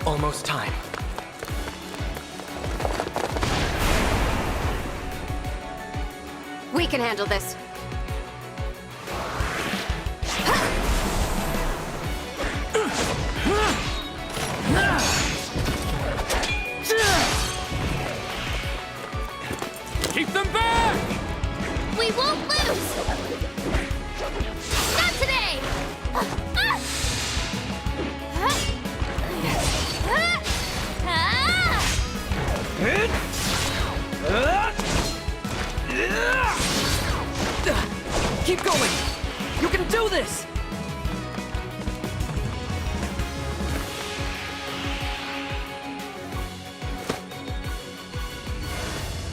Almost time. We can handle this. Keep them back! We won't lose! Not today! Keep going! You can do this!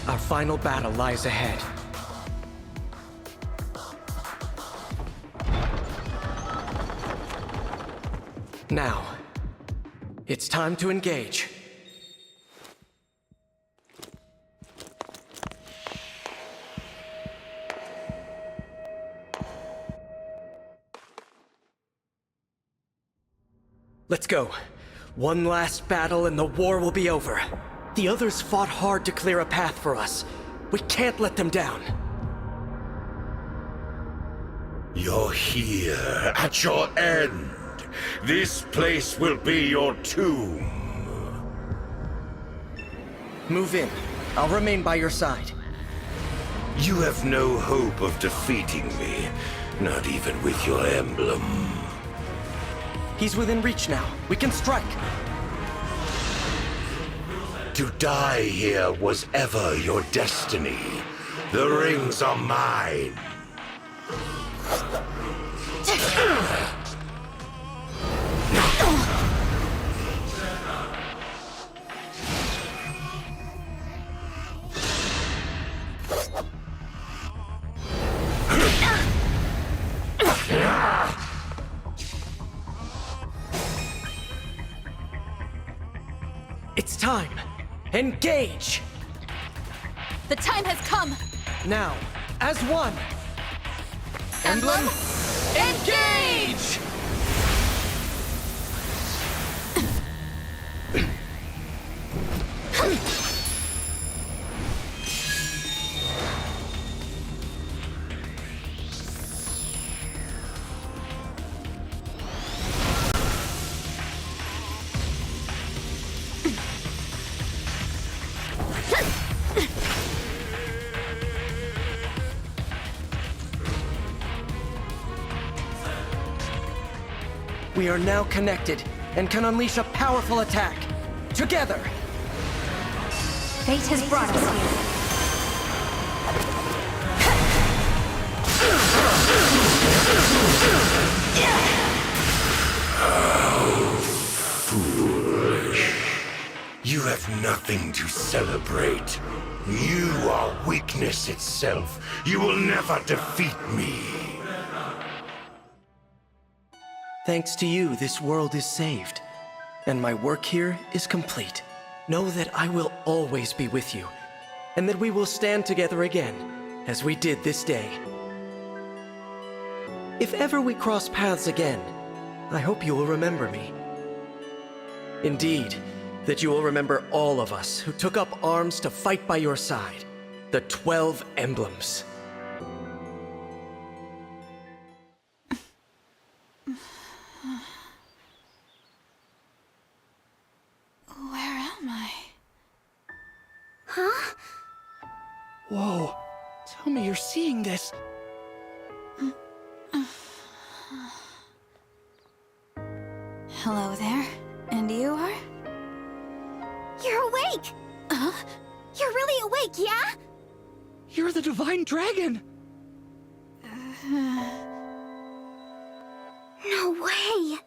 Our final battle lies ahead. Now, it's time to engage. Let's go. One last battle and the war will be over. The others fought hard to clear a path for us. We can't let them down. You're here, at your end. This place will be your tomb. Move in. I'll remain by your side. You have no hope of defeating me, not even with your emblem. He's within reach now. We can strike. To die here was ever your destiny. The rings are mine. It's time. Engage! The time has come! Now, as one! Emblem Engage! We are now connected and can unleash a powerful attack. Together! Fate has brought us Foolish. You have nothing to celebrate. You are weakness itself. You will never defeat me. Thanks to you, this world is saved. And my work here is complete. Know that I will always be with you, and that we will stand together again, as we did this day. If ever we cross paths again, I hope you will remember me. Indeed, that you will remember all of us who took up arms to fight by your side. The 12 Emblems. Where am I? Huh? Whoa. Tell me you're seeing this. Hello there. And you are? You're awake! Huh? You're really awake, yeah? You're the Divine Dragon! No way!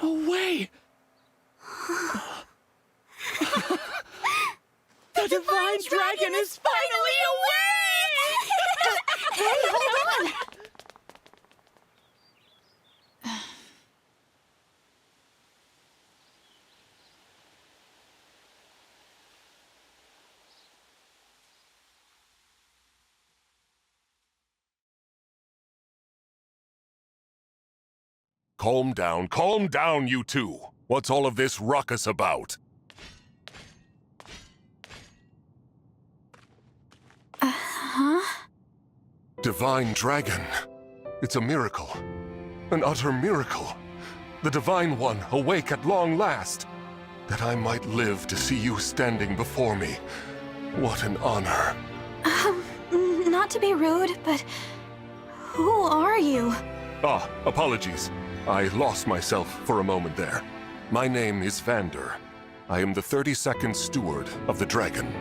No way! The Divine Dragon is finally awake! Hey, hold on! Calm down, you two. What's all of this ruckus about? Divine Dragon. It's a miracle. An utter miracle. The Divine One awake at long last. That I might live to see you standing before me. What an honor. Not to be rude, but who are you? Ah, apologies. I lost myself for a moment there. My name is Vander. I am the 32nd Steward of the Dragon.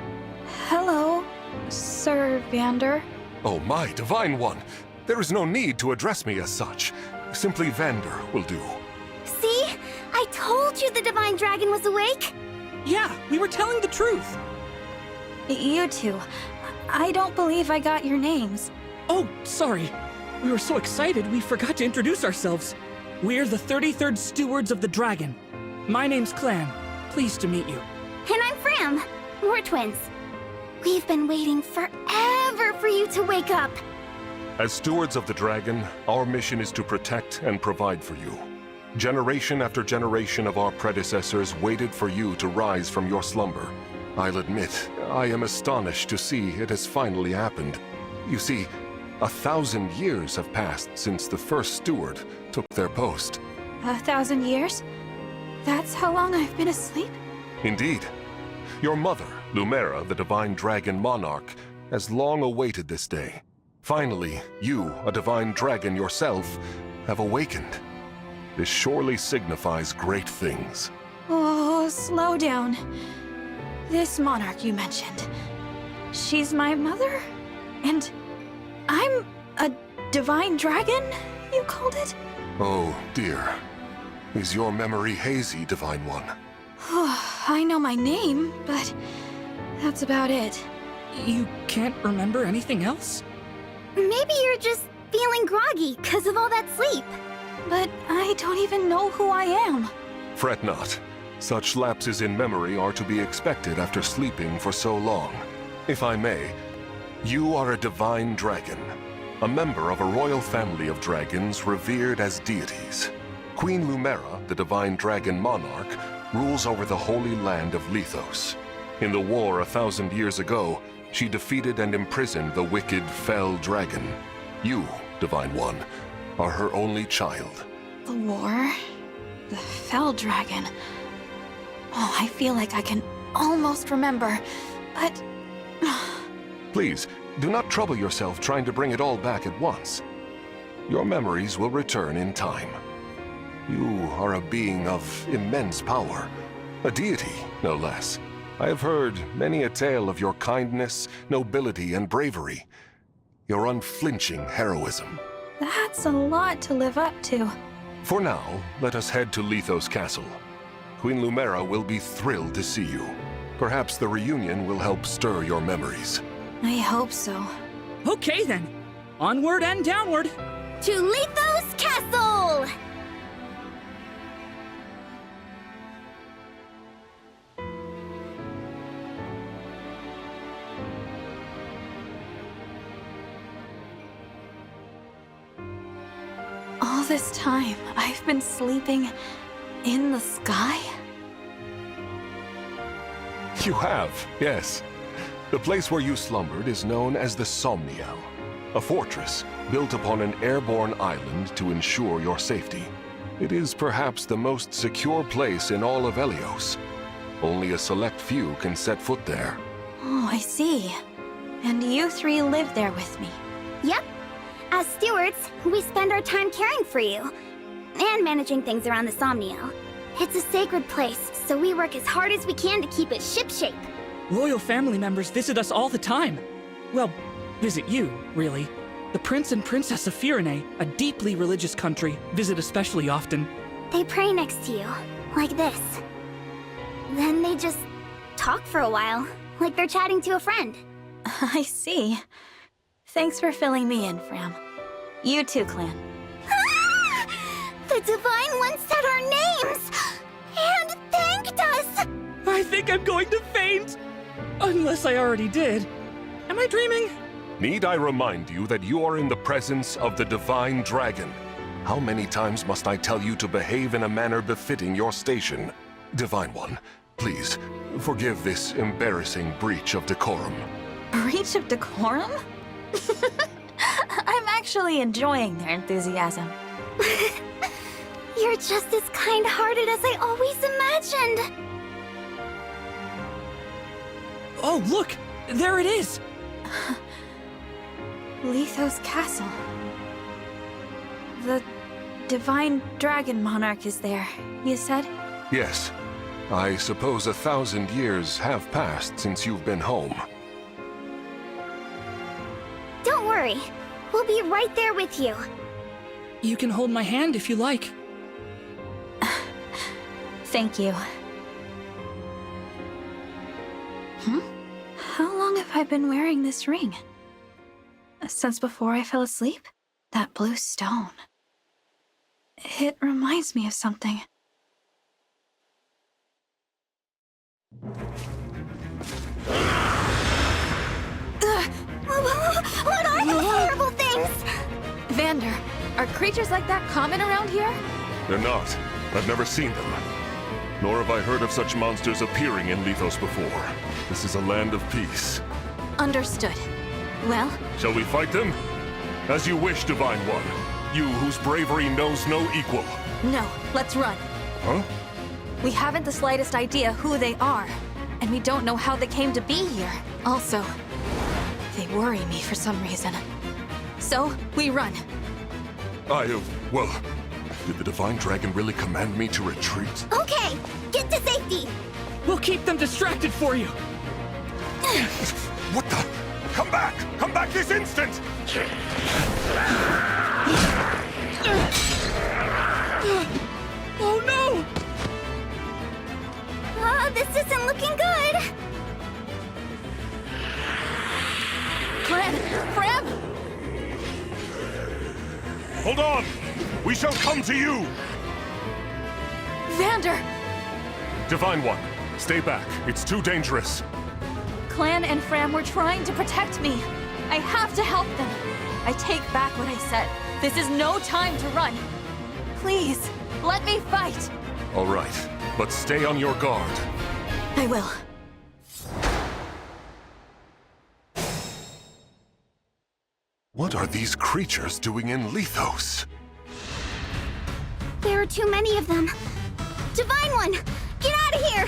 Hello, Sir Vander. Oh, my Divine One! There is no need to address me as such. Simply Vander will do. See? I told you the Divine Dragon was awake! Yeah, we were telling the truth. You two. I don't believe I got your names. Oh, sorry. We were so excited we forgot to introduce ourselves. We're the 33rd Stewards of the Dragon. My name's Clan. Pleased to meet you. And I'm Fram. We're twins. We've been waiting forever for you to wake up. As Stewards of the Dragon, our mission is to protect and provide for you. Generation after generation of our predecessors waited for you to rise from your slumber. I'll admit, I am astonished to see it has finally happened. You see, 1,000 years have passed since the first steward took their post. 1,000 years? That's how long I've been asleep? Indeed. Your mother, Lumera, the Divine Dragon Monarch, has long awaited this day. Finally, you, a Divine Dragon yourself, have awakened. This surely signifies great things. Oh, slow down. This monarch you mentioned. She's my mother? And I'm a divine dragon, you called it? Oh, dear. Is your memory hazy, Divine One? I know my name, but that's about it. You can't remember anything else? Maybe you're just feeling groggy because of all that sleep. But I don't even know who I am. Fret not. Such lapses in memory are to be expected after sleeping for so long. If I may, you are a divine dragon, a member of a royal family of dragons revered as deities. Queen Lumera, the divine dragon monarch, rules over the holy land of Elyos. In the war 1,000 years ago, she defeated and imprisoned the wicked, fell dragon. You, Divine One, are her only child. The war? The fell dragon? Oh, I feel like I can almost remember, but... Please, do not trouble yourself trying to bring it all back at once. Your memories will return in time. You are a being of immense power, a deity, no less. I have heard many a tale of your kindness, nobility, and bravery. Your unflinching heroism. That's a lot to live up to. For now, let us head to Elyos Castle. Queen Lumera will be thrilled to see you. Perhaps the reunion will help stir your memories. I hope so. Okay then. Onward and downward. To Elyos Castle! All this time, I've been sleeping in the sky? You have, yes. The place where you slumbered is known as the Somniel, a fortress built upon an airborne island to ensure your safety. It is perhaps the most secure place in all of Elyos. Only a select few can set foot there. Oh, I see. And you three live there with me. Yep. As stewards, we spend our time caring for you. And managing things around the Somniel. It's a sacred place, so we work as hard as we can to keep it shipshape. Royal family members visit us all the time. Well, visit you, really. The Prince and Princess of Firene, a deeply religious country, visit especially often. They pray next to you, like this. Then they just talk for a while, like they're chatting to a friend. I see. Thanks for filling me in, Fram. You too, Clan. The Divine One said our names! And thanked us! I think I'm going to faint! Unless I already did. Am I dreaming? Need I remind you that you are in the presence of the Divine Dragon? How many times must I tell you to behave in a manner befitting your station? Divine One, please, forgive this embarrassing breach of decorum. Breach of decorum? I'm actually enjoying their enthusiasm. You're just as kind-hearted as I always imagined. Oh, look! There it is! Lethos Castle. The Divine Dragon Monarch is there, you said? Yes. I suppose 1,000 years have passed since you've been home. Don't worry. We'll be right there with you. You can hold my hand if you like. Thank you. How long have I been wearing this ring? Since before I fell asleep? That blue stone. It reminds me of something. What are those horrible things? Vander, are creatures like that common around here? They're not. I've never seen them. Nor have I heard of such monsters appearing in Lethos before. This is a land of peace. Understood. Well, Shall we fight them? As you wish, Divine One. You whose bravery knows no equal. no, let's run. Huh? We haven't the slightest idea who they are, and we don't know how they came to be here. Also, they worry me for some reason. So, we run. Well, did the Divine Dragon really command me to retreat? Okay, get to safety. We'll keep them distracted for you! What the? Come back! Come back this instant! Oh no! This isn't looking good. Clan! Fram! Hold on! We shall come to you! Vander! Divine One, stay back. It's too dangerous. Clan and Fram were trying to protect me. I have to help them. I take back what I said. This is no time to run. Please, let me fight. All right, but stay on your guard. I will. What are these creatures doing in Lethos? There are too many of them. Divine One, get out of here!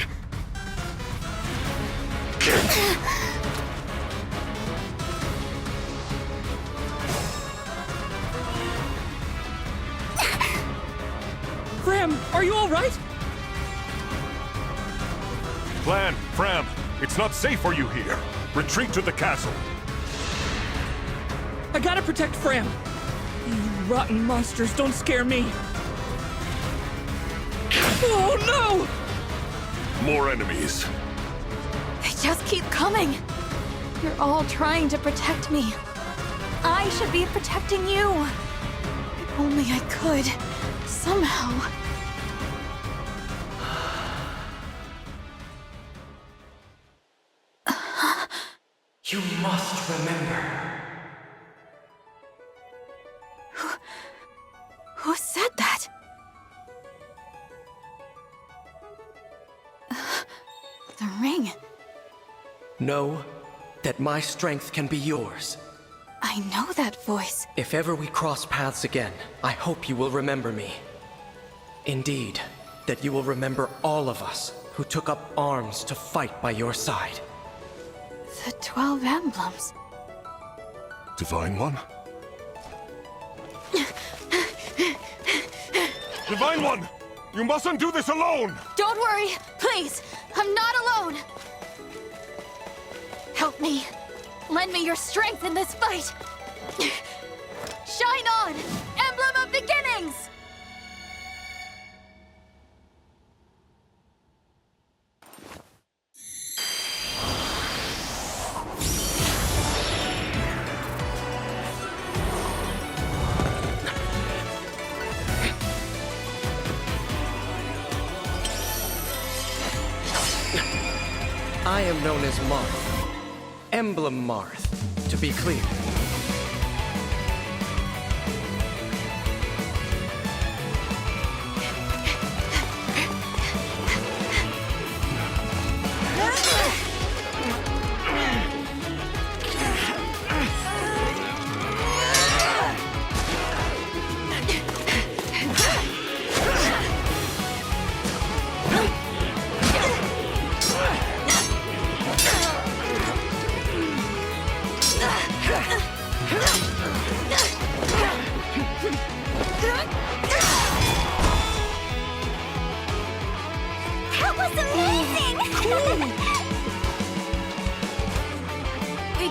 Fram, are you all right? Clan, Fram, it's not safe for you here. Retreat to the castle. I gotta protect Fram. You rotten monsters, don't scare me. Oh no! More enemies. They just keep coming. You're all trying to protect me. I should be protecting you. If only I could. Somehow. You must remember. Who said that? The ring. Know that my strength can be yours. I know that voice. If ever we cross paths again, I hope you will remember me. Indeed, that you will remember all of us who took up arms to fight by your side. The 12 emblems. Divine One? Divine One! You mustn't do this alone! Don't worry, please. I'm not alone. Help me. Lend me your strength in this fight. Shine on, Emblem of Beginnings! I am known as Marth. Emblem Marth, to be clear.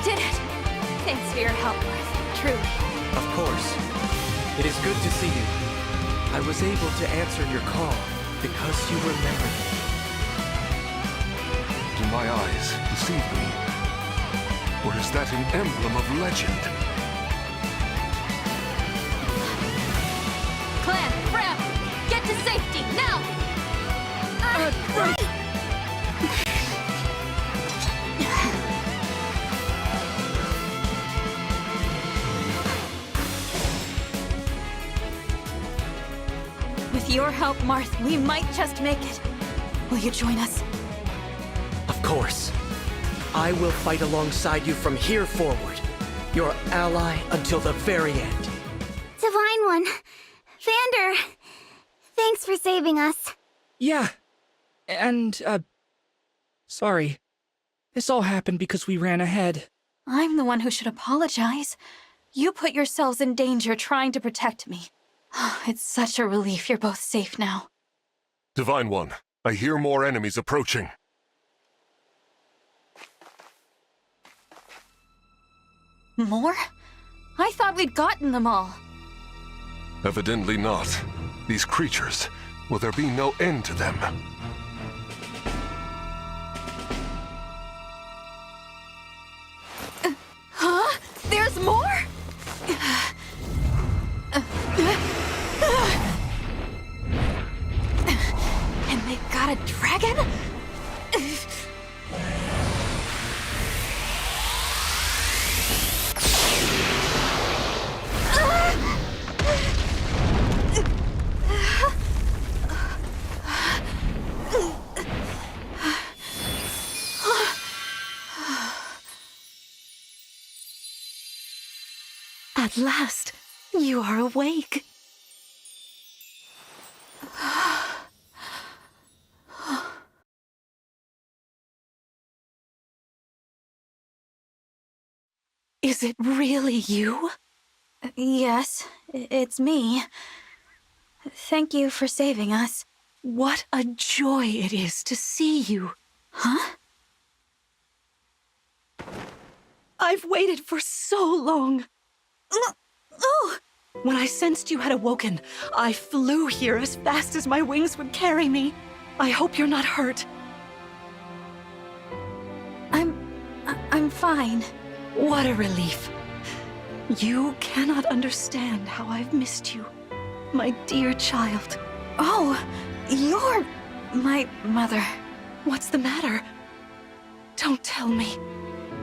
did it! Thanks for your help, Marth. Truly. Of course. It is good to see you. I was able to answer your call because you remembered me. Do my eyes deceive me? Or is that an emblem of legend? Clan, Fram! Get to safety, now! Right! With your help, Marth, we might just make it. Will you join us? Of course. I will fight alongside you from here forward. Your ally until the very end. Divine One. Vander. Thanks for saving us. Yeah. And, sorry. This all happened because we ran ahead. I'm the one who should apologize. You put yourselves in danger trying to protect me. It's such a relief you're both safe now. Divine One, I hear more enemies approaching. More? I thought we'd gotten them all. Evidently not. These creatures, will there be no end to them? Huh? There's more? And they got a dragon? At last, you are awake. Is it really you? Yes, it's me. Thank you for saving us. What a joy it is to see you. Huh? I've waited for so long. Oh! When I sensed you had awoken, I flew here as fast as my wings would carry me. I hope you're not hurt. I'm fine. What a relief. You cannot understand how I've missed you, my dear child. Oh, you're my mother. What's the matter? Don't tell me.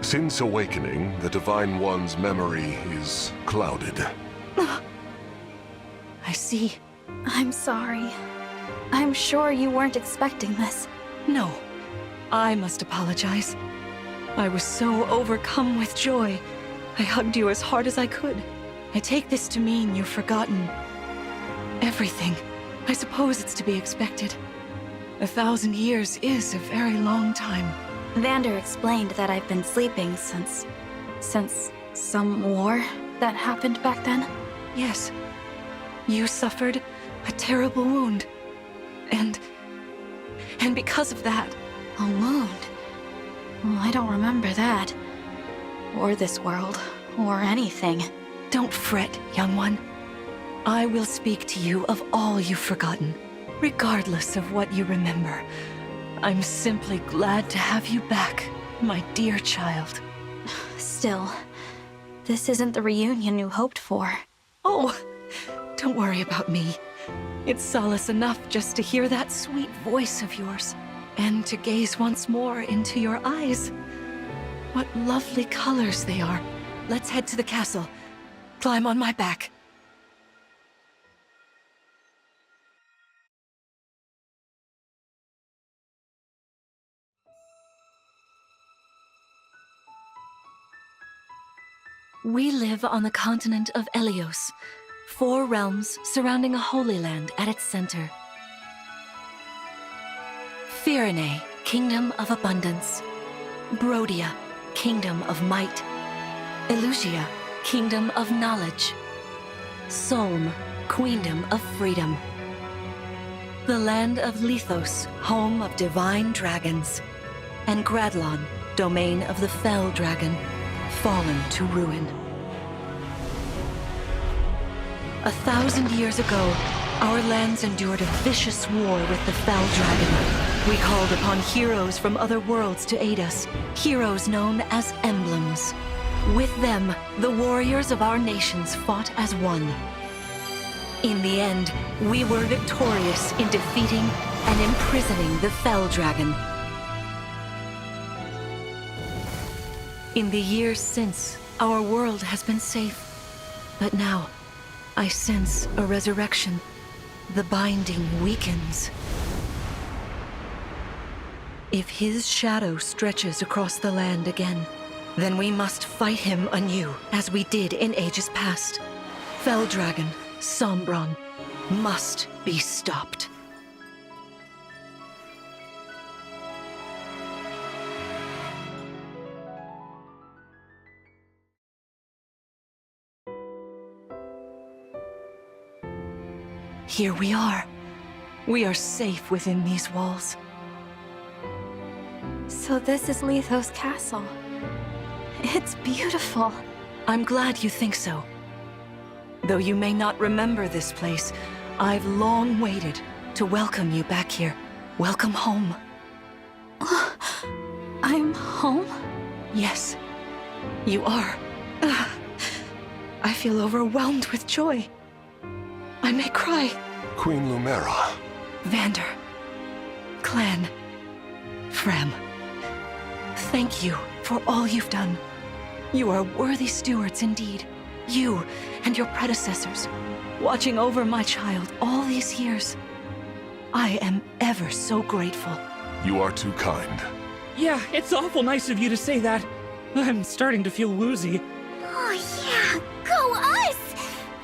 Since awakening, the Divine One's memory is clouded. I see. I'm sorry. I'm sure you weren't expecting this. No, I must apologize. I was so overcome with joy. I hugged you as hard as I could. I take this to mean you've forgotten everything. I suppose it's to be expected. 1,000 years is a very long time. Vander explained that I've been sleeping since some war that happened back then. Yes. You suffered a terrible wound. And because of that... A wound? Well, I don't remember that. Or this world. Or anything. Don't fret, young one. I will speak to you of all you've forgotten, regardless of what you remember. I'm simply glad to have you back, my dear child. Still, this isn't the reunion you hoped for. Oh, don't worry about me. It's solace enough just to hear that sweet voice of yours, and to gaze once more into your eyes. What lovely colors they are. Let's head to the castle. Climb on my back. We live on the continent of Elyos, 4 realms surrounding a holy land at its center. Serenity, Kingdom of Abundance. Brodia, Kingdom of Might. Elusia, Kingdom of Knowledge. Solm, Queendom of Freedom. The land of Lethos, home of divine dragons. And Gradlon, domain of the fell dragon. fallen to ruin. 1,000 years ago, our lands endured a vicious war with the Fell Dragon. We called upon heroes from other worlds to aid us, heroes known as Emblems. With them, the warriors of our nations fought as one. In the end, we were victorious in defeating and imprisoning the Fell Dragon. In the years since, our world has been safe. But now, I sense a resurrection. The binding weakens. If his shadow stretches across the land again, then we must fight him anew, as we did in ages past. Fell Dragon, Sombron, must be stopped. Here we are. We are safe within these walls. So this is Lethos Castle. It's beautiful. I'm glad you think so. Though you may not remember this place, I've long waited to welcome you back here. Welcome home. I'm home? Yes, you are. I feel overwhelmed with joy. I may cry. Queen Lumera. Vander. Clan. Frem. Thank you for all you've done. You are worthy stewards indeed. You and your predecessors, watching over my child all these years. I am ever so grateful. You are too kind. Yeah, it's awful nice of you to say that. I'm starting to feel woozy. Oh yeah, go us!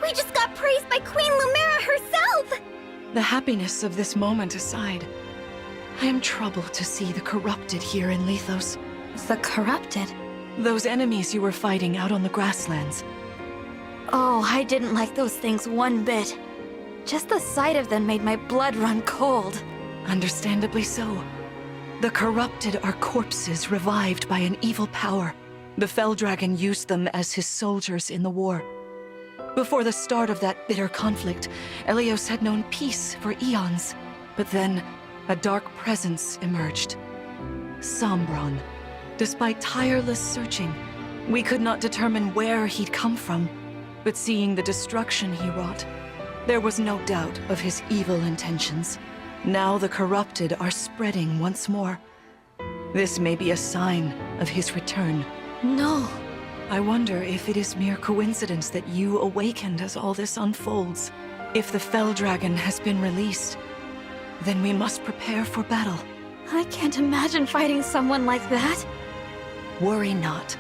We just got praised by Queen Lumera herself! The happiness of this moment aside, I am troubled to see the corrupted here in Lethos. The corrupted? Those enemies you were fighting out on the grasslands. Oh, I didn't like those things one bit. Just the sight of them made my blood run cold. Understandably so. The corrupted are corpses revived by an evil power. The Fell Dragon used them as his soldiers in the war. Before the start of that bitter conflict, Elyos had known peace for eons. But then, a dark presence emerged. Sombron. Despite tireless searching, we could not determine where he'd come from. But seeing the destruction he wrought, there was no doubt of his evil intentions. Now the corrupted are spreading once more. This may be a sign of his return. No. I wonder if it is mere coincidence that you awakened as all this unfolds. If the Fell Dragon has been released, then we must prepare for battle. I can't imagine fighting someone like that. Worry not.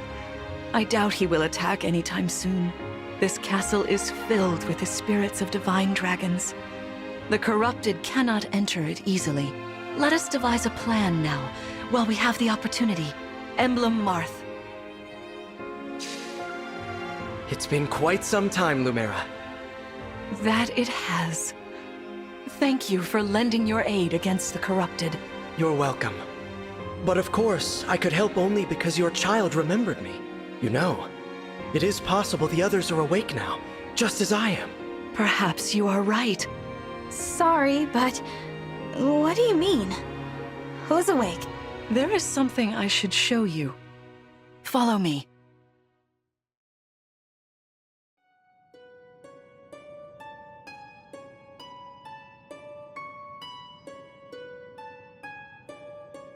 I doubt he will attack anytime soon. This castle is filled with the spirits of divine dragons. The corrupted cannot enter it easily. Let us devise a plan now, while we have the opportunity. Emblem Marth. It's been quite some time, Lumera. That it has. Thank you for lending your aid against the corrupted. You're welcome. But of course, I could help only because your child remembered me. You know, it is possible the others are awake now, just as I am. Perhaps you are right. Sorry, but what do you mean? Who's awake? There is something I should show you. Follow me.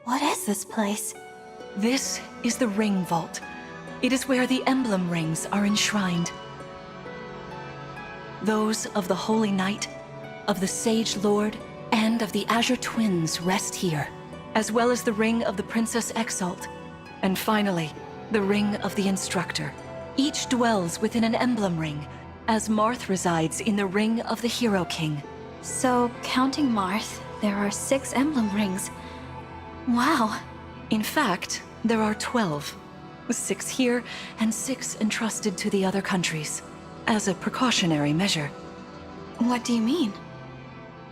What is this place? This is the Ring Vault. It is where the Emblem Rings are enshrined. Those of the Holy Knight, of the Sage Lord, and of the Azure Twins rest here, as well as the Ring of the Princess Exalt, and finally, the Ring of the Instructor. Each dwells within an Emblem Ring, as Marth resides in the Ring of the Hero King. So, counting Marth, there are 6 Emblem Rings. Wow. In fact, there are 12. 6 here, and 6 entrusted to the other countries, as a precautionary measure. What do you mean?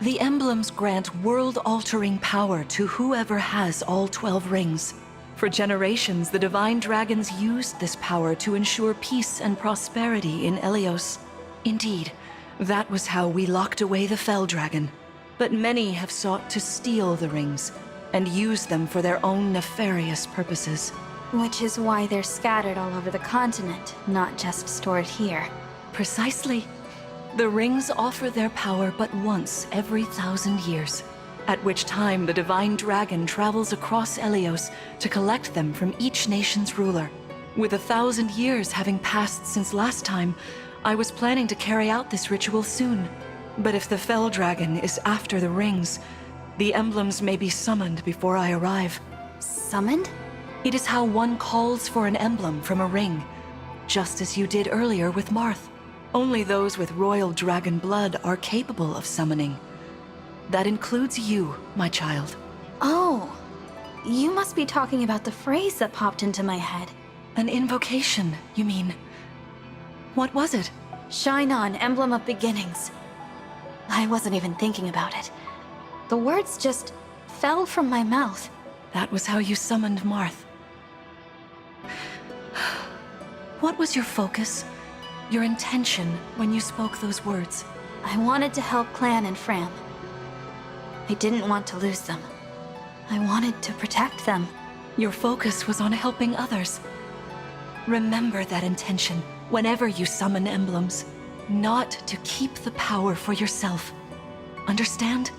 The emblems grant world-altering power to whoever has all 12 rings. For generations, the Divine Dragons used this power to ensure peace and prosperity in Elyos. Indeed, that was how we locked away the Fell Dragon. But many have sought to steal the rings and use them for their own nefarious purposes. Which is why they're scattered all over the continent, not just stored here. Precisely. The rings offer their power but once every 1,000 years, at which time the Divine Dragon travels across Elyos to collect them from each nation's ruler. With 1,000 years having passed since last time, I was planning to carry out this ritual soon. But if the Fell Dragon is after the rings, the emblems may be summoned before I arrive. Summoned? It is how one calls for an emblem from a ring, just as you did earlier with Marth. Only those with royal dragon blood are capable of summoning. That includes you, my child. Oh, you must be talking about the phrase that popped into my head. An invocation, you mean? What was it? Shine on, Emblem of Beginnings. I wasn't even thinking about it. The words just fell from my mouth. That was how you summoned Marth. What was your focus, your intention when you spoke those words? I wanted to help Clan and Fram. I didn't want to lose them. I wanted to protect them. Your focus was on helping others. Remember that intention whenever you summon emblems. Not to keep the power for yourself. Understand?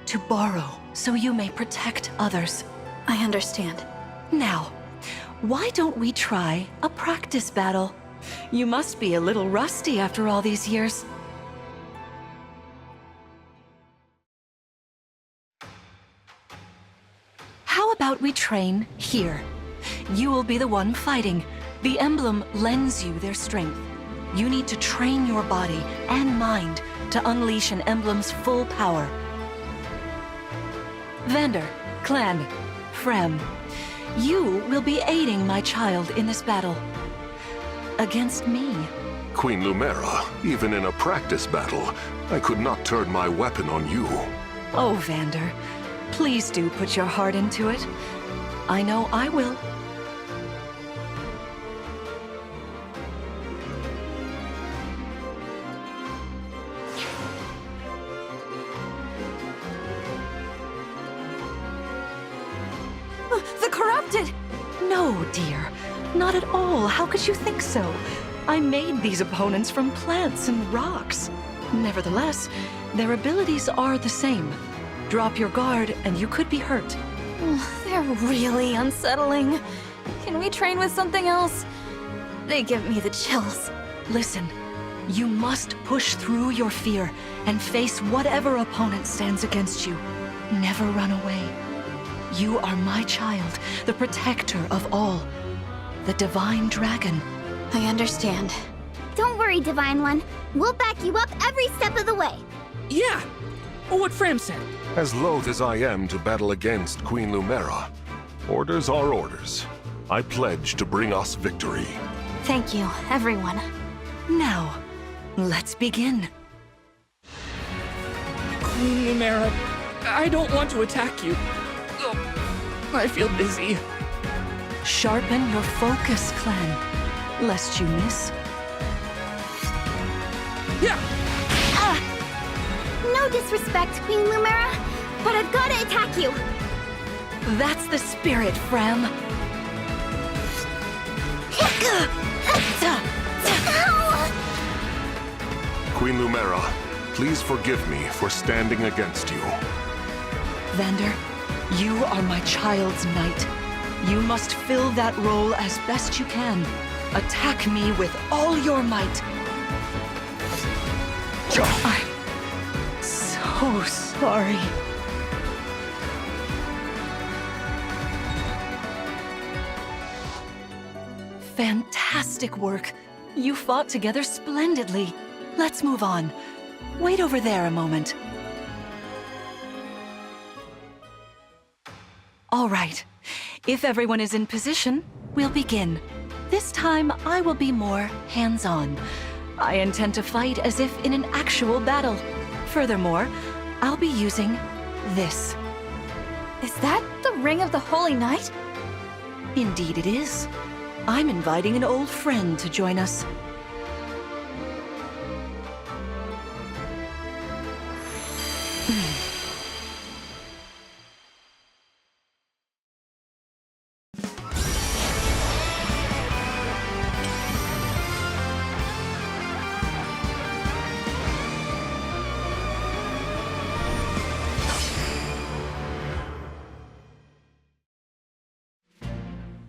To borrow so you may protect others. I understand. Now, why don't we try a practice battle? You must be a little rusty after all these years. How about we train here? You will be the one fighting. The emblem lends you their strength. You need to train your body and mind to unleash an emblem's full power. Vander, Clan, Frem, you will be aiding my child in this battle. Against me. Queen Lumera, even in a practice battle, I could not turn my weapon on you. Oh, Vander, please do put your heart into it. I know I will. The corrupted! No, dear. Not at all. How could you think so? I made these opponents from plants and rocks. Nevertheless, their abilities are the same. Drop your guard and you could be hurt. They're really unsettling. Can we train with something else? They give me the chills. Listen, you must push through your fear and face whatever opponent stands against you. Never run away. You are my child, the protector of all. The Divine Dragon. I understand. Don't worry, Divine One. We'll back you up every step of the way. Yeah! What Fram said. As loath as I am to battle against Queen Lumera, orders are orders. I pledge to bring us victory. Thank you, everyone. Now, let's begin. Queen Lumera, I don't want to attack you. Oh, I feel dizzy. Sharpen your focus, Clan, lest you miss. Yeah! No disrespect, Queen Lumera, but I've got to attack you. That's the spirit, Fram. Queen Lumera, please forgive me for standing against you. Vander, you are my child's knight. You must fill that role as best you can. Attack me with all your might. I'm so sorry. Fantastic work. You fought together splendidly. Let's move on. Wait over there a moment. All right. If everyone is in position, we'll begin. This time, I will be more hands-on. I intend to fight as if in an actual battle. Furthermore, I'll be using this. Is that the Ring of the Holy Knight? Indeed it is. I'm inviting an old friend to join us.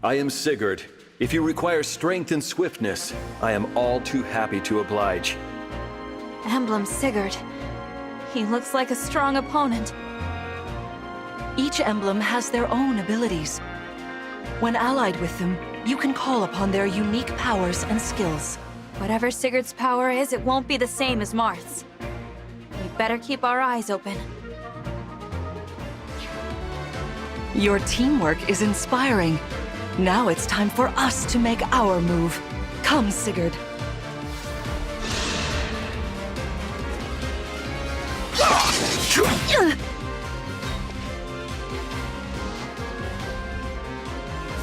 I am Sigurd. If you require strength and swiftness, I am all too happy to oblige. Emblem Sigurd. He looks like a strong opponent. Each emblem has their own abilities. When allied with them, you can call upon their unique powers and skills. Whatever Sigurd's power is, it won't be the same as Marth's. We better keep our eyes open. Your teamwork is inspiring. Now it's time for us to make our move. Come, Sigurd.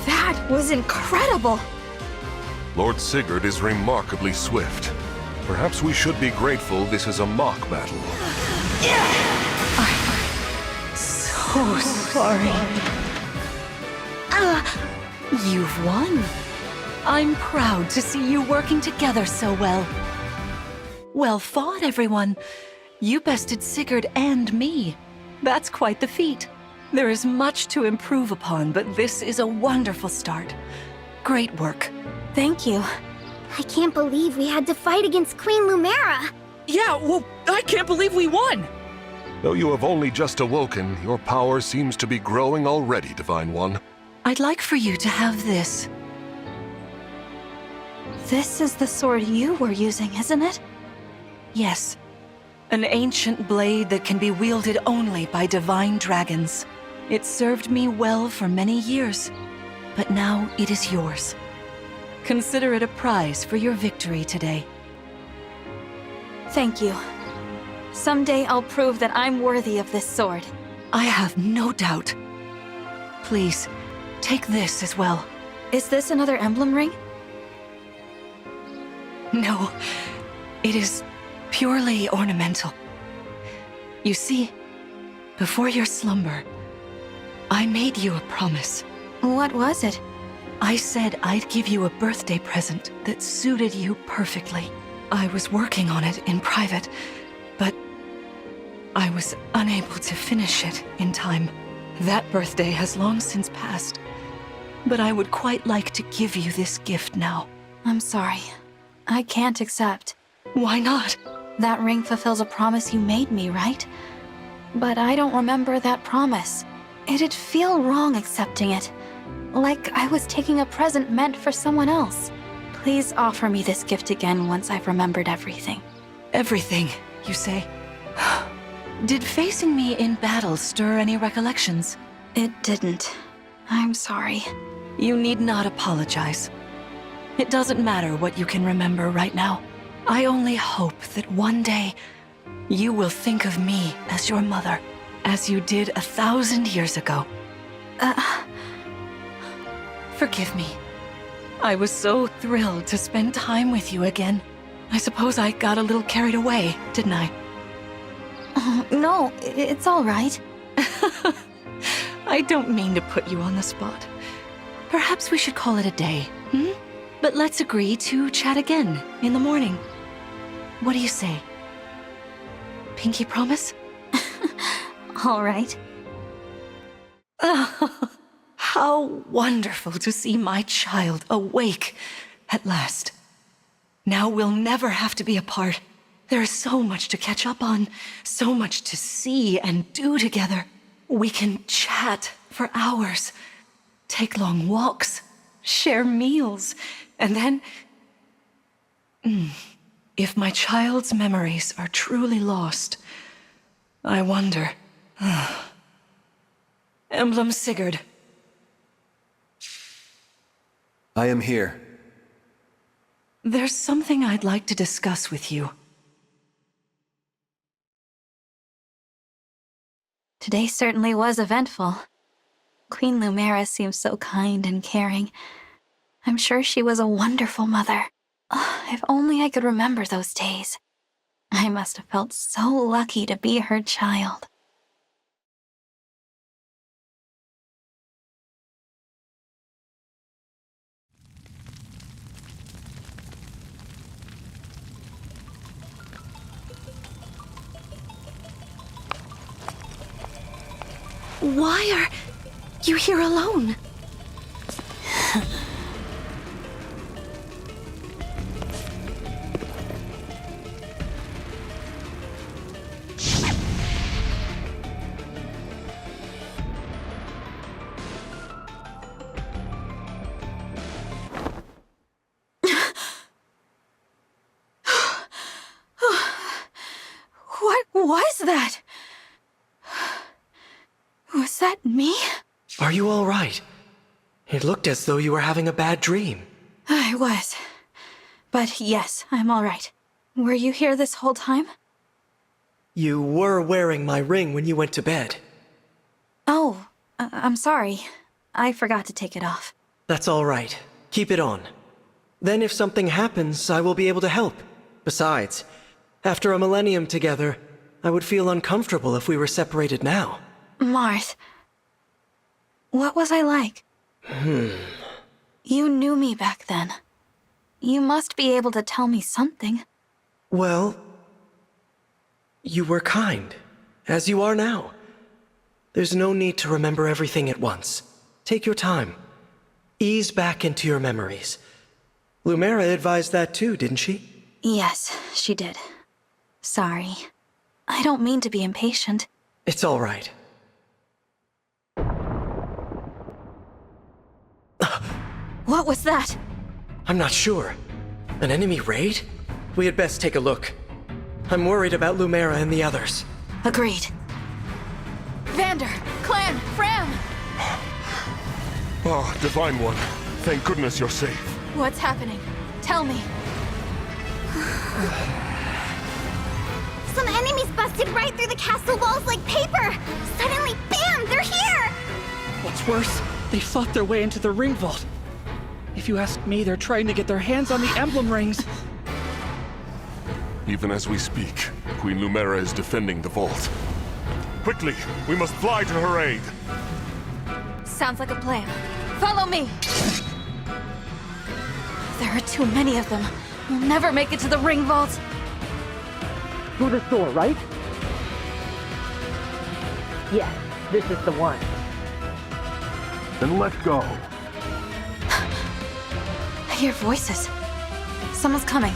That was incredible! Lord Sigurd is remarkably swift. Perhaps we should be grateful this is a mock battle. So sorry. You've won. I'm proud to see you working together so well. Well fought, everyone. You bested Sigurd and me. That's quite the feat. There is much to improve upon, but this is a wonderful start. Great work. Thank you. I can't believe we had to fight against Queen Lumera. Yeah, well, I can't believe we won! Though you have only just awoken, your power seems to be growing already, Divine One. I'd like for you to have this. This is the sword you were using, isn't it? Yes. An ancient blade that can be wielded only by divine dragons. It served me well for many years, but now it is yours. Consider it a prize for your victory today. Thank you. Someday I'll prove that I'm worthy of this sword. I have no doubt. Please, take this as well. Is this another emblem ring? No, it is purely ornamental. You see, before your slumber, I made you a promise. What was it? I said I'd give you a birthday present that suited you perfectly. I was working on it in private, but I was unable to finish it in time. That birthday has long since passed, but I would quite like to give you this gift now. I'm sorry. I can't accept. Why not? That ring fulfills a promise you made me, right? But I don't remember that promise. It'd feel wrong accepting it. Like I was taking a present meant for someone else. Please offer me this gift again once I've remembered everything. Everything, you say? Did facing me in battle stir any recollections? It didn't. I'm sorry. You need not apologize. It doesn't matter what you can remember right now. I only hope that one day you will think of me as your mother, as you did 1,000 years ago. Forgive me. I was so thrilled to spend time with you again. I suppose I got a little carried away, didn't I? No, it's all right. I don't mean to put you on the spot. Perhaps we should call it a day, But let's agree to chat again in the morning. What do you say? Pinky promise? All right. How wonderful to see my child awake at last. Now we'll never have to be apart. There is so much to catch up on, so much to see and do together. We can chat for hours, take long walks, share meals, and then... If my child's memories are truly lost, I wonder... Emblem Sigurd. I am here. There's something I'd like to discuss with you. Today certainly was eventful. Queen Lumera seems so kind and caring. I'm sure she was a wonderful mother. If only I could remember those days. I must have felt so lucky to be her child. Why are you here alone? What was that? Was that me? Are you all right? It looked as though you were having a bad dream. I was. But yes, I'm all right. Were you here this whole time? You were wearing my ring when you went to bed. Oh, I'm sorry. I forgot to take it off. That's all right. Keep it on. Then if something happens, I will be able to help. Besides, after a millennium together, I would feel uncomfortable if we were separated now. Marth, what was I like? You knew me back then. You must be able to tell me something. Well, you were kind, as you are now. There's no need to remember everything at once. Take your time. Ease back into your memories. Lumera advised that too, didn't she? Yes, she did. Sorry. I don't mean to be impatient. It's all right. What was that? I'm not sure. An enemy raid? We had best take a look. I'm worried about Lumera and the others. Agreed. Vander, Clan, Fram! Ah, Divine One. Thank goodness you're safe. What's happening? Tell me. Some enemies busted right through the castle walls like paper! Suddenly, bam! They're here! What's worse, they fought their way into the ring vault. If you ask me, they're trying to get their hands on the Emblem Rings. Even as we speak, Queen Lumera is defending the vault. Quickly, we must fly to her aid. Sounds like a plan. Follow me! There are too many of them. We'll never make it to the ring vault. Through this door, right? Yes, this is the one. Then let's go. I hear voices. Someone's coming.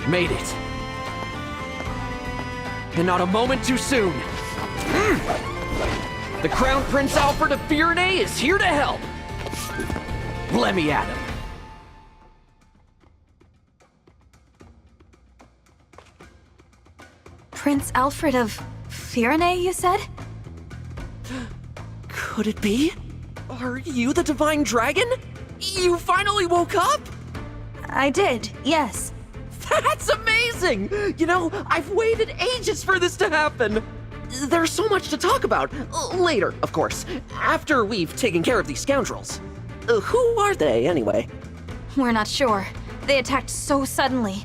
Made it. And not a moment too soon. The Crown Prince Alfred of Firenze is here to help. Let me at him. Prince Alfred of Firenze, you said? Could it be? Are you the Divine Dragon? You finally woke up? I did, yes. That's amazing! You know, I've waited ages for this to happen. There's so much to talk about. Later, of course, after we've taken care of these scoundrels. Who are they, anyway? We're not sure. They attacked so suddenly.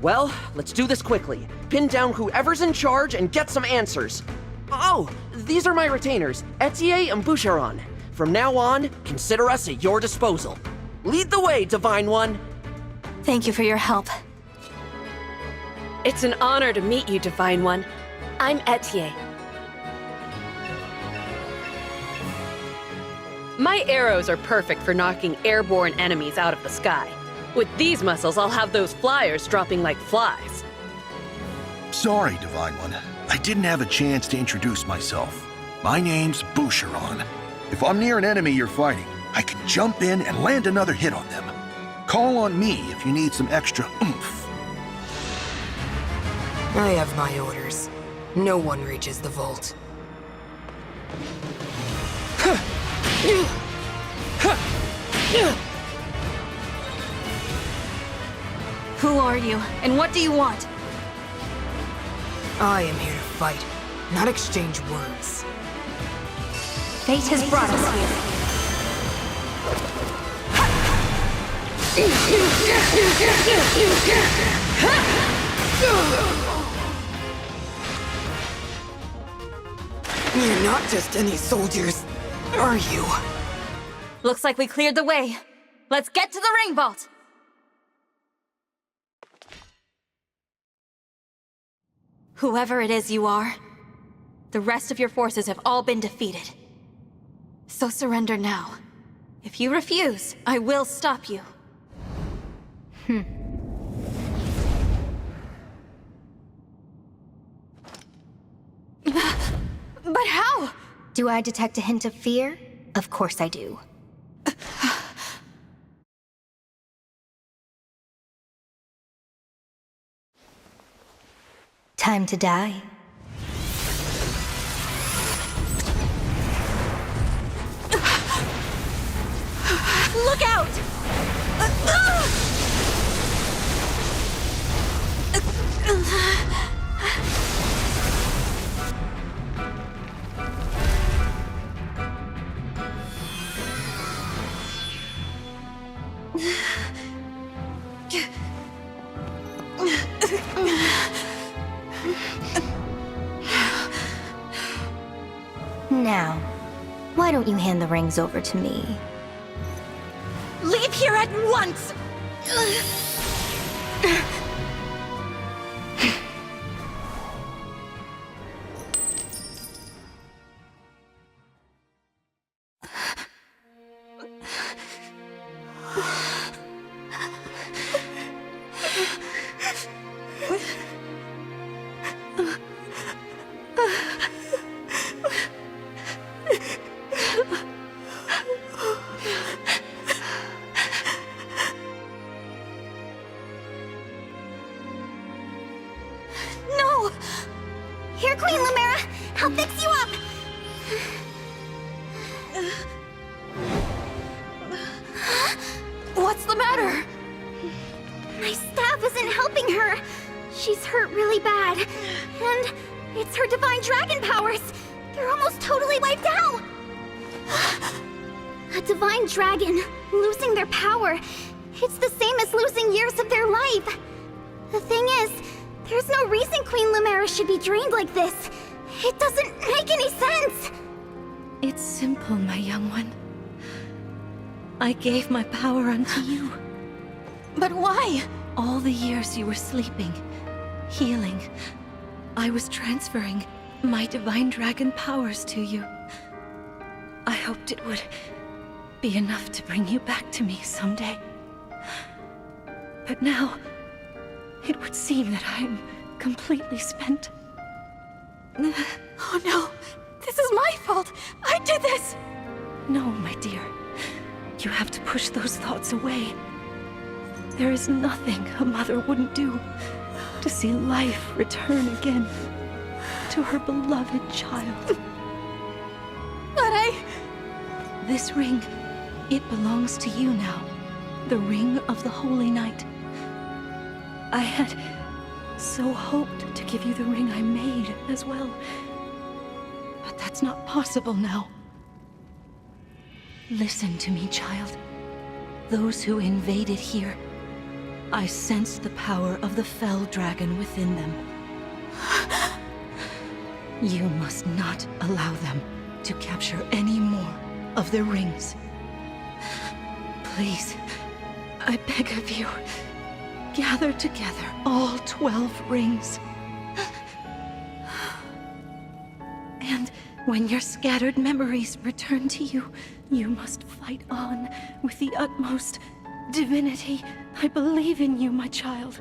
Well, let's do this quickly. Pin down whoever's in charge and get some answers. Oh, these are my retainers, Etier and Boucheron. From now on, consider us at your disposal. Lead the way, Divine One. Thank you for your help. It's an honor to meet you, Divine One. I'm Etier. My arrows are perfect for knocking airborne enemies out of the sky. With these muscles, I'll have those flyers dropping like flies. Sorry, Divine One. I didn't have a chance to introduce myself. My name's Boucheron. If I'm near an enemy you're fighting, I can jump in and land another hit on them. Call on me if you need some extra oomph. I have my orders. No one reaches the vault. Who are you, and what do you want? I am here to fight, not exchange words. Fate has brought us here. You're not just any soldiers, are you? Looks like we cleared the way. Let's get to the ring vault! Whoever it is you are, the rest of your forces have all been defeated. So surrender now. If you refuse, I will stop you. But how? Do I detect a hint of fear? Of course I do. Time to die. Look out! Now, why don't you hand the rings over to me? Leave here at once! No! Here, Queen Lumera! I'll fix you up! What's the matter? My staff isn't helping her. She's hurt really bad. And it's her divine dragon powers. They're almost totally wiped out. A divine dragon, losing their power. It's the same as losing years of their life. The thing is, there's no reason Queen Lumera should be drained like this. It doesn't make any sense. It's simple, my young one. I gave my power unto you. But why? All the years you were sleeping, healing, I was transferring my divine dragon powers to you. I hoped it would be enough to bring you back to me someday. But now, it would seem that I'm completely spent. Oh no! This is my fault! I did this! No, my dear. You have to push those thoughts away. There is nothing a mother wouldn't do to see life return again to her beloved child. But This ring, it belongs to you now. The ring of the Holy Night. I had so hoped to give you the ring I made as well. But that's not possible now. Listen to me, child. Those who invaded here, I sensed the power of the fell dragon within them. You must not allow them to capture any more of their rings. Please, I beg of you, gather together all 12 rings. And when your scattered memories return to you, you must fight on with the utmost divinity. I believe in you, my child.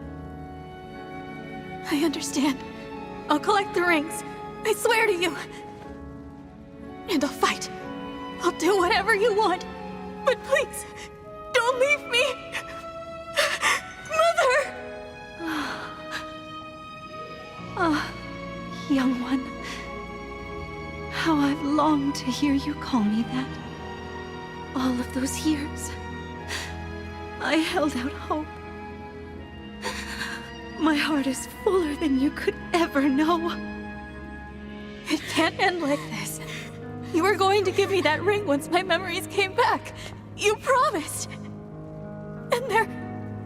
I understand. I'll collect the rings. I swear to you. And I'll fight. I'll do whatever you want. But please, don't leave me. Mother! Ah, young one. How I've longed to hear you call me that. All of those years, I held out hope. My heart is fuller than you could ever know. It can't end like this. You were going to give me that ring once my memories came back. You promised. And there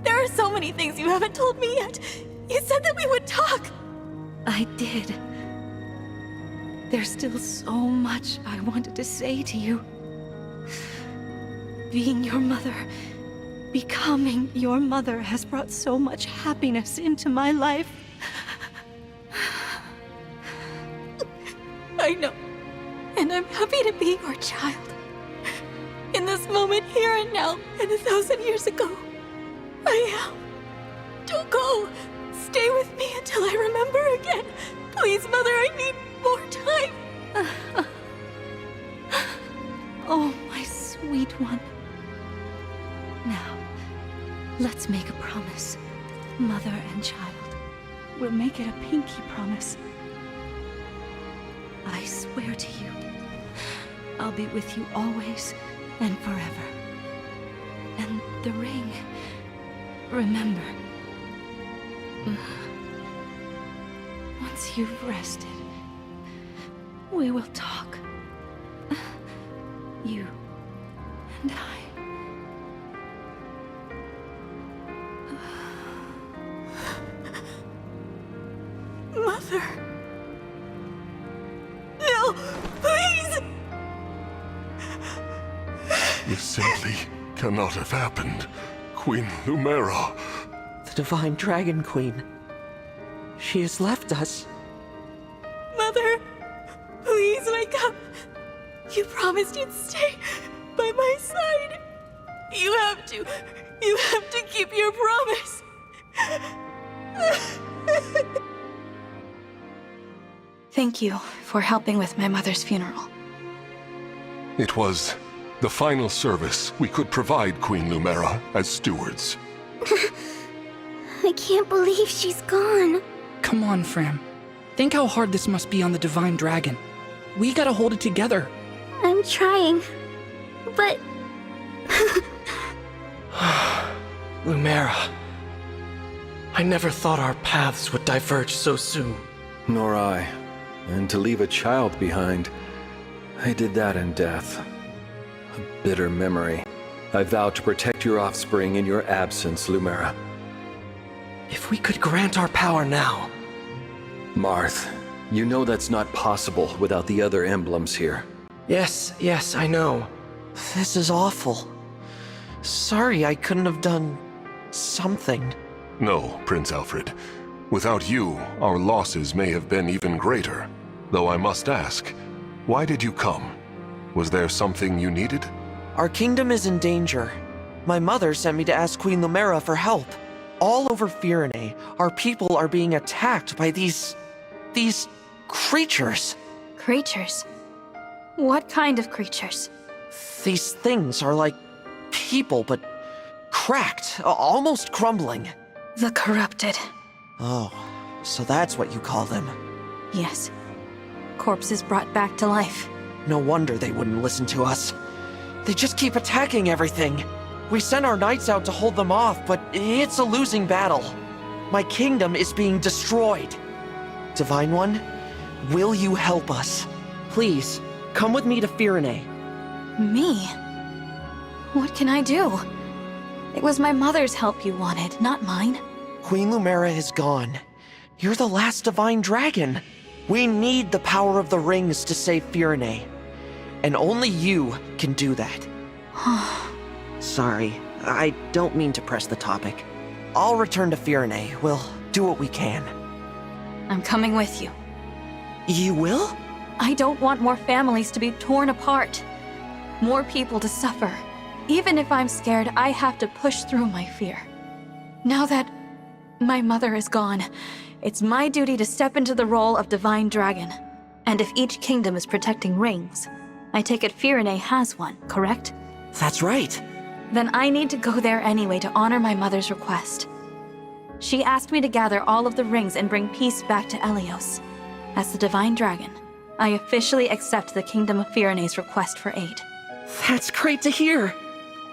are so many things you haven't told me yet. You said that we would talk. I did. There's still so much I wanted to say to you. Being your mother, becoming your mother has brought so much happiness into my life. I know. And I'm happy to be your child. In this moment, here and now, and 1,000 years ago, I am. Don't go. Stay with me until I remember again. Please, Mother, I need more time. Oh, my sweet one. Now, let's make a promise. Mother and child. We'll make it a pinky promise. I swear to you, I'll be with you always and forever. And the ring, remember. Once you've rested, we will talk. You and I. Mother. No, please! This simply cannot have happened. Queen Lumera. The Divine Dragon Queen. She has left us. Mother, please wake up. You promised you'd stay by my side. You have to keep your promise. Thank you for helping with my mother's funeral. It was the final service we could provide Queen Lumera as stewards. I can't believe she's gone. Come on, Fram. Think how hard this must be on the Divine Dragon. We gotta hold it together. I'm trying, but... Lumera. I never thought our paths would diverge so soon. Nor I. And to leave a child behind, I did that in death. A bitter memory. I vow to protect your offspring in your absence, Lumera. If we could grant our power now. Marth, you know that's not possible without the other emblems here. Yes, I know. This is awful. Sorry I couldn't have done... something. No, Prince Alfred. Without you, our losses may have been even greater. Though I must ask, why did you come? Was there something you needed? Our kingdom is in danger. My mother sent me to ask Queen Lumera for help. All over Firene, our people are being attacked by these creatures. Creatures? What kind of creatures? These things are like people, but cracked, almost crumbling. The corrupted. Oh, so that's what you call them. Yes. Corpses brought back to life. No wonder they wouldn't listen to us. They just keep attacking everything. We sent our knights out to hold them off, but it's a losing battle. My kingdom is being destroyed. Divine One, will you help us? Please, come with me to Firene. Me? What can I do? It was my mother's help you wanted, not mine. Queen Lumera is gone. You're the last Divine Dragon. We need the power of the rings to save Firene. And only you can do that. Sorry, I don't mean to press the topic. I'll return to Firene. We'll do what we can. I'm coming with you. You will? I don't want more families to be torn apart. More people to suffer. Even if I'm scared, I have to push through my fear. Now that my mother is gone, it's my duty to step into the role of Divine Dragon. And if each kingdom is protecting rings, I take it Firene has one, correct? That's right. Then I need to go there anyway to honor my mother's request. She asked me to gather all of the rings and bring peace back to Elyos. As the Divine Dragon, I officially accept the Kingdom of Firene's request for aid. That's great to hear.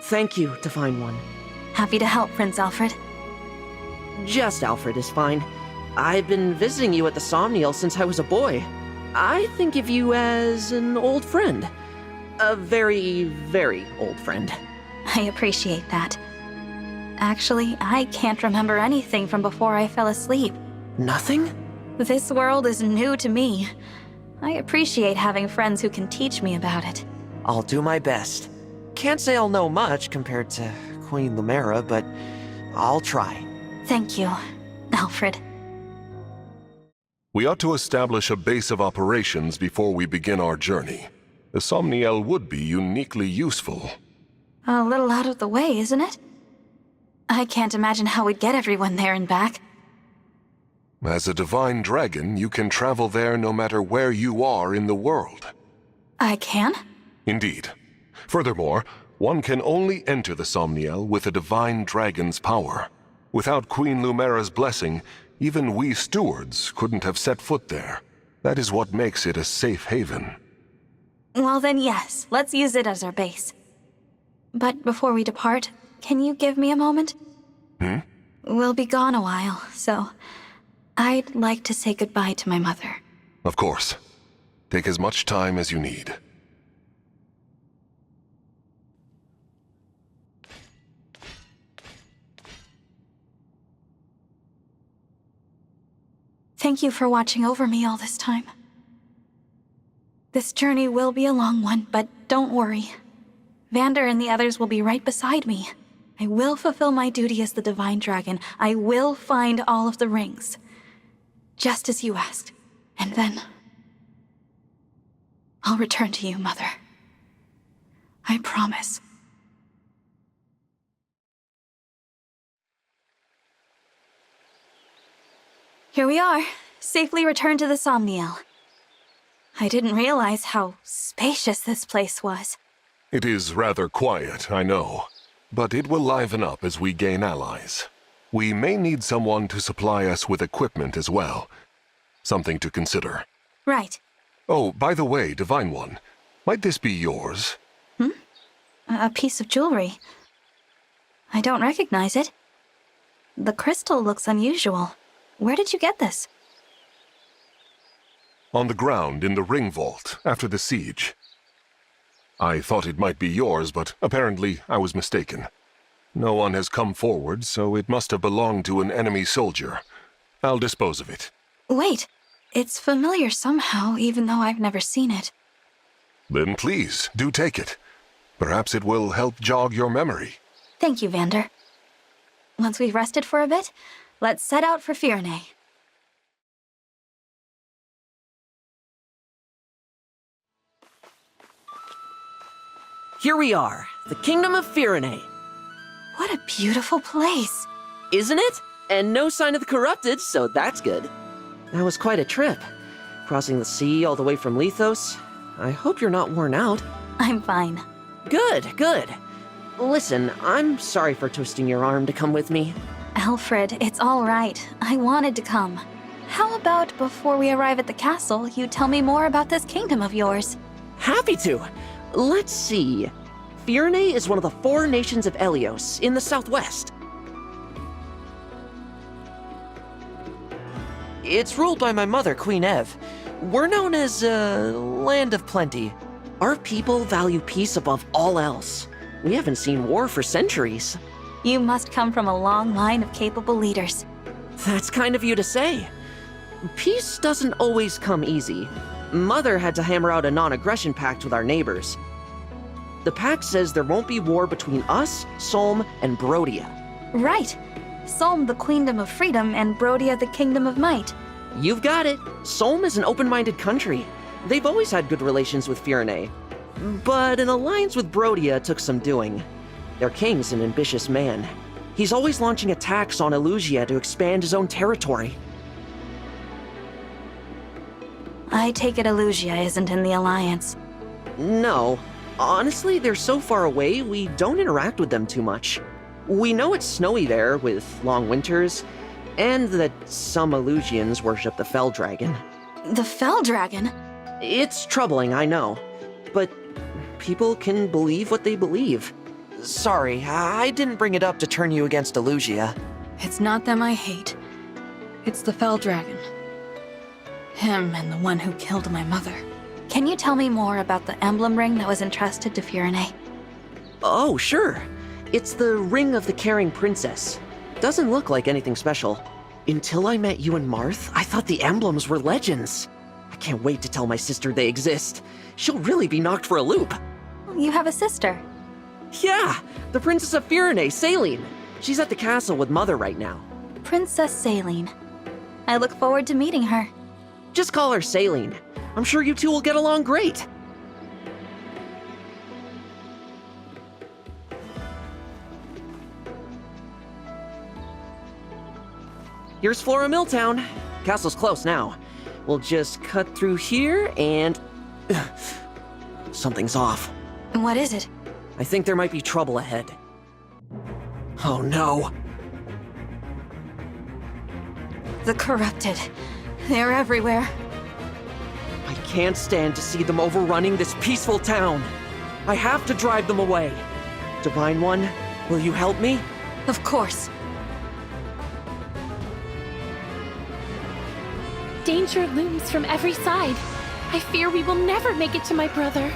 Thank you, Divine One. Happy to help, Prince Alfred. Just Alfred is fine. I've been visiting you at the Somniel since I was a boy. I think of you as an old friend. A very, very old friend. I appreciate that. Actually, I can't remember anything from before I fell asleep. Nothing? This world is new to me. I appreciate having friends who can teach me about it. I'll do my best. Can't say I'll know much compared to Queen Lumera, but I'll try. Thank you, Alfred. We ought to establish a base of operations before we begin our journey. The Somniel would be uniquely useful. A little out of the way, isn't it? I can't imagine how we'd get everyone there and back. As a divine dragon, you can travel there no matter where you are in the world. I can? Indeed. Furthermore, one can only enter the Somniel with a divine dragon's power. Without Queen Lumera's blessing, even we stewards couldn't have set foot there. That is what makes it a safe haven. Well then yes, let's use it as our base. But before we depart, can you give me a moment? We'll be gone a while, so I'd like to say goodbye to my mother. Of course. Take as much time as you need. Thank you for watching over me all this time. This journey will be a long one, but don't worry. Vander and the others will be right beside me. I will fulfill my duty as the Divine Dragon. I will find all of the rings. Just as you asked. And then I'll return to you, Mother. I promise. Here we are, safely returned to the Somniel. I didn't realize how spacious this place was. It is rather quiet, I know, but it will liven up as we gain allies. We may need someone to supply us with equipment as well. Something to consider. Right. Oh, by the way, Divine One, might this be yours? A piece of jewelry. I don't recognize it. The crystal looks unusual. Where did you get this? On the ground in the ring vault after the siege. I thought it might be yours, but apparently I was mistaken. No one has come forward, so it must have belonged to an enemy soldier. I'll dispose of it. Wait, it's familiar somehow, even though I've never seen it. Then please, do take it. Perhaps it will help jog your memory. Thank you, Vander. Once we've rested for a bit, let's set out for Firene. Here we are, the Kingdom of Firene. What a beautiful place. Isn't it? And no sign of the corrupted, so that's good. That was quite a trip. Crossing the sea all the way from Lethos. I hope you're not worn out. I'm fine. Good, good. Listen, I'm sorry for twisting your arm to come with me. Alfred, it's all right. I wanted to come. How about before we arrive at the castle, you tell me more about this kingdom of yours? Happy to. Let's see. Firene is one of the 4 nations of Elyos in the southwest. It's ruled by my mother, Queen Ev. We're known as a land of plenty. Our people value peace above all else. We haven't seen war for centuries. You must come from a long line of capable leaders. That's kind of you to say. Peace doesn't always come easy. Mother had to hammer out a non-aggression pact with our neighbors. The pact says there won't be war between us, Solm, and Brodia. Right. Solm the Queendom of Freedom and Brodia the Kingdom of Might. You've got it. Solm is an open-minded country. They've always had good relations with Firene. But an alliance with Brodia took some doing. Their king's an ambitious man. He's always launching attacks on Elusia to expand his own territory. I take it Elusia isn't in the alliance. No. Honestly, they're so far away, we don't interact with them too much. We know it's snowy there, with long winters, and that some Elusians worship the Fell Dragon. The Fell Dragon? It's troubling, I know. But people can believe what they believe. Sorry, I didn't bring it up to turn you against Elusia. It's not them I hate. It's the Fell Dragon. Him and the one who killed my mother. Can you tell me more about the emblem ring that was entrusted to Firene? Oh, sure. It's the Ring of the Caring Princess. Doesn't look like anything special. Until I met you and Marth, I thought the emblems were legends. I can't wait to tell my sister they exist. She'll really be knocked for a loop. You have a sister. Yeah, the Princess of Firene, Saline. She's at the castle with Mother right now. Princess Saline. I look forward to meeting her. Just call her Saline. I'm sure you two will get along great. Here's Flora Milltown. Castle's close now. We'll just cut through here and... Something's off. What is it? I think there might be trouble ahead. Oh no. The corrupted. They're everywhere. I can't stand to see them overrunning this peaceful town. I have to drive them away. Divine One, will you help me? Of course. Danger looms from every side. I fear we will never make it to my brother.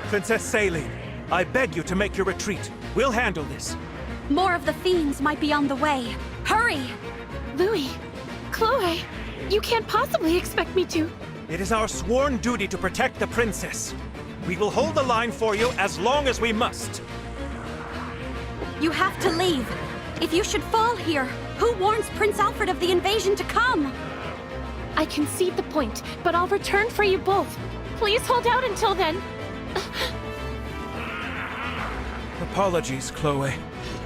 Princess Saline, I beg you to make your retreat. We'll handle this. More of the fiends might be on the way. Hurry! Louis, Chloe, you can't possibly expect me to. It is our sworn duty to protect the princess. We will hold the line for you as long as we must. You have to leave. If you should fall here, who warns Prince Alfred of the invasion to come? I concede the point, but I'll return for you both. Please hold out until then. Apologies, Chloe.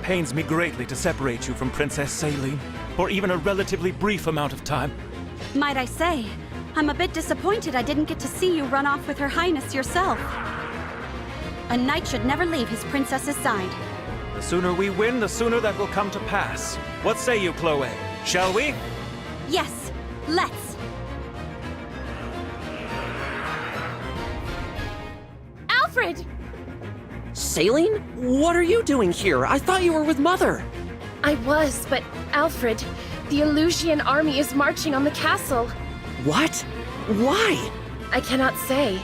Pains me greatly to separate you from Princess Saline for even a relatively brief amount of time. Might I say, I'm a bit disappointed I didn't get to see you run off with Her Highness yourself. A knight should never leave his princess's side. The sooner we win, the sooner that will come to pass. What say you, Chloe? Shall we? Yes, let's. Alfred! Saline? What are you doing here? I thought you were with Mother. I was, but Alfred, the Elusian army is marching on the castle. What? Why? I cannot say.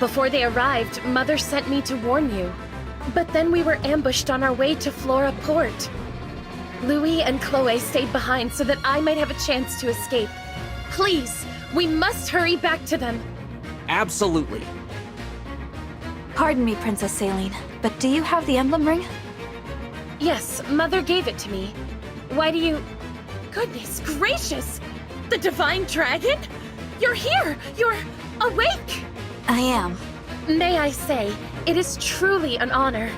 Before they arrived, Mother sent me to warn you. But then we were ambushed on our way to Flora Port. Louis and Chloe stayed behind so that I might have a chance to escape. Please, we must hurry back to them. Absolutely. Pardon me, Princess Saline, but do you have the emblem ring? Yes, Mother gave it to me. Why do you... Goodness gracious! The Divine Dragon? You're here! You're awake! I am. May I say, it is truly an honor.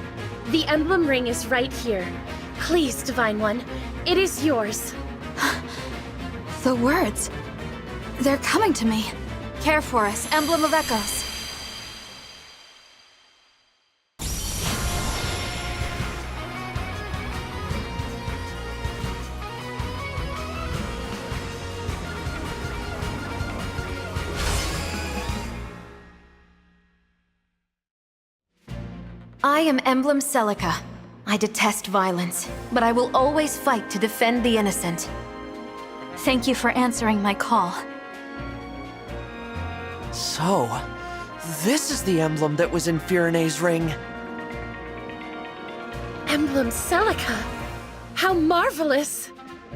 The emblem ring is right here. Please, Divine One, it is yours. The words. They're coming to me. Care for us, Emblem of Echoes. I am Emblem Celica. I detest violence, but I will always fight to defend the innocent. Thank you for answering my call. So, this is the emblem that was in Firene's ring. Emblem Celica! How marvelous!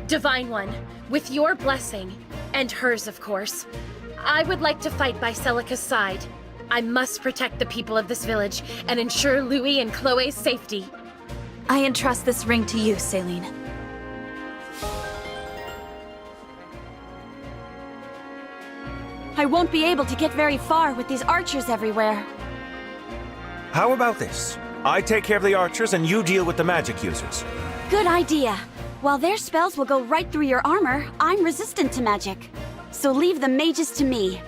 Divine One, with your blessing, and hers of course, I would like to fight by Celica's side. I must protect the people of this village and ensure Louis and Chloe's safety. I entrust this ring to you, Saline. I won't be able to get very far with these archers everywhere. How about this? I take care of the archers and you deal with the magic users. Good idea. While their spells will go right through your armor, I'm resistant to magic. So leave the mages to me.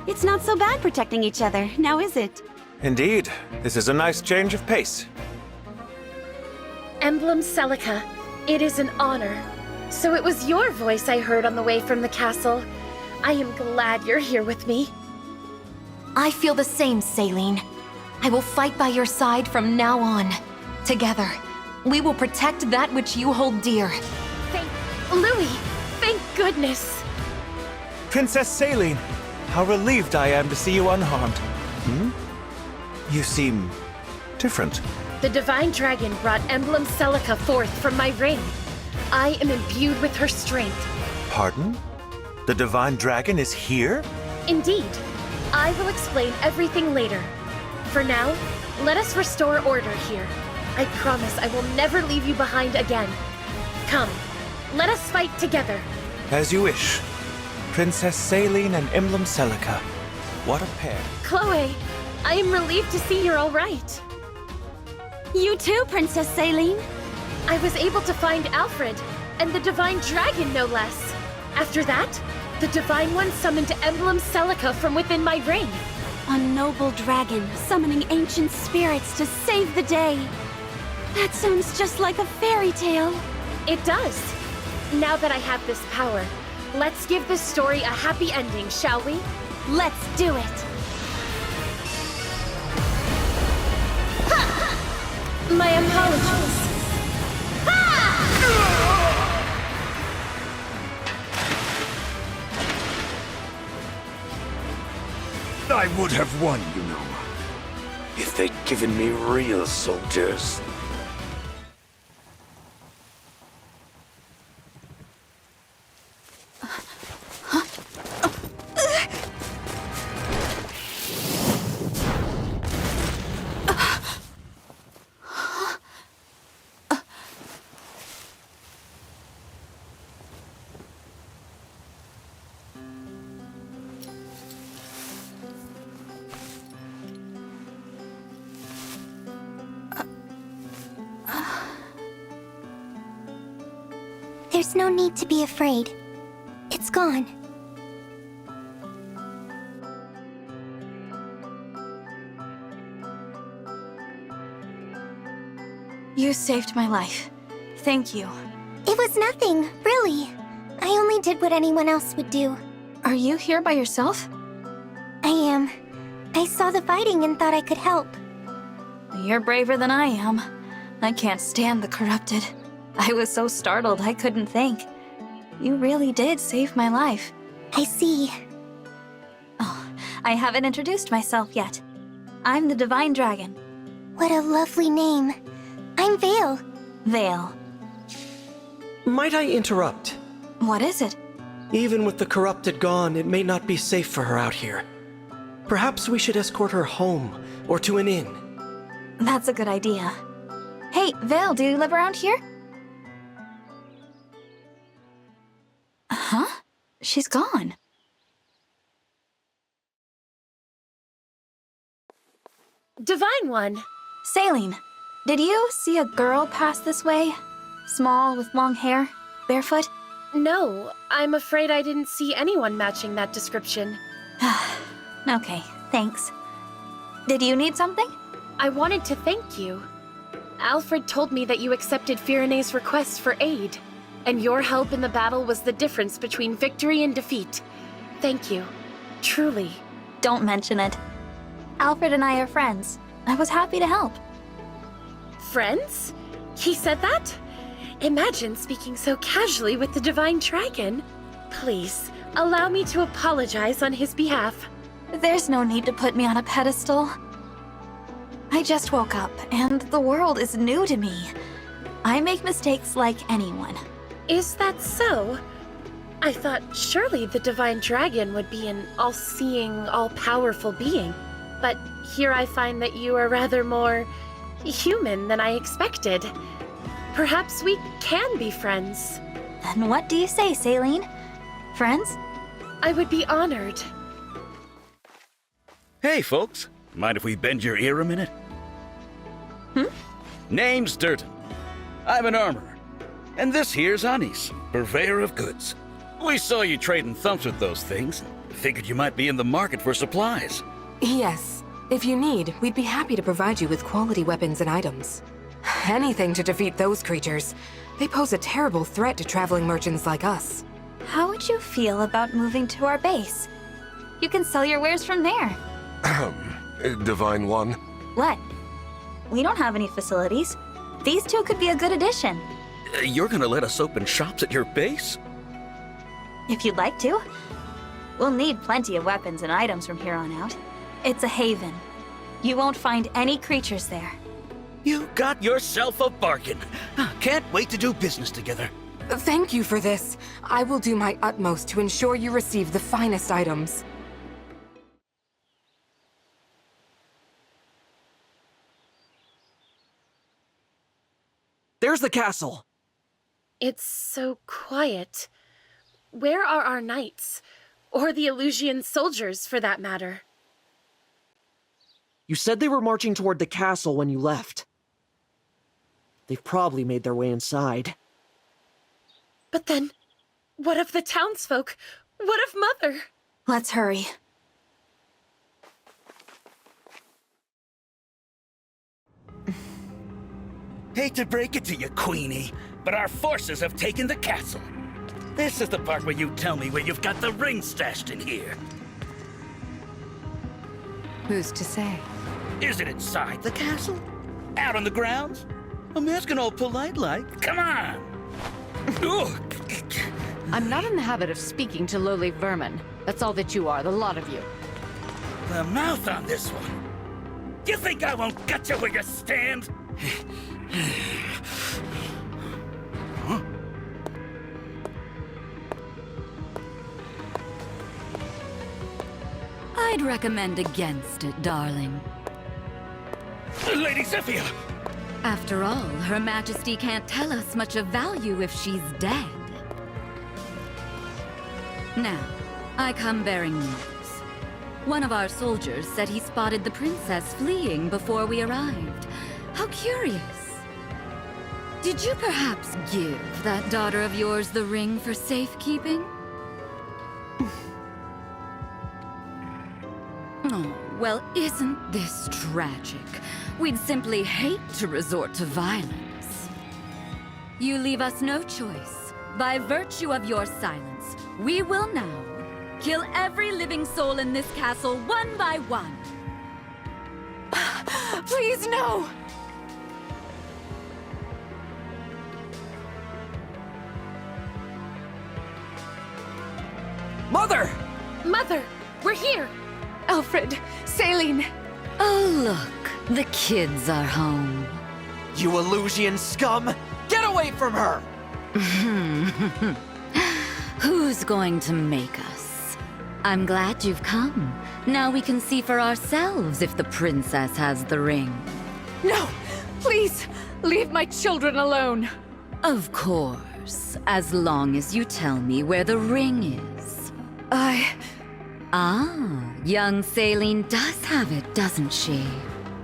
It's not so bad protecting each other, now is it? Indeed. This is a nice change of pace. Emblem Celica, it is an honor. So it was your voice I heard on the way from the castle. I am glad you're here with me. I feel the same, Saline. I will fight by your side from now on. Together. We will protect that which you hold dear. Louis, thank goodness. Princess Saline, how relieved I am to see you unharmed. You seem different. The Divine Dragon brought Emblem Celica forth from my ring. I am imbued with her strength. Pardon? The Divine Dragon is here? Indeed. I will explain everything later. For now, let us restore order here. I promise I will never leave you behind again. Come, let us fight together. As you wish. Princess Saline and Emblem Celica. What a pair. Chloe, I am relieved to see you're all right. You too, Princess Saline. I was able to find Alfred, and the Divine Dragon, no less. After that, the Divine One summoned Emblem Celica from within my ring. A noble dragon summoning ancient spirits to save the day. That sounds just like a fairy tale. It does. Now that I have this power, let's give this story a happy ending, shall we? Let's do it. My apologies. I would have won, you know, if they'd given me real soldiers. There's no need to be afraid. It's gone. You saved my life. Thank you. It was nothing, really. I only did what anyone else would do. Are you here by yourself? I am. I saw the fighting and thought I could help. You're braver than I am. I can't stand the corrupted. I was so startled I couldn't think. You really did save my life. I see. Oh, I haven't introduced myself yet. I'm the Divine Dragon. What a lovely name. I'm Vale. Vale. Might I interrupt? What is it? Even with the corrupted gone, it may not be safe for her out here. Perhaps we should escort her home, or to an inn. That's a good idea. Hey, Vale, do you live around here? Huh? She's gone. Divine One! Saline, did you see a girl pass this way? Small, with long hair, barefoot? No, I'm afraid I didn't see anyone matching that description. Okay, thanks. Did you need something? I wanted to thank you. Alfred told me that you accepted Firene's request for aid, and your help in the battle was the difference between victory and defeat. Thank you. Truly. Don't mention it. Alfred and I are friends. I was happy to help. Friends? He said that? Imagine speaking so casually with the Divine Dragon. Please, allow me to apologize on his behalf. There's no need to put me on a pedestal. I just woke up, and the world is new to me. I make mistakes like anyone. Is that so? I thought surely the Divine Dragon would be an all-seeing, all-powerful being. But here I find that you are rather more human than I expected. Perhaps we can be friends. And what do you say, Saline? Friends? I would be honored. Hey, folks. Mind if we bend your ear a minute? Name's Durden. I'm an armorer. And this here's Anis, purveyor of goods. We saw you trading thumps with those things. Figured you might be in the market for supplies. Yes. If you need, we'd be happy to provide you with quality weapons and items. Anything to defeat those creatures. They pose a terrible threat to traveling merchants like us. How would you feel about moving to our base? You can sell your wares from there. Divine One. What? We don't have any facilities. These two could be a good addition. You're gonna let us open shops at your base? If you'd like to. We'll need plenty of weapons and items from here on out. It's a haven. You won't find any creatures there. You got yourself a bargain. Can't wait to do business together. Thank you for this. I will do my utmost to ensure you receive the finest items. There's the castle. It's so quiet. Where are our knights? Or the Elysian soldiers, for that matter? You said they were marching toward the castle when you left. They've probably made their way inside. But then, what of the townsfolk? What of Mother? Let's hurry. Hate to break it to you, Queenie, but our forces have taken the castle. This is the part where you tell me where you've got the ring stashed in here. Who's to say? Is it inside the castle? Out on the grounds? I'm asking all polite-like. Come on! I'm not in the habit of speaking to lowly vermin. That's all that you are, the lot of you. The mouth on this one. You think I won't gut you where you stand? Huh? I'd recommend against it, darling. Lady Zephyr! After all, Her Majesty can't tell us much of value if she's dead. Now, I come bearing news. One of our soldiers said he spotted the princess fleeing before we arrived. How curious. Did you perhaps give that daughter of yours the ring for safekeeping? Oh, well, isn't this tragic? We'd simply hate to resort to violence. You leave us no choice. By virtue of your silence, we will now kill every living soul in this castle one by one. Please, no! Mother! Mother, we're here! Alfred, Saline! Oh, look, the kids are home. You Elysian scum! Get away from her! Who's going to make us? I'm glad you've come. Now we can see for ourselves if the princess has the ring. No! Please, leave my children alone! Of course, as long as you tell me where the ring is. Ah, young Saline does have it, doesn't she?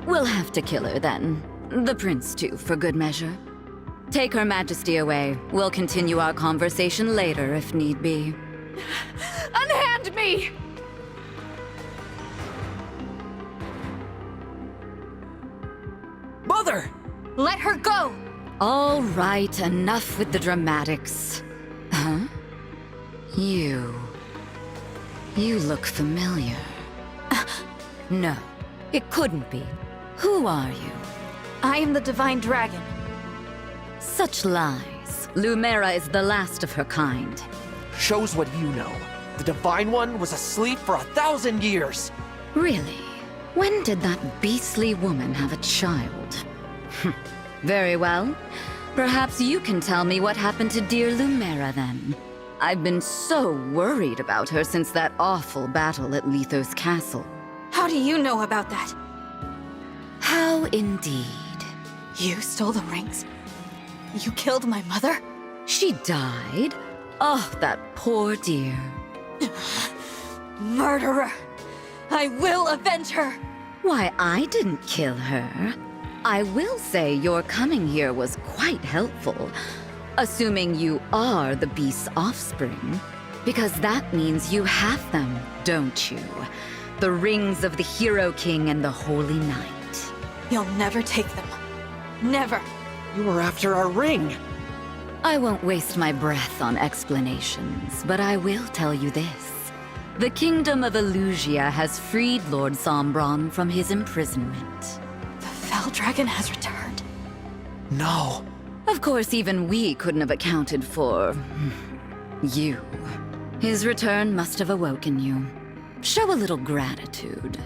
We'll have to kill her then. The prince too, for good measure. Take Her Majesty away. We'll continue our conversation later if need be. Unhand me! Mother! Let her go! All right, enough with the dramatics. Huh? You look familiar. No, it couldn't be. Who are you? I am the Divine Dragon. Such lies. Lumera is the last of her kind. Shows what you know. The Divine One was asleep for 1,000 years. Really? When did that beastly woman have a child? Very well. Perhaps you can tell me what happened to dear Lumera then. I've been so worried about her since that awful battle at Lethos Castle. How do you know about that? How indeed. You stole the rings? You killed my mother? She died? Oh, that poor dear. Murderer! I will avenge her! Why, I didn't kill her. I will say your coming here was quite helpful. Assuming you are the beast's offspring. Because that means you have them, don't you? The rings of the Hero King and the Holy Knight. You'll never take them. Never. You were after our ring. I won't waste my breath on explanations, but I will tell you this. The Kingdom of Elysia has freed Lord Sombron from his imprisonment. The Fell Dragon has returned. No. Of course, even we couldn't have accounted for... you. His return must have awoken you. Show a little gratitude.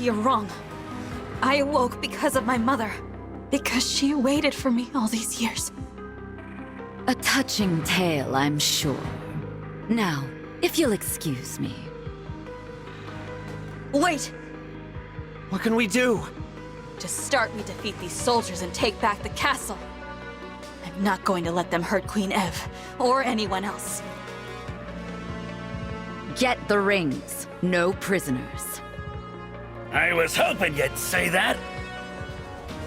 You're wrong. I awoke because of my mother. Because she waited for me all these years. A touching tale, I'm sure. Now, if you'll excuse me. Wait! What can we do? To start, we defeat these soldiers and take back the castle. I'm not going to let them hurt Queen Ev, or anyone else. Get the rings. No prisoners. I was hoping you'd say that.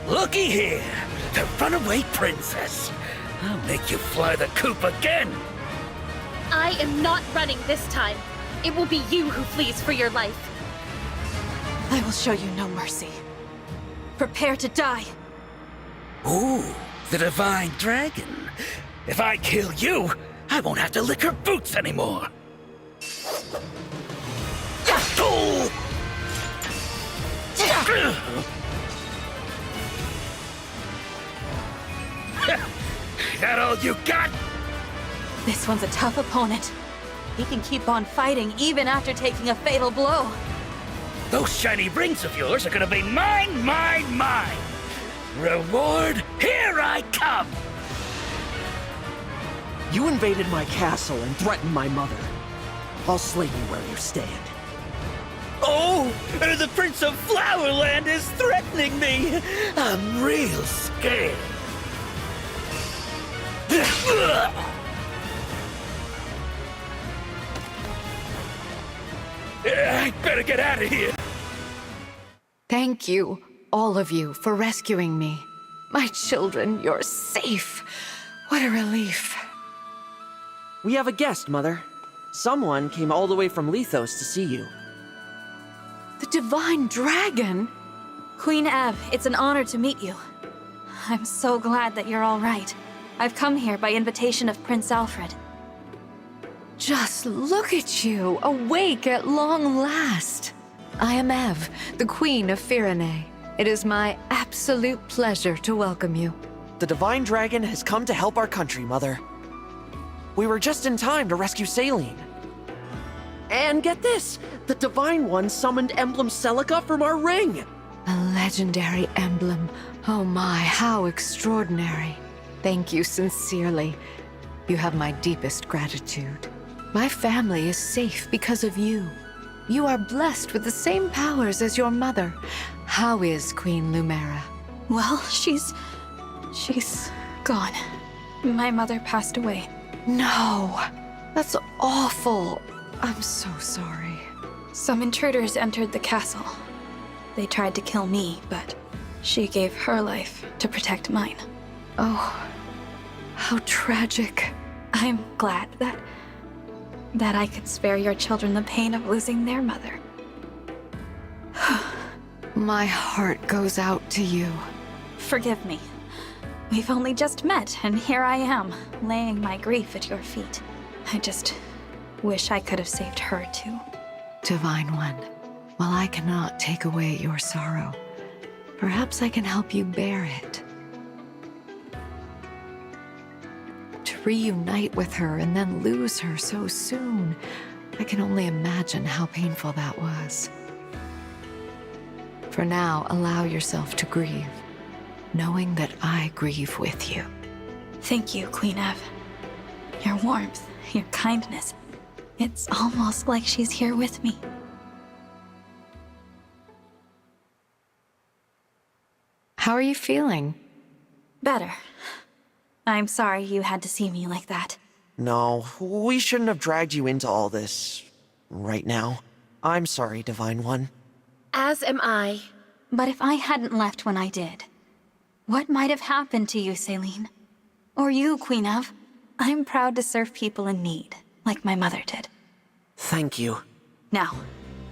Looky here, the runaway princess. I'll make you fly the coop again. I am not running this time. It will be you who flees for your life. I will show you no mercy. Prepare to die. Ooh, the divine dragon. If I kill you, I won't have to lick her boots anymore. That all you got? This one's a tough opponent. He can keep on fighting even after taking a fatal blow. Those shiny rings of yours are gonna be mine, mine, mine! Reward, here I come! You invaded my castle and threatened my mother. I'll slay you where you stand. Oh, the Prince of Flowerland is threatening me! I'm real scared. I better get out of here. Thank you, all of you, for rescuing me. My children, you're safe. What a relief. We have a guest, Mother. Someone came all the way from Lethos to see you. The Divine Dragon? Queen Ev, it's an honor to meet you. I'm so glad that you're all right. I've come here by invitation of Prince Alfred. Just look at you, awake at long last. I am Ev, the Queen of Firene. It is my absolute pleasure to welcome you. The Divine Dragon has come to help our country, Mother. We were just in time to rescue Saline. And get this! The Divine One summoned Emblem Celica from our ring! A legendary emblem. Oh my, how extraordinary. Thank you sincerely. You have my deepest gratitude. My family is safe because of you. You are blessed with the same powers as your mother. How is Queen Lumera? Well, she's gone. My mother passed away. No, that's awful. I'm so sorry. Some intruders entered the castle. They tried to kill me, but she gave her life to protect mine. Oh, how tragic. I'm glad that I could spare your children the pain of losing their mother. My heart goes out to you. Forgive me. We've only just met, and here I am, laying my grief at your feet. I just wish I could have saved her too. Divine One, while I cannot take away your sorrow, perhaps I can help you bear it. To reunite with her and then lose her so soon, I can only imagine how painful that was. For now, allow yourself to grieve, knowing that I grieve with you. Thank you, Queen Ev. Your warmth, your kindness. It's almost like she's here with me. How are you feeling? Better. I'm sorry you had to see me like that. No, we shouldn't have dragged you into all this right now. I'm sorry, Divine One. As am I. But if I hadn't left when I did, what might have happened to you, Saline? Or you, Queen Ev? I'm proud to serve people in need, like my mother did. Thank you. Now,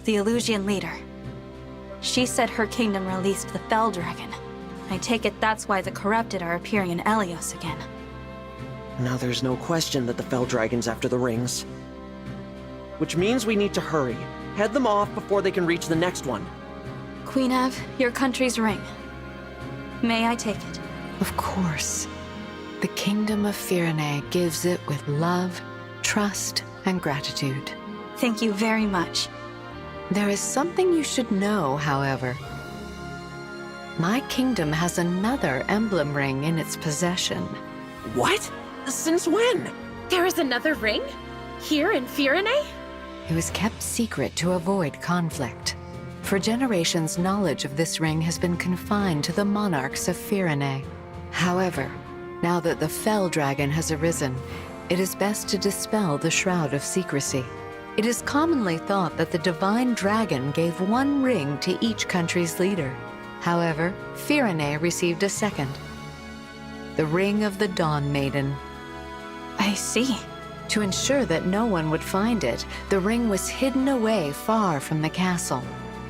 the Elusian leader. She said her kingdom released the Fell Dragon. I take it that's why the corrupted are appearing in Elyos again. Now there's no question that the Fell Dragon's after the rings. Which means we need to hurry. Head them off before they can reach the next one. Queen Ev, your country's ring. May I take it? Of course. The Kingdom of Firene gives it with love, trust, and gratitude. Thank you very much. There is something you should know, however. My kingdom has another emblem ring in its possession. What? Since when? There is another ring? Here in Firene? It was kept secret to avoid conflict. For generations, knowledge of this ring has been confined to the monarchs of Firene. However, now that the Fell Dragon has arisen, it is best to dispel the shroud of secrecy. It is commonly thought that the Divine Dragon gave one ring to each country's leader. However, Firene received a second. The Ring of the Dawn Maiden. I see. To ensure that no one would find it, the ring was hidden away far from the castle.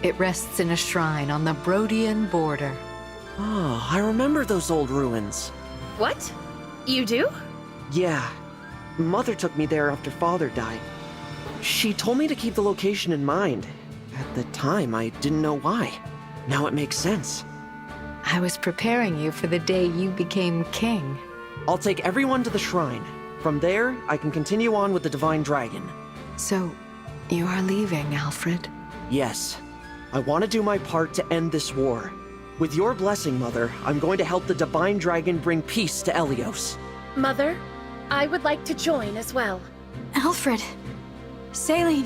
It rests in a shrine on the Brodian border. Oh, I remember those old ruins. What? You do? Yeah. Mother took me there after Father died. She told me to keep the location in mind. At the time, I didn't know why. Now it makes sense. I was preparing you for the day you became king. I'll take everyone to the shrine. From there, I can continue on with the Divine Dragon. So, you are leaving, Alfred? Yes. I want to do my part to end this war. With your blessing, Mother, I'm going to help the Divine Dragon bring peace to Elyos. Mother, I would like to join as well. Alfred. Saline.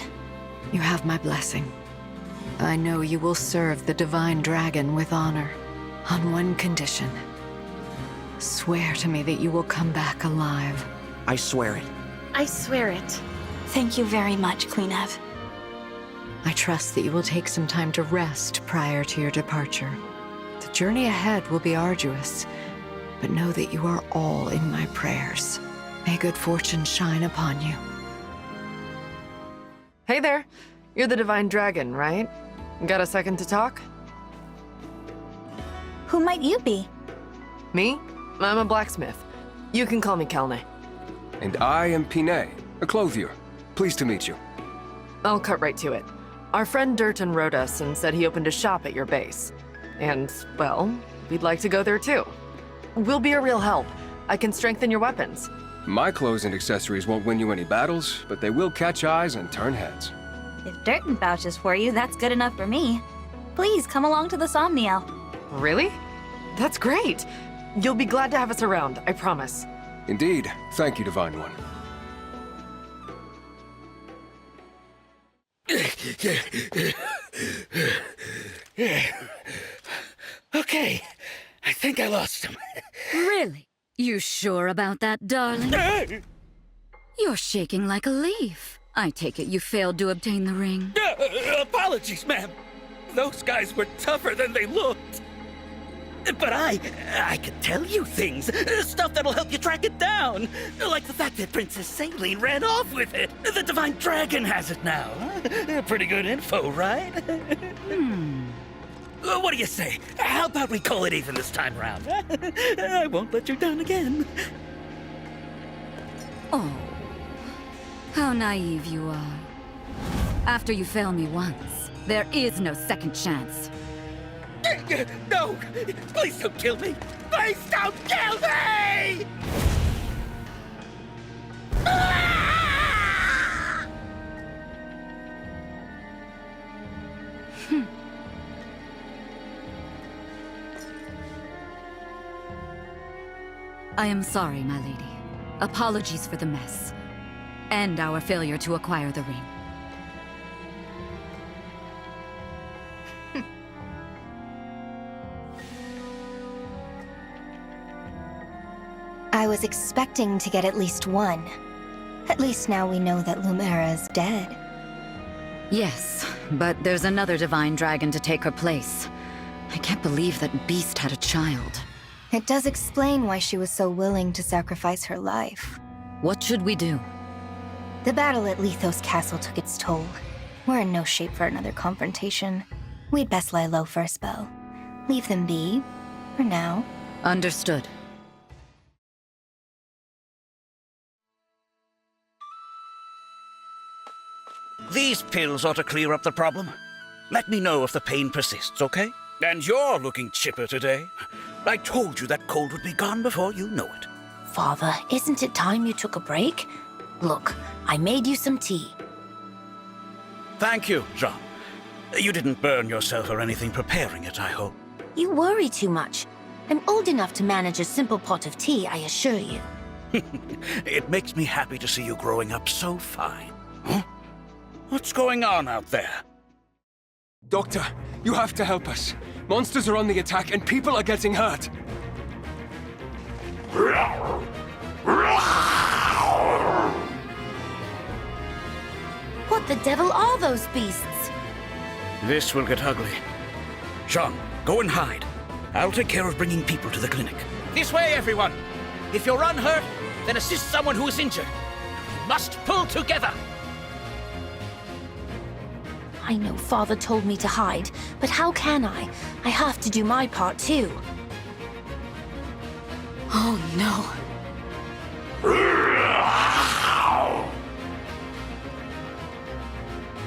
You have my blessing. I know you will serve the Divine Dragon with honor. On one condition. Swear to me that you will come back alive. I swear it. I swear it. Thank you very much, Queen Ev. I trust that you will take some time to rest prior to your departure. The journey ahead will be arduous, but know that you are all in my prayers. May good fortune shine upon you. Hey there. You're the Divine Dragon, right? Got a second to talk? Who might you be? Me? I'm a blacksmith. You can call me Kelne. And I am Pinet, a clothier. Pleased to meet you. I'll cut right to it. Our friend Durton wrote us and said he opened a shop at your base. And, well, we'd like to go there too. We'll be a real help. I can strengthen your weapons. My clothes and accessories won't win you any battles, but they will catch eyes and turn heads. If Durton vouches for you, that's good enough for me. Please come along to the Somniel. Really? That's great. You'll be glad to have us around, I promise. Indeed. Thank you, Divine One. Okay, I think I lost him. Really? You sure about that, darling? You're shaking like a leaf. I take it you failed to obtain the ring. Apologies, ma'am. Those guys were tougher than they looked. But I can tell you things. Stuff that'll help you track it down. Like the fact that Princess Saline ran off with it. The Divine Dragon has it now. Pretty good info, right? What do you say? How about we call it even this time round? I won't let you down again. Oh, how naive you are. After you fail me once, there is no second chance. No! Please don't kill me! Please don't kill me! I am sorry, my lady. Apologies for the mess. And our failure to acquire the ring. I was expecting to get at least one. At least now we know that Lumera is dead. Yes, but there's another Divine Dragon to take her place. I can't believe that beast had a child. It does explain why she was so willing to sacrifice her life. What should we do? The battle at Lethos Castle took its toll. We're in no shape for another confrontation. We'd best lie low for a spell. Leave them be, for now. Understood. These pills ought to clear up the problem. Let me know if the pain persists, okay? And you're looking chipper today. I told you that cold would be gone before you know it. Father, isn't it time you took a break? Look, I made you some tea. Thank you, Jean. You didn't burn yourself or anything preparing it, I hope. You worry too much. I'm old enough to manage a simple pot of tea, I assure you. It makes me happy to see you growing up so fine. Huh? What's going on out there? Doctor, you have to help us. Monsters are on the attack and people are getting hurt. What the devil are those beasts? This will get ugly. Jean, go and hide. I'll take care of bringing people to the clinic. This way, everyone! If you're unhurt, then assist someone who is injured. We must pull together! I know Father told me to hide, but how can I? I have to do my part too. Oh no.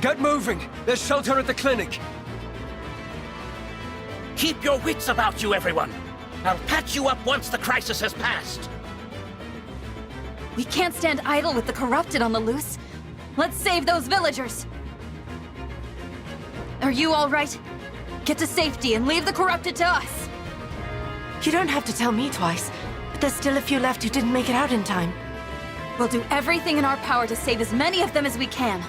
Get moving! There's shelter at the clinic! Keep your wits about you, everyone! I'll patch you up once the crisis has passed! We can't stand idle with the corrupted on the loose. Let's save those villagers! Are you all right? Get to safety and leave the corrupted to us! You don't have to tell me twice, but there's still a few left who didn't make it out in time. We'll do everything in our power to save as many of them as we can.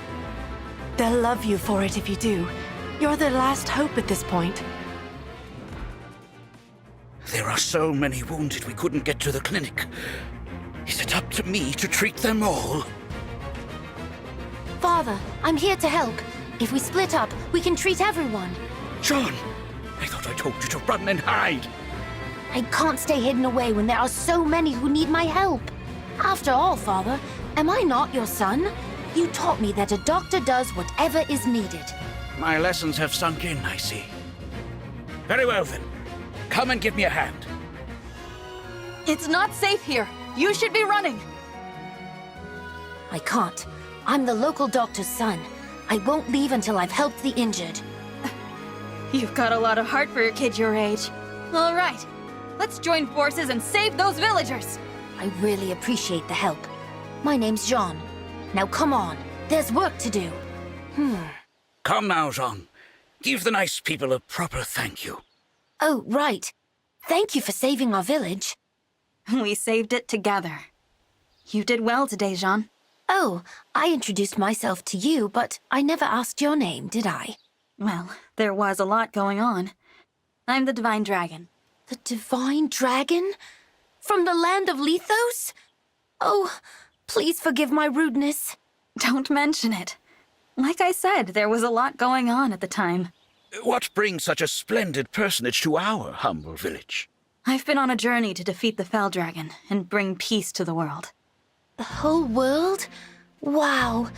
They'll love you for it if you do. You're their last hope at this point. There are so many wounded we couldn't get to the clinic. Is it up to me to treat them all? Father, I'm here to help. If we split up, we can treat everyone. John, I thought I told you to run and hide. I can't stay hidden away when there are so many who need my help. After all, Father, am I not your son? You taught me that a doctor does whatever is needed. My lessons have sunk in, I see. Very well then. Come and give me a hand. It's not safe here. You should be running. I can't. I'm the local doctor's son. I won't leave until I've helped the injured. You've got a lot of heart for a kid your age. All right. Let's join forces and save those villagers. I really appreciate the help. My name's Jean. Now come on. There's work to do. Come now, Jean. Give the nice people a proper thank you. Oh, right. Thank you for saving our village. We saved it together. You did well today, Jean. Oh, I introduced myself to you, but I never asked your name, did I? Well, there was a lot going on. I'm the Divine Dragon. The Divine Dragon? From the land of Lethos? Oh, please forgive my rudeness. Don't mention it. Like I said, there was a lot going on at the time. What brings such a splendid personage to our humble village? I've been on a journey to defeat the Fell Dragon and bring peace to the world. The whole world? Wow.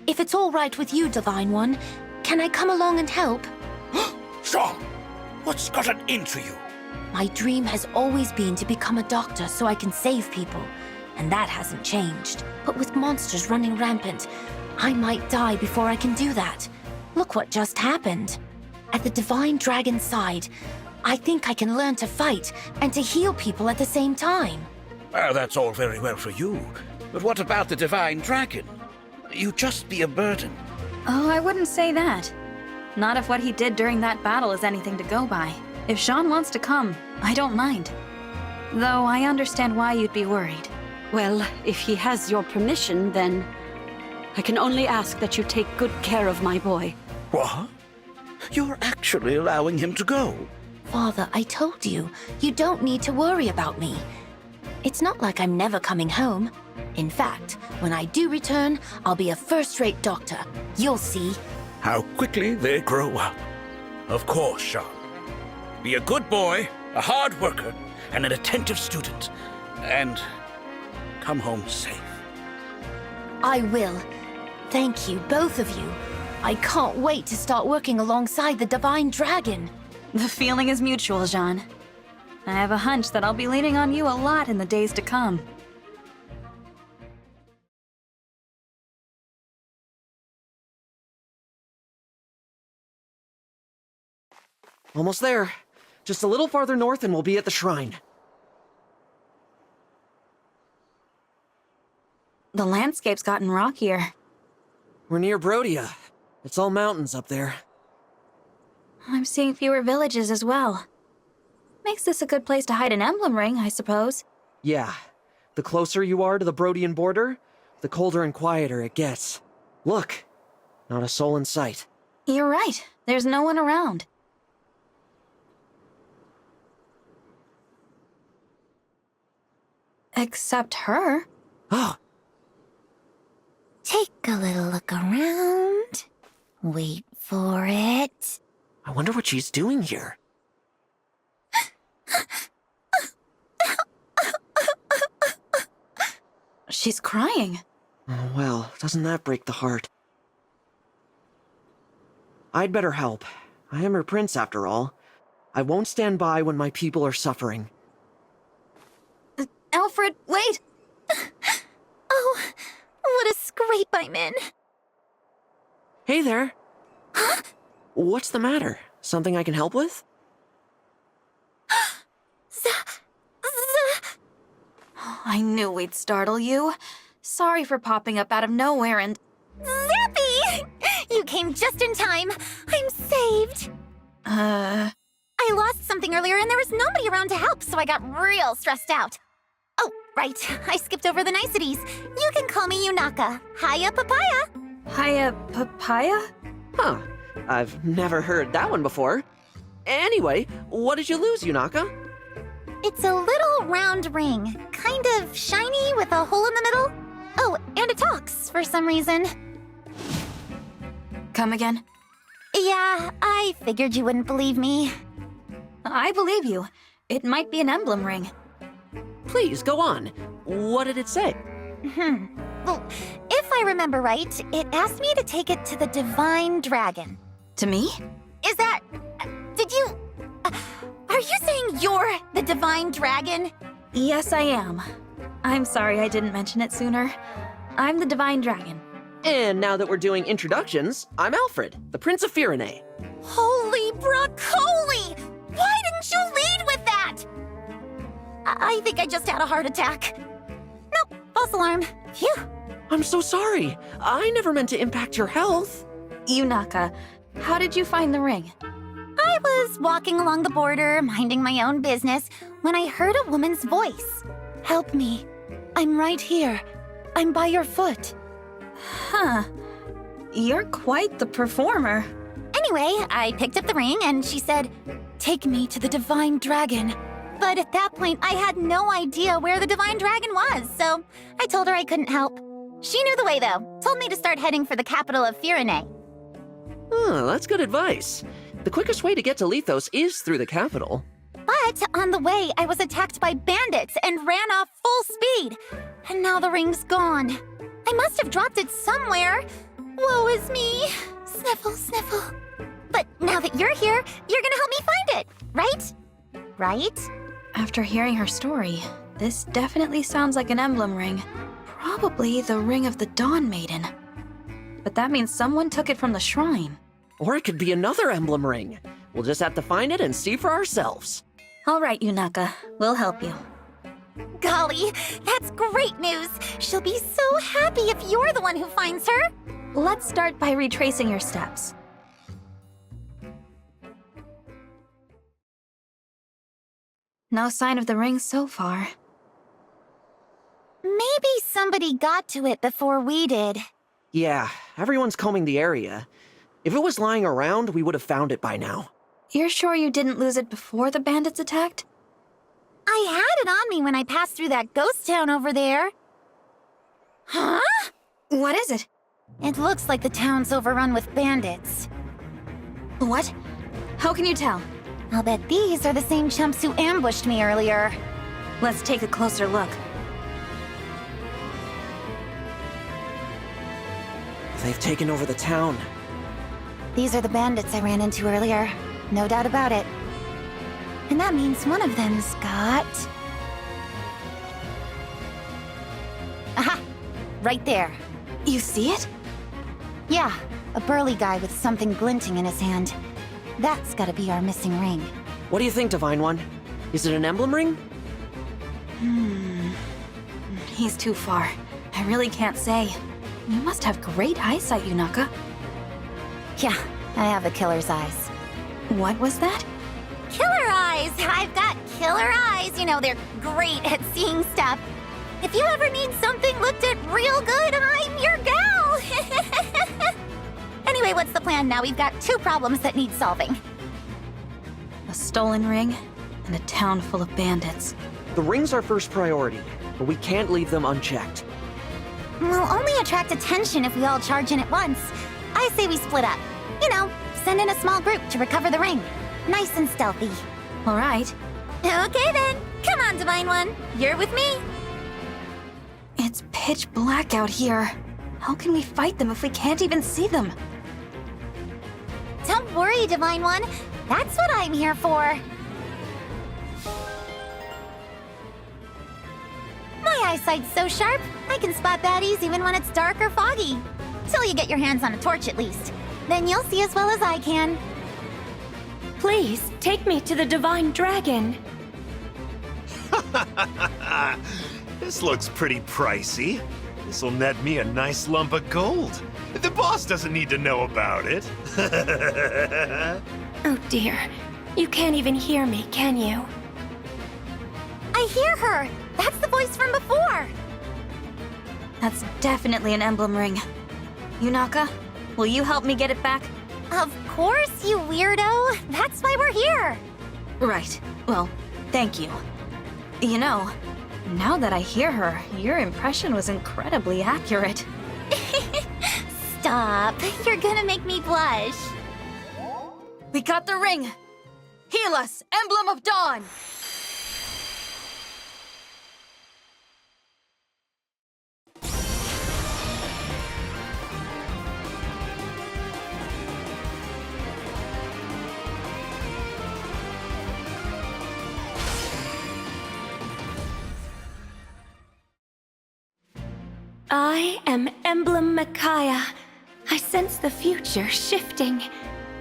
If it's all right with you, Divine One, can I come along and help? Jean, what's gotten into you? My dream has always been to become a doctor so I can save people, and that hasn't changed. But with monsters running rampant, I might die before I can do that. Look what just happened. At the Divine Dragon's side, I think I can learn to fight and to heal people at the same time. Well, that's all very well for you. But what about the Divine Dragon? You'd just be a burden. Oh, I wouldn't say that. Not if what he did during that battle is anything to go by. If Jean wants to come, I don't mind. Though I understand why you'd be worried. Well, if he has your permission, then I can only ask that you take good care of my boy. What? You're actually allowing him to go? Father, I told you, you don't need to worry about me. It's not like I'm never coming home. In fact, when I do return, I'll be a first-rate doctor. You'll see. How quickly they grow up. Of course, Jean. Be a good boy, a hard worker, and an attentive student. And come home safe. I will. Thank you, both of you. I can't wait to start working alongside the Divine Dragon. The feeling is mutual, Jean. I have a hunch that I'll be leaning on you a lot in the days to come. Almost there. Just a little farther north and we'll be at the shrine. The landscape's gotten rockier. We're near Brodia. It's all mountains up there. I'm seeing fewer villages as well. Makes this a good place to hide an emblem ring, I suppose. Yeah. The closer you are to the Brodian border, the colder and quieter it gets. Look. Not a soul in sight. You're right. There's no one around. Except her. Oh. Take a little look around. Wait for it. I wonder what she's doing here. She's crying. Oh, well, doesn't that break the heart? I'd better help. I am her prince, after all. I won't stand by when my people are suffering. Alfred, wait! Oh, what a scrape I'm in. Hey there. What's the matter? Something I can help with? I knew we'd startle you. Sorry for popping up out of nowhere and... Zappy! You came just in time. I'm saved. I lost something earlier and there was nobody around to help, so I got real stressed out. Oh, right. I skipped over the niceties. You can call me Yunaka. Hiya, Papaya. Hiya, Papaya? Huh. I've never heard that one before. Anyway, what did you lose, Yunaka? It's a little round ring. Kind of shiny with a hole in the middle. Oh, and it talks for some reason. Come again? Yeah, I figured you wouldn't believe me. I believe you. It might be an emblem ring. Please, go on. What did it say? Well, if I remember right, it asked me to take it to the Divine Dragon. To me? Is that... Did you... Are you saying you're the Divine Dragon? Yes, I am. I'm sorry I didn't mention it sooner. I'm the Divine Dragon. And now that we're doing introductions, I'm Alfred, the Prince of Firene. Holy broccoli! Why didn't you lead with that? I think I just had a heart attack. Nope, false alarm. Phew. I'm so sorry. I never meant to impact your health. Yunaka, how did you find the ring? I was walking along the border, minding my own business, when I heard a woman's voice. Help me. I'm right here. I'm by your foot. Huh. You're quite the performer. Anyway, I picked up the ring and she said, "Take me to the Divine Dragon." But at that point, I had no idea where the Divine Dragon was, so I told her I couldn't help. She knew the way, though. Told me to start heading for the capital of Firene. Oh, that's good advice. The quickest way to get to Lethos is through the capital. But on the way, I was attacked by bandits and ran off full speed. And now the ring's gone. I must have dropped it somewhere. Woe is me. Sniffle, sniffle. But now that you're here, you're gonna help me find it, right? Right? After hearing her story, this definitely sounds like an emblem ring. Probably the Ring of the Dawn Maiden. But that means someone took it from the shrine. Or it could be another emblem ring. We'll just have to find it and see for ourselves. All right, Yunaka. We'll help you. Golly, that's great news. She'll be so happy if you're the one who finds her. Let's start by retracing your steps. No sign of the ring so far. Maybe somebody got to it before we did. Yeah, everyone's combing the area. If it was lying around, we would have found it by now. You're sure you didn't lose it before the bandits attacked? I had it on me when I passed through that ghost town over there. Huh? What is it? It looks like the town's overrun with bandits. What? How can you tell? I'll bet these are the same chumps who ambushed me earlier. Let's take a closer look. They've taken over the town. These are the bandits I ran into earlier. No doubt about it. And that means one of them's got... Aha! Right there. You see it? Yeah, a burly guy with something glinting in his hand. That's gotta be our missing ring. What do you think, Divine One? Is it an emblem ring? He's too far. I really can't say. You must have great eyesight, Yunaka. Yeah, I have a killer's eyes. What was that? Killer eyes! I've got killer eyes. You know, they're great at seeing stuff. If you ever need something looked at real good, I'm your gal! Anyway, what's the plan now? We've got 2 problems that need solving. A stolen ring and a town full of bandits. The ring's our first priority, but we can't leave them unchecked. We'll only attract attention if we all charge in at once. I say we split up. You know, send in a small group to recover the ring. Nice and stealthy. All right. Okay then. Come on, Divine One. You're with me. It's pitch black out here. How can we fight them if we can't even see them? Don't worry, Divine One. That's what I'm here for. My eyesight's so sharp, I can spot baddies even when it's dark or foggy. Till you get your hands on a torch at least. Then you'll see as well as I can. Please, take me to the Divine Dragon. This looks pretty pricey. This'll net me a nice lump of gold. The boss doesn't need to know about it. Oh dear. You can't even hear me, can you? I hear her! That's the voice from before! That's definitely an emblem ring. Yunaka, will you help me get it back? Of course, you weirdo! That's why we're here! Right. Well, thank you. You know, now that I hear her, your impression was incredibly accurate. Stop. You're gonna make me blush. We got the ring! Heal us, Emblem of Dawn! I am Emblem Micaiah. I sense the future shifting.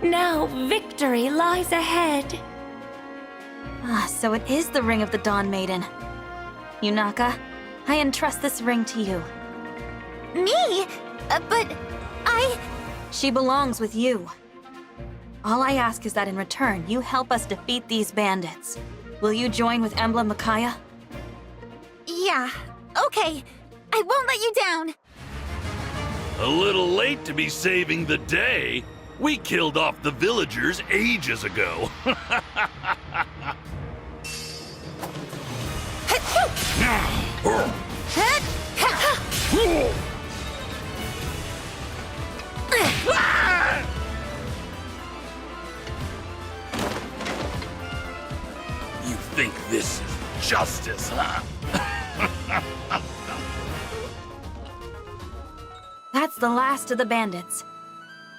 Now victory lies ahead. Ah, so it is the ring of the Dawn Maiden. Yunaka, I entrust this ring to you. Me? But I... She belongs with you. All I ask is that in return, you help us defeat these bandits. Will you join with Emblem Micaiah? Yeah, okay. I won't let you down. A little late to be saving the day. We killed off the villagers ages ago. You think this is justice, huh? That's the last of the bandits.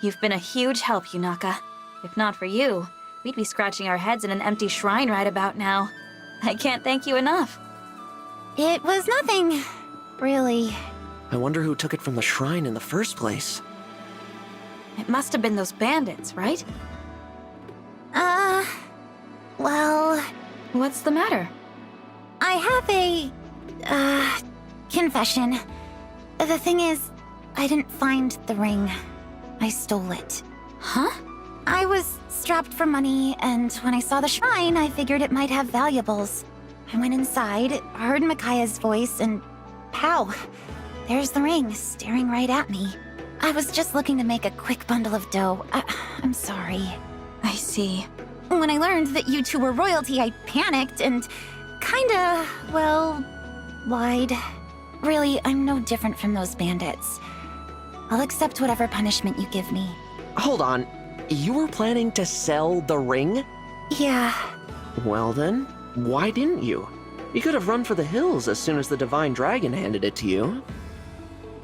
You've been a huge help, Yunaka. If not for you, we'd be scratching our heads in an empty shrine right about now. I can't thank you enough. It was nothing, really. I wonder who took it from the shrine in the first place. It must have been those bandits, right? Well... What's the matter? I have a... confession. The thing is, I didn't find the ring. I stole it. Huh? I was strapped for money, and when I saw the shrine, I figured it might have valuables. I went inside, heard Micaiah's voice, and pow! There's the ring, staring right at me. I was just looking to make a quick bundle of dough. I'm sorry. I see. When I learned that you two were royalty, I panicked and kinda, well, lied. Really, I'm no different from those bandits. I'll accept whatever punishment you give me. Hold on. You were planning to sell the ring? Yeah. Well then, why didn't you? You could have run for the hills as soon as the Divine Dragon handed it to you.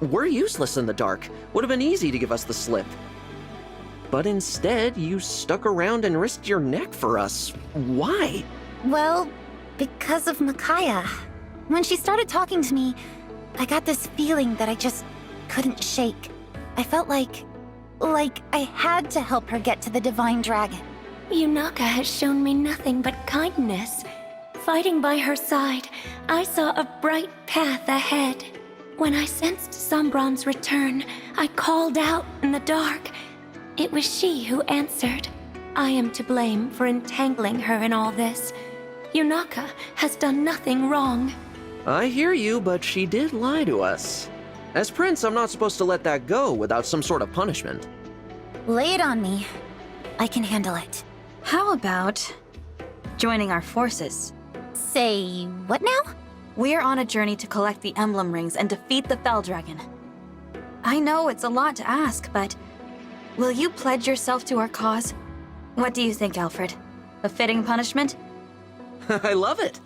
We're useless in the dark. Would have been easy to give us the slip. But instead, you stuck around and risked your neck for us. Why? Well, because of Micaiah. When she started talking to me, I got this feeling that I just couldn't shake. I felt like I had to help her get to the Divine Dragon. Yunaka has shown me nothing but kindness. Fighting by her side, I saw a bright path ahead. When I sensed Sombron's return, I called out in the dark. It was she who answered. I am to blame for entangling her in all this. Yunaka has done nothing wrong. I hear you, but she did lie to us. As Prince, I'm not supposed to let that go without some sort of punishment. Lay it on me. I can handle it. How about joining our forces? Say what now? We're on a journey to collect the Emblem Rings and defeat the Fell Dragon. I know it's a lot to ask, but will you pledge yourself to our cause? What do you think, Alfred? A fitting punishment? I love it.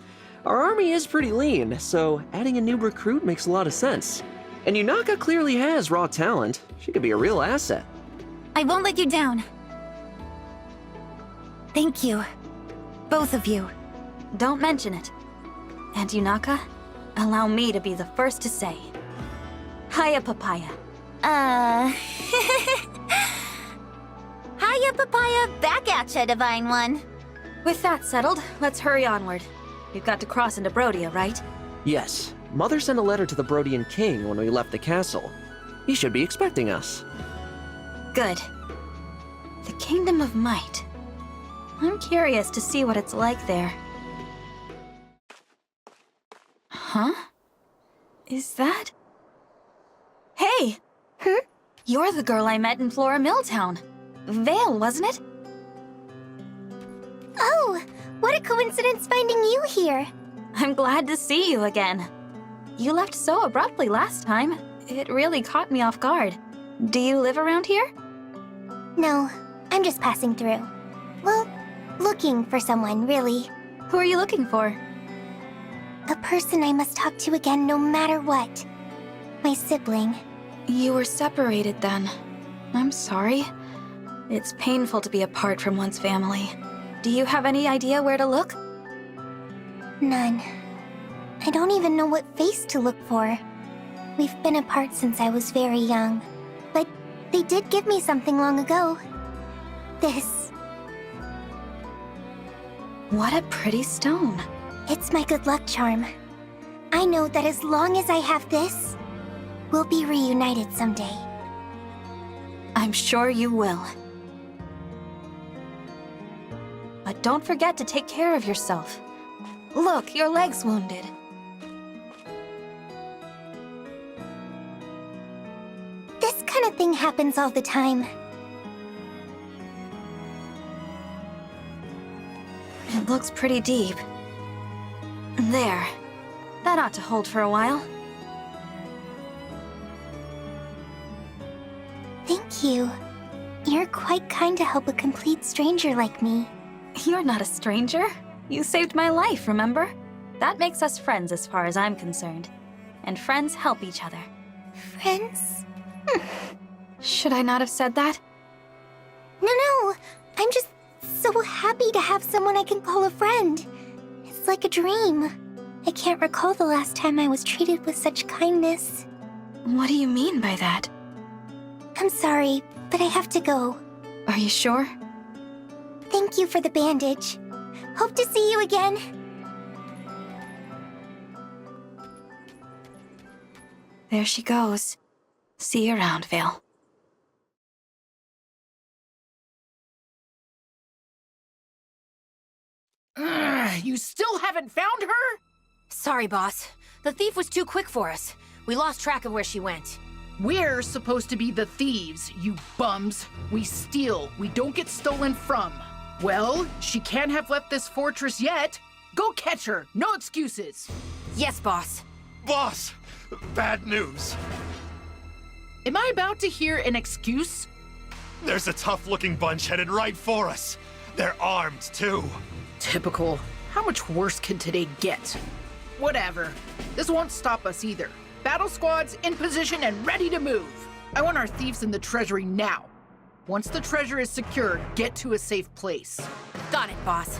Our army is pretty lean, so adding a new recruit makes a lot of sense. And Yunaka clearly has raw talent. She could be a real asset. I won't let you down. Thank you. Both of you. Don't mention it. And Yunaka, allow me to be the first to say. Hiya, Papaya. Hiya, Papaya. Back at ya, Divine One. With that settled, let's hurry onward. We've got to cross into Brodia, right? Yes. Mother sent a letter to the Brodian king when we left the castle. He should be expecting us. Good. The Kingdom of Might. I'm curious to see what it's like there. Huh? Is that... Hey! You're the girl I met in Flora Milltown. Vale, wasn't it? Oh, what a coincidence finding you here. I'm glad to see you again. You left so abruptly last time. It really caught me off guard. Do you live around here? No, I'm just passing through. Well, looking for someone, really. Who are you looking for? A person I must talk to again no matter what. My sibling. You were separated then. I'm sorry. It's painful to be apart from one's family. Do you have any idea where to look? None. I don't even know what face to look for. We've been apart since I was very young. But they did give me something long ago. This. What a pretty stone. It's my good luck charm. I know that as long as I have this, we'll be reunited someday. I'm sure you will. But don't forget to take care of yourself. Look, your leg's wounded. This kind of thing happens all the time. It looks pretty deep. There. That ought to hold for a while. Thank you. You're quite kind to help a complete stranger like me. You're not a stranger. You saved my life, remember? That makes us friends as far as I'm concerned. And friends help each other. Friends? Should I not have said that? No. I'm just so happy to have someone I can call a friend. It's like a dream. I can't recall the last time I was treated with such kindness. What do you mean by that? I'm sorry, but I have to go. Are you sure? Thank you for the bandage. Hope to see you again. There she goes. See you around, Vale. You still haven't found her? Sorry, boss. The thief was too quick for us. We lost track of where she went. We're supposed to be the thieves, you bums. We steal, we don't get stolen from. Well, she can't have left this fortress yet. Go catch her, no excuses. Yes, boss. Boss, bad news. Am I about to hear an excuse? There's a tough-looking bunch headed right for us. They're armed, too. Typical. How much worse can today get? Whatever. This won't stop us either. Battle squads in position and ready to move. I want our thieves in the treasury now. Once the treasure is secure, get to a safe place. Got it, boss.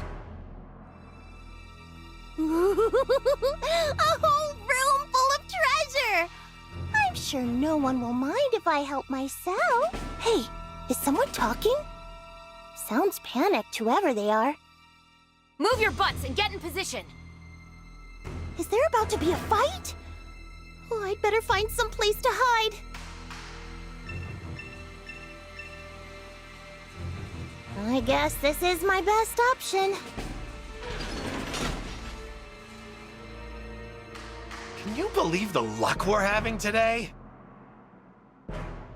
A whole room full of treasure! I'm sure no one will mind if I help myself. Hey, is someone talking? Sounds panicked, whoever they are. Move your butts and get in position! Is there about to be a fight? Oh, I'd better find some place to hide. I guess this is my best option. Can you believe the luck we're having today?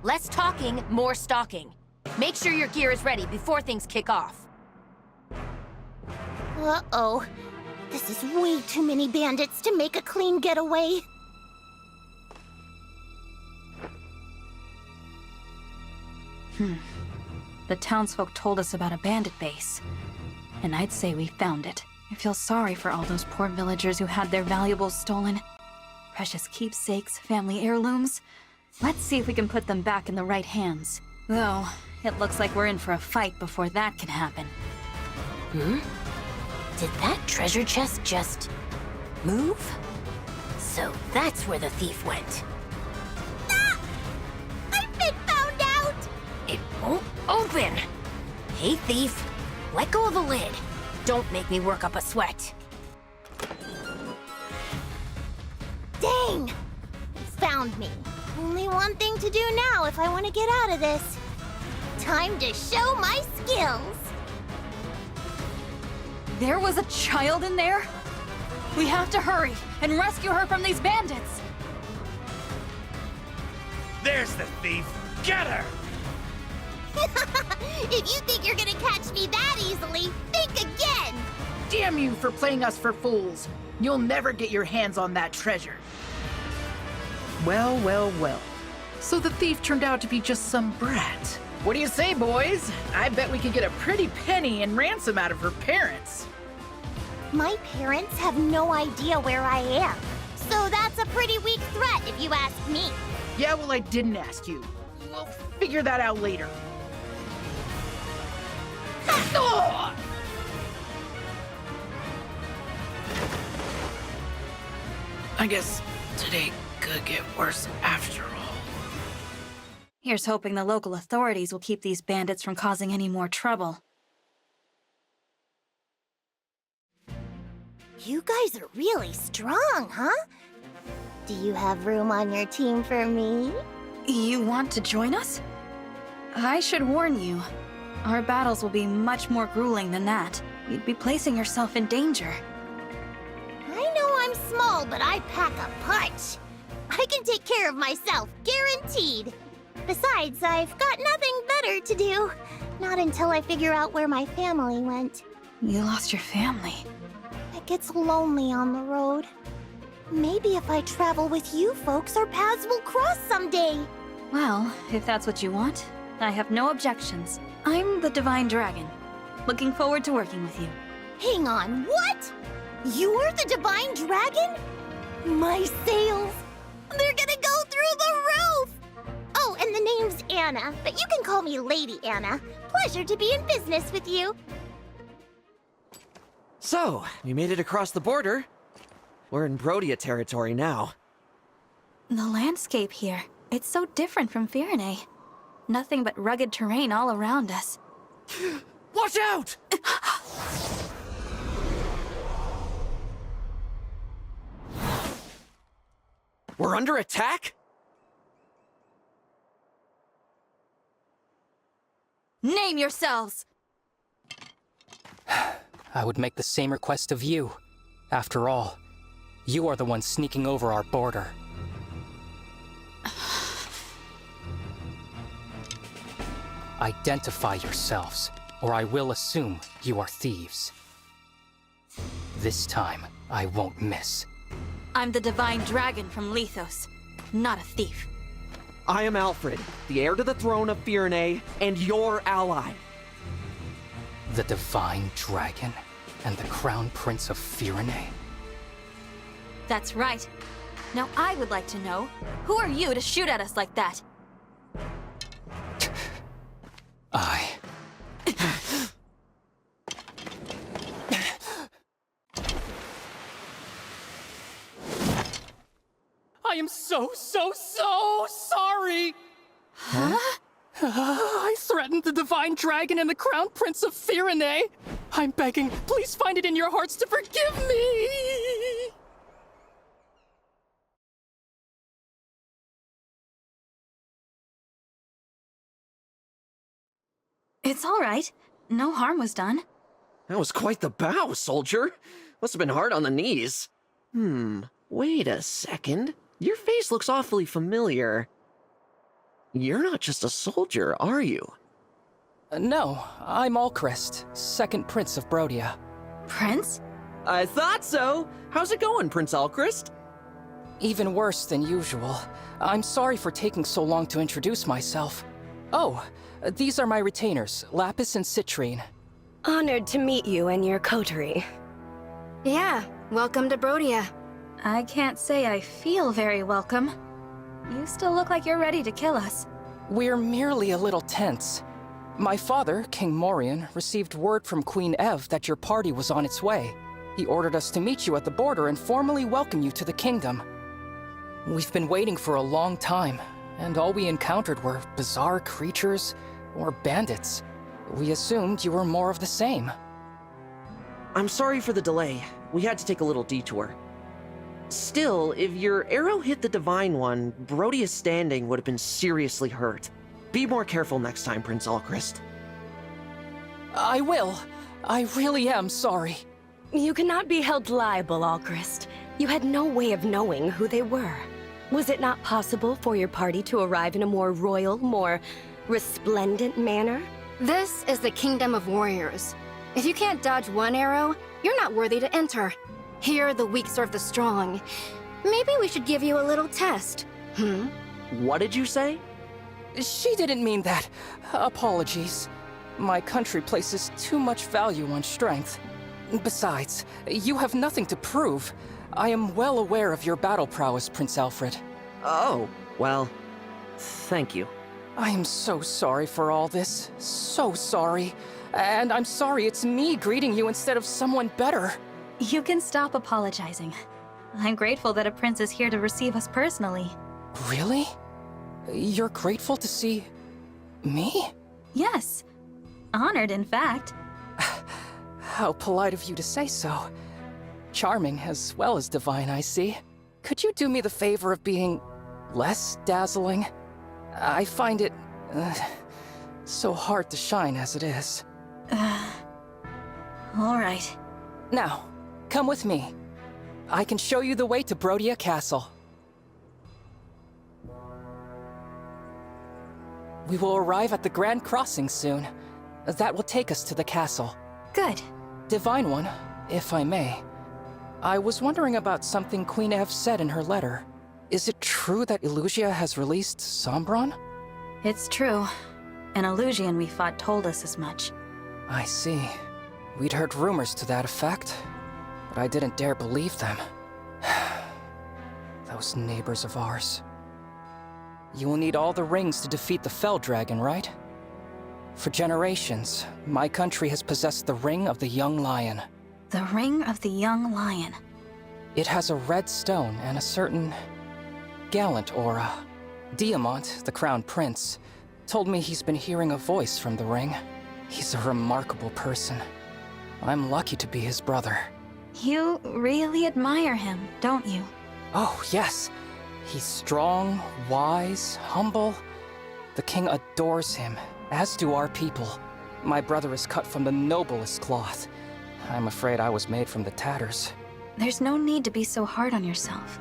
Less talking, more stalking. Make sure your gear is ready before things kick off. Uh-oh. This is way too many bandits to make a clean getaway. The townsfolk told us about a bandit base, and I'd say we found it. I feel sorry for all those poor villagers who had their valuables stolen. Precious keepsakes, family heirlooms. Let's see if we can put them back in the right hands. Though, it looks like we're in for a fight before that can happen. Did that treasure chest just move? So that's where the thief went. Ah! I've been found out! It won't open! Hey, thief. Let go of the lid. Don't make me work up a sweat. Dang! Found me. Only one thing to do now if I want to get out of this. Time to show my skills! There was a child in there? We have to hurry and rescue her from these bandits! There's the thief! Get her! If you think you're gonna catch me that easily, think again! Damn you for playing us for fools. You'll never get your hands on that treasure. Well, well, well. So the thief turned out to be just some brat. What do you say, boys? I bet we could get a pretty penny in ransom out of her parents. My parents have no idea where I am. So that's a pretty weak threat if you ask me. Yeah, well, I didn't ask you. We'll figure that out later. Oh! I guess today could get worse after all. Here's hoping the local authorities will keep these bandits from causing any more trouble. You guys are really strong, huh? Do you have room on your team for me? You want to join us? I should warn you. Our battles will be much more grueling than that. You'd be placing yourself in danger. I know I'm small, but I pack a punch. I can take care of myself, guaranteed. Besides, I've got nothing better to do. Not until I figure out where my family went. You lost your family. It gets lonely on the road. Maybe if I travel with you folks, our paths will cross someday. Well, if that's what you want, I have no objections. I'm the Divine Dragon. Looking forward to working with you. Hang on, what? You're the Divine Dragon? My sails! They're gonna go through the roof! Oh, and the name's Anna, but you can call me Lady Anna. Pleasure to be in business with you. So, we made it across the border. We're in Brodia territory now. The landscape here, it's so different from Serenity. Nothing but rugged terrain all around us. Watch out! We're under attack? Name yourselves! I would make the same request of you. After all, you are the one sneaking over our border. Identify yourselves, or I will assume you are thieves. This time, I won't miss. I'm the Divine Dragon from Elyos, not a thief. I am Alfred, the heir to the throne of Serenity, and your ally. The Divine Dragon and the Crown Prince of Serenity? That's right. Now I would like to know, who are you to shoot at us like that? I am so sorry! Huh? I threatened the Divine Dragon and the Crown Prince of Firene. I'm begging, please find it in your hearts to forgive me! It's all right. No harm was done. That was quite the bow, soldier. Must have been hard on the knees. Wait a second. Your face looks awfully familiar. You're not just a soldier, are you? No, I'm Alchrist, second Prince of Brodia. Prince? I thought so. How's it going, Prince Alchrist? Even worse than usual. I'm sorry for taking so long to introduce myself. Oh, these are my retainers, Lapis and Citrine. Honored to meet you and your coterie. Yeah, welcome to Brodia. I can't say I feel very welcome. You still look like you're ready to kill us. We're merely a little tense. My father, King Morian, received word from Queen Ev that your party was on its way. He ordered us to meet you at the border and formally welcome you to the kingdom. We've been waiting for a long time, and all we encountered were bizarre creatures or bandits. We assumed you were more of the same. I'm sorry for the delay. We had to take a little detour. Still, if your arrow hit the Divine One, Brodia's standing would have been seriously hurt. Be more careful next time, Prince Alchrist. I will. I really am sorry. You cannot be held liable, Alchrist. You had no way of knowing who they were. Was it not possible for your party to arrive in a more royal, more resplendent manner? This is the Kingdom of Warriors. If you can't dodge one arrow, you're not worthy to enter. Here, the weak serve the strong. Maybe we should give you a little test. What did you say? She didn't mean that. Apologies. My country places too much value on strength. Besides, you have nothing to prove. I am well aware of your battle prowess, Prince Alfred. Oh, well, thank you. I am so sorry for all this. So sorry. And I'm sorry it's me greeting you instead of someone better. You can stop apologizing. I'm grateful that a prince is here to receive us personally. Really? You're grateful to see me? Yes. Honored, in fact. How polite of you to say so. Charming as well as divine, I see. Could you do me the favor of being less dazzling? I find it so hard to shine as it is. All right. Now, come with me. I can show you the way to Brodia Castle. We will arrive at the Grand Crossing soon. That will take us to the castle. Good. Divine One, if I may. I was wondering about something Queen Ev said in her letter. Is it true that Elusia has released Sombron? It's true. An Elusian we fought told us as much. I see. We'd heard rumors to that effect, but I didn't dare believe them. Those neighbors of ours. You will need all the rings to defeat the Fell Dragon, right? For generations, my country has possessed the Ring of the Young Lion. The Ring of the Young Lion. It has a red stone and a certain gallant aura. Diamant, the Crown Prince, told me he's been hearing a voice from the ring. He's a remarkable person. I'm lucky to be his brother. You really admire him, don't you? Oh, yes. He's strong, wise, humble. The king adores him, as do our people. My brother is cut from the noblest cloth. I'm afraid I was made from the tatters. There's no need to be so hard on yourself.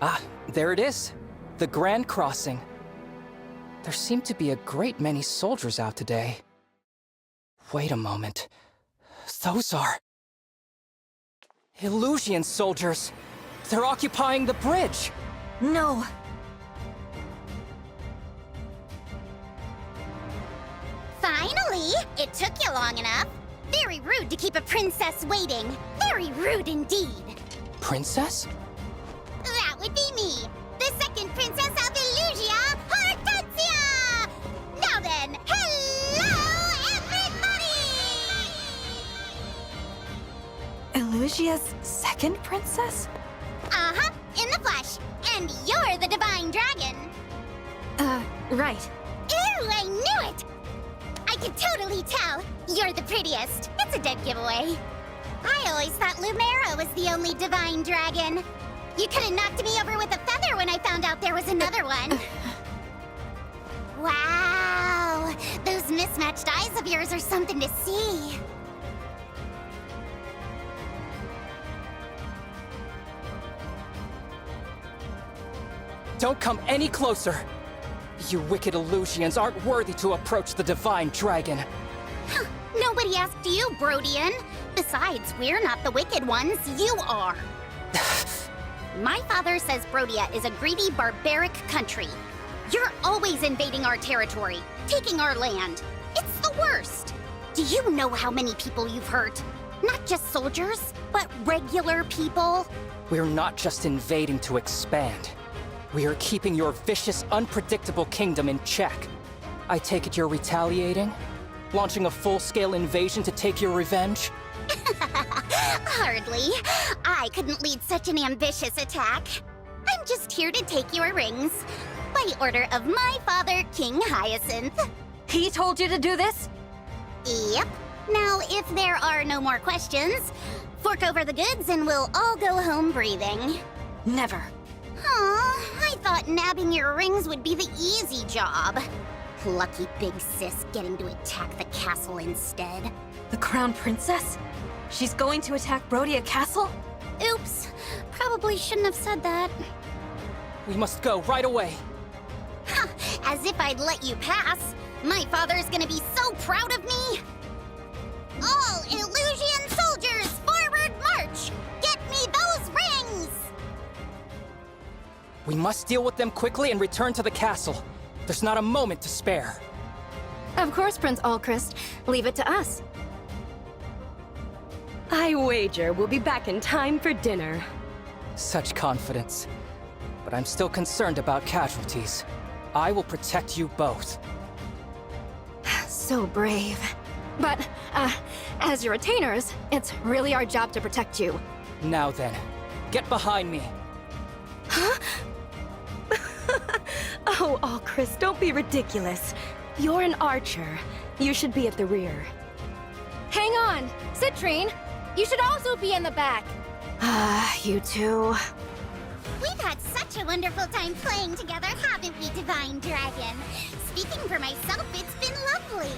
Ah, there it is. The Grand Crossing. There seem to be a great many soldiers out today. Wait a moment. Those are... Elusian soldiers! They're occupying the bridge! No! Finally! It took you long enough. Very rude to keep a princess waiting. Very rude indeed. Princess? That would be me, the second princess of Elusia, Hortensia! Now then, hello, everybody! Elusia's second princess? Uh-huh, in the flesh. And you're the divine divine dragon. Right. Ew, I knew it! I could totally tell. You're the prettiest. It's a dead giveaway. I always thought Lumera was the only divine dragon. You could have knocked me over with a feather when I found out there was another one. Wow, those mismatched eyes of yours are something to see. Don't come any closer! You wicked Elysians aren't worthy to approach the divine dragon. Nobody asked you, Brodian. Besides, we're not the wicked ones, you are. My father says Brodia is a greedy, barbaric country. You're always invading our territory, taking our land. It's the worst. Do you know how many people you've hurt? Not just soldiers, but regular people. We're not just invading to expand. We are keeping your vicious, unpredictable kingdom in check. I take it you're retaliating? Launching a full-scale invasion to take your revenge? Hardly. I couldn't lead such an ambitious attack. I'm just here to take your rings. By order of my father, King Hyacinth. He told you to do this? Yep. Now, if there are no more questions, fork over the goods and we'll all go home breathing. Never. Aw, I thought nabbing your rings would be the easy job. Lucky big sis getting to attack the castle instead. The Crown Princess? She's going to attack Brodia Castle? Oops. Probably shouldn't have said that. We must go right away. Ha! As if I'd let you pass. My father's gonna be so proud of me. All Illusion soldiers, forward march! Get me those rings! We must deal with them quickly and return to the castle. There's not a moment to spare. Of course, Prince Alchrist. Leave it to us. I wager we'll be back in time for dinner. Such confidence. But I'm still concerned about casualties. I will protect you both. So brave. But, as your retainers, it's really our job to protect you. Now then, get behind me. Huh? Oh, Alchrist, don't be ridiculous. You're an archer. You should be at the rear. Hang on! Citrine! You should also be in the back! You two... We've had such a wonderful time playing together, haven't we, Divine Dragon? Speaking for myself, it's been lovely.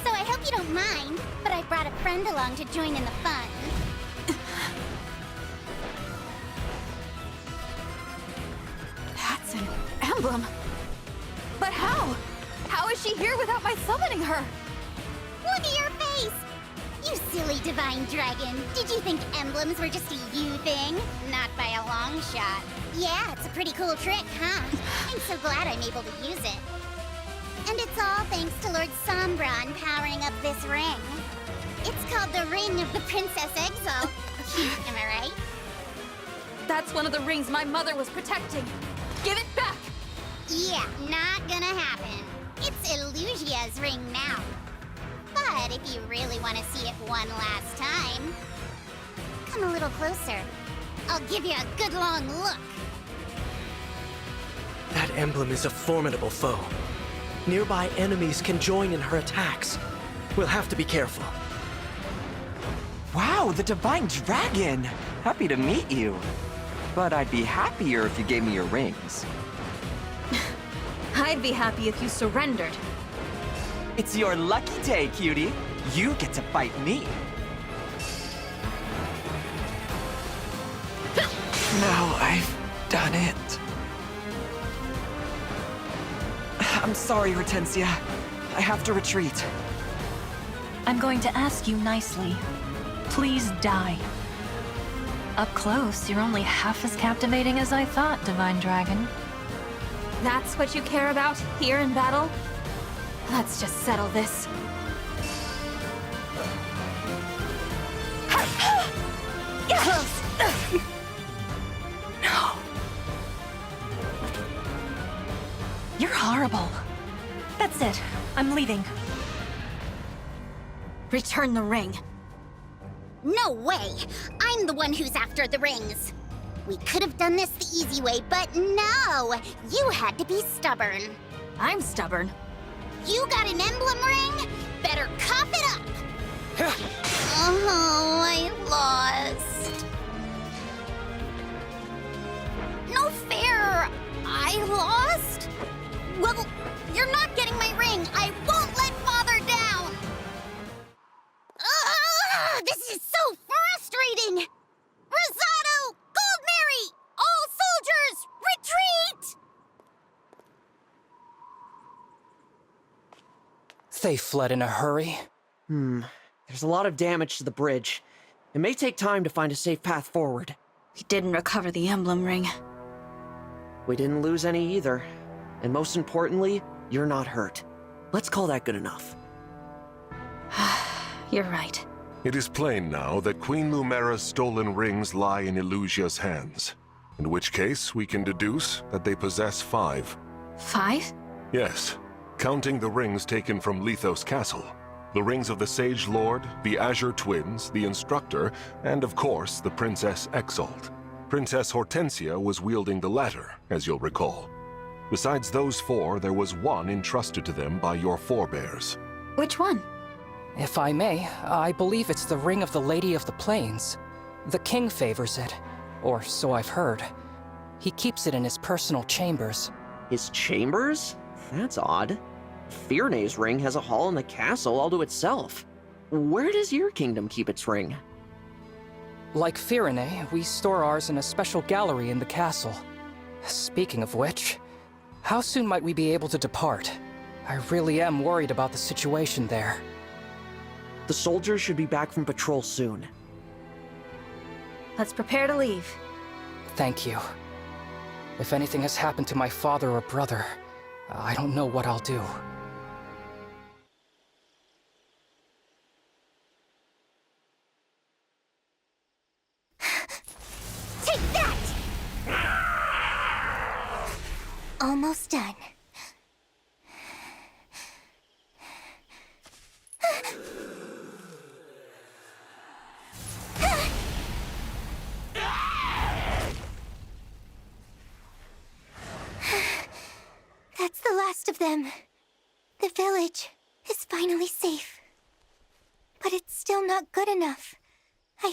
So I hope you don't mind, but I brought a friend along to join in the fun. That's an emblem. But how? How is she here without my summoning her? Look at your face! You silly Divine Dragon. Did you think emblems were just a you thing? Not by a long shot. Yeah, it's a pretty cool trick, huh? I'm so glad I'm able to use it. And it's all thanks to Lord Sombron powering up this ring. It's called the Ring of the Princess Exile. Am I right? That's one of the rings my mother was protecting. Give it back! Yeah, not gonna happen. It's Illusia's ring now. But if you really want to see it one last time, come a little closer. I'll give you a good long look. That emblem is a formidable foe. Nearby enemies can join in her attacks. We'll have to be careful. Wow, the Divine Dragon! Happy to meet you. But I'd be happier if you gave me your rings. I'd be happy if you surrendered. It's your lucky day, cutie. You get to fight me. Now I've done it. I'm sorry, Hortensia. I have to retreat. I'm going to ask you nicely. Please die. Up close, you're only half as captivating as I thought, Divine Dragon. That's what you care about here in battle? Let's just settle this. No. You're horrible. That's it. I'm leaving. Return the ring. No way! I'm the one who's after the rings. We could have done this the easy way, but no! You had to be stubborn. I'm stubborn. You got an emblem ring? Better cough it up! Oh, I lost. No fair! I lost? Well, you're not getting my ring. I won't let Father down! This is so frustrating! Rosado! Goldmary! All soldiers, retreat! They fled in a hurry. There's a lot of damage to the bridge. It may take time to find a safe path forward. We didn't recover the emblem ring. We didn't lose any either. And most importantly, you're not hurt. Let's call that good enough. You're right. It is plain now that Queen Lumera's stolen rings lie in Elusia's hands. In which case, we can deduce that they possess 5. 5? Yes, counting the rings taken from Lethos Castle. The rings of the Sage Lord, the Azure Twins, the Instructor, and of course, the Princess Exalt. Princess Hortensia was wielding the latter, as you'll recall. Besides those 4, there was one entrusted to them by your forebears. Which one? If I may, I believe it's the Ring of the Lady of the Plains. The king favors it, or so I've heard. He keeps it in his personal chambers. His chambers? That's odd. Fyrne's ring has a hall in the castle all to itself. Where does your kingdom keep its ring? Like Fyrne, we store ours in a special gallery in the castle. Speaking of which, how soon might we be able to depart? I really am worried about the situation there. The soldiers should be back from patrol soon. Let's prepare to leave. Thank you. If anything has happened to my father or brother, I don't know what I'll do. Take that! Almost done. That's the last of them. The village is finally safe. But it's still not good enough. I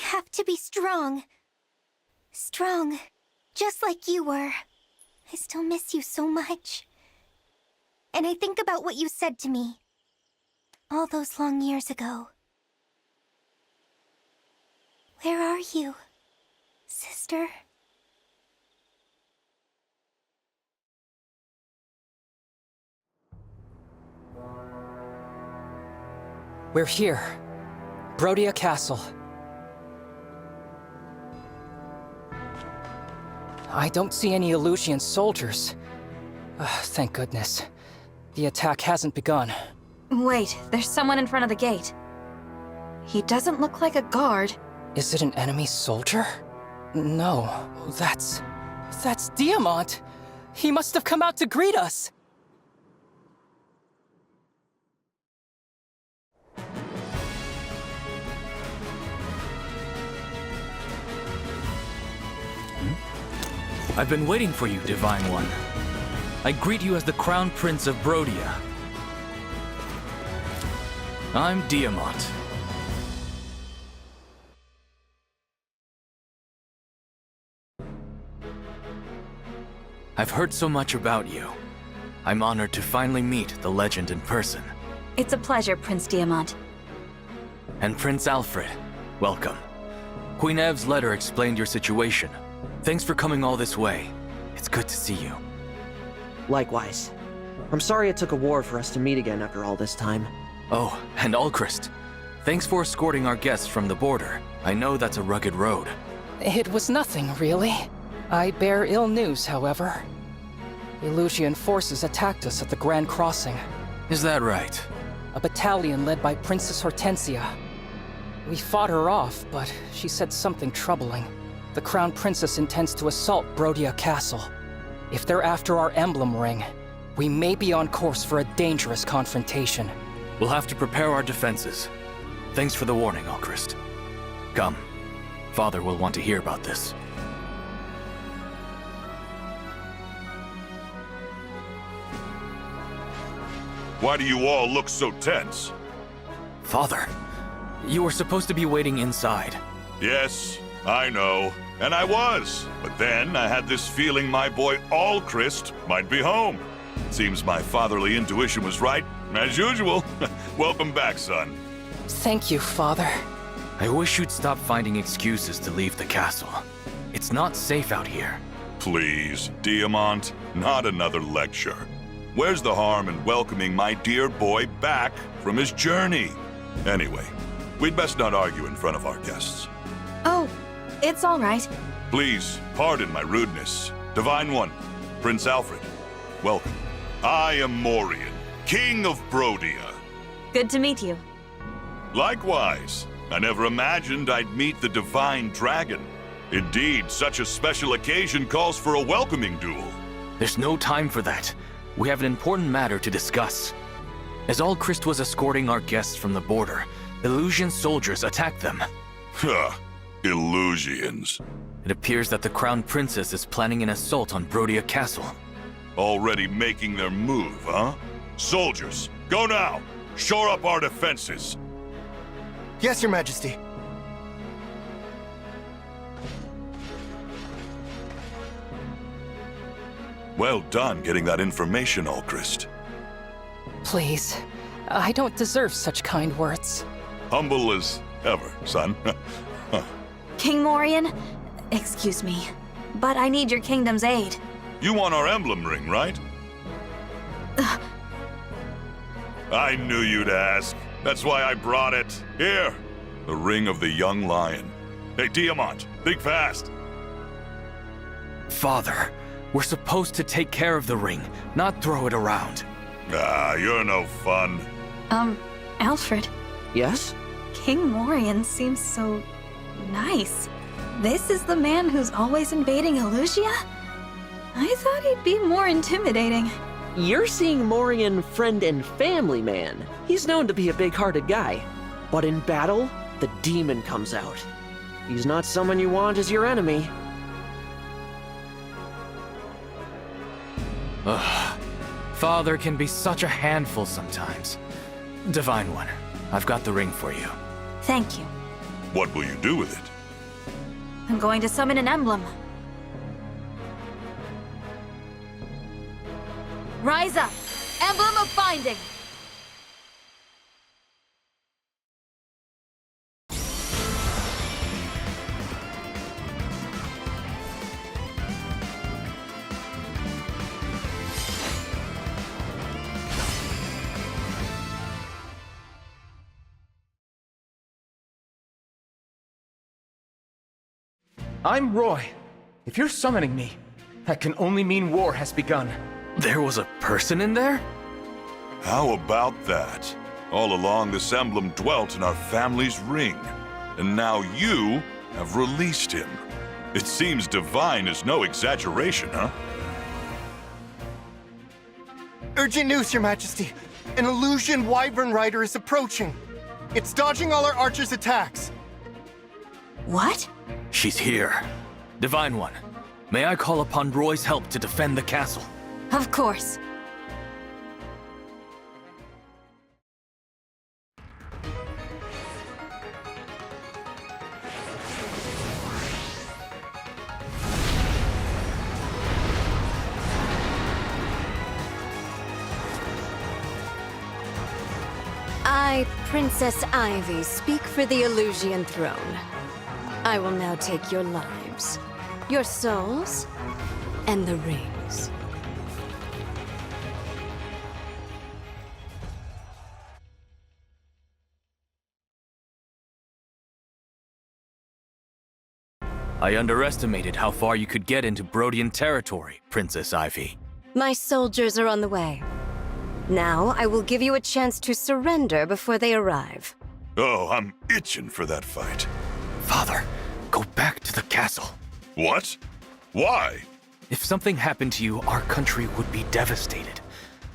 have to be strong. Strong, just like you were. I still miss you so much. And I think about what you said to me all those long years ago. Where are you, sister? We're here. Brodia Castle. I don't see any Elysian soldiers. Thank goodness. The attack hasn't begun. Wait, there's someone in front of the gate. He doesn't look like a guard. Is it an enemy soldier? No, that's Diamant! He must have come out to greet us! I've been waiting for you, Divine One. I greet you as the Crown Prince of Brodia. I'm Diamant. I've heard so much about you. I'm honored to finally meet the legend in person. It's a pleasure, Prince Diamant. And Prince Alfred, welcome. Queen Ev's letter explained your situation. Thanks for coming all this way. It's good to see you. Likewise. I'm sorry it took a war for us to meet again after all this time. Oh, and Alchrist. Thanks for escorting our guests from the border. I know that's a rugged road. It was nothing, really. I bear ill news, however. Elysian forces attacked us at the Grand Crossing. Is that right? A battalion led by Princess Hortensia. We fought her off, but she said something troubling. The Crown Princess intends to assault Brodia Castle. If they're after our emblem ring, we may be on course for a dangerous confrontation. We'll have to prepare our defenses. Thanks for the warning, Alchrist. Come. Father will want to hear about this. Why do you all look so tense? Father, you were supposed to be waiting inside. Yes, I know. And I was. But then I had this feeling my boy Allchrist might be home. Seems my fatherly intuition was right, as usual. Welcome back, son. Thank you, Father. I wish you'd stop finding excuses to leave the castle. It's not safe out here. Please, Diamant, not another lecture. Where's the harm in welcoming my dear boy back from his journey? Anyway, we'd best not argue in front of our guests. Oh, it's all right. Please, pardon my rudeness. Divine One, Prince Alfred, welcome. I am Morian, King of Brodia. Good to meet you. Likewise, I never imagined I'd meet the Divine Dragon. Indeed, such a special occasion calls for a welcoming duel. There's no time for that. We have an important matter to discuss. As Allchrist was escorting our guests from the border, Illusion soldiers attacked them. Huh. Illusions. It appears that the Crown Princess is planning an assault on Brodia Castle. Already making their move, huh? Soldiers, go now! Shore up our defenses! Yes, Your Majesty. Well done getting that information, Allchrist. Please, I don't deserve such kind words. Humble as ever, son. King Morian, excuse me, but I need your kingdom's aid. You want our emblem ring, right? I knew you'd ask. That's why I brought it. Here, the ring of the young lion. Hey, Diamant, think fast. Father, we're supposed to take care of the ring, not throw it around. Ah, you're no fun. Alfred. Yes? King Morian seems so nice. This is the man who's always invading Elusia? I thought he'd be more intimidating. You're seeing Morian friend and family man. He's known to be a big-hearted guy. But in battle, the demon comes out. He's not someone you want as your enemy. Ugh. Father can be such a handful sometimes. Divine One, I've got the ring for you. Thank you. What will you do with it? I'm going to summon an emblem. Rise up! Emblem of Binding! I'm Roy. If you're summoning me, that can only mean war has begun. There was a person in there? How about that? All along, this emblem dwelt in our family's ring. And now you have released him. It seems divine is no exaggeration, huh? Urgent news, Your Majesty. An illusion wyvern rider is approaching. It's dodging all our archers' attacks. What? She's here. Divine One, may I call upon Roy's help to defend the castle? Of course. I, Princess Ivy, speak for the Illusian throne. I will now take your lives, your souls, and the rings. I underestimated how far you could get into Brodian territory, Princess Ivy. My soldiers are on the way. Now, I will give you a chance to surrender before they arrive. Oh, I'm itching for that fight. Father, go back to the castle. What? Why? If something happened to you, our country would be devastated.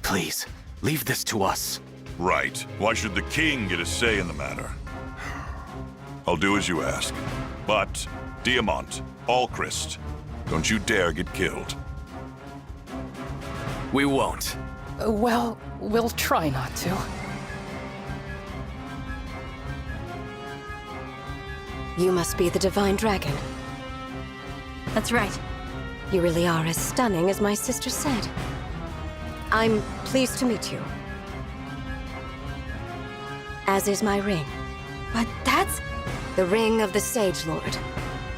Please, leave this to us. Right. Why should the king get a say in the matter? I'll do as you ask. But, Diamant, Alchrist, don't you dare get killed. We won't. Well, we'll try not to. You must be the Divine Dragon. That's right. You really are as stunning as my sister said. I'm pleased to meet you. As is my ring. But that's... The Ring of the Sage Lord.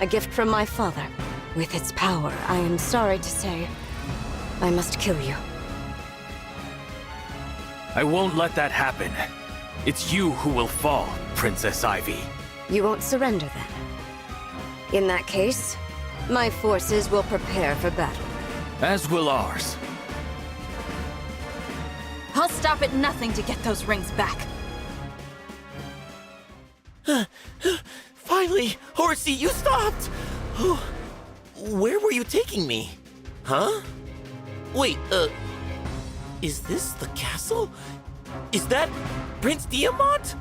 A gift from my father. With its power, I am sorry to say, I must kill you. I won't let that happen. It's you who will fall, Princess Ivy. You won't surrender then? In that case, my forces will prepare for battle. As will ours. I'll stop at nothing to get those rings back. Finally! Horsey, you stopped! Where were you taking me? Huh? Wait, is this the castle? Is that Prince Diamant?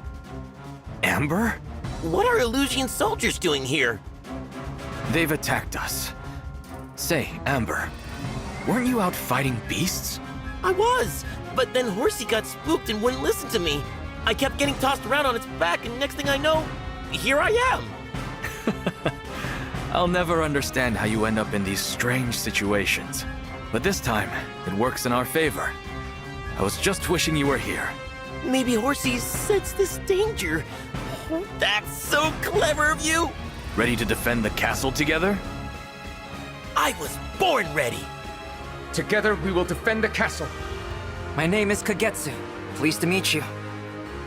Amber? What are Elysian soldiers doing here? They've attacked us. Say, Amber, weren't you out fighting beasts? I was, but then Horsey got spooked and wouldn't listen to me. I kept getting tossed around on its back, and next thing I know, here I am. I'll never understand how you end up in these strange situations. But this time, it works in our favor. I was just wishing you were here. Maybe Horsey sensed this danger. That's so clever of you! Ready to defend the castle together? I was born ready! Together we will defend the castle. My name is Kagetsu. Pleased to meet you.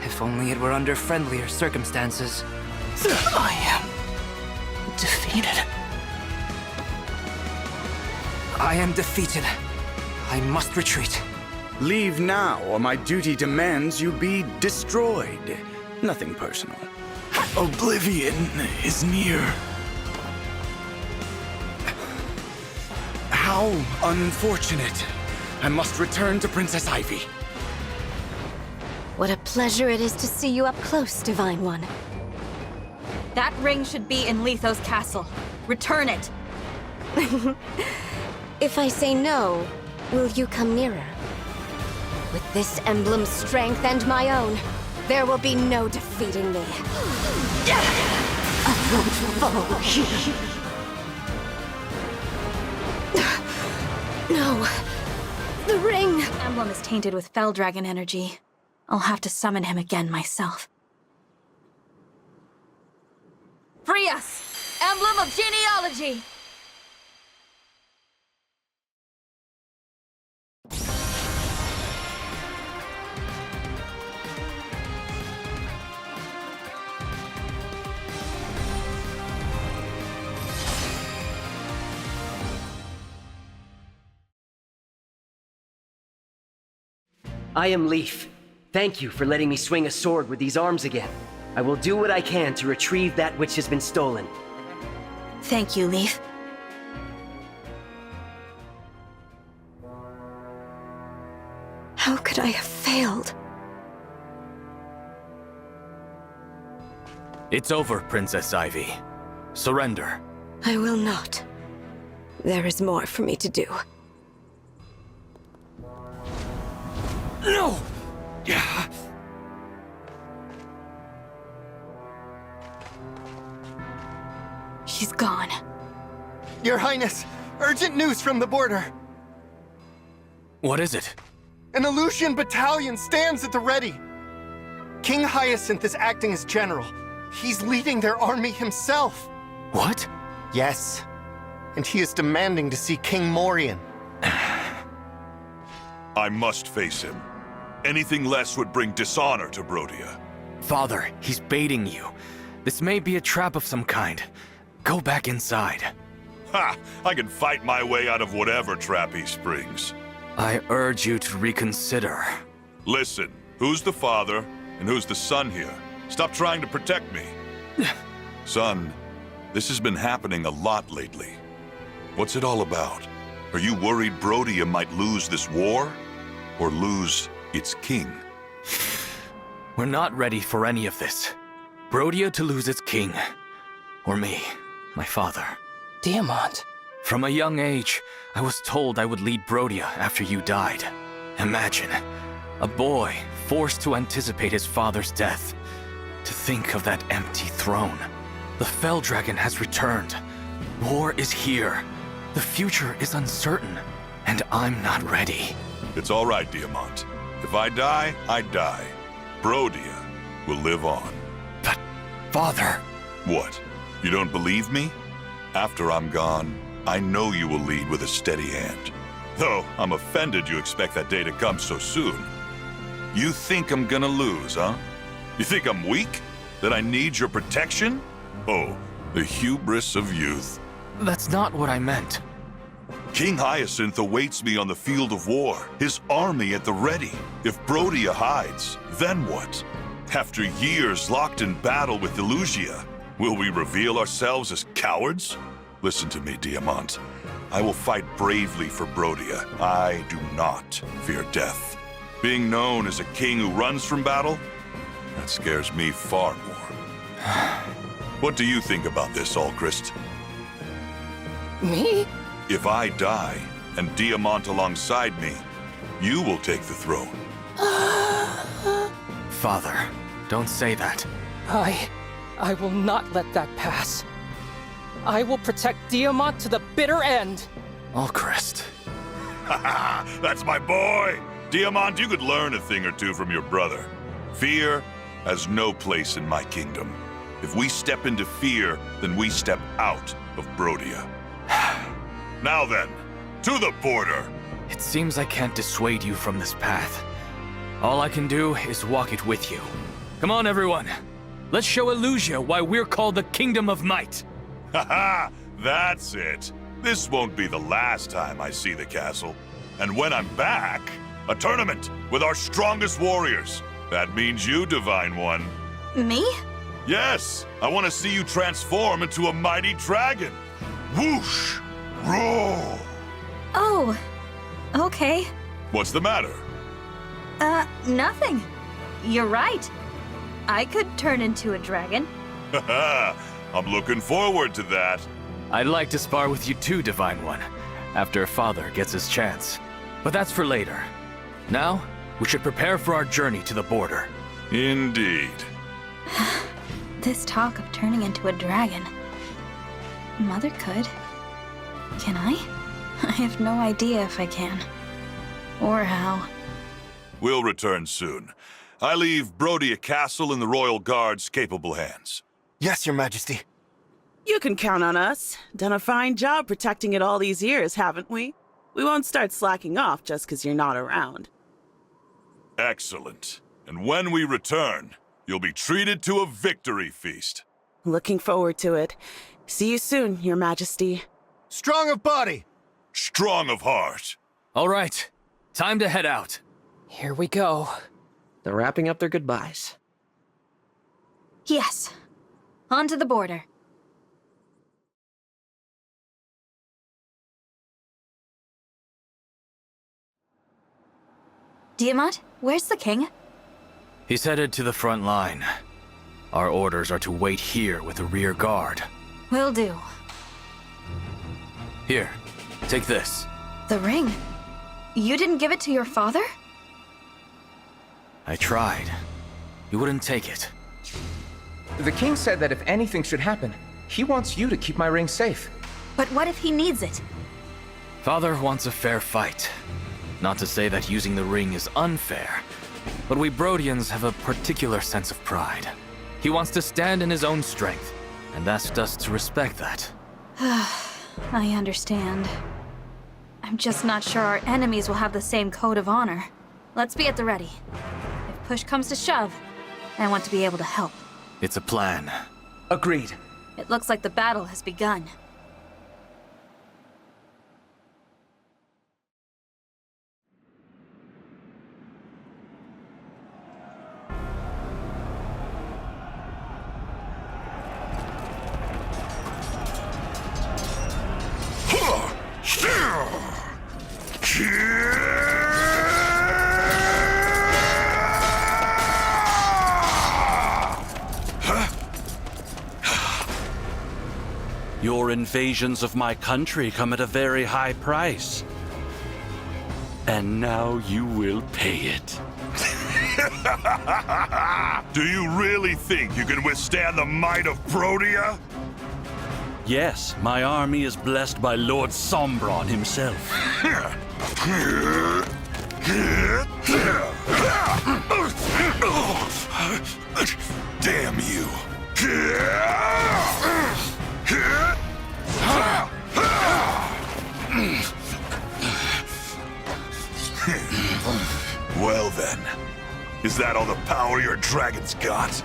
If only it were under friendlier circumstances. I am defeated. I am defeated. I must retreat. Leave now, or my duty demands you be destroyed. Nothing personal. Oblivion is near. How unfortunate. I must return to Princess Ivy. What a pleasure it is to see you up close, Divine One. That ring should be in Letho's castle. Return it. If I say no, will you come nearer? With this emblem's strength and my own, there will be no defeating me. No. The ring! Emblem is tainted with Fell Dragon energy. I'll have to summon him again myself. Free us! Emblem of Genealogy! I am Leaf. Thank you for letting me swing a sword with these arms again. I will do what I can to retrieve that which has been stolen. Thank you, Leaf. How could I have failed? It's over, Princess Ivy. Surrender. I will not. There is more for me to do. No! She's gone. Your Highness, urgent news from the border. What is it? An Elysian battalion stands at the ready. King Hyacinth is acting as general. He's leading their army himself. What? Yes. And he is demanding to see King Morian. I must face him. Anything less would bring dishonor to Brodia. Father, he's baiting you. This may be a trap of some kind. Go back inside. Ha! I can fight my way out of whatever trap he springs. I urge you to reconsider. Listen, who's the father and who's the son here? Stop trying to protect me. Son, this has been happening a lot lately. What's it all about? Are you worried Brodia might lose this war? Or lose its king? We're not ready for any of this. Brodia to lose its king. Or me, my father. Diamant. From a young age, I was told I would lead Brodia after you died. Imagine, a boy forced to anticipate his father's death. To think of that empty throne. The Fell Dragon has returned. War is here. The future is uncertain, and I'm not ready. It's all right, Diamant. If I die, I die. Brodia will live on. But, Father... What? You don't believe me? After I'm gone, I know you will lead with a steady hand. Though, I'm offended you expect that day to come so soon. You think I'm gonna lose, huh? You think I'm weak? That I need your protection? Oh, the hubris of youth. That's not what I meant. King Hyacinth awaits me on the field of war, his army at the ready. If Brodia hides, then what? After years locked in battle with Elusia, will we reveal ourselves as cowards? Listen to me, Diamant. I will fight bravely for Brodia. I do not fear death. Being known as a king who runs from battle? That scares me far more. What do you think about this, Alchrist? Me? If I die, and Diamant alongside me, you will take the throne. Father, don't say that. I will not let that pass. I will protect Diamant to the bitter end. Alchrist. Haha, that's my boy! Diamant, you could learn a thing or two from your brother. Fear has no place in my kingdom. If we step into fear, then we step out of Brodia. Now then, to the border! It seems I can't dissuade you from this path. All I can do is walk it with you. Come on, everyone. Let's show Elusia why we're called the Kingdom of Might. Haha, that's it. This won't be the last time I see the castle. And when I'm back, a tournament with our strongest warriors. That means you, Divine One. Me? Yes, I want to see you transform into a mighty dragon. Whoosh! Roar! Oh, okay. What's the matter? Nothing. You're right. I could turn into a dragon. Haha, I'm looking forward to that. I'd like to spar with you too, Divine One, after Father gets his chance. But that's for later. Now, we should prepare for our journey to the border. Indeed. This talk of turning into a dragon. Mother could. Can I? I have no idea if I can. Or how. We'll return soon. I leave Brodia Castle in the Royal Guard's capable hands. Yes, Your Majesty. You can count on us. Done a fine job protecting it all these years, haven't we? We won't start slacking off just because you're not around. Excellent. And when we return, you'll be treated to a victory feast. Looking forward to it. See you soon, Your Majesty. Strong of body. Strong of heart. All right, time to head out. Here we go. They're wrapping up their goodbyes. Yes. On to the border. Diamant, where's the king? He's headed to the front line. Our orders are to wait here with the rear guard. Will do. Here, take this. The ring? You didn't give it to your father? I tried. He wouldn't take it. The king said that if anything should happen, he wants you to keep my ring safe. But what if he needs it? Father wants a fair fight. Not to say that using the ring is unfair, but we Brodians have a particular sense of pride. He wants to stand in his own strength, and asked us to respect that. I understand. I'm just not sure our enemies will have the same code of honor. Let's be at the ready. If push comes to shove, I want to be able to help. It's a plan. Agreed. It looks like the battle has begun. Your invasions of my country come at a very high price. And now you will pay it. Do you really think you can withstand the might of Brodia? Yes, my army is blessed by Lord Sombron himself. Damn you. Well then, is that all the power your dragon's got?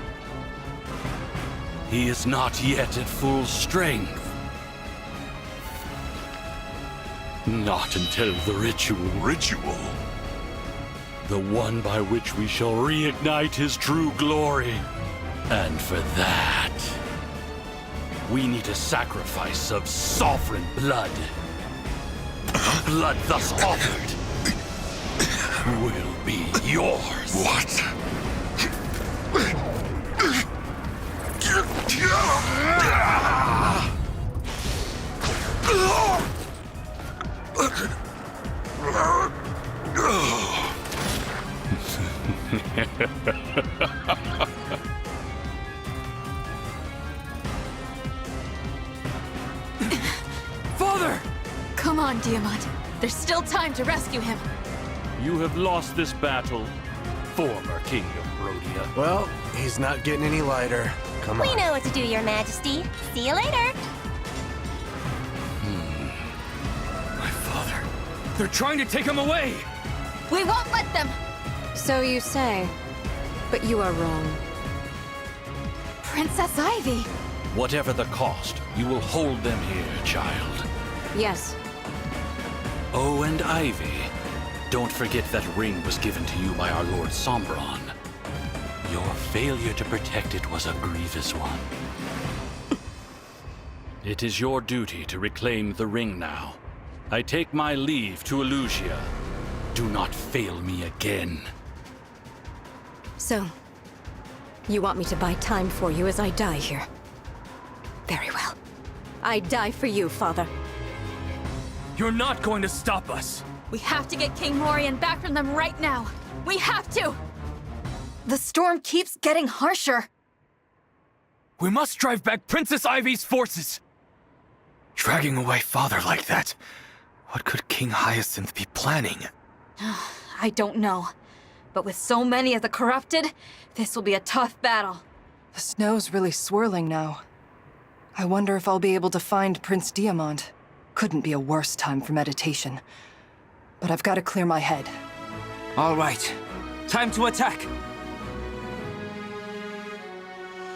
He is not yet at full strength. Not until the ritual. Ritual? The one by which we shall reignite his true glory. And for that, we need a sacrifice of sovereign blood. Blood thus offered will be yours. What? Father! Come on, Diamant. There's still time to rescue him. You have lost this battle, former King of Brodia. Well, he's not getting any lighter. Come on. We know what to do, Your Majesty. See you later. My father. They're trying to take him away! We won't let them! So you say, but you are wrong. Princess Ivy! Whatever the cost, you will hold them here, child. Yes. Oh, and Ivy. Don't forget that ring was given to you by our Lord Sombron. Your failure to protect it was a grievous one. It is your duty to reclaim the ring now. I take my leave to Elyos. Do not fail me again. So, you want me to buy time for you as I die here? Very well. I die for you, Father. You're not going to stop us! We have to get King Morian back from them right now! We have to! The storm keeps getting harsher. We must drive back Princess Ivy's forces! Dragging away father like that? What could King Hyacinth be planning? I don't know. But with so many of the corrupted, this will be a tough battle. The snow's really swirling now. I wonder if I'll be able to find Prince Diamant. Couldn't be a worse time for meditation. But I've got to clear my head. All right. Time to attack!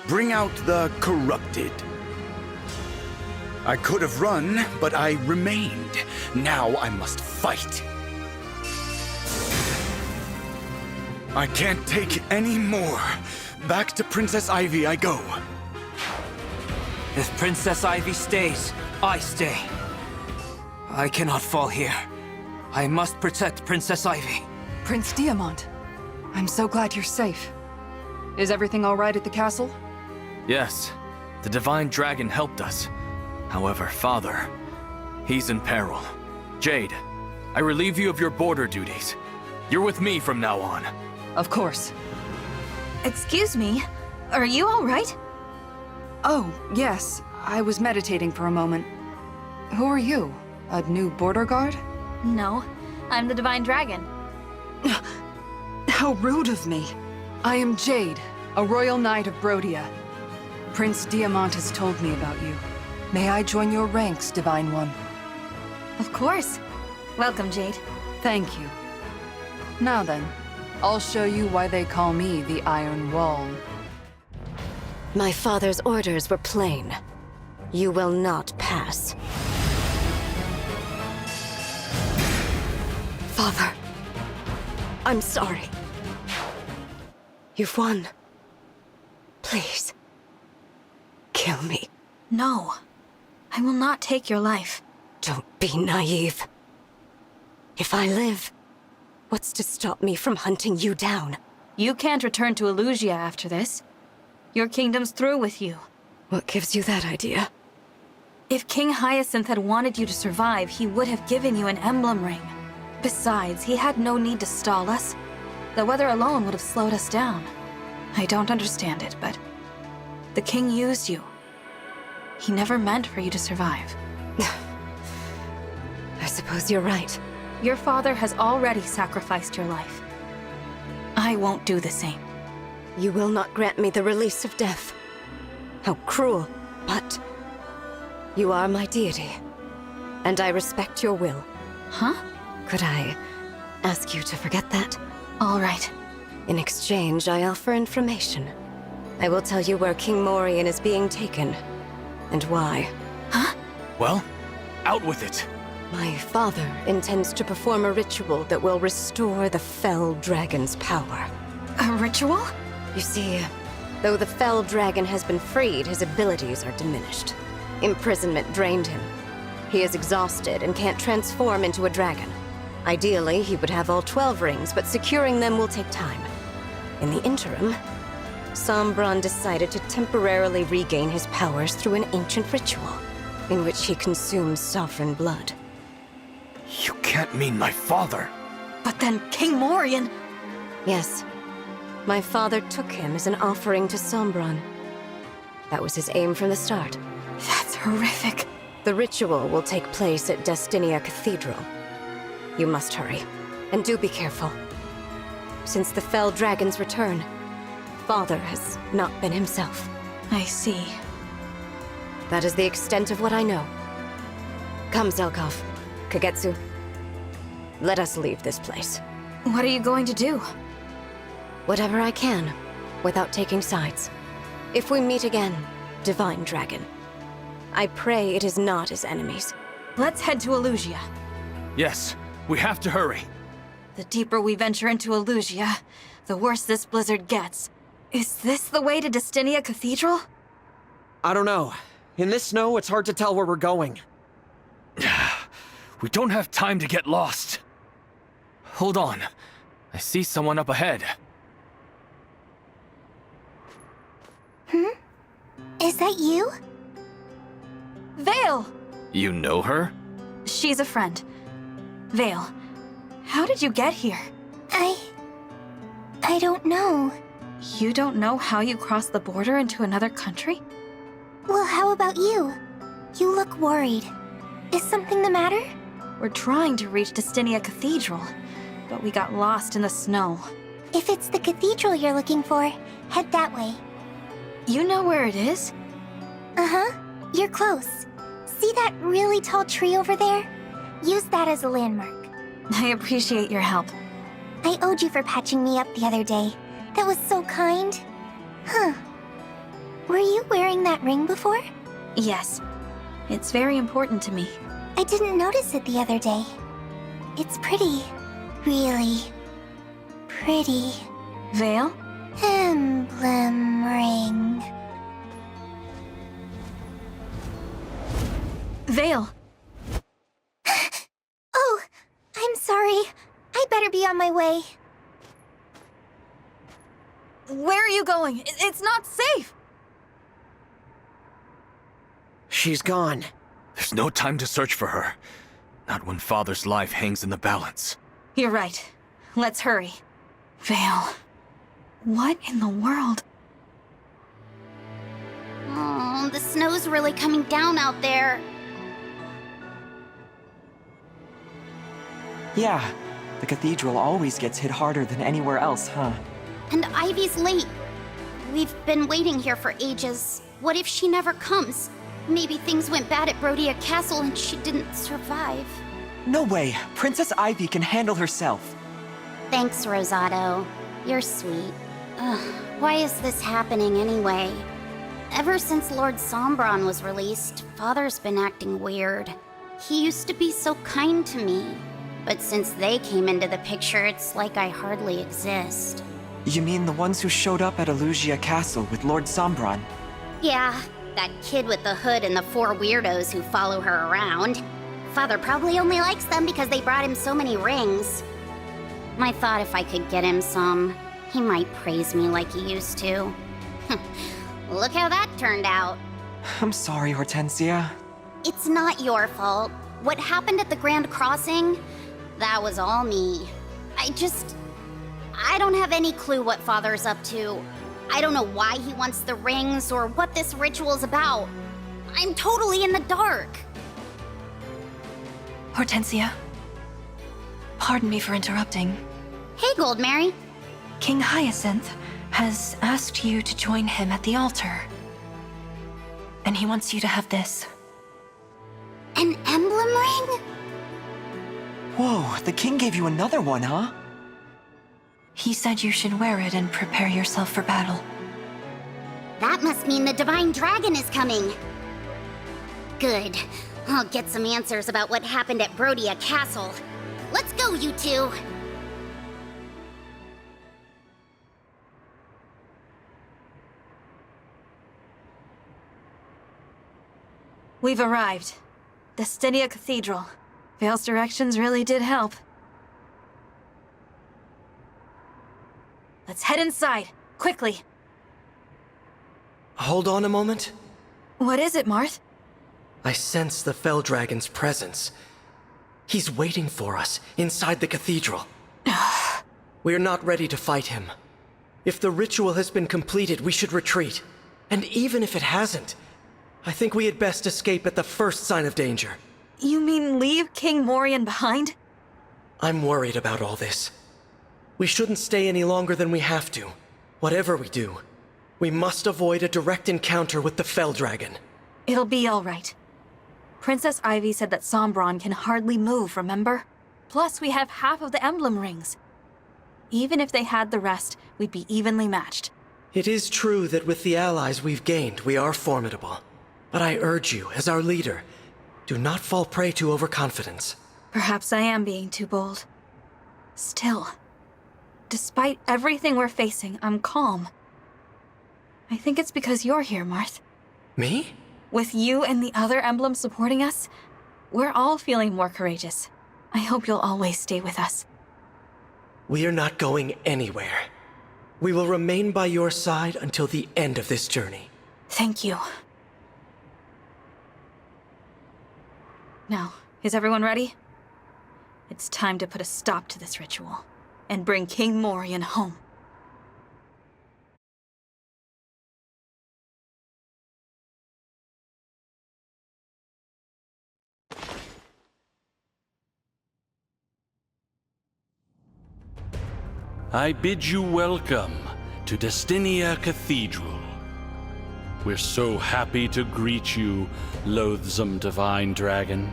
Bring out the corrupted. I could have run, but I remained. Now I must fight. I can't take any more. Back to Princess Ivy I go. If Princess Ivy stays, I stay. I cannot fall here. I must protect Princess Ivy. Prince Diamant, I'm so glad you're safe. Is everything all right at the castle? Yes, the Divine Dragon helped us. However, Father, he's in peril. Jade, I relieve you of your border duties. You're with me from now on. Of course. Excuse me, are you all right? Oh, yes. I was meditating for a moment. Who are you? A new border guard? No, I'm the Divine Dragon. How rude of me. I am Jade, a royal knight of Brodia. Prince Diamant has told me about you. May I join your ranks, Divine One? Of course. Welcome, Jade. Thank you. Now then, I'll show you why they call me the Iron Wall. My father's orders were plain. You will not pass. Father, I'm sorry. You've won. Please, kill me. No, I will not take your life. Don't be naive. If I live, what's to stop me from hunting you down? You can't return to Elyos after this. Your kingdom's through with you. What gives you that idea? If King Hyacinth had wanted you to survive, he would have given you an emblem ring. Besides, he had no need to stall us. The weather alone would have slowed us down. I don't understand it, but the king used you. He never meant for you to survive. I suppose you're right. Your father has already sacrificed your life. I won't do the same. You will not grant me the release of death. How cruel, but you are my deity, and I respect your will. Huh? Could I ask you to forget that? All right. In exchange, I offer information. I will tell you where King Morian is being taken, and why. Huh? Well, out with it. My father intends to perform a ritual that will restore the Fell Dragon's power. A ritual? You see, though the Fell Dragon has been freed, his abilities are diminished. Imprisonment drained him. He is exhausted and can't transform into a dragon. Ideally, he would have all 12 rings, but securing them will take time. In the interim, Sombron decided to temporarily regain his powers through an ancient ritual, in which he consumes sovereign blood. You can't mean my father. But then King Morian... Yes. My father took him as an offering to Sombron. That was his aim from the start. That's horrific. The ritual will take place at Destinia Cathedral. You must hurry. And do be careful. Since the Fell Dragon's return, Father has not been himself. I see. That is the extent of what I know. Come, Zelkov. Kagetsu. Let us leave this place. What are you going to do? Whatever I can, without taking sides. If we meet again, Divine Dragon, I pray it is not as enemies. Let's head to Elusia. Yes, we have to hurry. The deeper we venture into Elusia, the worse this blizzard gets. Is this the way to Destinia Cathedral? I don't know. In this snow, it's hard to tell where we're going. We don't have time to get lost. Hold on. I see someone up ahead. Is that you? Vale! You know her? She's a friend. Vale, how did you get here? I don't know. You don't know how you crossed the border into another country? Well, how about you? You look worried. Is something the matter? We're trying to reach Destinia Cathedral, but we got lost in the snow. If it's the cathedral you're looking for, head that way. You know where it is? Uh-huh. You're close. See that really tall tree over there? Use that as a landmark. I appreciate your help. I owed you for patching me up the other day. That was so kind. Huh. Were you wearing that ring before? Yes. It's very important to me. I didn't notice it the other day. It's pretty. Really pretty. Vale? Emblem Ring. Vale! Oh, I'm sorry. I better be on my way. Where are you going? It's not safe! She's gone. There's no time to search for her. Not when Father's life hangs in the balance. You're right. Let's hurry. Vale. What in the world? Oh, the snow's really coming down out there. Yeah, the cathedral always gets hit harder than anywhere else, huh? And Ivy's late. We've been waiting here for ages. What if she never comes? Maybe things went bad at Brodia Castle and she didn't survive. No way! Princess Ivy can handle herself. Thanks, Rosado. You're sweet. Ugh, why is this happening anyway? Ever since Lord Sombron was released, Father's been acting weird. He used to be so kind to me. But since they came into the picture, it's like I hardly exist. You mean the ones who showed up at Elusia Castle with Lord Sombron? Yeah, that kid with the hood and the 4 weirdos who follow her around. Father probably only likes them because they brought him so many rings. I thought if I could get him some, he might praise me like he used to. Look how that turned out. I'm sorry, Hortensia. It's not your fault. What happened at the Grand Crossing, that was all me. I don't have any clue what Father's up to. I don't know why he wants the rings or what this ritual's about. I'm totally in the dark. Hortensia. Pardon me for interrupting. Hey, Goldmary. King Hyacinth has asked you to join him at the altar. And he wants you to have this. An emblem ring? Whoa, the king gave you another one, huh? He said you should wear it and prepare yourself for battle. That must mean the Divine Dragon is coming. Good. I'll get some answers about what happened at Brodia Castle. Let's go, you two! We've arrived. Destinia Cathedral. Vale's directions really did help. Let's head inside, quickly. Hold on a moment. What is it, Marth? I sense the Fell Dragon's presence. He's waiting for us inside the cathedral. We're not ready to fight him. If the ritual has been completed, we should retreat. And even if it hasn't, I think we had best escape at the first sign of danger. You mean leave King Morian behind? I'm worried about all this. We shouldn't stay any longer than we have to. Whatever we do, we must avoid a direct encounter with the Fell Dragon. It'll be all right. Princess Ivy said that Sombron can hardly move, remember? Plus, we have half of the Emblem Rings. Even if they had the rest, we'd be evenly matched. It is true that with the allies we've gained, we are formidable. But I urge you, as our leader, do not fall prey to overconfidence. Perhaps I am being too bold. Still, despite everything we're facing, I'm calm. I think it's because you're here, Marth. Me? With you and the other emblems supporting us, we're all feeling more courageous. I hope you'll always stay with us. We are not going anywhere. We will remain by your side until the end of this journey. Thank you. Now, is everyone ready? It's time to put a stop to this ritual and bring King Morian home. I bid you welcome to Destinia Cathedral. We're so happy to greet you, loathsome Divine Dragon.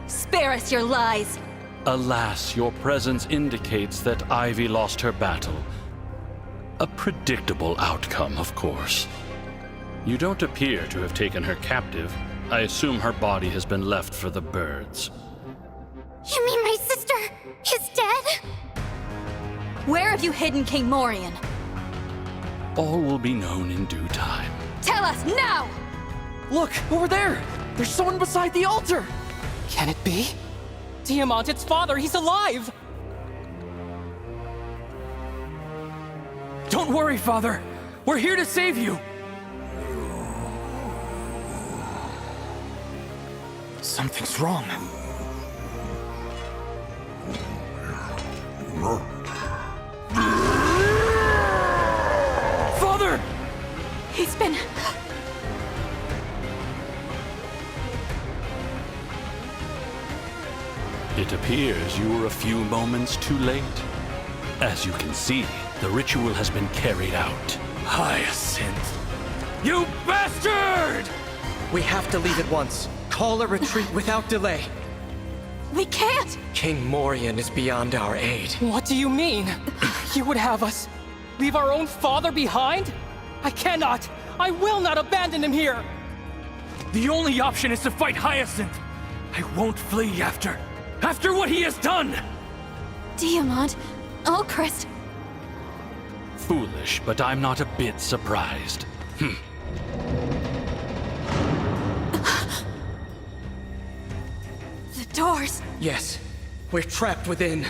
Spare us your lies! Alas, your presence indicates that Ivy lost her battle. A predictable outcome, of course. You don't appear to have taken her captive. I assume her body has been left for the birds. You mean my sister is dead? Where have you hidden King Morian? All will be known in due time. Tell us now! Look, over there! There's someone beside the altar! Can it be? Tiamat, its father, he's alive! Don't worry, Father. We're here to save you. Something's wrong. Father! He's been... It appears you were a few moments too late. As you can see, the ritual has been carried out. Hyacinth! You bastard! We have to leave at once. Call a retreat without delay. We can't! King Morian is beyond our aid. What do you mean? You would have us leave our own father behind? I cannot! I will not abandon him here! The only option is to fight Hyacinth. I won't flee after what he has done! Diamond, Elchrist. Foolish, but I'm not a bit surprised. The doors. Yes, we're trapped within.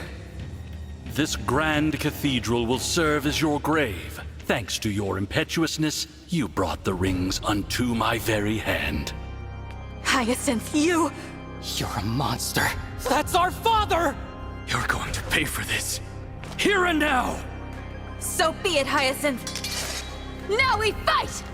This grand cathedral will serve as your grave. Thanks to your impetuousness, you brought the rings unto my very hand. Hyacinth, you... You're a monster. That's our father! You're going to pay for this. Here and now! So be it, Hyacinth. Now we fight!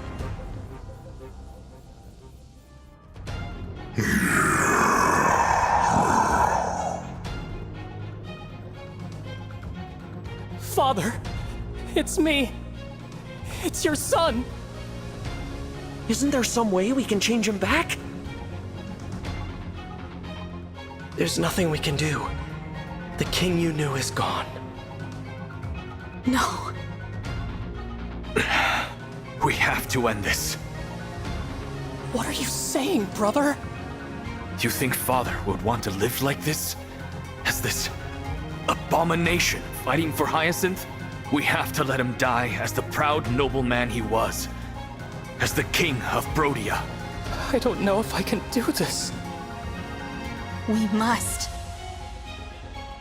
Father, it's me. It's your son. Isn't there some way we can change him back? There's nothing we can do. The king you knew is gone. No. We have to end this. What are you saying, brother? Do you think Father would want to live like this? As this abomination fighting for Hyacinth? We have to let him die as the proud nobleman he was. As the king of Brodia. I don't know if I can do this. We must.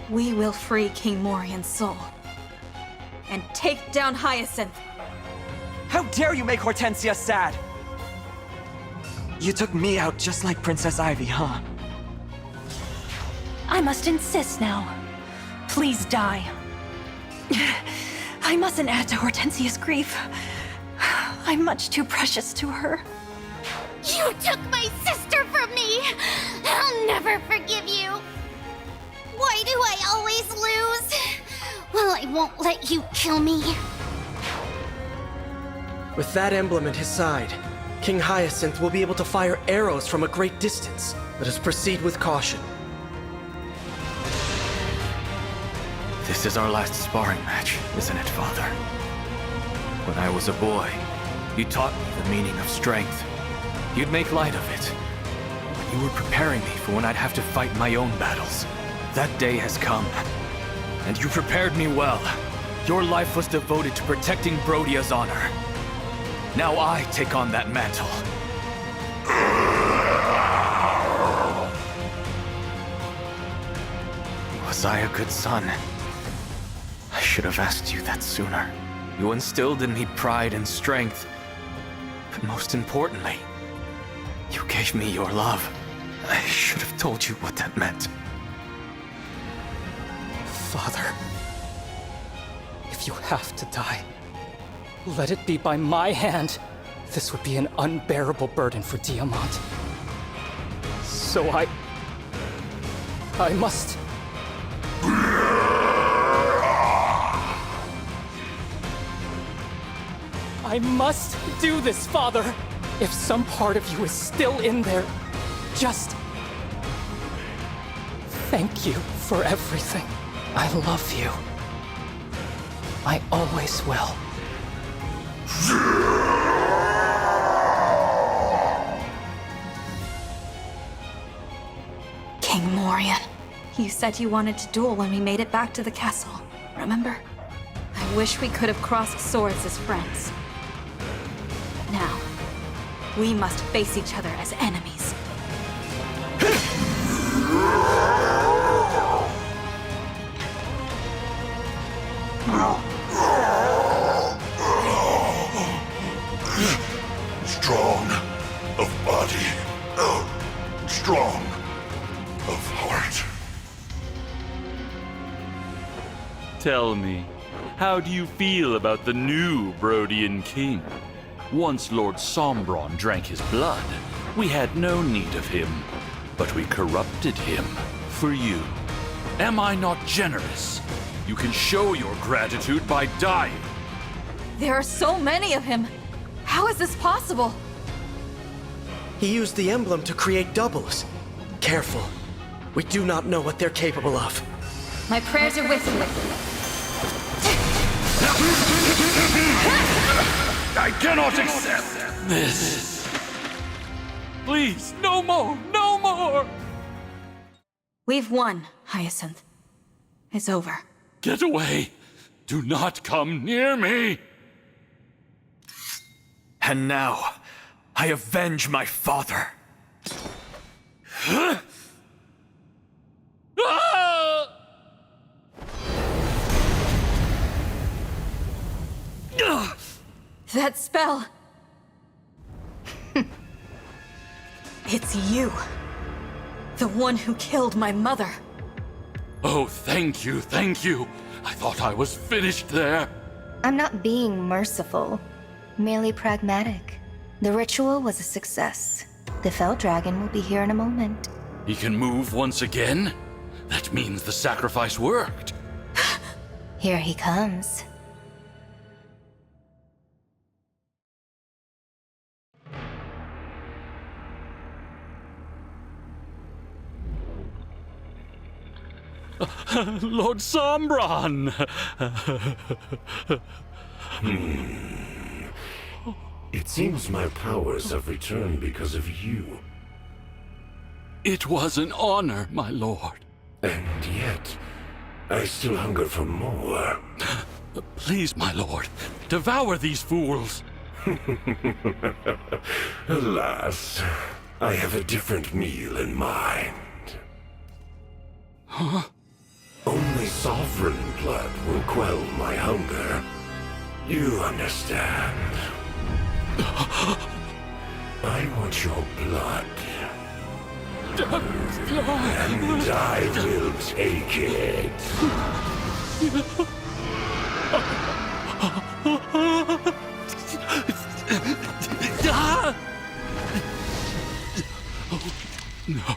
We will free King Morian's soul. And take down Hyacinth. How dare you make Hortensia sad? You took me out just like Princess Ivy, huh? I must insist now. Please die. I mustn't add to Hortensia's grief. I'm much too precious to her. You took my sister from me! I'll never forgive you! Why do I always lose? Well, I won't let you kill me. With that emblem at his side, King Hyacinth will be able to fire arrows from a great distance. Let us proceed with caution. This is our last sparring match, isn't it, Father? When I was a boy, you taught me the meaning of strength. You'd make light of it. But you were preparing me for when I'd have to fight my own battles. That day has come. And you prepared me well. Your life was devoted to protecting Brodia's honor. Now I take on that mantle. Was I a good son? I should have asked you that sooner. You instilled in me pride and strength. But most importantly, you gave me your love. I should have told you what that meant. Father, if you have to die, let it be by my hand. This would be an unbearable burden for Diamant. So I must... I must do this, Father! If some part of you is still in there, just... thank you for everything. I love you. I always will. King Morian, you said you wanted to duel when we made it back to the castle, remember? I wish we could have crossed swords as friends. Now, we must face each other as enemies. Strong of body, strong of heart. Tell me, how do you feel about the new Brodian king? Once Lord Sombron drank his blood, we had no need of him, but we corrupted him for you. Am I not generous? You can show your gratitude by dying. There are so many of him. How is this possible? He used the emblem to create doubles. Careful. We do not know what they're capable of. My prayers are with you. I cannot accept this. Please, no more, no more! We've won, Hyacinth. It's over. Get away! Do not come near me! And now, I avenge my father. That spell... It's you. The one who killed my mother. Oh, thank you, thank you. I thought I was finished there. I'm not being merciful, merely pragmatic. The ritual was a success. The Fell Dragon will be here in a moment. He can move once again? That means the sacrifice worked. Here he comes. Lord Sombron! It seems my powers have returned because of you. It was an honor, my lord. And yet, I still hunger for more. Please, my lord, devour these fools. Alas, I have a different meal in mind. Huh? Only sovereign blood will quell my hunger. You understand. I want your blood. And I will take it. No.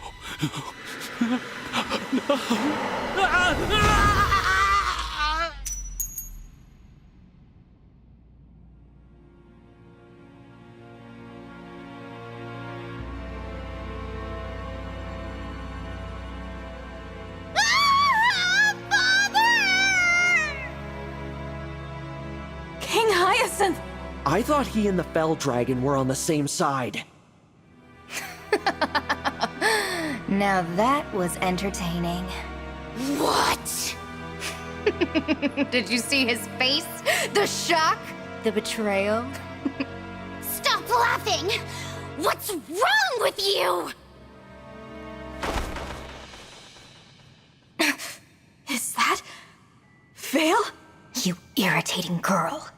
King Hyacinth! I thought he and the Fell Dragon were on the same side. Now that was entertaining. What? Did you see his face? The shock? The betrayal? Stop laughing! What's wrong with you? Is that... Vale? You irritating girl.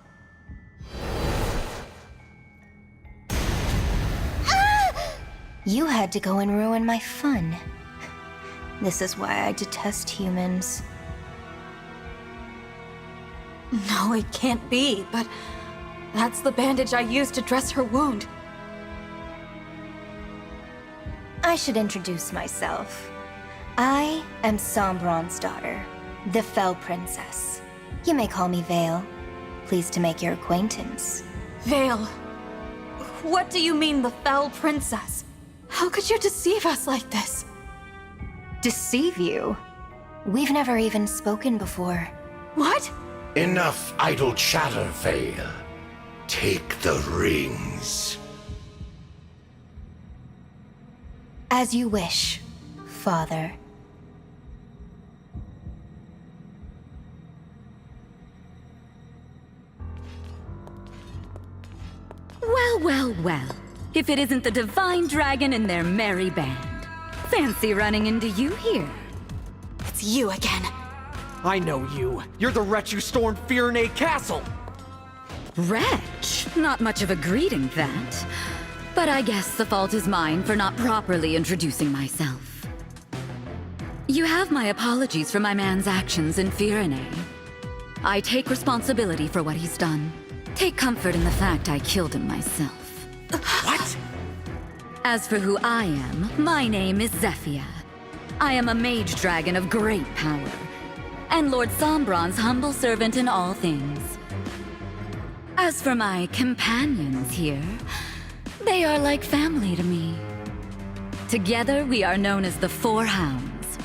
You had to go and ruin my fun. This is why I detest humans. No, it can't be, but that's the bandage I used to dress her wound. I should introduce myself. I am Sombron's daughter, the Fell Princess. You may call me Vale. Pleased to make your acquaintance. Vale. What do you mean, the Fell Princess? How could you deceive us like this? Deceive you? We've never even spoken before. What? Enough idle chatter, Vale. Take the rings. As you wish, Father. Well, well, well. If it isn't the Divine Dragon and their merry band. Fancy running into you here. It's you again. I know you. You're the wretch who stormed Firenze Castle! Wretch? Not much of a greeting, that. But I guess the fault is mine for not properly introducing myself. You have my apologies for my man's actions in Firenze. I take responsibility for what he's done. Take comfort in the fact I killed him myself. What? As for who I am, my name is Zephyr. I am a mage dragon of great power, and Lord Sombron's humble servant in all things. As for my companions here, they are like family to me. Together we are known as the Four Hounds.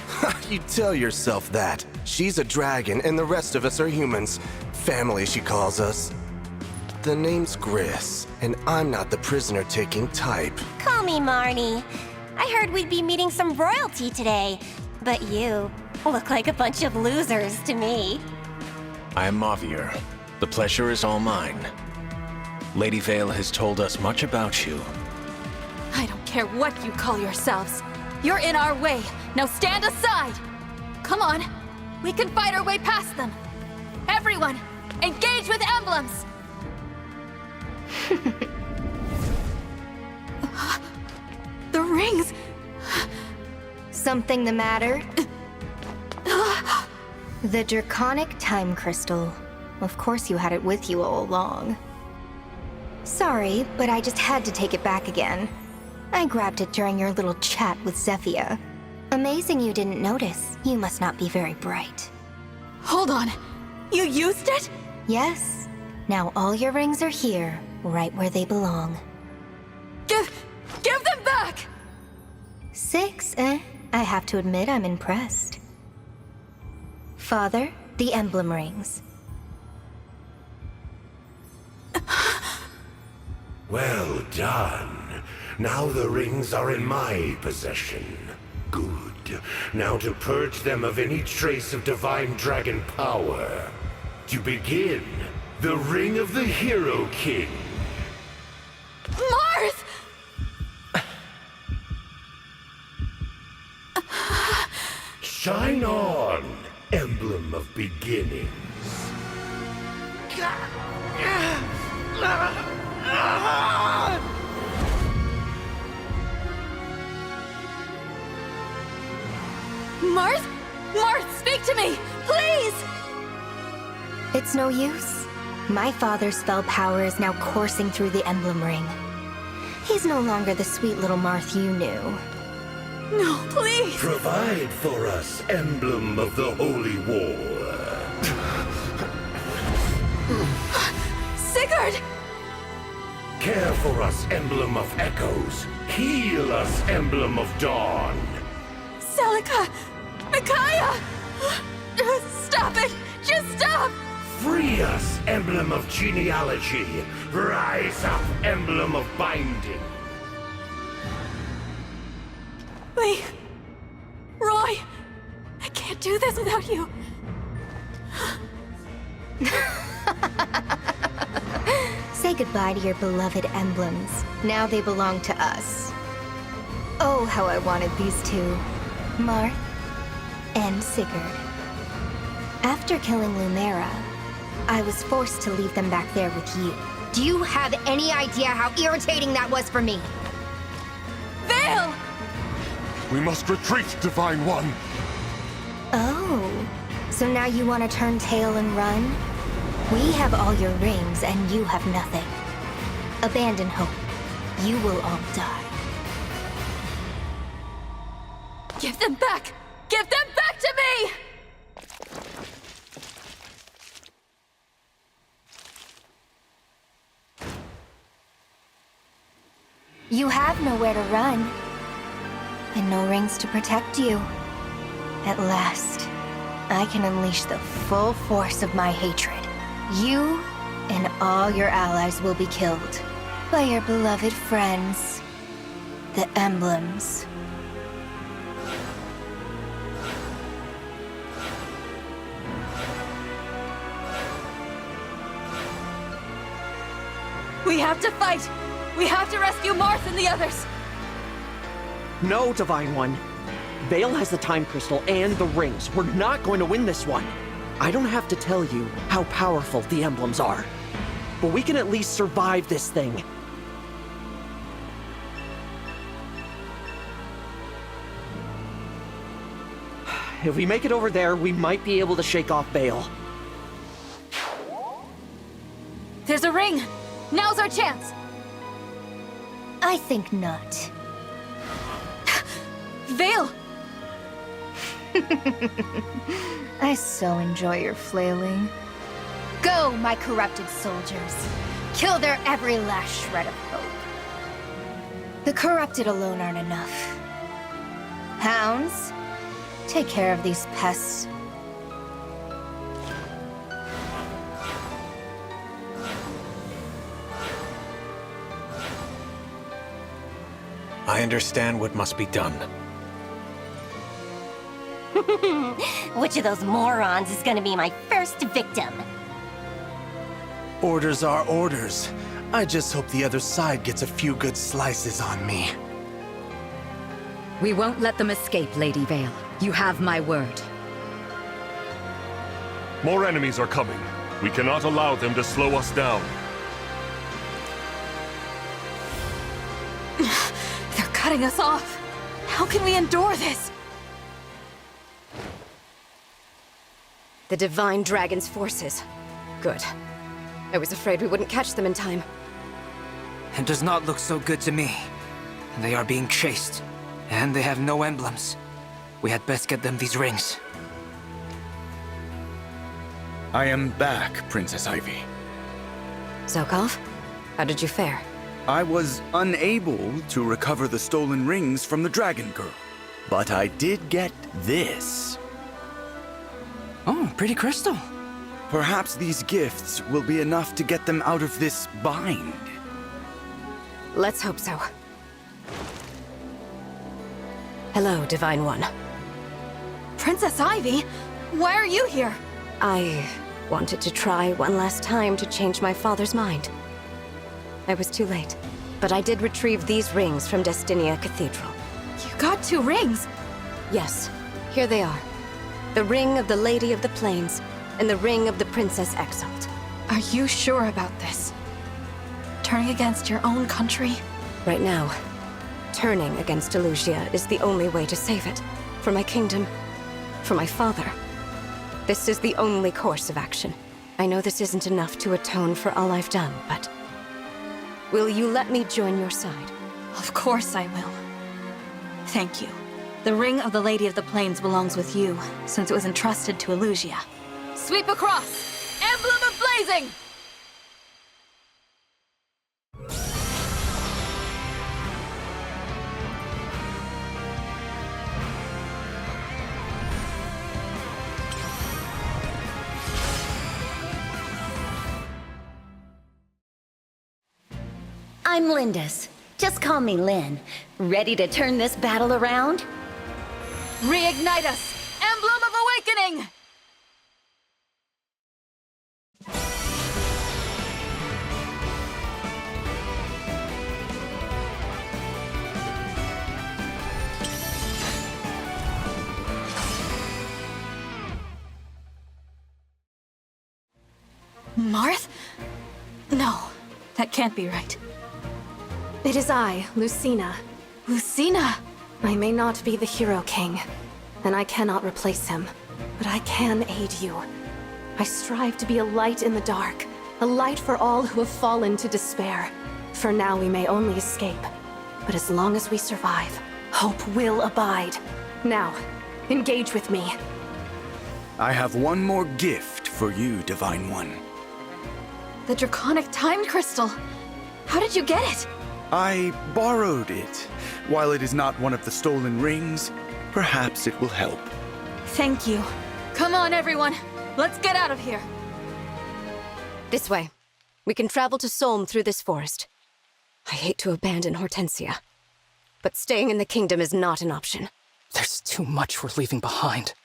You tell yourself that. She's a dragon and the rest of us are humans. Family, she calls us. The name's Gris, and I'm not the prisoner-taking type. Call me Marnie. I heard we'd be meeting some royalty today, but you look like a bunch of losers to me. I'm Mavier. The pleasure is all mine. Lady Vale has told us much about you. I don't care what you call yourselves. You're in our way. Now stand aside! Come on. We can fight our way past them. Everyone, engage with emblems! The rings! Something the matter? The Draconic Time Crystal. Of course you had it with you all along. Sorry, but I just had to take it back again. I grabbed it during your little chat with Zephyr. Amazing you didn't notice. You must not be very bright. Hold on. You used it? Yes. Now all your rings are here, right where they belong. Give them back! 6, eh? I have to admit I'm impressed. Father, the Emblem Rings. Well done. Now the rings are in my possession. Good. Now to purge them of any trace of divine dragon power. To begin, the Ring of the Hero King. Marth! Shine on, Emblem of Beginnings. Marth? Marth, speak to me! Please! It's no use. My father's spell power is now coursing through the Emblem Ring. He's no longer the sweet little Marth you knew. No, please! Provide for us, Emblem of the Holy War. Sigurd! Care for us, Emblem of Echoes. Heal us, Emblem of Dawn. Celica! Micaiah! Stop it! Just stop! Free us, Emblem of Genealogy. Rise up, Emblem of Binding. Lee! Roy! I can't do this without you! Say goodbye to your beloved emblems. Now they belong to us. Oh, how I wanted these two. Marth and Sigurd. After killing Lumera, I was forced to leave them back there with you. Do you have any idea how irritating that was for me? Vale! We must retreat, Divine One! Oh, so now you want to turn tail and run? We have all your rings and you have nothing. Abandon hope. You will all die. Give them back! Give them back to me! You have nowhere to run. And no rings to protect you. At last, I can unleash the full force of my hatred. You and all your allies will be killed by your beloved friends, the Emblems. We have to fight! We have to rescue Marth and the others! No, Divine One. Vale has the Time Crystal and the rings. We're not going to win this one. I don't have to tell you how powerful the emblems are. But we can at least survive this thing. If we make it over there, we might be able to shake off Vale. There's a ring! Now's our chance! I think not. Vale! I so enjoy your flailing. Go, my corrupted soldiers. Kill their every last shred of hope. The corrupted alone aren't enough. Hounds, take care of these pests. I understand what must be done. Which of those morons is gonna be my first victim? Orders are orders. I just hope the other side gets a few good slices on me. We won't let them escape, Lady Vale. You have my word. More enemies are coming. We cannot allow them to slow us down. They're cut cutting us off. How can we endure this? The Divine Dragon's forces. Good. I was afraid we wouldn't catch them in time. It does not look so good to me. They are being chased, and they have no emblems. We had best get them these rings. I am back, Princess Ivy. Zokov, how did you fare? I was unable to recover the stolen rings from the Dragon Girl, but I did get this. Oh, pretty crystal. Perhaps these gifts will be enough to get them out of this bind. Let's hope so. Hello, Divine One. Princess Ivy? Why are you here? I wanted to try one last time to change my father's mind. I was too late, but I did retrieve these rings from Destinia Cathedral. You got 2 rings? Yes, here they are. The Ring of the Lady of the Plains, and the Ring of the Princess Exalt. Are you sure about this? Turning against your own country? Right now, turning against Elusia is the only way to save it. For my kingdom, for my father. This is the only course of action. I know this isn't enough to atone for all I've done, but... will you let me join your side? Of course I will. Thank you. The Ring of the Lady of the Plains belongs with you, since it was entrusted to Elusia. Sweep across! Emblem of Blazing! I'm Lindis. Just call me Lynn. Ready to turn this battle around? Reignite us! Emblem of Awakening! Marth? No, that can't be right. It is I, Lucina. Lucina! I may not be the Hero King, and I cannot replace him, but I can aid you. I strive to be a light in the dark, a light for all who have fallen to despair. For now we may only escape, but as long as we survive, hope will abide. Now, engage with me. I have one more gift for you, Divine One. The Draconic Time Crystal! How did you get it? I borrowed it. While it is not one of the stolen rings, perhaps it will help. Thank you. Come on, everyone. Let's get out of here. This way. We can travel to Solm through this forest. I hate to abandon Hortensia, but staying in the kingdom is not an option. There's too much we're leaving behind.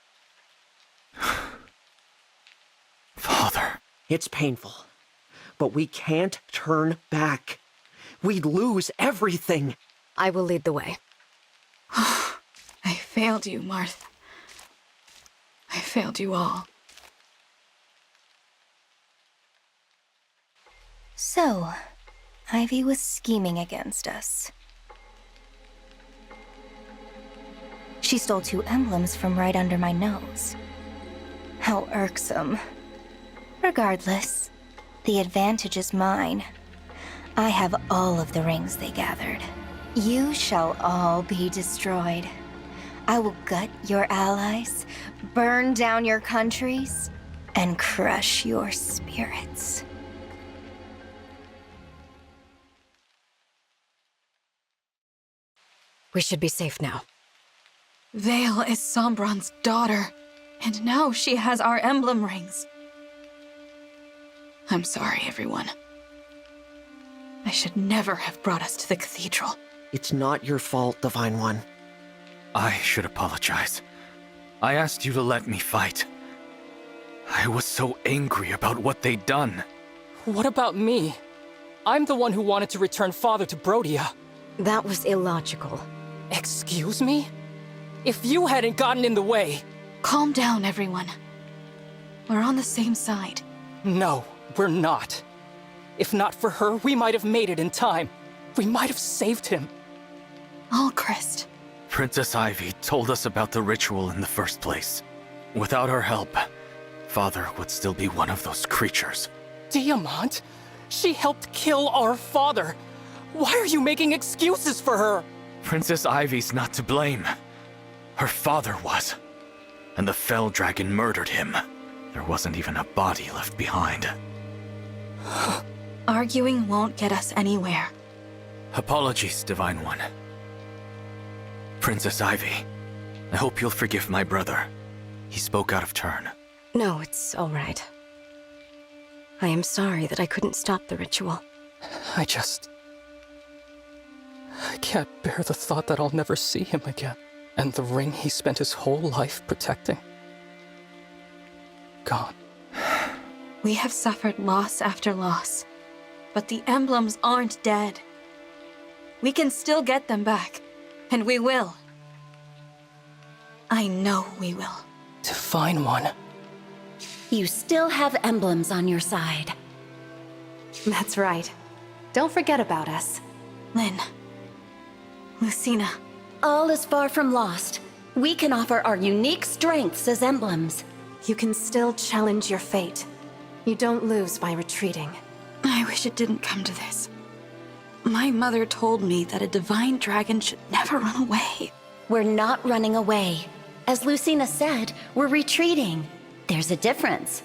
Father. It's painful, but we can't turn back. We'd lose everything. I will lead the way. I failed you, Marth. I failed you all. So, Ivy was scheming against us. She stole 2 emblems from right under my nose. How irksome. Regardless, the advantage is mine. I have all of the rings they gathered. You shall all be destroyed. I will gut your allies, burn down your countries, and crush your spirits. We should be safe now. Vale is Sombron's daughter, and now she has our emblem rings. I'm sorry, everyone. I should never have brought us to the cathedral. It's not your fault, Divine One. I should apologize. I asked you to let me fight. I was so angry about what they'd done. What about me? I'm the one who wanted to return Father to Brodia. That was illogical. Excuse me? If you hadn't gotten in the way... Calm down, everyone. We're on the same side. No, we're not. If not for her, we might have made it in time. We might have saved him. Alcryst. Princess Ivy told us about the ritual in the first place. Without her help, Father would still be one of those creatures. Diamant? She helped kill our father. Why are you making excuses for her? Princess Ivy's not to blame. Her father was. And the Fell Dragon murdered him. There wasn't even a body left behind. Arguing won't get us anywhere. Apologies, Divine One. Princess Ivy, I hope you'll forgive my brother. He spoke out of turn. No, it's all right. I am sorry that I couldn't stop the ritual. I can't bear the thought that I'll never see him again. And the ring he spent his whole life protecting. Gone. We have suffered loss after loss, but the emblems aren't dead. We can still get them back, and we will. I know we will. Divine One. You still have emblems on your side. That's right. Don't forget about us. Lynn. Lucina. All is far from lost. We can offer our unique strengths as emblems. You can still challenge your fate. You don't lose by retreating. I wish it didn't come to this. My mother told me that a divine dragon should never run away. We're not running away. As Lucina said, we're retreating. There's a difference.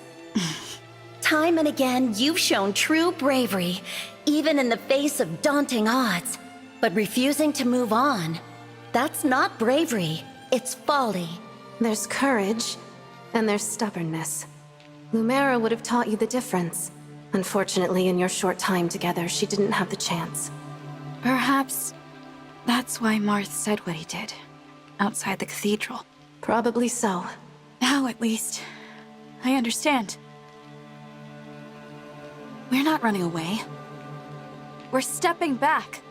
Time and again, you've shown true bravery, even in the face of daunting odds. But refusing to move on, that's not bravery, it's folly. There's courage, and there's stubbornness. Lumera would have taught you the difference. Unfortunately, in your short time together, she didn't have the chance. Perhaps that's why Marth said what he did, outside the cathedral. Probably so. Now, at least, I understand. We're not running away. We're stepping back.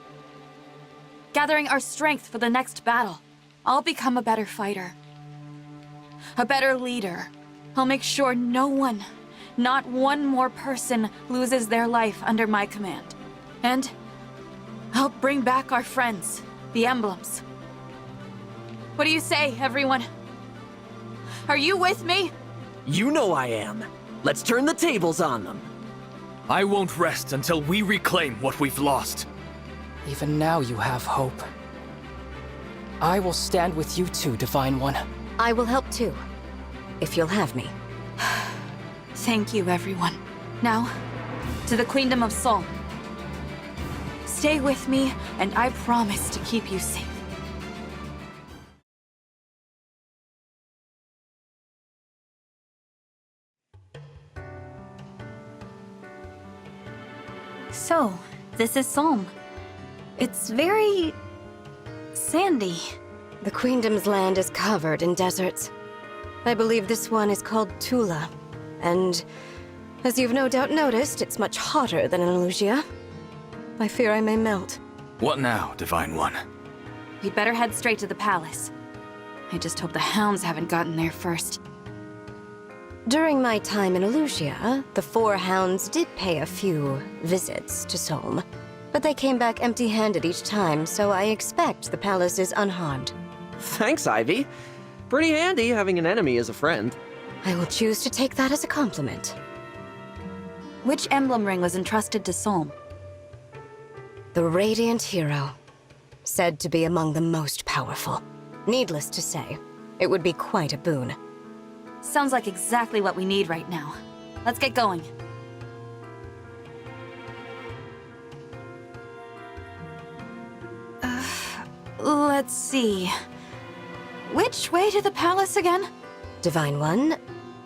Gathering our strength for the next battle. I'll become a better fighter. A better leader. I'll make sure no one, not one more person, loses their life under my command. And I'll bring back our friends, the Emblems. What do you say, everyone? Are you with me? You know I am. Let's turn the tables on them. I won't rest until we reclaim what we've lost. Even now you have hope. I will stand with you too, Divine One. I will help too, if you'll have me. Thank you, everyone. Now, to the Queendom of Solm. Stay with me, and I promise to keep you safe. So, this is Solm. It's very sandy. The Queendom's land is covered in deserts. I believe this one is called Tula. And, as you've no doubt noticed, it's much hotter than in Elyos. I fear I may melt. What now, Divine One? We'd better head straight to the palace. I just hope the Hounds haven't gotten there first. During my time in Elyos, the 4 Hounds did pay a few visits to Solm. But they came back empty-handed each time, so I expect the palace is unharmed. Thanks, Ivy. Pretty handy having an enemy as a friend. I will choose to take that as a compliment. Which emblem ring was entrusted to Solm? The Radiant Hero. Said to be among the most powerful. Needless to say, it would be quite a boon. Sounds like exactly what we need right now. Let's get going. Let's see. Which way to the palace again? Divine One,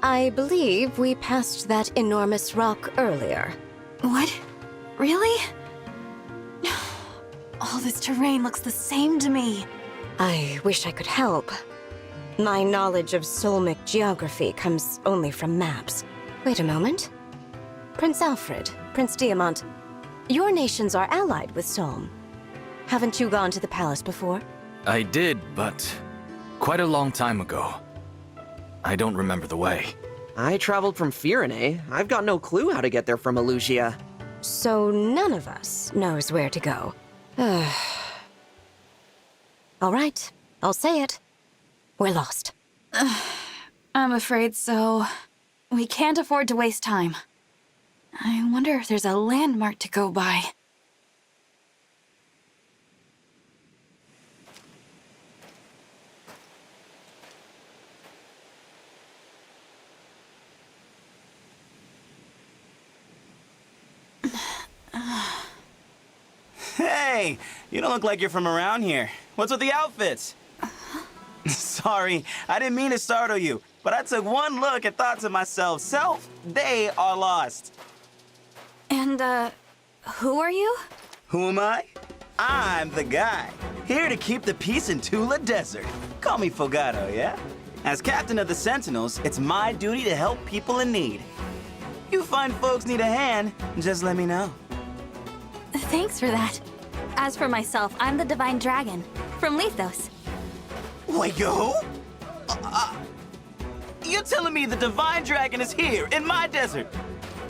I believe we passed that enormous rock earlier. What? Really? All this terrain looks the same to me. I wish I could help. My knowledge of Solmic geography comes only from maps. Wait a moment. Prince Alfred, Prince Diamant, your nations are allied with Solm. Haven't you gone to the palace before? I did, but quite a long time ago. I don't remember the way. I traveled from Firene. I've got no clue how to get there from Elyos. So none of us knows where to go. All right, I'll say it. We're lost. I'm afraid so. We can't afford to waste time. I wonder if there's a landmark to go by. Hey! You don't look like you're from around here. What's with the outfits? Sorry, I didn't mean to startle you, but I took one look and thought to myself, Self, they are lost. And, who are you? Who am I? I'm the guy, here to keep the peace in Tula Desert. Call me Fogado, yeah? As captain of the Sentinels, it's my duty to help people in need. You find folks need a hand, just let me know. Thanks for that. As for myself, I'm the Divine Dragon, from Lethos. Wait, yo? You're telling me the Divine Dragon is here, in my desert?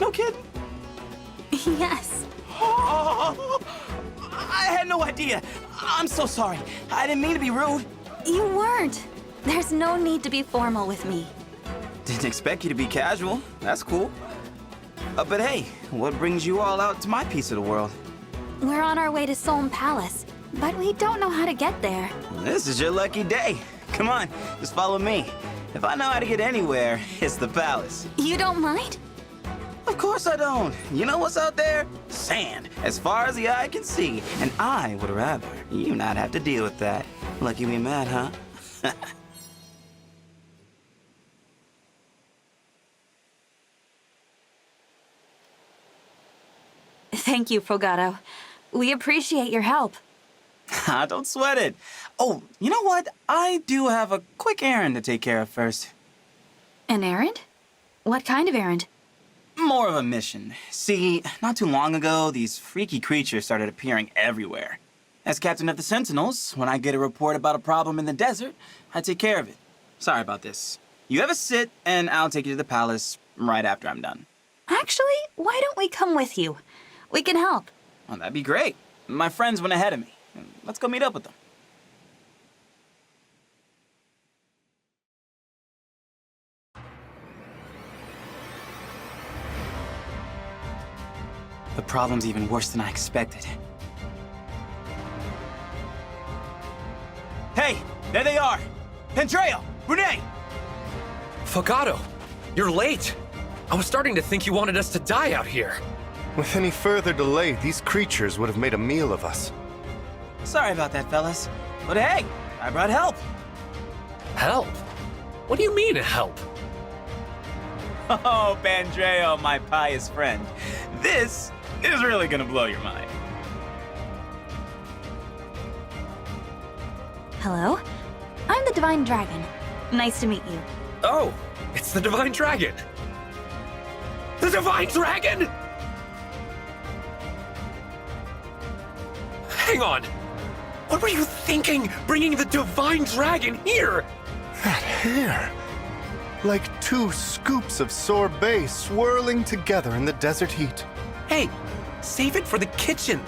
No kidding? Yes. Oh, I had no idea. I'm so sorry. I didn't mean to be rude. You weren't. There's no need to be formal with me. Didn't expect you to be casual. That's cool. But hey, what brings you all out to my piece of the world? We're on our way to Solm Palace, but we don't know how to get there. This is your lucky day. Come on, just follow me. If I know how to get anywhere, it's the palace. You don't mind? Of course I don't. You know what's out there? Sand, as far as the eye can see. And I would rather you not have to deal with that. Lucky we met, huh? Thank you, Fogado. We appreciate your help. Don't sweat it. Oh, you know what? I do have a quick errand to take care of first. An errand? What kind of errand? More of a mission. See, not too long ago, these freaky creatures started appearing everywhere. As captain of the Sentinels, when I get a report about a problem in the desert, I take care of it. Sorry about this. You have a sit, and I'll take you to the palace right after I'm done. Actually, why don't we come with you? We can help. Well, that'd be great. My friends went ahead of me. Let's go meet up with them. The problem's even worse than I expected. Hey, there they are! Pendreo! Brunei! Fogado, you're late. I was starting to think you wanted us to die out here. With any further delay, these creatures would have made a meal of us. Sorry about that, fellas. But hey, I brought help. Help? What do you mean, help? Oh, Pendreo, my pious friend. This is really gonna blow your mind. Hello? I'm the Divine Dragon. Nice to meet you. Oh, it's the Divine Dragon. The Divine Dragon?! Hang on! What were you thinking, bringing the Divine Dragon here? That hair! Like 2 scoops of sorbet swirling together in the desert heat. Hey, save it for the kitchen.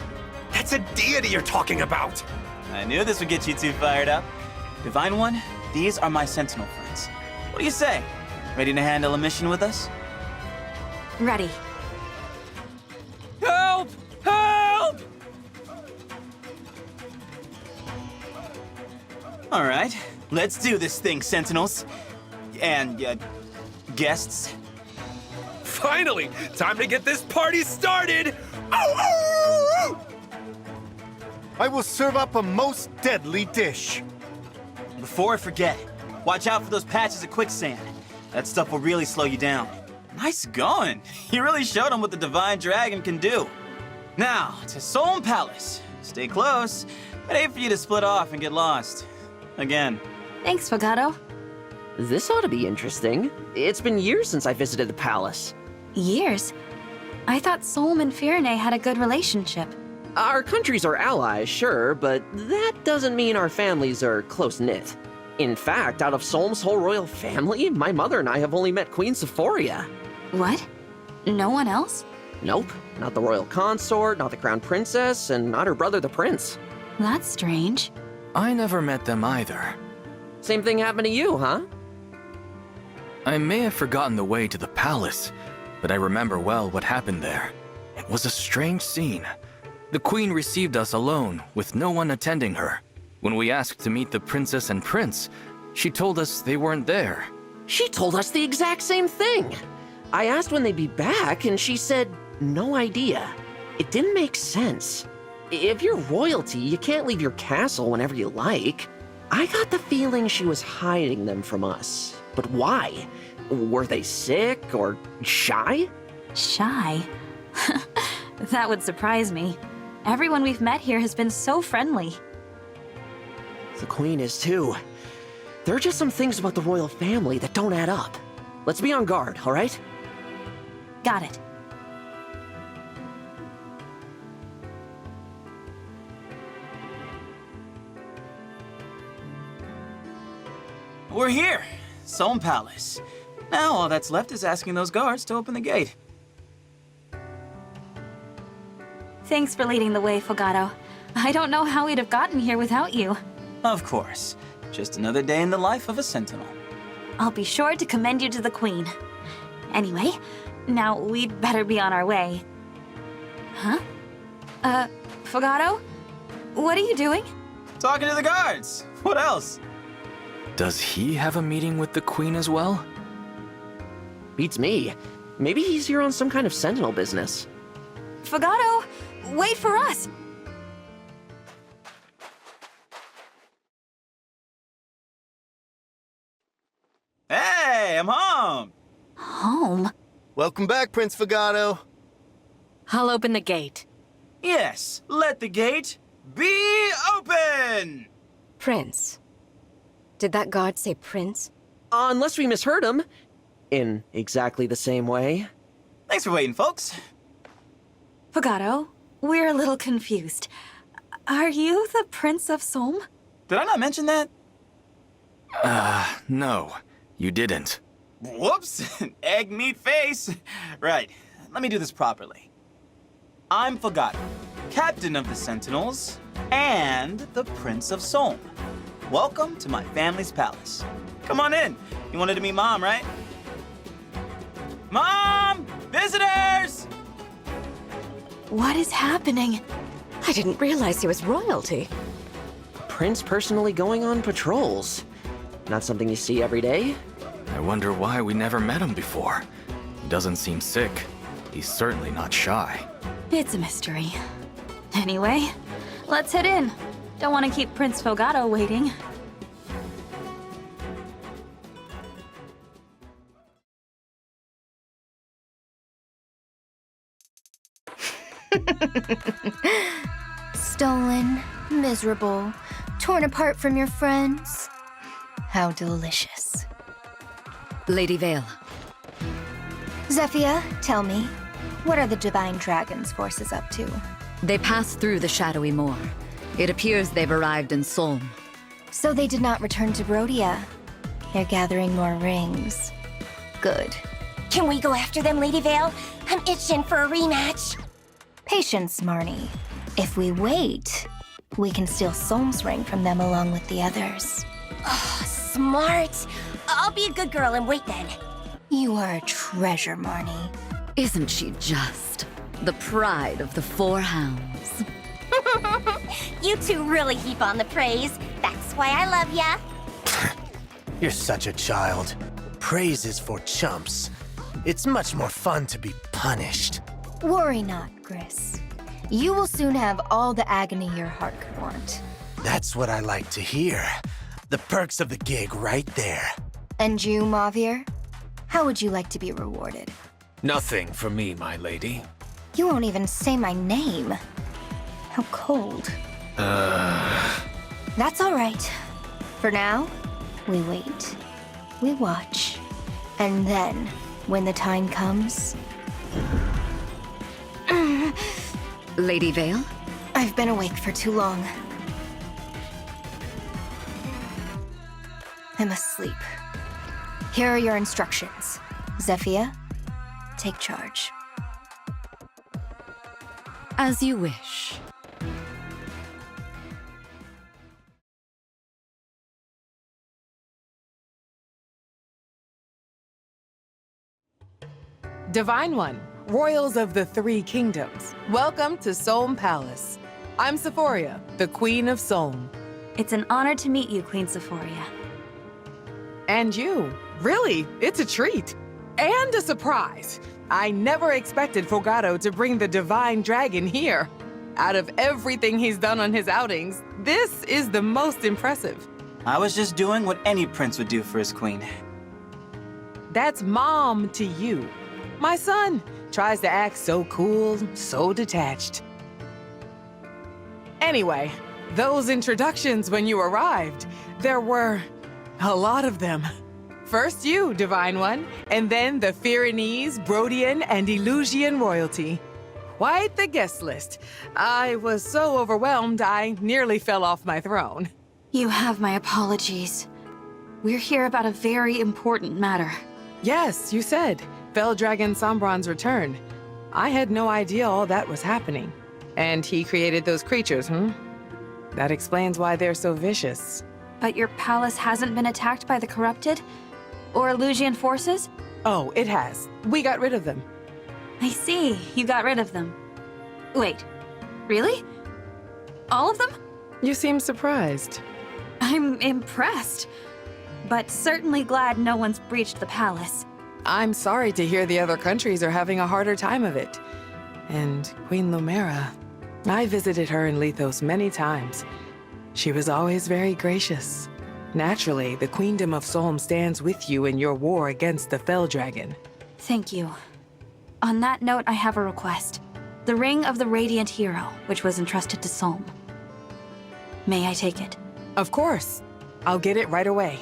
That's a deity you're talking about. I knew this would get you two fired up. Divine One, these are my Sentinel friends. What do you say? Ready to handle a mission with us? Ready. Help! Help! All right, let's do this thing, Sentinels. And, guests. Finally! Time to get this party started! I will serve up a most deadly dish. Before I forget, watch out for those patches of quicksand. That stuff will really slow you down. Nice going. You really showed them what the Divine Dragon can do. Now, to Solm Palace. Stay close, but hate for you to split off and get lost. Again. Thanks, Fogado. This ought to be interesting. It's been years since I visited the palace. Years? I thought Solm and Firene had a good relationship. Our countries are allies, sure, but that doesn't mean our families are close-knit. In fact, out of Solm's whole royal family, my mother and I have only met Queen Sephoria. What? No one else? Nope. Not the royal consort, not the crown princess, and not her brother the prince. That's strange. I never met them either. Same thing happened to you, huh? I may have forgotten the way to the palace, but I remember well what happened there. It was a strange scene. The queen received us alone, with no one attending her. When we asked to meet the princess and prince, she told us they weren't there. She told us the exact same thing. I asked when they'd be back, and she said, no idea. It didn't make sense. If you're royalty, you can't leave your castle whenever you like. I got the feeling she was hiding them from us. But why? Were they sick or shy? Shy? That would surprise me. Everyone we've met here has been so friendly. The queen is too. There are just some things about the royal family that don't add up. Let's be on guard, all right? Got it. We're here, Solm Palace. Now all that's left is asking those guards to open the gate. Thanks for leading the way, Fogado. I don't know how we'd have gotten here without you. Of course. Just another day in the life of a Sentinel. I'll be sure to commend you to the Queen. Anyway, now we'd better be on our way. Huh? Fogado? What are you doing? Talking to the guards. What else? Does he have a meeting with the queen as well? Beats me. Maybe he's here on some kind of Sentinel business. Fogado, wait for us! Hey, I'm home! Home? Welcome back, Prince Fogado. I'll open the gate. Yes, let the gate be open! Prince. Did that guard say prince? Unless we misheard him. In exactly the same way. Thanks for waiting, folks. Fogado, we're a little confused. Are you the Prince of Solm? Did I not mention that? No, you didn't. Whoops, egg meat face. Right, let me do this properly. I'm Fogado, Captain of the Sentinels, and the Prince of Solm. Welcome to my family's palace. Come on in. You wanted to meet Mom, right? Mom! Visitors! What is happening? I didn't realize he was royalty. Prince personally going on patrols. Not something you see every day. I wonder why we never met him before. He doesn't seem sick. He's certainly not shy. It's a mystery. Anyway, let's head in. Don't want to keep Prince Fogado waiting. Stolen, miserable, torn apart from your friends. How delicious. Lady Vale. Zephyr, tell me, what are the Divine Dragon's forces up to? They passed through the Shadowy Moor. It appears they've arrived in Solm. So they did not return to Brodia. They're gathering more rings. Good. Can we go after them, Lady Vale? I'm itching for a rematch. Patience, Marnie. If we wait, we can steal Solm's ring from them along with the others. Oh, smart. I'll be a good girl and wait then. You are a treasure, Marnie. Isn't she just? The pride of the four hounds. You two really heap on the praise. That's why I love ya. You're such a child. Praise is for chumps. It's much more fun to be punished. Worry not, Gris. You will soon have all the agony your heart could want. That's what I like to hear. The perks of the gig right there. And you, Mavir? How would you like to be rewarded? Nothing for me, my lady. You won't even say my name. How cold. That's all right. For now, we wait. We watch. And then, when the time comes... Lady Vale? I've been awake for too long. I'm asleep. Here are your instructions. Zephyr, take charge. As you wish. Divine One, Royals of the Three Kingdoms, welcome to Solm Palace. I'm Sephoria, the Queen of Solm. It's an honor to meet you, Queen Sephoria. And you. Really, it's a treat. And a surprise. I never expected Fogado to bring the Divine Dragon here. Out of everything he's done on his outings, this is the most impressive. I was just doing what any prince would do for his queen. That's mom to you. My son tries to act so cool, so detached. Anyway, those introductions when you arrived, there were a lot of them. First you, Divine One, and then the Firenese, Brodian, and Elusian royalty. Quite the guest list. I was so overwhelmed, I nearly fell off my throne. You have my apologies. We're here about a very important matter. Yes, you said. Fell Dragon Sombron's return. I had no idea all that was happening. And he created those creatures, That explains why they're so vicious. But your palace hasn't been attacked by the corrupted? Or Elusian forces? Oh, it has. We got rid of them. I see. You got rid of them. Wait. Really? All of them? You seem surprised. I'm impressed. But certainly glad no one's breached the palace. I'm sorry to hear the other countries are having a harder time of it. And Queen Lumera, I visited her in Lethos many times. She was always very gracious. Naturally, the Queendom of Solm stands with you in your war against the Fell Dragon. Thank you. On that note, I have a request. The Ring of the Radiant Hero, which was entrusted to Solm. May I take it? Of course. I'll get it right away.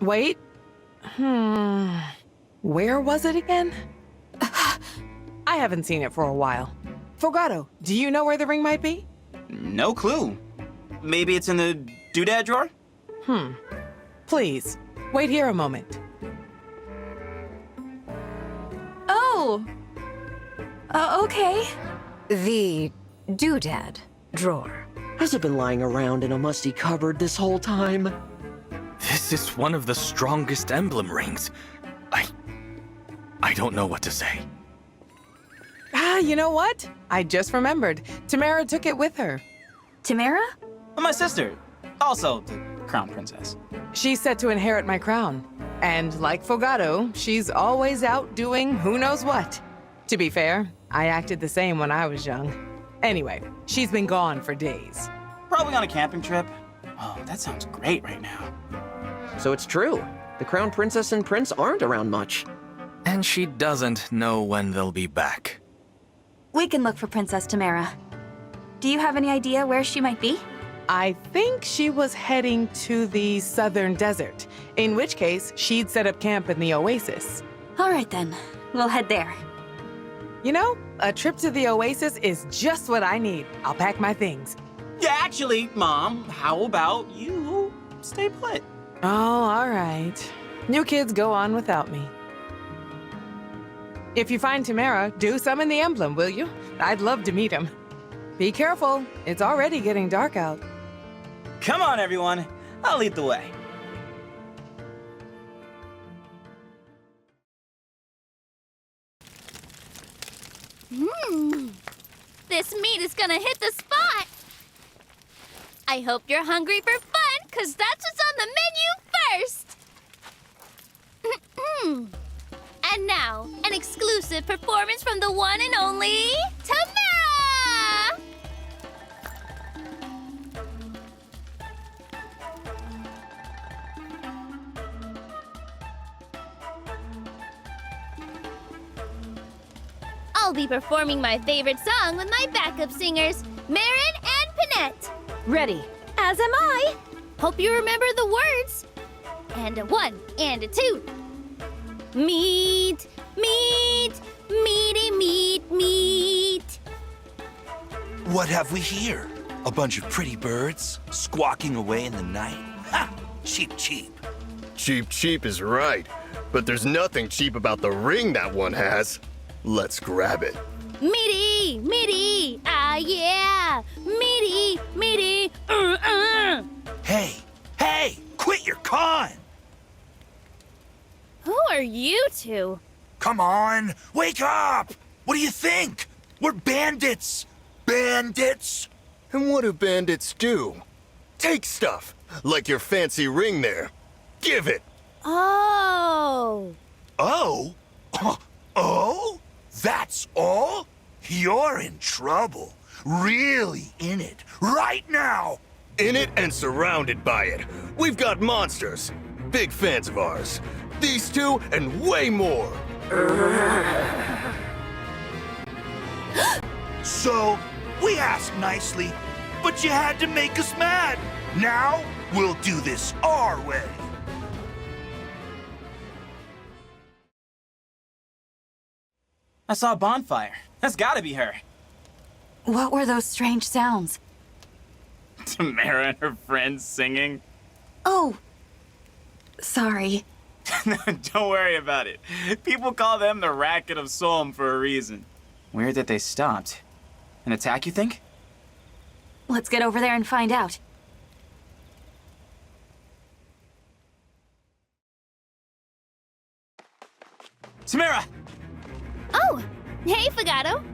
Wait. Where was it again? I haven't seen it for a while. Fogado, do you know where the ring might be? No clue. Maybe it's in the doodad drawer? Please, wait here a moment. Oh! Okay. The doodad drawer. Has it been lying around in a musty cupboard this whole time? This is one of the strongest emblem rings. I don't know what to say. You know what? I just remembered. Tamara took it with her. Tamara? My sister. Also the crown princess. She's set to inherit my crown. And like Fogado, she's always out doing who knows what. To be fair, I acted the same when I was young. Anyway, she's been gone for days. Probably on a camping trip. Oh, that sounds great right now. So it's true. The crown princess and prince aren't around much. And she doesn't know when they'll be back. We can look for Princess Tamara. Do you have any idea where she might be? I think she was heading to the southern desert, in which case she'd set up camp in the Oasis. All right then, we'll head there. You know, a trip to the Oasis is just what I need. I'll pack my things. Yeah, actually, Mom, how about you stay put? Oh, all right. You kids go on without me. If you find Tamara, do summon the emblem, will you? I'd love to meet him. Be careful, it's already getting dark out. Come on, everyone. I'll lead the way. This meat is gonna hit the spot! I hope you're hungry for fun, cause that's what's on the menu first! And now, an exclusive performance from the one and only Tamara! I'll be performing my favorite song with my backup singers, Marin and Panette. Ready. As am I. Hope you remember the words. And a 1 and a 2. Meat, meat, meaty meat, meat. What have we here? A bunch of pretty birds squawking away in the night? Ha! Cheap, cheap. Cheap, cheap is right. But there's nothing cheap about the ring that one has. Let's grab it. Meaty, meaty, ah yeah. Meaty, meaty, Hey, hey, quit your con! Who are you two? Come on, wake up! What do you think? We're bandits! Bandits! And what do bandits do? Take stuff, like your fancy ring there. Give it! Oh! Oh? Oh? That's all? You're in trouble. Really in it. Right now! In it and surrounded by it. We've got monsters. Big fans of ours. These two and way more. So, we asked nicely, but you had to make us mad. Now, we'll do this our way. I saw a bonfire. That's gotta be her. What were those strange sounds? Tamara and her friends singing. Oh! Sorry. Don't worry about it. People call them the Racket of Solm for a reason. Weird that they stopped. An attack, you think? Let's get over there and find out. Tamara! Oh! Hey, Fagato!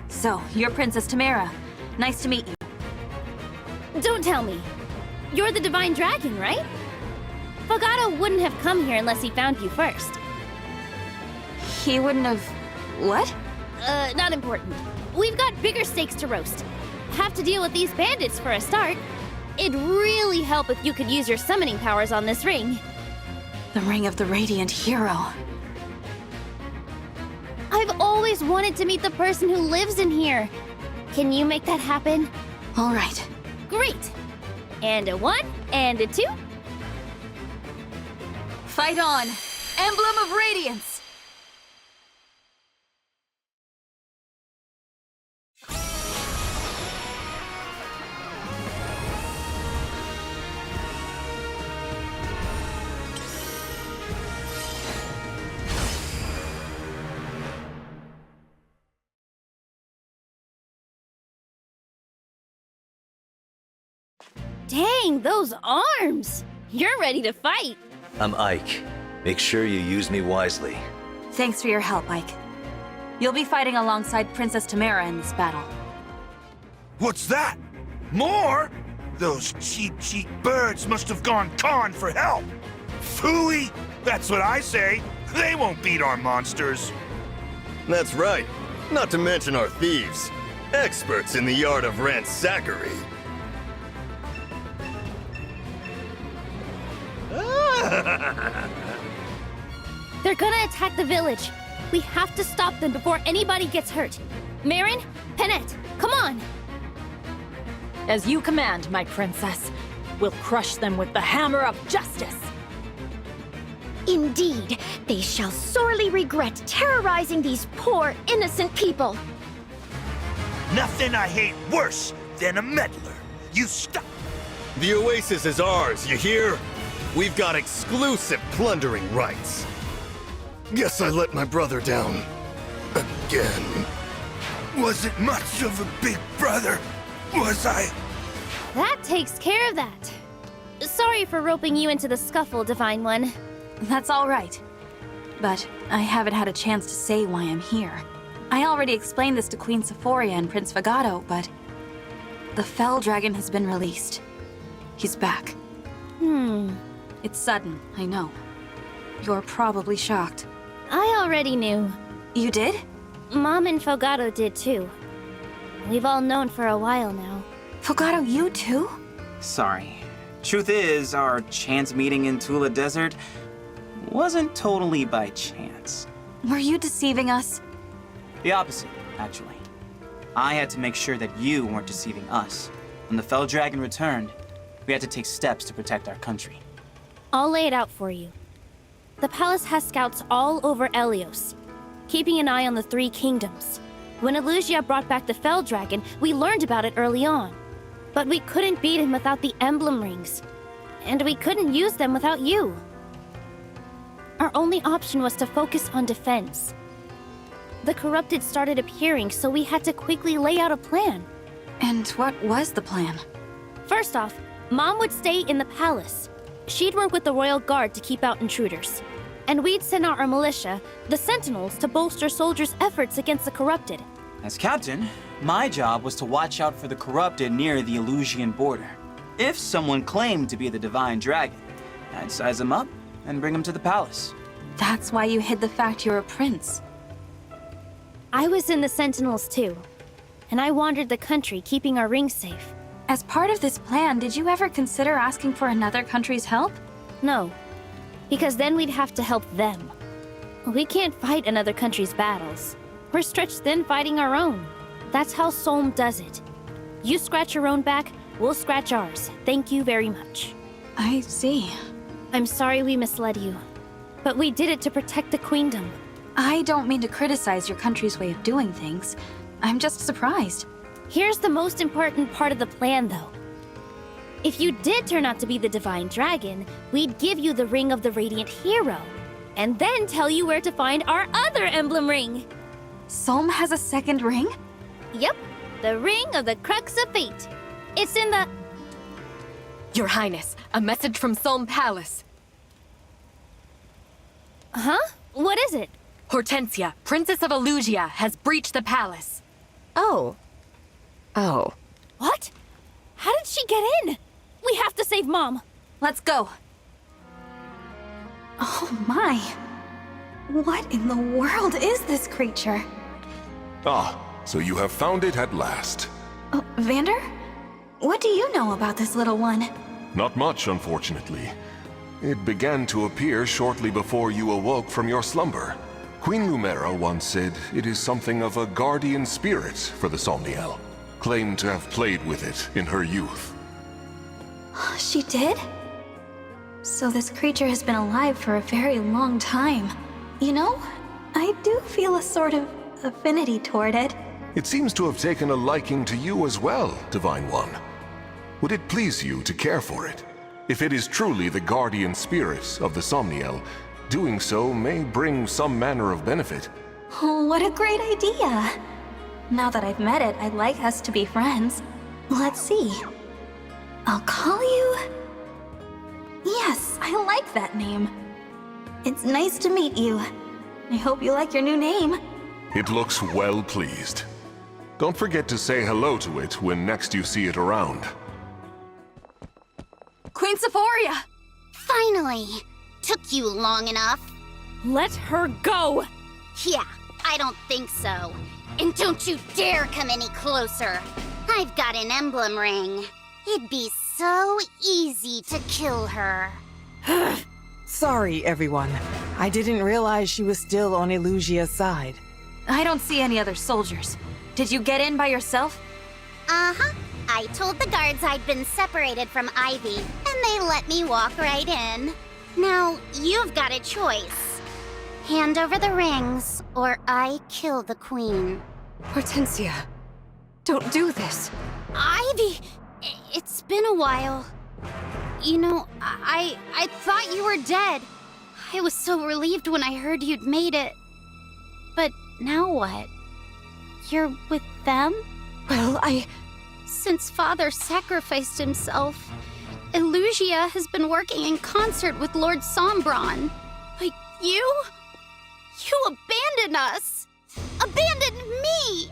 So, you're Princess Tamara. Nice to meet you. Don't tell me. You're the Divine Dragon, right? Fagato wouldn't have come here unless he found you first. He wouldn't have... what? Not important. We've got bigger stakes to roast. Have to deal with these bandits for a start. It'd really help if you could use your summoning powers on this ring. The Ring of the Radiant Hero. I've always wanted to meet the person who lives in here. Can you make that happen? All right. Great! And a 1, and a 2. Fight on! Emblem of Radiance! Dang, those arms! You're ready to fight! I'm Ike. Make sure you use me wisely. Thanks for your help, Ike. You'll be fighting alongside Princess Tamara in this battle. What's that? More? Those cheap birds must have gone con for help. Phooey! That's what I say. They won't beat our monsters. That's right. Not to mention our thieves. Experts in the art of ransackery. They're gonna attack the village. We have to stop them before anybody gets hurt. Marin, Penette, come on! As you command, my princess. We'll crush them with the hammer of justice. Indeed, they shall sorely regret terrorizing these poor, innocent people. Nothing I hate worse than a meddler. You stop. The Oasis is ours, you hear? We've got exclusive plundering rights. Guess I let my brother down. Again. Wasn't much of a big brother, was I? That takes care of that. Sorry for roping you into the scuffle, Divine One. That's all right. But I haven't had a chance to say why I'm here. I already explained this to Queen Sephoria and Prince Fagato, but... the Fell Dragon has been released. He's back. It's sudden, I know. You're probably shocked. I already knew. You did? Mom and Fagato did too. We've all known for a while now. Fagato, you too? Sorry. Truth is, our chance meeting in Tula Desert wasn't totally by chance. Were you deceiving us? The opposite, actually. I had to make sure that you weren't deceiving us. When the Fell Dragon returned, we had to take steps to protect our country. I'll lay it out for you. The palace has scouts all over Elyos, keeping an eye on the 3 kingdoms. When Elusia brought back the Fell Dragon, we learned about it early on. But we couldn't beat him without the Emblem Rings. And we couldn't use them without you. Our only option was to focus on defense. The corrupted started appearing, so we had to quickly lay out a plan. And what was the plan? First off, Mom would stay in the palace. She'd work with the royal guard to keep out intruders. And we'd send out our militia, the Sentinels, to bolster soldiers' efforts against the corrupted. As captain, my job was to watch out for the corrupted near the Elysian border. If someone claimed to be the Divine Dragon, I'd size them up and bring them to the palace. That's why you hid the fact you're a prince. I was in the Sentinels too, and I wandered the country keeping our rings safe. As part of this plan, did you ever consider asking for another country's help? No, because then we'd have to help them. We can't fight another country's battles. We're stretched thin fighting our own. That's how Solm does it. You scratch your own back, we'll scratch ours. Thank you very much. I see. I'm sorry we misled you, but we did it to protect the Queendom. I don't mean to criticize your country's way of doing things. I'm just surprised. Here's the most important part of the plan, though. If you did turn out to be the Divine Dragon, we'd give you the Ring of the Radiant Hero, and then tell you where to find our other Emblem Ring. Solm has a second ring? Yep, the Ring of the Crux of Fate. It's in the... Your Highness, a message from Solm Palace. Huh? What is it? Hortensia, Princess of Elyos, has breached the palace. Oh. Oh. What? How did she get in? We have to save Mom. Let's go. Oh my. What in the world is this creature? Ah, so you have found it at last. Oh, Vander? What do you know about this little one? Not much, unfortunately. It began to appear shortly before you awoke from your slumber. Queen Lumera once said it is something of a guardian spirit for the Somniel. Claimed to have played with it in her youth. She did? So this creature has been alive for a very long time. You know, I do feel a sort of affinity toward it. It seems to have taken a liking to you as well, Divine One. Would it please you to care for it? If it is truly the guardian spirit of the Somniel, doing so may bring some manner of benefit. Oh, what a great idea! Now that I've met it, I'd like us to be friends. Let's see. I'll call you... Yes, I like that name. It's nice to meet you. I hope you like your new name. It looks well pleased. Don't forget to say hello to it when next you see it around. Queen Sephoria! Finally! Took you long enough. Let her go! Yeah, I don't think so. And don't you dare come any closer. I've got an emblem ring. It'd be so easy to kill her. Sorry, everyone. I didn't realize she was still on Elusia's side. I don't see any other soldiers. Did you get in by yourself? Uh-huh. I told the guards I'd been separated from Ivy, and they let me walk right in. Now, you've got a choice. Hand over the rings, or I kill the queen. Hortensia, don't do this. Ivy, it's been a while. You know, I thought you were dead. I was so relieved when I heard you'd made it. But now what? You're with them? Well, Since Father sacrificed himself, Elyos has been working in concert with Lord Sombron. But you abandoned us! Abandoned me!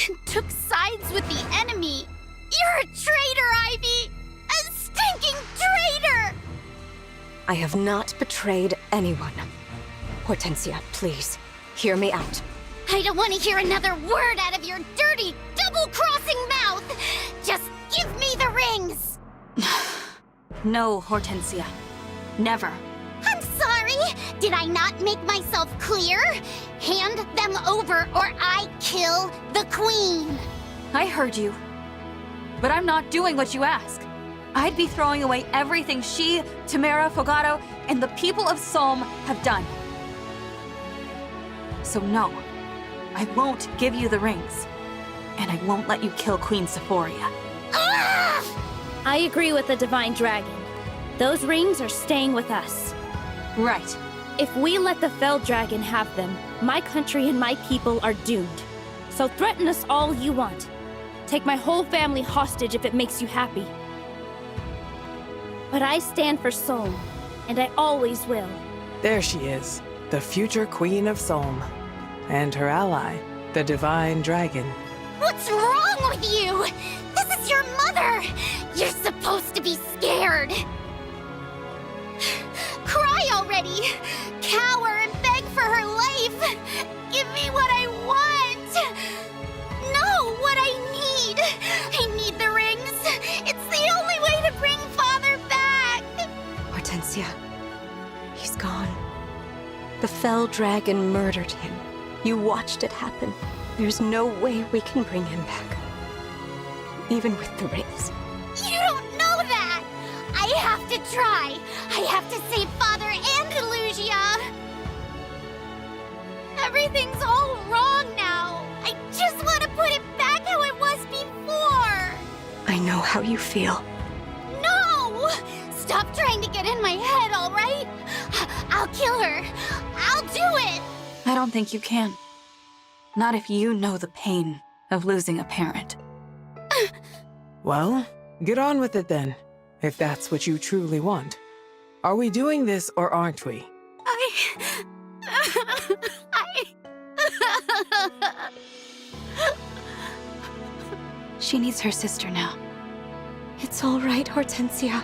And took sides with the enemy! You're a traitor, Ivy! A stinking traitor! I have not betrayed anyone. Hortensia, please, hear me out. I don't want to hear another word out of your dirty, double-crossing mouth! Just give me the rings! No, Hortensia. Never. I'm sorry! Did I not make myself clear? Hand them over or I kill the queen! I heard you. But I'm not doing what you ask. I'd be throwing away everything she, Tamara, Fogato, and the people of Solm have done. So no, I won't give you the rings. And I won't let you kill Queen Sephoria. I agree with the Divine Dragon. Those rings are staying with us. Right. If we let the Fell Dragon have them, my country and my people are doomed. So threaten us all you want. Take my whole family hostage if it makes you happy. But I stand for Solm, and I always will. There she is, the future Queen of Solm. And her ally, the Divine Dragon. What's wrong with you? This is your mother! You're supposed to be scared! Cry already! Cower and beg for her life! Give me what I want! No, what I need! I need the rings! It's the only way to bring Father back! Hortensia, he's gone. The fell dragon murdered him. You watched it happen. There's no way we can bring him back. Even with the rings. You don't know that! I have to try! I have to save Father and Elyos! Everything's all wrong now! I just want to put it back how it was before! I know how you feel. No! Stop trying to get in my head, alright? I'll kill her! I'll do it! I don't think you can. Not if you know the pain of losing a parent. Well, get on with it then, if that's what you truly want. Are we doing this or aren't we? She needs her sister now. It's all right, Hortensia.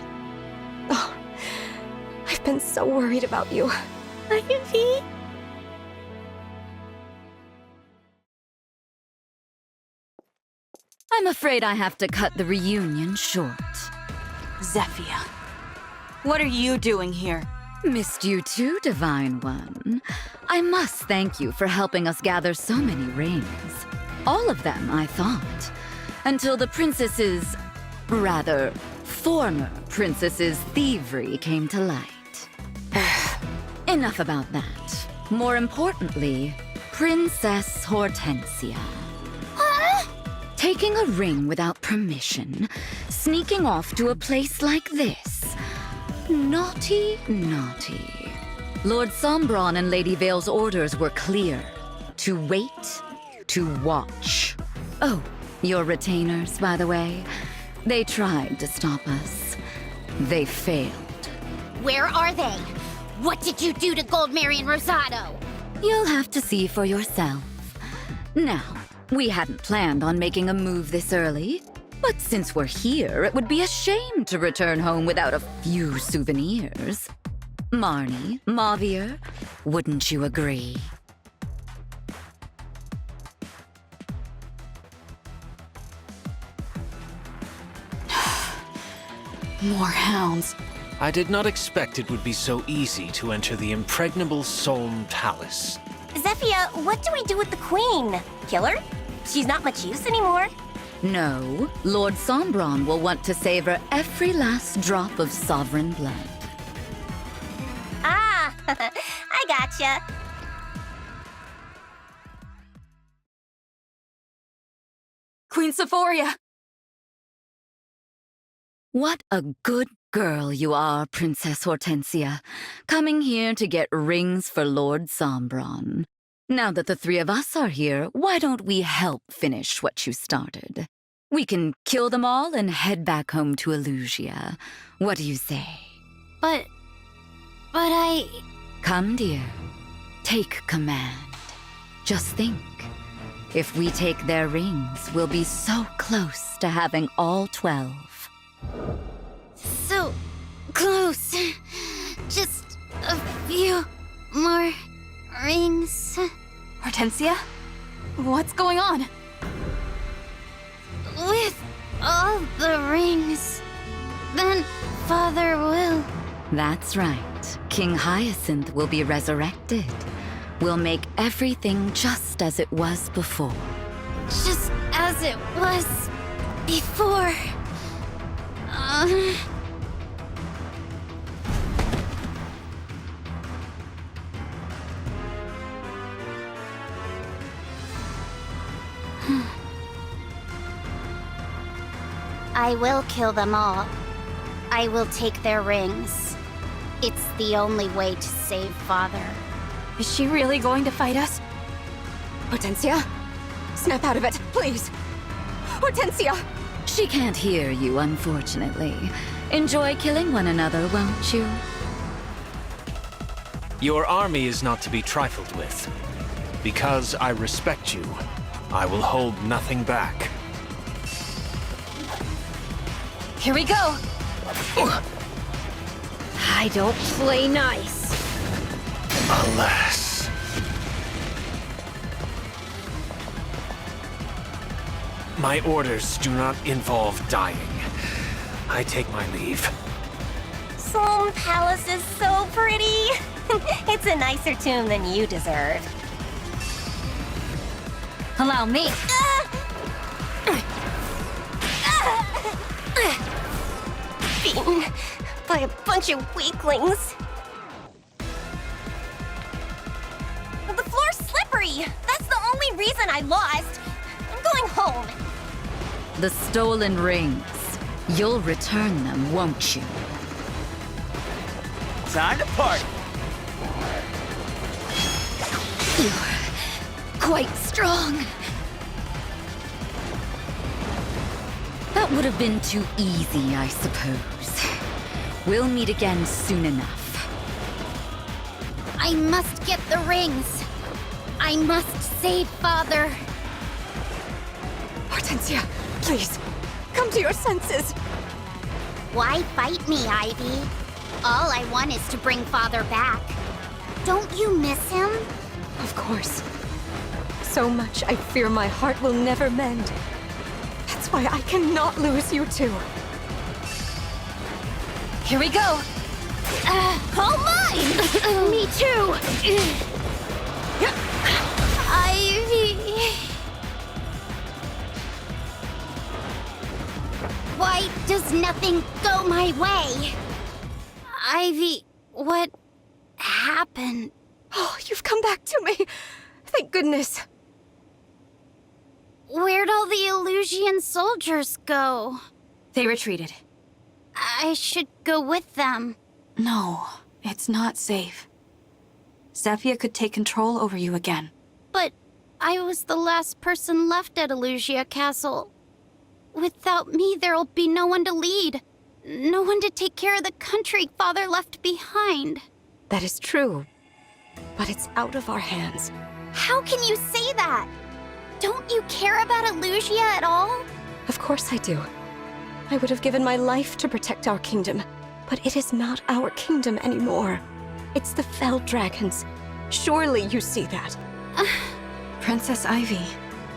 Oh, I've been so worried about you. Ivy? I'm afraid I have to cut the reunion short. Zephyr, what are you doing here? Missed you too, Divine One. I must thank you for helping us gather so many rings. All of them, I thought. Until the princess's... rather, former princess's thievery came to light. Enough about that. More importantly, Princess Hortensia. Taking a ring without permission, sneaking off to a place like this. Naughty, naughty. Lord Sombron and Lady Vale's orders were clear. To wait, to watch. Oh, your retainers, by the way. They tried to stop us. They failed. Where are they? What did you do to Goldmary and Rosado? You'll have to see for yourself. Now, we hadn't planned on making a move this early, but since we're here, it would be a shame to return home without a few souvenirs. Marnie, Mavier, wouldn't you agree? More hounds. I did not expect it would be so easy to enter the impregnable Solm Palace. Zephyr, what do we do with the queen? Kill her? She's not much use anymore. No, Lord Sombron will want to savor every last drop of sovereign blood. Ah, I gotcha. Queen Sephoria! What a good girl you are, Princess Hortensia, coming here to get rings for Lord Sombron. Now that the three of us are here, why don't we help finish what you started? We can kill them all and head back home to Elyos. What do you say? But I... Come, dear. Take command. Just think. If we take their rings, we'll be so close to having all 12. So close. Just a few more rings. Hortensia? What's going on? With all the rings, then Father will... That's right. King Hyacinth will be resurrected. We'll make everything just as it was before. Just as it was before. I will kill them all. I will take their rings. It's the only way to save Father. Is she really going to fight us? Hortensia? Snap out of it, please! Hortensia! She can't hear you, unfortunately. Enjoy killing one another, won't you? Your army is not to be trifled with. Because I respect you, I will hold nothing back. Here we go! I don't play nice. Alas. My orders do not involve dying. I take my leave. Solm Palace is so pretty. It's a nicer tomb than you deserve. Allow me. Beaten by a bunch of weaklings. The floor's slippery. That's the only reason I lost. I'm going home. The stolen rings. You'll return them, won't you? Time to party. You're quite strong. That would have been too easy, I suppose. We'll meet again soon enough. I must get the rings. I must save Father. Hortensia, please, come to your senses. Why fight me, Ivy? All I want is to bring Father back. Don't you miss him? Of course. So much I fear my heart will never mend. That's why I cannot lose you two. Here we go! All mine! Me too! Ivy... Why does nothing go my way? Ivy, what happened? Oh, you've come back to me. Thank goodness. Where'd all the Elysian soldiers go? They retreated. I should go with them. No, it's not safe. Zephyr could take control over you again. But I was the last person left at Elysia Castle. Without me, there'll be no one to lead. No one to take care of the country Father left behind. That is true. But it's out of our hands. How can you say that? Don't you care about Elysia at all? Of course I do. I would have given my life to protect our kingdom. But it is not our kingdom anymore. It's the Fell Dragons. Surely you see that. Princess Ivy.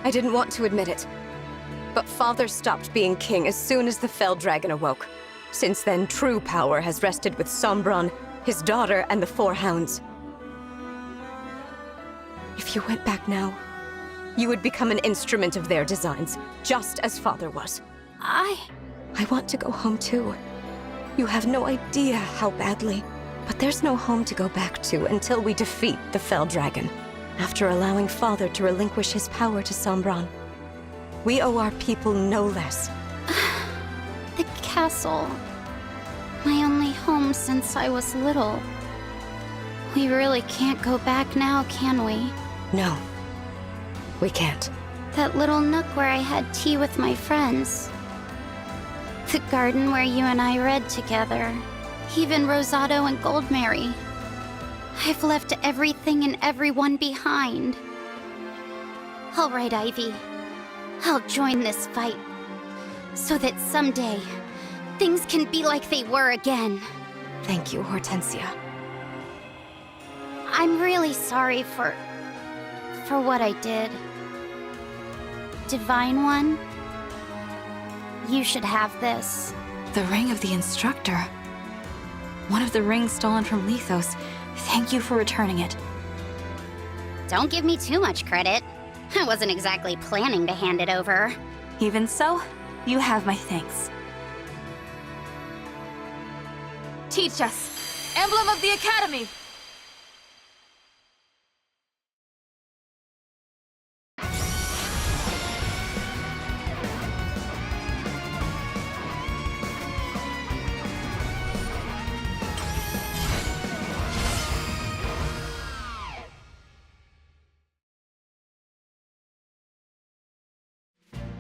I didn't want to admit it. But Father stopped being king as soon as the Fell Dragon awoke. Since then, true power has rested with Sombron, his daughter, and the 4 Hounds. If you went back now, you would become an instrument of their designs, just as Father was. I want to go home too. You have no idea how badly. But there's no home to go back to until we defeat the Fell Dragon, after allowing Father to relinquish his power to Sombron. We owe our people no less. The castle. My only home since I was little. We really can't go back now, can we? No. We can't. That little nook where I had tea with my friends. The garden where you and I read together. Even Rosado and Goldmary. I've left everything and everyone behind. All right, Ivy. I'll join this fight. So that someday, things can be like they were again. Thank you, Hortensia. I'm really sorry for what I did. Divine One, you should have this. The ring of the instructor. One of the rings stolen from Lethos. Thank you for returning it. Don't give me too much credit. I wasn't exactly planning to hand it over. Even so, you have my thanks. Teach us! Emblem of the Academy!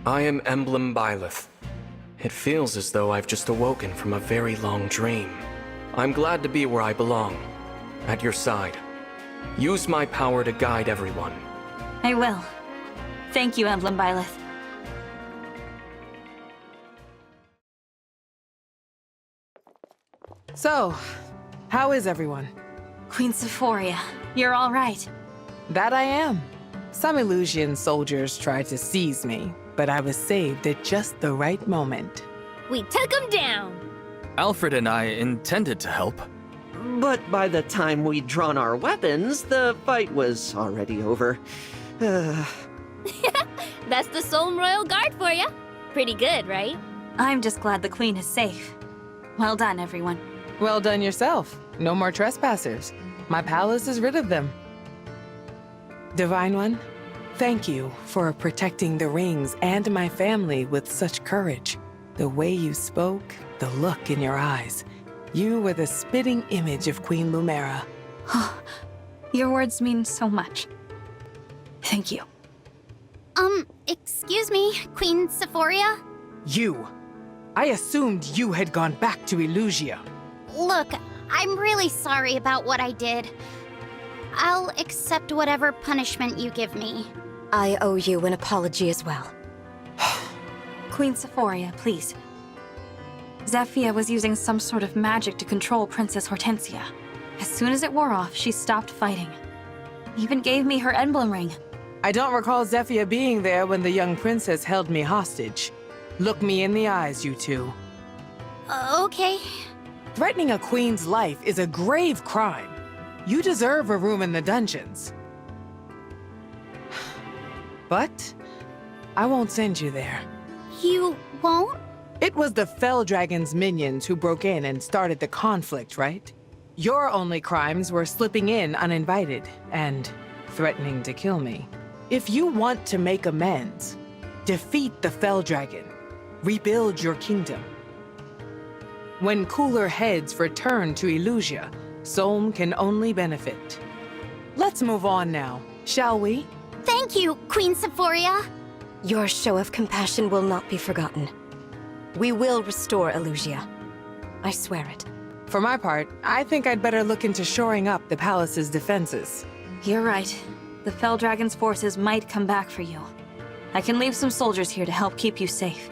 I am Emblem Byleth. It feels as though I've just awoken from a very long dream. I'm glad to be where I belong. at your side. Use my power to guide everyone. I will. Thank you, Emblem Byleth. So, how is everyone? Queen Sephoria, you're all right. That I am. Some Elysian soldiers tried to seize me, but I was saved at just the right moment. We took him down! Alfred and I intended to help. But by the time we'd drawn our weapons, the fight was already over. That's the Solm Royal Guard for you. Pretty good, right? I'm just glad the Queen is safe. Well done, everyone. Well done yourself. No more trespassers. My palace is rid of them. Divine One, thank you for protecting the rings and my family with such courage. The way you spoke, the look in your eyes. You were the spitting image of Queen Lumera. Your words mean so much. Thank you. Excuse me, Queen Sephoria? You! I assumed you had gone back to Elysia. Look, I'm really sorry about what I did. I'll accept whatever punishment you give me. I owe you an apology as well. Queen Sephoria, please. Zephyia was using some sort of magic to control Princess Hortensia. As soon as it wore off, she stopped fighting. Even gave me her emblem ring. I don't recall Zephyia being there when the young princess held me hostage. Look me in the eyes, you two. Okay. Threatening a queen's life is a grave crime. You deserve a room in the dungeons. But I won't send you there. You won't? It was the Fell Dragon's minions who broke in and started the conflict, right? Your only crimes were slipping in uninvited and threatening to kill me. If you want to make amends, defeat the Fell Dragon. Rebuild your kingdom. When cooler heads return to Elysia, Solm can only benefit. Let's move on now, shall we? Thank you, Queen Sephoria. Your show of compassion will not be forgotten. We will restore Elysia. I swear it. For my part, I think I'd better look into shoring up the palace's defenses. You're right. The Fell Dragon's forces might come back for you. I can leave some soldiers here to help keep you safe.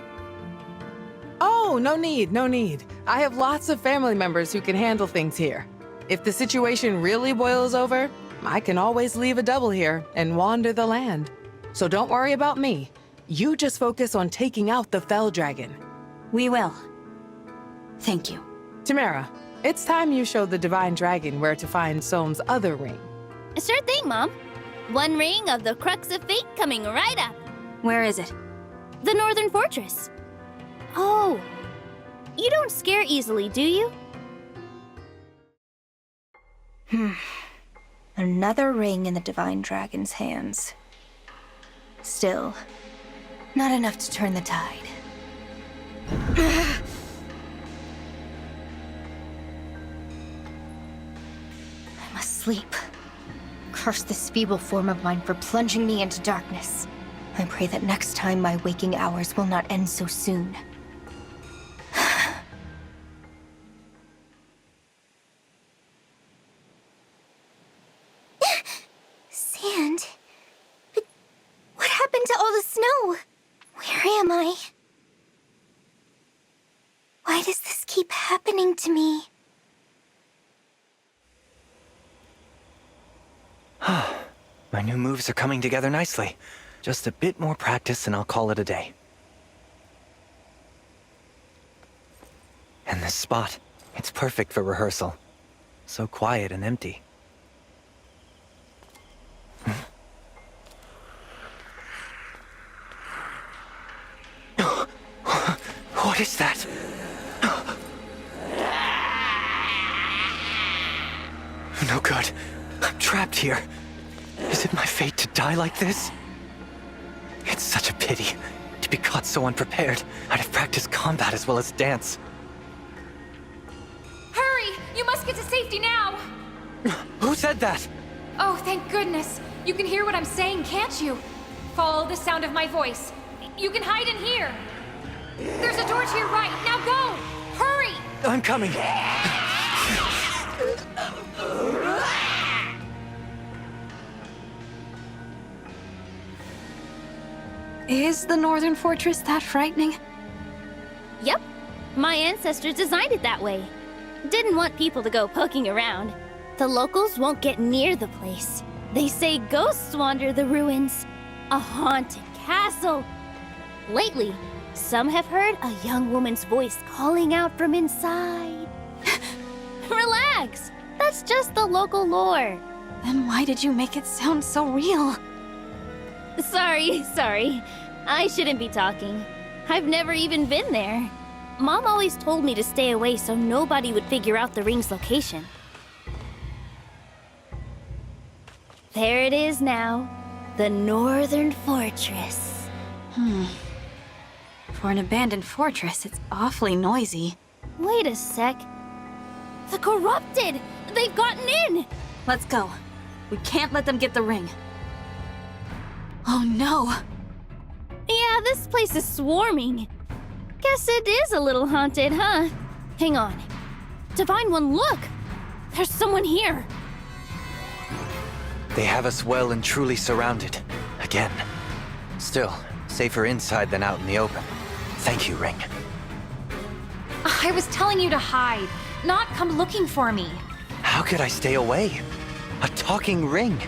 Oh, no need, no need. I have lots of family members who can handle things here. If the situation really boils over, I can always leave a double here and wander the land. So don't worry about me. You just focus on taking out the Fell Dragon. We will. Thank you. Tamara, it's time you showed the Divine Dragon where to find Solm's other ring. Sure thing, Mom. One ring of the Crux of Fate coming right up. Where is it? The Northern Fortress. Oh, you don't scare easily, do you? Another ring in the Divine Dragon's hands. Still, not enough to turn the tide. I must sleep. Curse this feeble form of mine for plunging me into darkness. I pray that next time my waking hours will not end so soon. Sand? But what happened to all the snow? Where am I? Why does this keep happening to me? My new moves are coming together nicely. Just a bit more practice and I'll call it a day. And this spot, it's perfect for rehearsal. So quiet and empty. What is that? No good. I'm trapped here. Is it my fate to die like this? It's such a pity to be caught so unprepared. I'd have practiced combat as well as dance. Hurry! You must get to safety now! Who said that? Oh, thank goodness. You can hear what I'm saying, can't you? Follow the sound of my voice. You can hide in here. There's a door to your right. Now go! Hurry! I'm coming. Is the Northern Fortress that frightening? Yep. My ancestors designed it that way. Didn't want people to go poking around. The locals won't get near the place. They say ghosts wander the ruins. A haunted castle. Lately, some have heard a young woman's voice calling out from inside. Relax! That's just the local lore. Then why did you make it sound so real? Sorry. I shouldn't be talking. I've never even been there. Mom always told me to stay away so nobody would figure out the ring's location. There it is now. The Northern Fortress. For an abandoned fortress, it's awfully noisy. Wait a sec. The Corrupted! They've gotten in! Let's go. We can't let them get the ring. Oh no! Yeah, this place is swarming. Guess it is a little haunted, huh? Hang on. Divine One, look! There's someone here. They have us well and truly surrounded. Again. Still, safer inside than out in the open. Thank you, Ring. I was telling you to hide, not come looking for me. How could I stay away? A talking ring!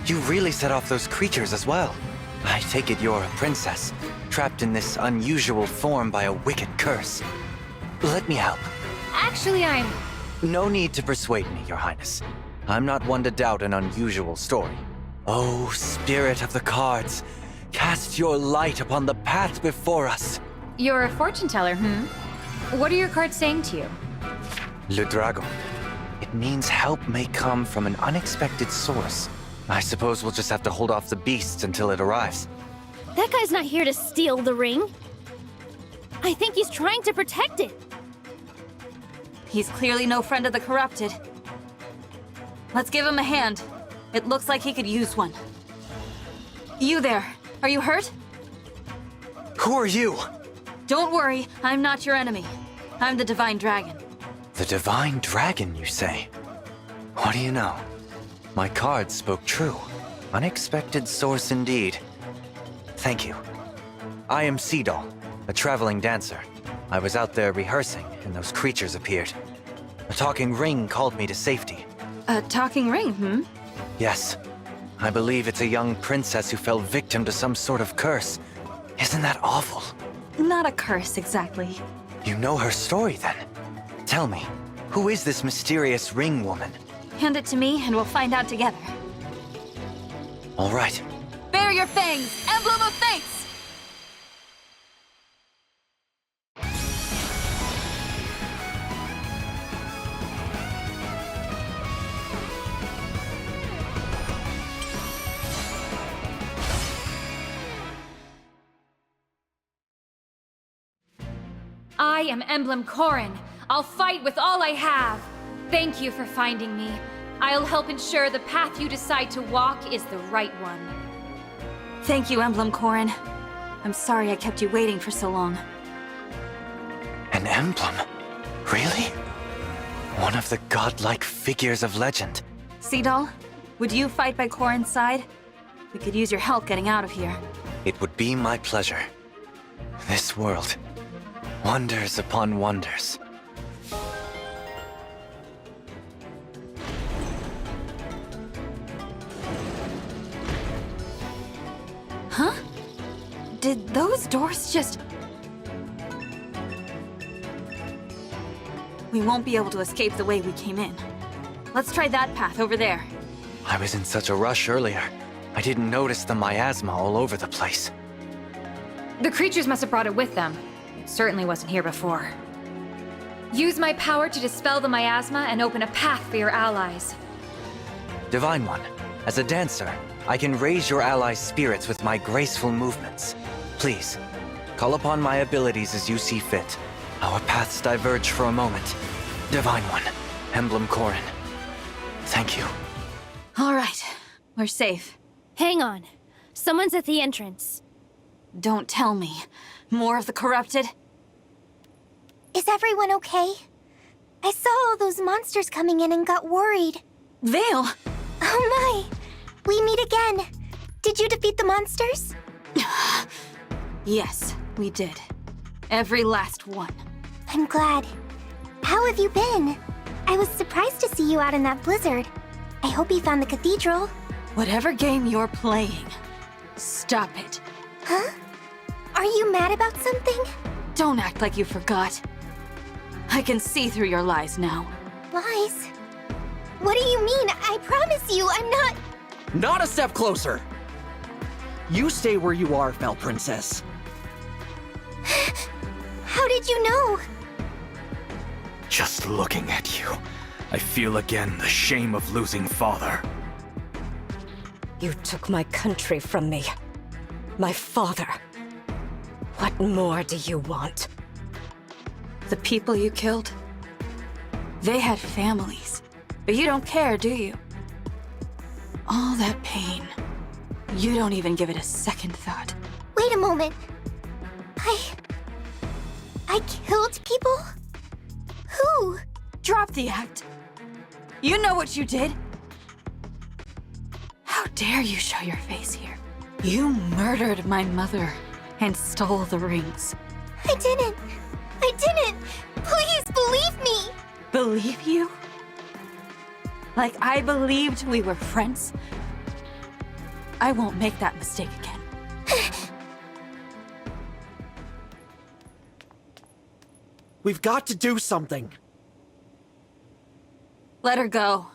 You really set off those creatures as well. I take it you're a princess, trapped in this unusual form by a wicked curse. Let me help. Actually, I'm... No need to persuade me, Your Highness. I'm not one to doubt an unusual story. Oh, spirit of the cards, cast your light upon the path before us. You're a fortune teller, What are your cards saying to you? Le Dragon. It means help may come from an unexpected source. I suppose we'll just have to hold off the beasts until it arrives. That guy's not here to steal the ring. I think he's trying to protect it. He's clearly no friend of the Corrupted. Let's give him a hand. It looks like he could use one. You there, are you hurt? Who are you? Don't worry, I'm not your enemy. I'm the Divine Dragon. The Divine Dragon, you say? What do you know? My cards spoke true. Unexpected source indeed. Thank you. I am Seedal, a traveling dancer. I was out there rehearsing, and those creatures appeared. A talking ring called me to safety. A talking ring, Yes. I believe it's a young princess who fell victim to some sort of curse. Isn't that awful? Not a curse, exactly. You know her story, then? Tell me, who is this mysterious ring woman? Hand it to me, and we'll find out together. All right. Bare your fangs! Emblem of Fates! I am Emblem Corrin. I'll fight with all I have. Thank you for finding me. I'll help ensure the path you decide to walk is the right one. Thank you, Emblem Corrin. I'm sorry I kept you waiting for so long. An emblem? Really? One of the godlike figures of legend. Seedal, would you fight by Corrin's side? We could use your help getting out of here. It would be my pleasure. This world. Wonders upon wonders. Huh? Did those doors just... We won't be able to escape the way we came in. Let's try that path over there. I was in such a rush earlier. I didn't notice the miasma all over the place. The creatures must have brought it with them. It certainly wasn't here before. Use my power to dispel the miasma and open a path for your allies. Divine One, as a dancer, I can raise your allies' spirits with my graceful movements. Please, call upon my abilities as you see fit. Our paths diverge for a moment. Divine One, Emblem Corrin. Thank you. All right, we're safe. Hang on. Someone's at the entrance. Don't tell me. More of the Corrupted? Is everyone okay? I saw all those monsters coming in and got worried. Vale! Oh my! We meet again! Did you defeat the monsters? Yes, we did. Every last one. I'm glad. How have you been? I was surprised to see you out in that blizzard. I hope you found the cathedral. Whatever game you're playing, stop it. Huh? Are you mad about something? Don't act like you forgot. I can see through your lies now. Lies? What do you mean? I promise you, I'm not... Not a step closer! You stay where you are, Fell Princess. How did you know? Just looking at you, I feel again the shame of losing father. You took my country from me. My father. What more do you want? The people you killed, they had families. But you don't care, do you? All that pain, you don't even give it a second thought. Wait a moment. I killed people? Who? Drop the act. You know what you did. How dare you show your face here? You murdered my mother and stole the rings. I didn't. Please believe me. Believe you? Like I believed we were friends? I won't make that mistake again. We've got to do something. Let her go.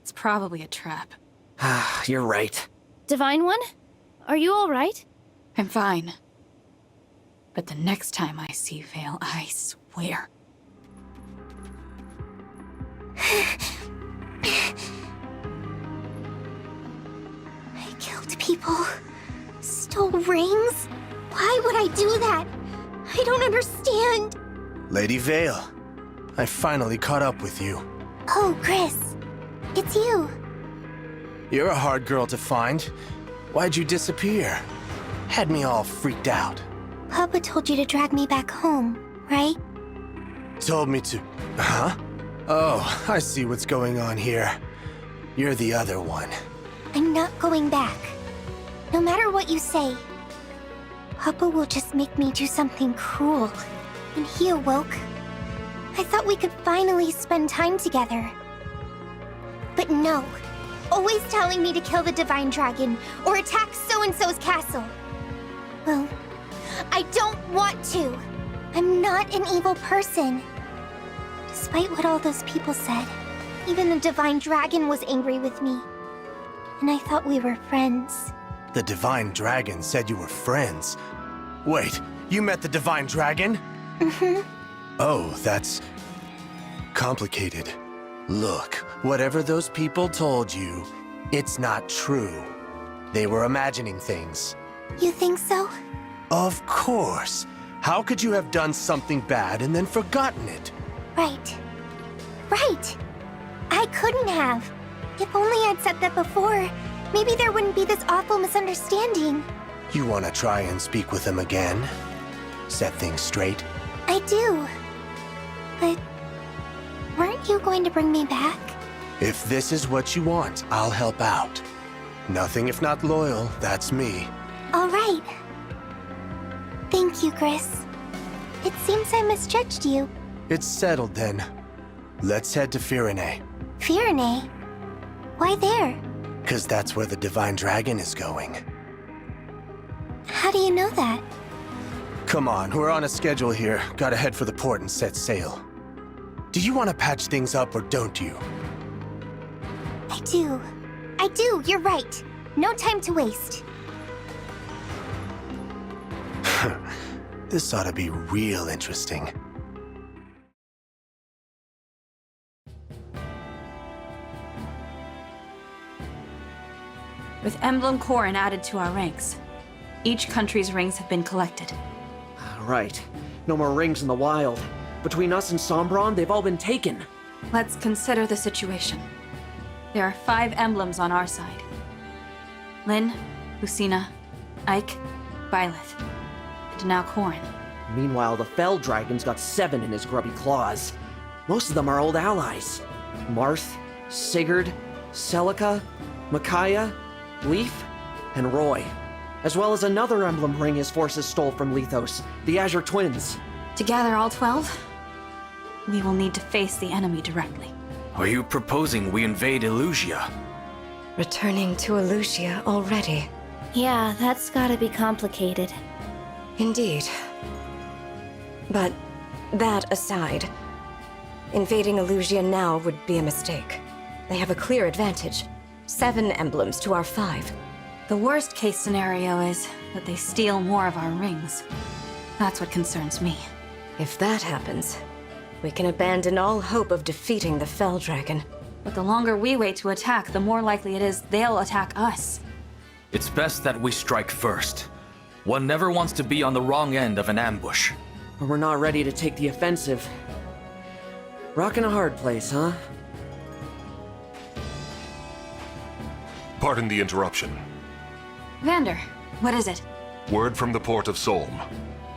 It's probably a trap. You're right. Divine One? Are you alright? I'm fine. But the next time I see Vale, I swear. I killed people. Stole rings? Why would I do that? I don't understand. Lady Vale, I finally caught up with you. Oh, Chris. It's you. You're a hard girl to find. Why'd you disappear? Had me all freaked out. Papa told you to drag me back home, right? Told me to... Huh? Oh, I see what's going on here. You're the other one. I'm not going back. No matter what you say. Papa will just make me do something cruel. When he awoke, I thought we could finally spend time together. But no. Always telling me to kill the Divine Dragon or attack so-and-so's castle. Well, I don't want to. I'm not an evil person. Despite what all those people said, even the Divine Dragon was angry with me. And I thought we were friends. The Divine Dragon said you were friends. Wait, you met the Divine Dragon? Mm-hmm. Oh, that's... complicated. Look, whatever those people told you, it's not true. They were imagining things. You think so? Of course. How could you have done something bad and then forgotten it? Right. Right! I couldn't have. If only I'd said that before, maybe there wouldn't be this awful misunderstanding. You want to try and speak with him again? Set things straight? I do. But weren't you going to bring me back? If this is what you want, I'll help out. Nothing if not loyal, that's me. All right. Thank you, Chris. It seems I misjudged you. It's settled then. Let's head to Firene. Firene? Why there? 'Cause that's where the Divine Dragon is going. How do you know that? Come on, we're on a schedule here. Gotta head for the port and set sail. Do you want to patch things up or don't you? I do. I do, you're right. No time to waste. This ought to be real interesting. With Emblem Corin added to our ranks, each country's rings have been collected. Right. No more rings in the wild. Between us and Sombron, they've all been taken. Let's consider the situation. There are 5 emblems on our side. Lynn, Lucina, Ike, Byleth, and now Corin. Meanwhile, the Fell Dragon's got 7 in his grubby claws. Most of them are old allies. Marth, Sigurd, Celica, Micaiah, Leaf, and Roy. As well as another emblem ring his forces stole from Lethos, the Azure Twins. To gather all 12, we will need to face the enemy directly. Are you proposing we invade Elyos? Returning to Elyos already. Yeah, that's gotta be complicated. Indeed. But that aside, invading Elyos now would be a mistake. They have a clear advantage. 7 emblems to our 5. The worst case scenario is that they steal more of our rings. That's what concerns me. If that happens, we can abandon all hope of defeating the Fell Dragon. But the longer we wait to attack, the more likely it is they'll attack us. It's best that we strike first. One never wants to be on the wrong end of an ambush. But we're not ready to take the offensive. Rockin' a hard place, huh? Pardon the interruption. Vander, what is it? Word from the port of Solm.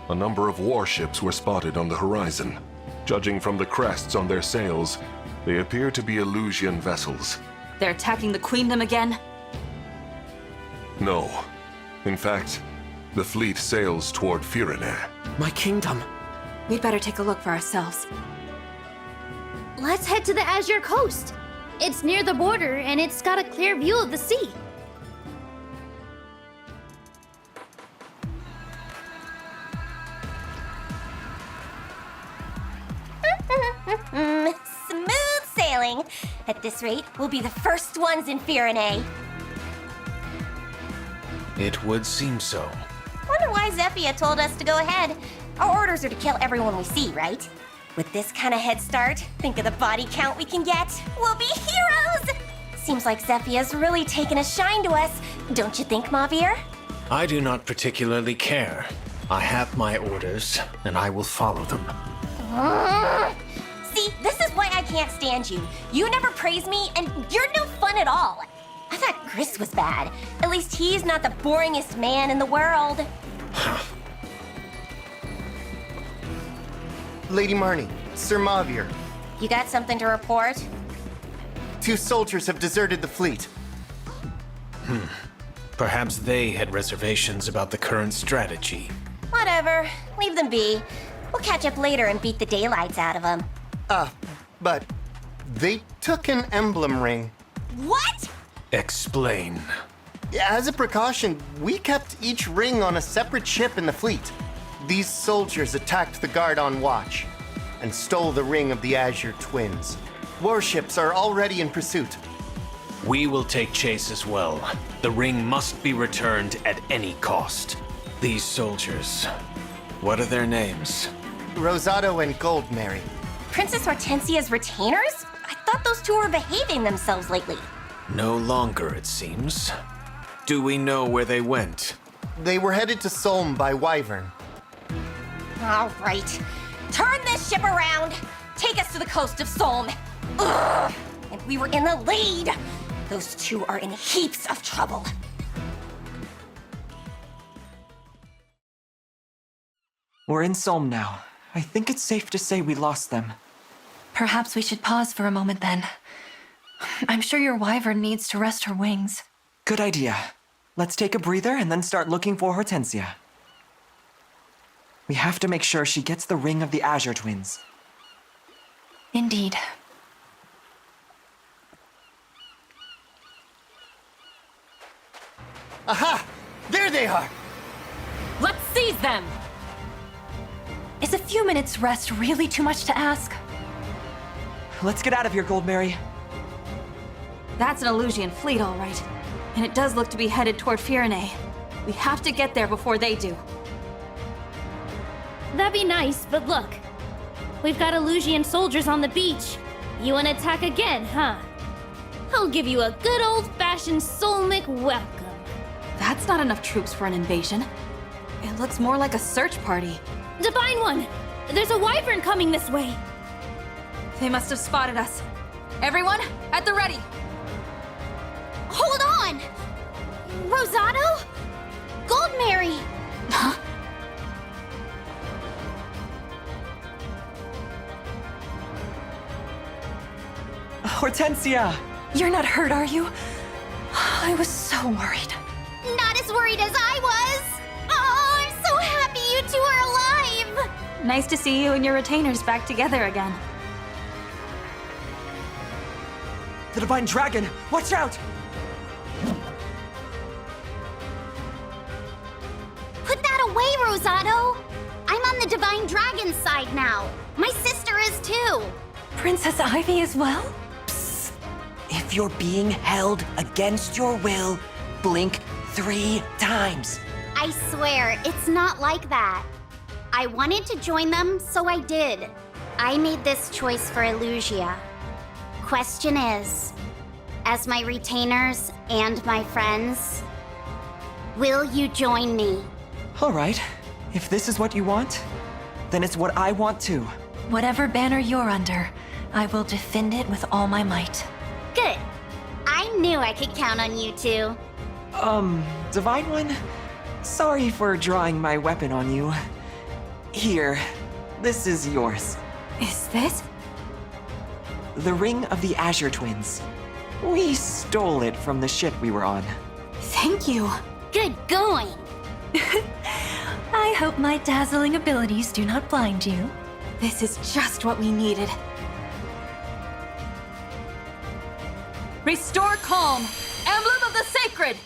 A number of warships were spotted on the horizon. Judging from the crests on their sails, they appear to be Elysian vessels. They're attacking the Queendom again? No. In fact, the fleet sails toward Firene. My kingdom. We'd better take a look for ourselves. Let's head to the Azure coast. It's near the border, and it's got a clear view of the sea. Smooth sailing. At this rate, we'll be the first ones in Firene. It would seem so. Wonder why Zephia told us to go ahead. Our orders are to kill everyone we see, right? With this kind of head start, think of the body count we can get. We'll be heroes! Seems like Zephia's really taken a shine to us, don't you think, Mavir? I do not particularly care. I have my orders, and I will follow them. See, this is why I can't stand you. You never praise me, and you're no fun at all. I thought Chris was bad. At least he's not the boringest man in the world. Lady Marnie, Sir Mavir. You got something to report? 2 soldiers have deserted the fleet. Perhaps they had reservations about the current strategy. Whatever. Leave them be. We'll catch up later and beat the daylights out of them. But they took an emblem ring. What? Explain. As a precaution, we kept each ring on a separate ship in the fleet. These soldiers attacked the guard on watch and stole the ring of the Azure Twins. Warships are already in pursuit. We will take chase as well. The ring must be returned at any cost. These soldiers, what are their names? Rosado and Goldmary. Princess Hortensia's retainers? I thought those 2 were behaving themselves lately. No longer, it seems. Do we know where they went? They were headed to Solm by Wyvern. All right. Turn this ship around. Take us to the coast of Solm. Ugh! And we were in the lead. Those 2 are in heaps of trouble. We're in Solm now. I think it's safe to say we lost them. Perhaps we should pause for a moment then. I'm sure your wyvern needs to rest her wings. Good idea. Let's take a breather and then start looking for Hortensia. We have to make sure she gets the ring of the Azure Twins. Indeed. Aha! There they are! Let's seize them! Is a few minutes rest really too much to ask? Let's get out of here, Goldmary. That's an Elysian fleet, all right. And it does look to be headed toward Firene. We have to get there before they do. That'd be nice, but look. We've got Elysian soldiers on the beach. You wanna attack again, huh? I'll give you a good old-fashioned Solmic welcome. That's not enough troops for an invasion. It looks more like a search party. Divine One! There's a wyvern coming this way! They must have spotted us. Everyone, at the ready! Hold on! Rosado? Goldmary! Huh? Hortensia! You're not hurt, are you? I was so worried. Not as worried as I was! Oh, I'm so happy you two are alive! Nice to see you and your retainers back together again. The Divine Dragon! Watch out! Put that away, Rosado! I'm on the Divine Dragon's side now. My sister is too. Princess Ivy as well? Psst. If you're being held against your will, blink 3 times. I swear, it's not like that. I wanted to join them, so I did. I made this choice for Elusia. Question is, as my retainers and my friends, will you join me? All right. If this is what you want, then it's what I want too. Whatever banner you're under, I will defend it with all my might. Good. I knew I could count on you two. Divine One? Sorry for drawing my weapon on you. Here, this is yours. Is this? The Ring of the Azure Twins. We stole it from the ship we were on. Thank you. Good going. I hope my dazzling abilities do not blind you. This is just what we needed. Restore calm! Emblem of the Sacred!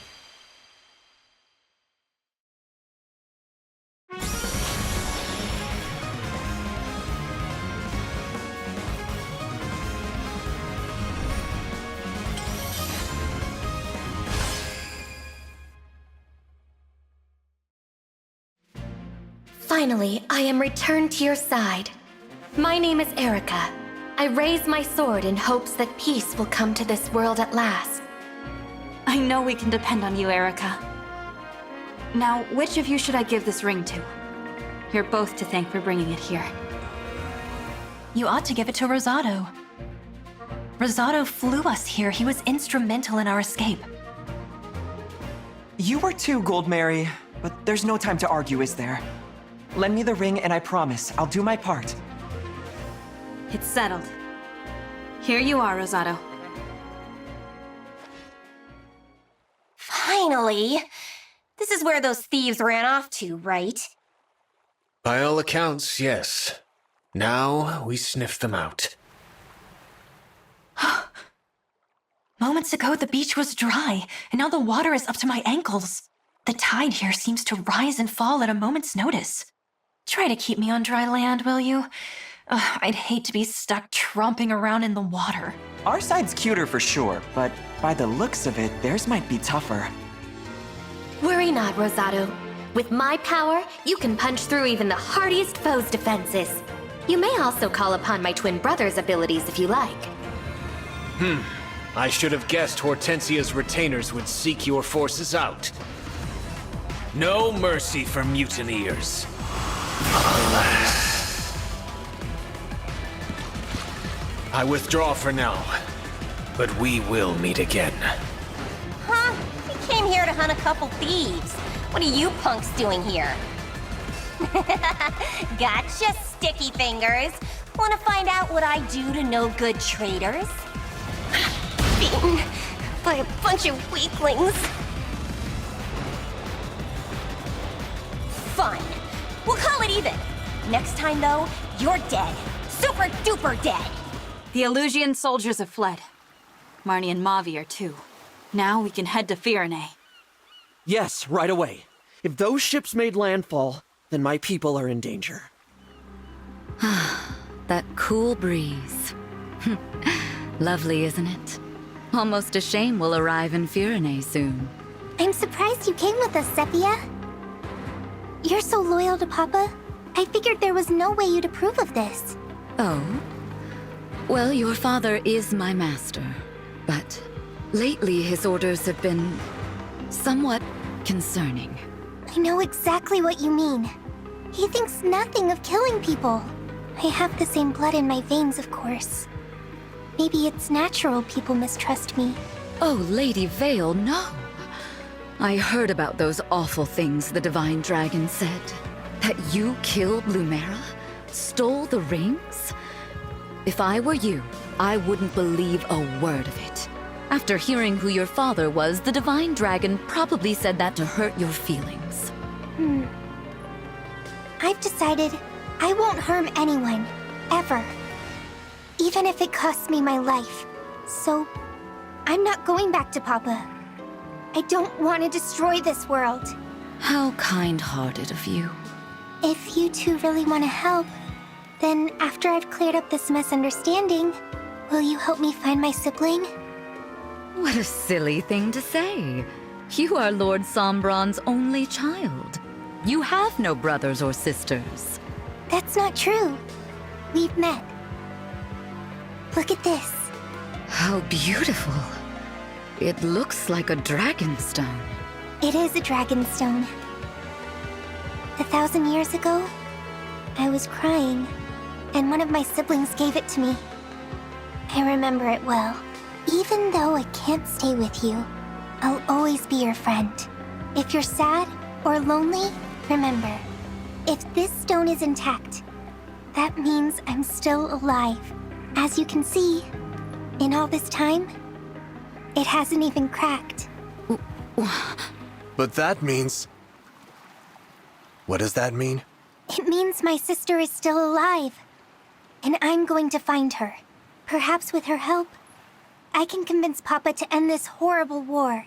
Finally, I am returned to your side. My name is Erica. I raise my sword in hopes that peace will come to this world at last. I know we can depend on you, Erica. Now, which of you should I give this ring to? You're both to thank for bringing it here. You ought to give it to Rosado. Rosado flew us here. He was instrumental in our escape. You were too, Goldmary, but there's no time to argue, is there? Lend me the ring and I promise I'll do my part. It's settled. Here you are, Rosado. Finally! This is where those thieves ran off to, right? By all accounts, yes. Now we sniff them out. Moments ago, the beach was dry, and now the water is up to my ankles. The tide here seems to rise and fall at a moment's notice. Try to keep me on dry land, will you? I'd hate to be stuck tromping around in the water. Our side's cuter for sure, but by the looks of it, theirs might be tougher. Worry not, Rosado. With my power, you can punch through even the hardiest foe's defenses. You may also call upon my twin brother's abilities if you like. I should have guessed Hortensia's retainers would seek your forces out. No mercy for mutineers. Alas. I withdraw for now, but we will meet again. Huh? We came here to hunt a couple thieves. What are you punks doing here? Gotcha, sticky fingers. Want to find out what I do to no good traitors? Beaten by a bunch of weaklings. Fine. We'll call it even. Next time, though, you're dead. Super duper dead. The Elysian soldiers have fled. Marnie and Mavi are too. Now we can head to Serenity. Yes, right away. If those ships made landfall, then my people are in danger. That cool breeze. Lovely, isn't it? Almost a shame we'll arrive in Serenity soon. I'm surprised you came with us, Zephyr. You're so loyal to Papa. I figured there was no way you'd approve of this. Oh? Well, your father is my master, but lately his orders have been somewhat concerning. I know exactly what you mean. He thinks nothing of killing people. I have the same blood in my veins, of course. Maybe it's natural people mistrust me. Oh, Lady Vale, no. I heard about those awful things the Divine Dragon said. That you killed Lumera? Stole the rings? If I were you, I wouldn't believe a word of it. After hearing who your father was, the Divine Dragon probably said that to hurt your feelings. I've decided I won't harm anyone, ever. Even if it costs me my life. So, I'm not going back to Papa. I don't want to destroy this world. How kind-hearted of you. If you two really want to help, then after I've cleared up this misunderstanding, will you help me find my sibling? What a silly thing to say. You are Lord Sombron's only child. You have no brothers or sisters. That's not true. We've met. Look at this. How beautiful. It looks like a dragonstone. It is a dragonstone. 1,000 years ago, I was crying, and one of my siblings gave it to me. I remember it well. Even though I can't stay with you, I'll always be your friend. If you're sad or lonely, remember, if this stone is intact, that means I'm still alive. As you can see, in all this time, it hasn't even cracked. But that means... What does that mean? It means my sister is still alive. And I'm going to find her. Perhaps with her help, I can convince Papa to end this horrible war.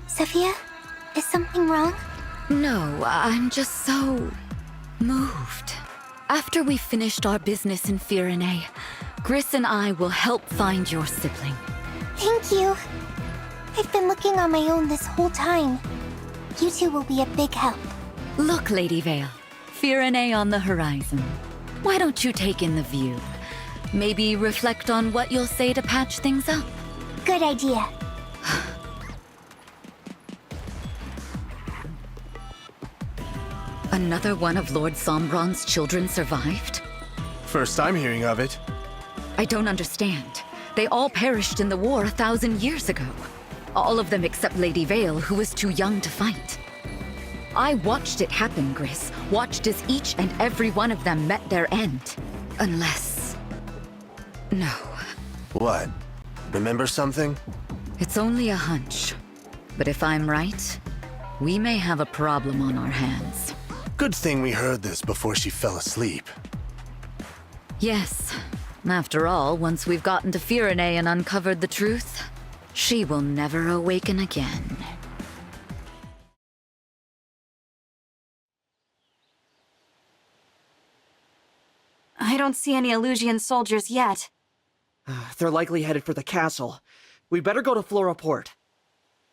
Sophia, is something wrong? No, I'm just so... moved. After we finished our business in Firene, Gris and I will help find your sibling. Thank you. I've been looking on my own this whole time. You two will be a big help. Look, Lady Vale. Firene on the horizon. Why don't you take in the view? Maybe reflect on what you'll say to patch things up. Good idea. Another one of Lord Sombron's children survived? First I'm hearing of it. I don't understand. They all perished in the war 1,000 years ago. All of them except Lady Vale, who was too young to fight. I watched it happen, Gris. Watched as each and every one of them met their end. Unless... No. What? Remember something? It's only a hunch. But if I'm right, we may have a problem on our hands. Good thing we heard this before she fell asleep. Yes. After all, once we've gotten to Firene and uncovered the truth, she will never awaken again. I don't see any Elysian soldiers yet. They're likely headed for the castle. We better go to Flora Port.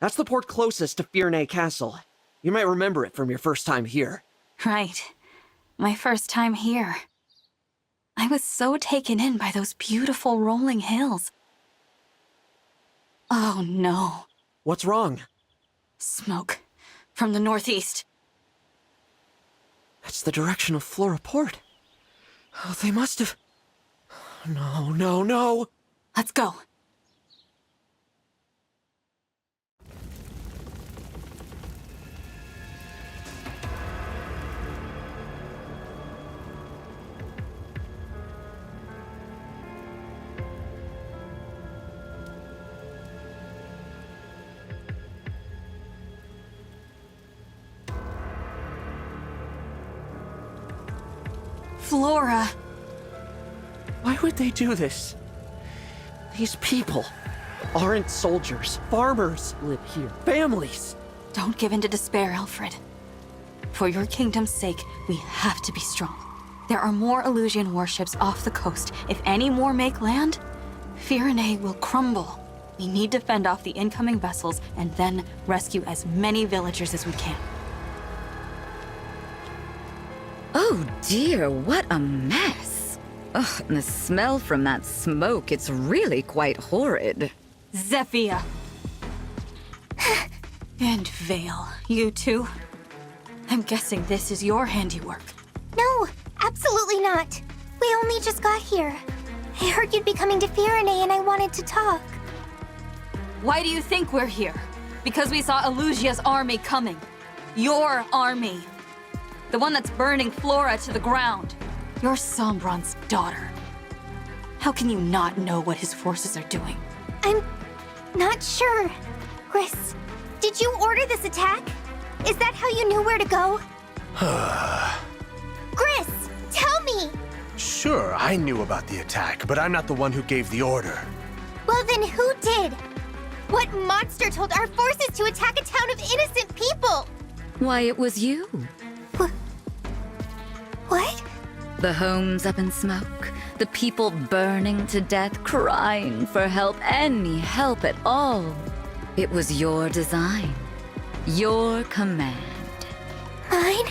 That's the port closest to Firene Castle. You might remember it from your first time here. Right. My first time here. I was so taken in by those beautiful rolling hills. Oh no. What's wrong? Smoke. From the northeast. That's the direction of Flora Port. Oh, they must have... No, no, no! Let's go. Flora. Why would they do this? These people aren't soldiers. Farmers live here. Families. Don't give in to despair, Alfred. For your kingdom's sake, we have to be strong. There are more Elysian warships off the coast. If any more make land, Firene will crumble. We need to fend off the incoming vessels and then rescue as many villagers as we can. Oh dear, what a mess. Ugh, and the smell from that smoke, it's really quite horrid. Zephyr! And Vale, you too? I'm guessing this is your handiwork. No, absolutely not. We only just got here. I heard you'd be coming to Firene and I wanted to talk. Why do you think we're here? Because we saw Elusia's army coming. Your army. The one that's burning Flora to the ground. You're Sombron's daughter. How can you not know what his forces are doing? I'm not sure. Chris, did you order this attack? Is that how you knew where to go? Chris, tell me! Sure, I knew about the attack, but I'm not the one who gave the order. Well, then who did? What monster told our forces to attack a town of innocent people? Why, it was you. What? The homes up in smoke, the people burning to death, crying for help, any help at all. It was your design, your command. Mine?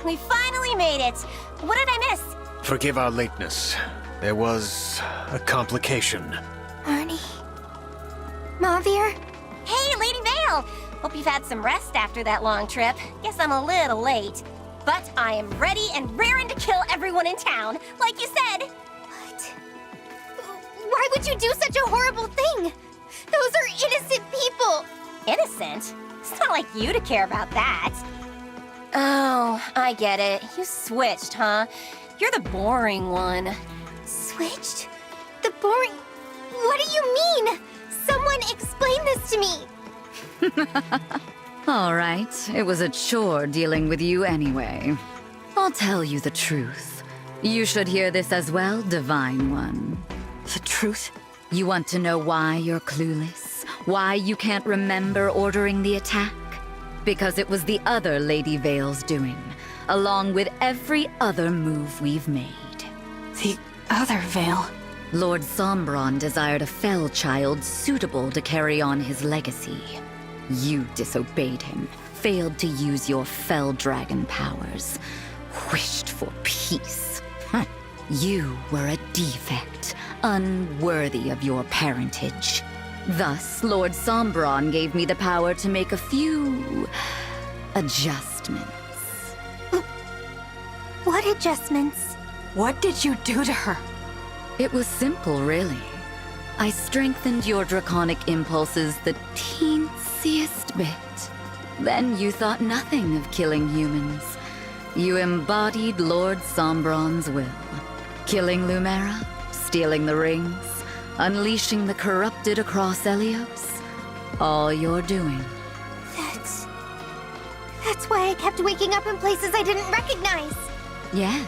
We finally made it. What did I miss? Forgive our lateness. There was a complication. Arnie? Mavir? Hey, Lady Vale! Hope you've had some rest after that long trip. Guess I'm a little late. But I am ready and raring to kill everyone in town, like you said. What? Why would you do such a horrible thing? Those are innocent people. Innocent? It's not like you to care about that. Oh, I get it. You switched, huh? You're the boring one. Switched? The boring... What do you mean? Someone explain this to me. All right, it was a chore dealing with you anyway. I'll tell you the truth. You should hear this as well, Divine One. The truth? You want to know why you're clueless? Why you can't remember ordering the attack? Because it was the other Lady Vale's doing, along with every other move we've made. The other Vale? Lord Sombron desired a fell child suitable to carry on his legacy. You disobeyed him, failed to use your fell dragon powers, wished for peace. You were a defect, unworthy of your parentage. Thus, Lord Sombron gave me the power to make a few... adjustments. What adjustments? What did you do to her? It was simple, really. I strengthened your draconic impulses the teensiest bit. Then you thought nothing of killing humans. You embodied Lord Sombron's will. Killing Lumera, stealing the rings, unleashing the corrupted across Elyos. All you're doing. That's why I kept waking up in places I didn't recognize. Yes.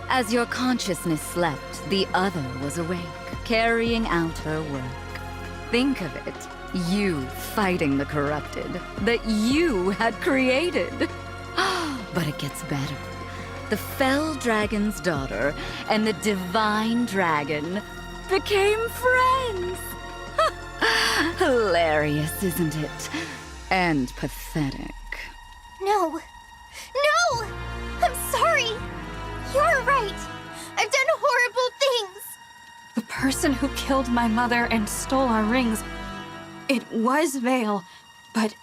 As your consciousness slept, the other was awake, carrying out her work. Think of it. You fighting the corrupted that you had created. But it gets better. The Fell Dragon's daughter and the Divine Dragon became friends. Hilarious, isn't it? And pathetic. No! No! I'm sorry! You're right! I've done horrible things! The person who killed my mother and stole our rings... It was Vale, but...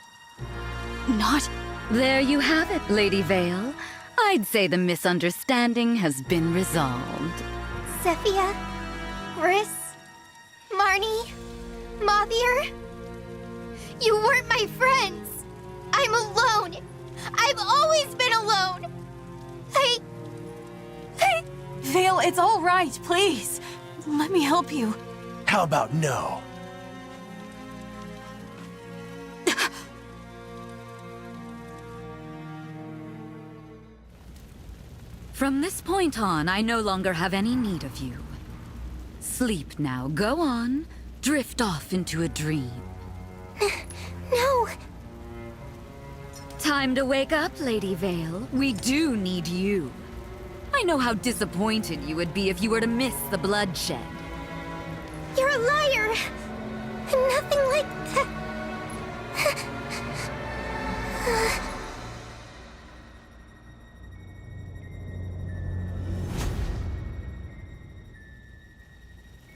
not... There you have it, Lady Vale. I'd say the misunderstanding has been resolved. Zephyr? Chris? Marnie? Mavir? You weren't my friends! I'm alone! I've always been alone! Vale, it's all right, please. Let me help you. How about no? From this point on, I no longer have any need of you. Sleep now. Go on. Drift off into a dream. No! Time to wake up, Lady Vale. We do need you. I know how disappointed you would be if you were to miss the bloodshed. You're a liar! Nothing like that.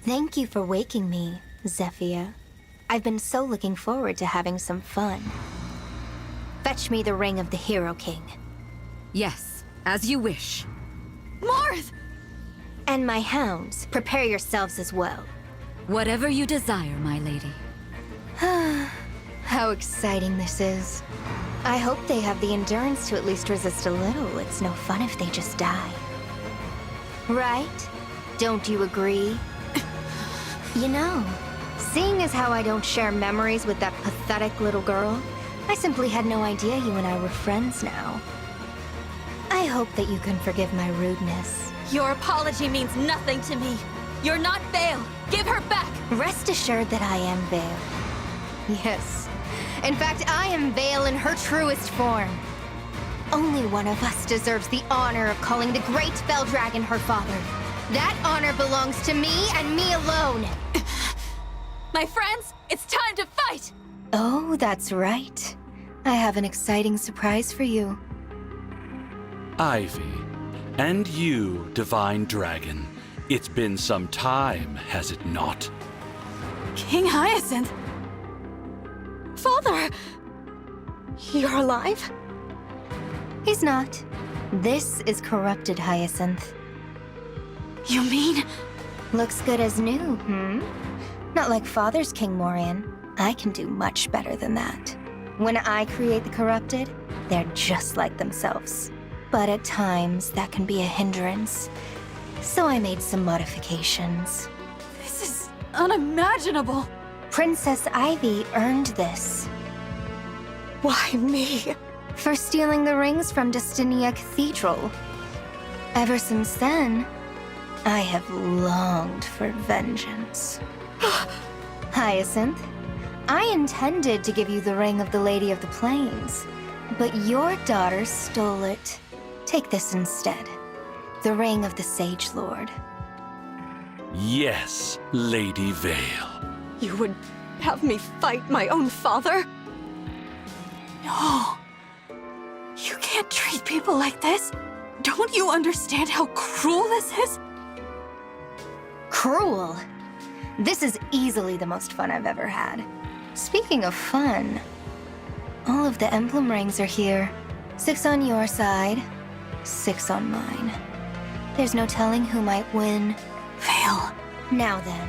Thank you for waking me, Zephyr. I've been so looking forward to having some fun. Fetch me the ring of the Hero King. Yes, as you wish. Marth! And my hounds, prepare yourselves as well. Whatever you desire, my lady. How exciting this is. I hope they have the endurance to at least resist a little. It's no fun if they just die. Right? Don't you agree? You know, seeing as how I don't share memories with that pathetic little girl, I simply had no idea you and I were friends now. I hope that you can forgive my rudeness. Your apology means nothing to me. You're not Vale. Give her back. Rest assured that I am Vale. Yes. In fact, I am Vale in her truest form. Only one of us deserves the honor of calling the great Fell Dragon her father. That honor belongs to me and me alone. My friends, it's time to fight! Oh, that's right. I have an exciting surprise for you. Ivy, and you, Divine Dragon. It's been some time, has it not? King Hyacinth? Father! You're alive? He's not. This is corrupted Hyacinth. You mean? Looks good as new, Not like Father's King Morian. I can do much better than that. When I create the corrupted, they're just like themselves. But at times, that can be a hindrance. So I made some modifications. This is unimaginable. Princess Ivy earned this. Why me? For stealing the rings from Destinia Cathedral. Ever since then, I have longed for vengeance. Hyacinth, I intended to give you the ring of the Lady of the Plains, but your daughter stole it. Take this instead. The ring of the Sage Lord. Yes, Lady Vale. You would have me fight my own father? No. You can't treat people like this. Don't you understand how cruel this is? Cruel? This is easily the most fun I've ever had. Speaking of fun, all of the Emblem Rings are here. 6 on your side, 6 on mine. There's no telling who might win. Vale. Now then,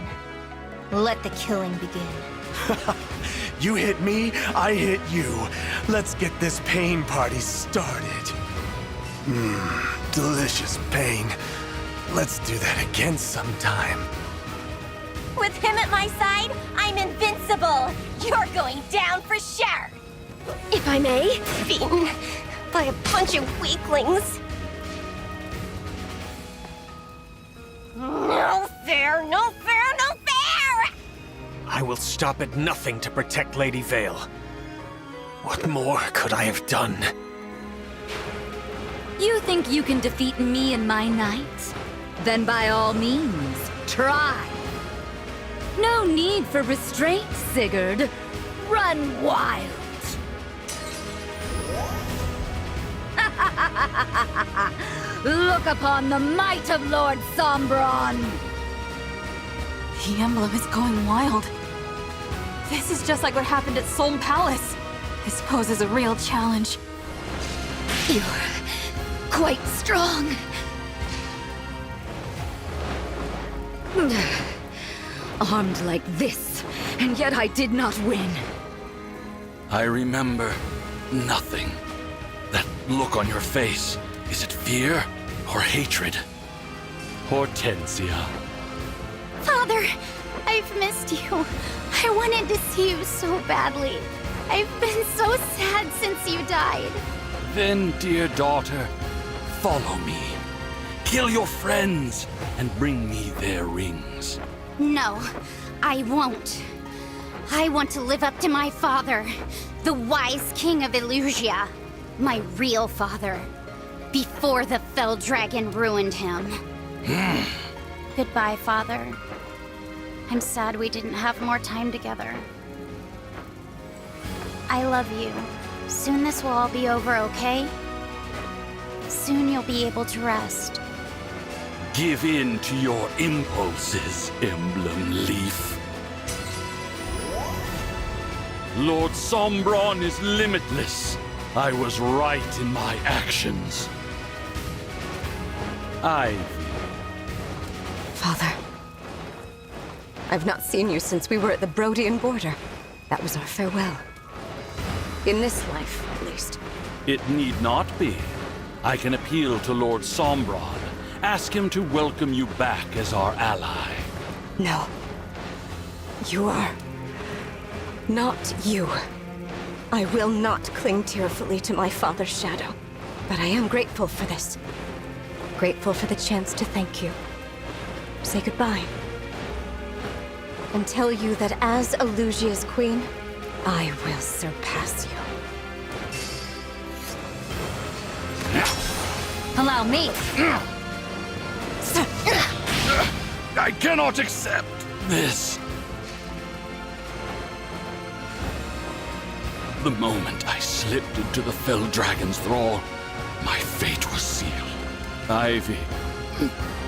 let the killing begin. You hit me, I hit you. Let's get this pain party started. Delicious pain. Let's do that again sometime. With him at my side, I'm invincible. You're going down for sure. If I may, beaten by a bunch of weaklings. No fair, no fair, no fair! I will stop at nothing to protect Lady Vale. What more could I have done? You think you can defeat me and my knights? Then by all means, try. No need for restraint, Sigurd. Run wild. Look upon the might of Lord Sombron. The emblem is going wild. This is just like what happened at Solm Palace. This poses a real challenge. You're quite strong. Armed like this, and yet I did not win. I remember nothing. That look on your face, is it fear or hatred? Hortensia. Father, I've missed you. I wanted to see you so badly. I've been so sad since you died. Then, dear daughter, follow me. Kill your friends and bring me their rings. No, I won't. I want to live up to my father, the wise king of Elyos, my real father, before the Fell Dragon ruined him. Goodbye, Father. I'm sad we didn't have more time together. I love you. Soon this will all be over, okay? Soon you'll be able to rest. Give in to your impulses, Emblem Leaf. Lord Sombron is limitless. I was right in my actions. Ivy. Father. I've not seen you since we were at the Brodian border. That was our farewell. In this life, at least. It need not be. I can appeal to Lord Sombron. Ask him to welcome you back as our ally. No. You are... not you. I will not cling tearfully to my father's shadow. But I am grateful for this. Grateful for the chance to thank you. Say goodbye. And tell you that as Elusia's queen, I will surpass you. Allow me. I cannot accept this. The moment I slipped into the Fell Dragon's thrall, my fate was sealed. Ivy,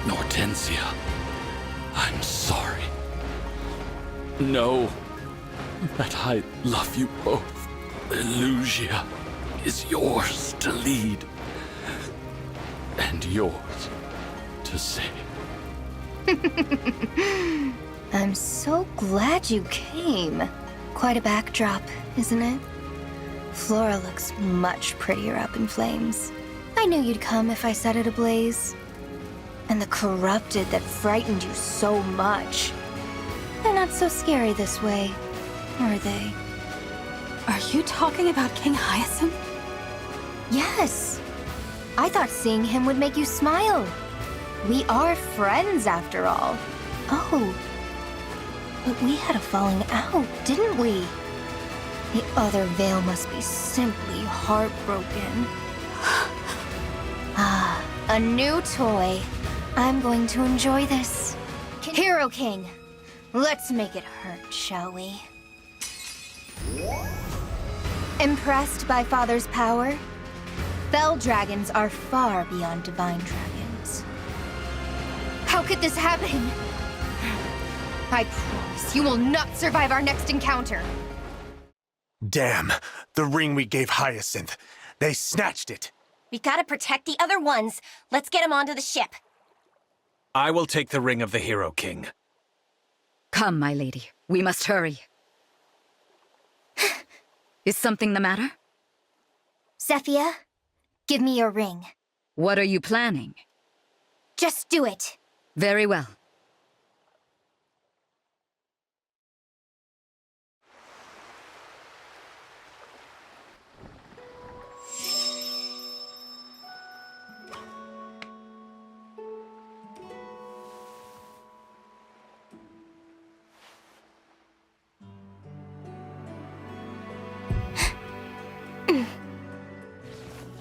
Hortensia, I'm sorry. Know that I love you both. Elusia is yours to lead, and yours to save. I'm so glad you came. Quite a backdrop, isn't it? Flora looks much prettier up in flames. I knew you'd come if I set it ablaze. And the corrupted that frightened you so much. They're not so scary this way, are they? Are you talking about King Hyacinth? Yes. I thought seeing him would make you smile. We are friends, after all. Oh. But we had a falling out, didn't we? The other Veil must be simply heartbroken. Ah, a new toy. I'm going to enjoy this. Hero King, let's make it hurt, shall we? Impressed by Father's power? Fell dragons are far beyond divine dragons. How could this happen? I promise you will not survive our next encounter. Damn, the ring we gave Hyacinth. They snatched it. We gotta protect the other ones. Let's get them onto the ship. I will take the ring of the Hero King. Come, my lady. We must hurry. Is something the matter? Zephyr, give me your ring. What are you planning? Just do it. Very well.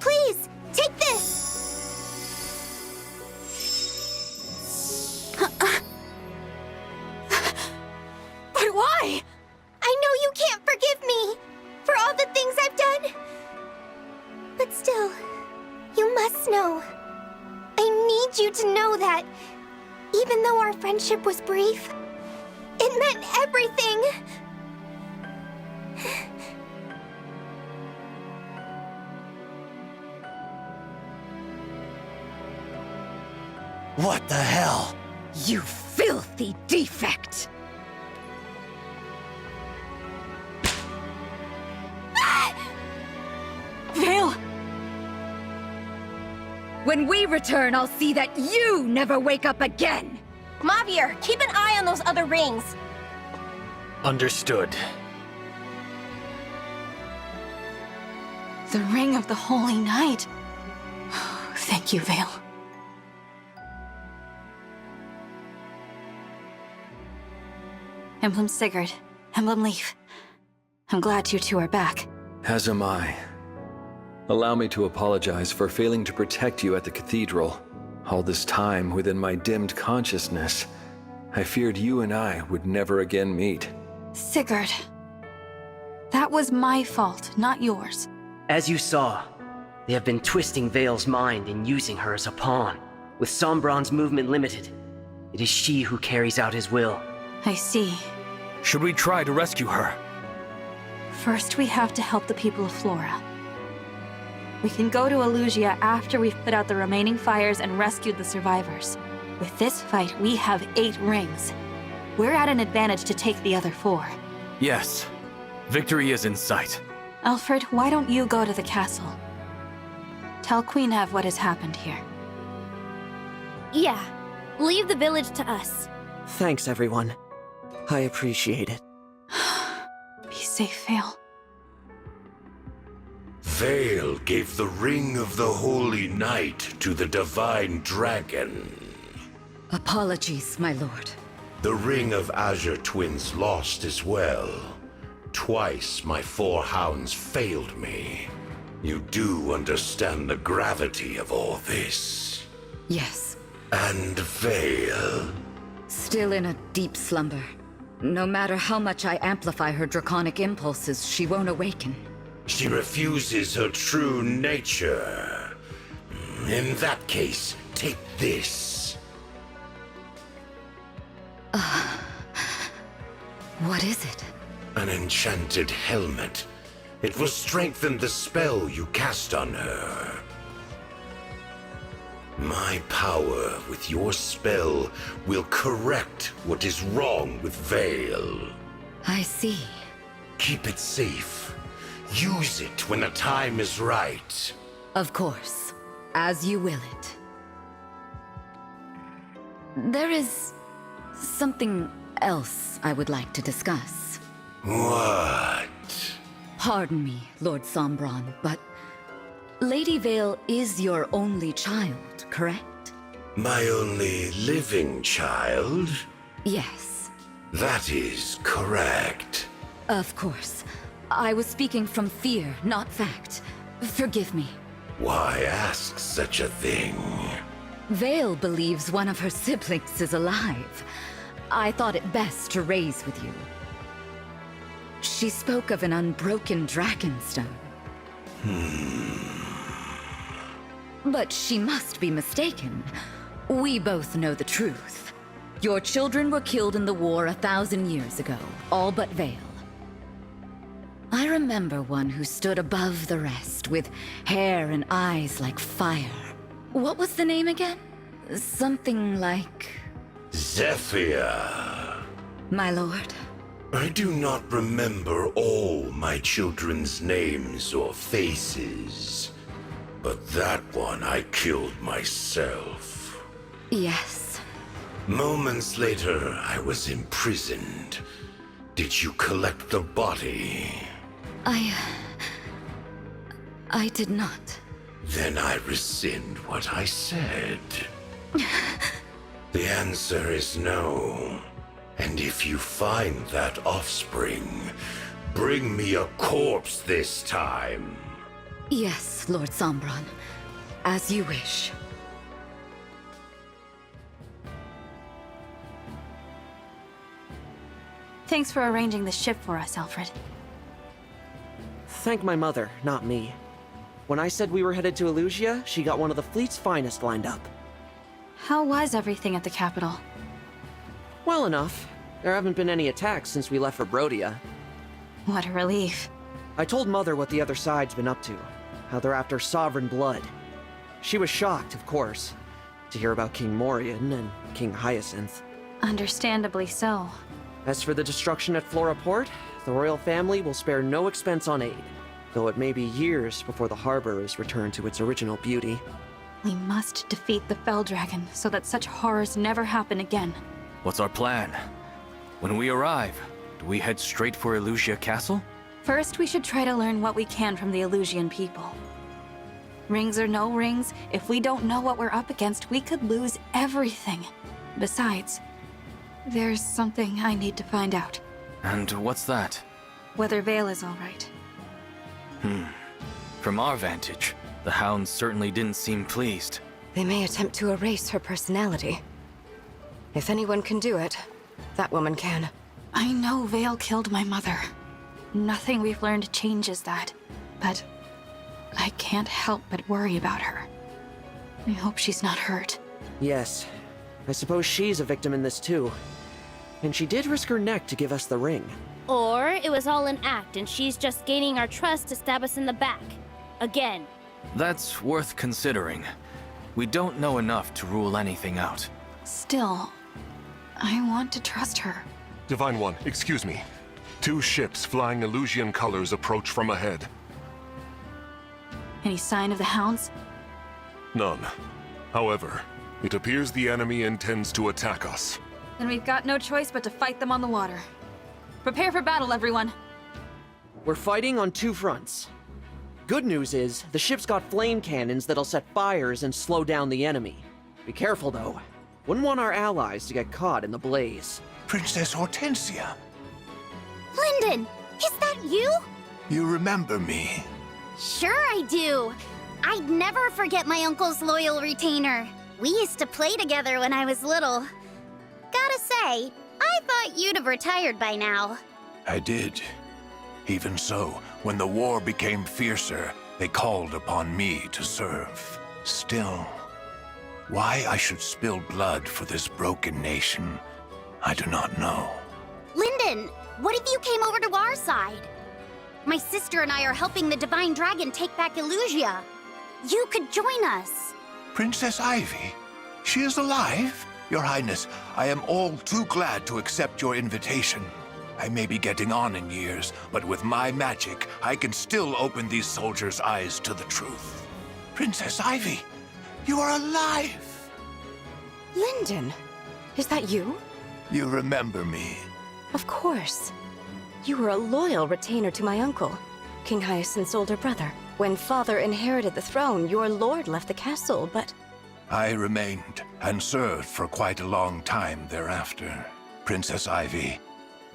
Please, take this! But why? I know you can't forgive me for all the things I've done. But still, you must know. I need you to know that, even though our friendship was brief, it meant everything. What the hell? You filthy defect! Veil! When we return, I'll see that you never wake up again! Mavier, keep an eye on those other rings. Understood. The Ring of the Holy Night. Thank you, Veil. Emblem Sigurd, Emblem Leaf. I'm glad you two are back. As am I. Allow me to apologize for failing to protect you at the cathedral. All this time within my dimmed consciousness, I feared you and I would never again meet. Sigurd. That was my fault, not yours. As you saw, they have been twisting Veil's mind and using her as a pawn. With Sombron's movement limited, it is she who carries out his will. I see. Should we try to rescue her? First, we have to help the people of Flora. We can go to Elusia after we've put out the remaining fires and rescued the survivors. With this fight, we have 8 rings. We're at an advantage to take the other 4. Yes. Victory is in sight. Alfred, why don't you go to the castle? Tell Queen Ev what has happened here. Yeah, leave the village to us. Thanks, everyone. I appreciate it. Be safe, Vale. Vale gave the Ring of the Holy Night to the Divine Dragon. Apologies, my lord. The Ring of Azure Twins lost as well. Twice my 4 hounds failed me. You do understand the gravity of all this. Yes. And Vale? Still in a deep slumber. No matter how much I amplify her draconic impulses, she won't awaken. She refuses her true nature. In that case, take this. What is it? An enchanted helmet. It will strengthen the spell you cast on her. My power with your spell will correct what is wrong with Vale. I see. Keep it safe. Use it when the time is right. Of course. As you will it. There is something else I would like to discuss. What? Pardon me, Lord Sombron, but Lady Vale is your only child, correct? My only living child? Yes. That is correct. Of course. I was speaking from fear, not fact. Forgive me. Why ask such a thing? Vale believes one of her siblings is alive. I thought it best to raise with you. She spoke of an unbroken dragonstone. But she must be mistaken. We both know the truth. Your children were killed in the war 1,000 years ago, all but Vale. I remember one who stood above the rest, with hair and eyes like fire. What was the name again? Something like... Zephyr. My lord. I do not remember all my children's names or faces, but that one I killed myself. Yes. Moments later, I was imprisoned. Did you collect the body? I did not. Then I rescind what I said. The answer is no. And if you find that offspring, bring me a corpse this time. Yes, Lord Sombron. As you wish. Thanks for arranging the ship for us, Alfred. Thank my mother, not me. When I said we were headed to Elyos, she got one of the fleet's finest lined up. How was everything at the capital? Well enough. There haven't been any attacks since we left for Brodia. What a relief. I told Mother what the other side's been up to, how they're after sovereign blood. She was shocked, of course, to hear about King Morian and King Hyacinth. Understandably so. As for the destruction at Flora Port, the royal family will spare no expense on aid, though it may be years before the harbor is returned to its original beauty. We must defeat the Fell Dragon so that such horrors never happen again. What's our plan? When we arrive, do we head straight for Elyos Castle? First, we should try to learn what we can from the Elysian people. Rings or no rings, if we don't know what we're up against, we could lose everything. Besides, there's something I need to find out. And what's that? Whether Vale is all right. From our vantage, the Hounds certainly didn't seem pleased. They may attempt to erase her personality. If anyone can do it, that woman can. I know Vale killed my mother. Nothing we've learned changes that. But I can't help but worry about her. I hope she's not hurt. Yes. I suppose she's a victim in this too. And she did risk her neck to give us the ring. Or it was all an act and she's just gaining our trust to stab us in the back. Again. That's worth considering. We don't know enough to rule anything out. Still, I want to trust her. Divine One, excuse me. 2 ships flying Elysian colors approach from ahead. Any sign of the Hounds? None. However, it appears the enemy intends to attack us. Then we've got no choice but to fight them on the water. Prepare for battle, everyone. We're fighting on 2 fronts. Good news is, the ship's got flame cannons that'll set fires and slow down the enemy. Be careful, though. Wouldn't want our allies to get caught in the blaze. Princess Hortensia, Lyndon, is that you? you remember me? Sure I do. I'd never forget my uncle's loyal retainer. We used to play together when I was little. Gotta say, I thought you'd have retired by now. I did. Even so, when the war became fiercer, they called upon me to serve. Still, why I should spill blood for this broken nation, I do not know. Lyndon, what if you came over to our side? My sister and I are helping the Divine Dragon take back Elysia. You could join us. Princess Ivy? She is alive? Your Highness, I am all too glad to accept your invitation. I may be getting on in years, but with my magic, I can still open these soldiers' eyes to the truth. Princess Ivy, you are alive! Lyndon, is that you? You remember me? Of course. You were a loyal retainer to my uncle, King Hyacinth's older brother. When father inherited the throne, your lord left the castle, but... I remained and served for quite a long time thereafter. Princess Ivy,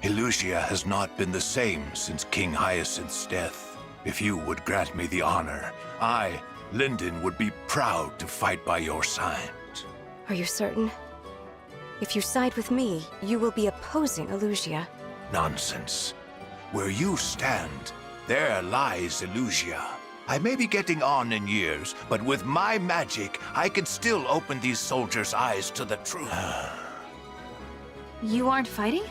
Elysia has not been the same since King Hyacinth's death. If you would grant me the honor, I, Lyndon, would be proud to fight by your side. Are you certain? If you side with me, you will be opposing Elysia. Nonsense. Where you stand, there lies Elysia. I may be getting on in years, but with my magic, I can still open these soldiers' eyes to the truth. You aren't fighting?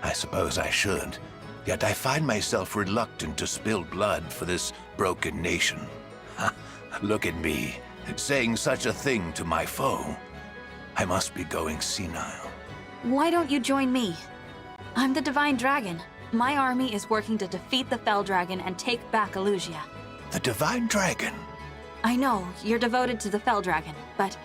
I suppose I should. Yet I find myself reluctant to spill blood for this broken nation. Look at me, saying such a thing to my foe. I must be going senile. Why don't you join me? I'm the Divine Dragon. My army is working to defeat the Fell Dragon and take back Elysia. The Divine Dragon? I know, you're devoted to the Fell Dragon, but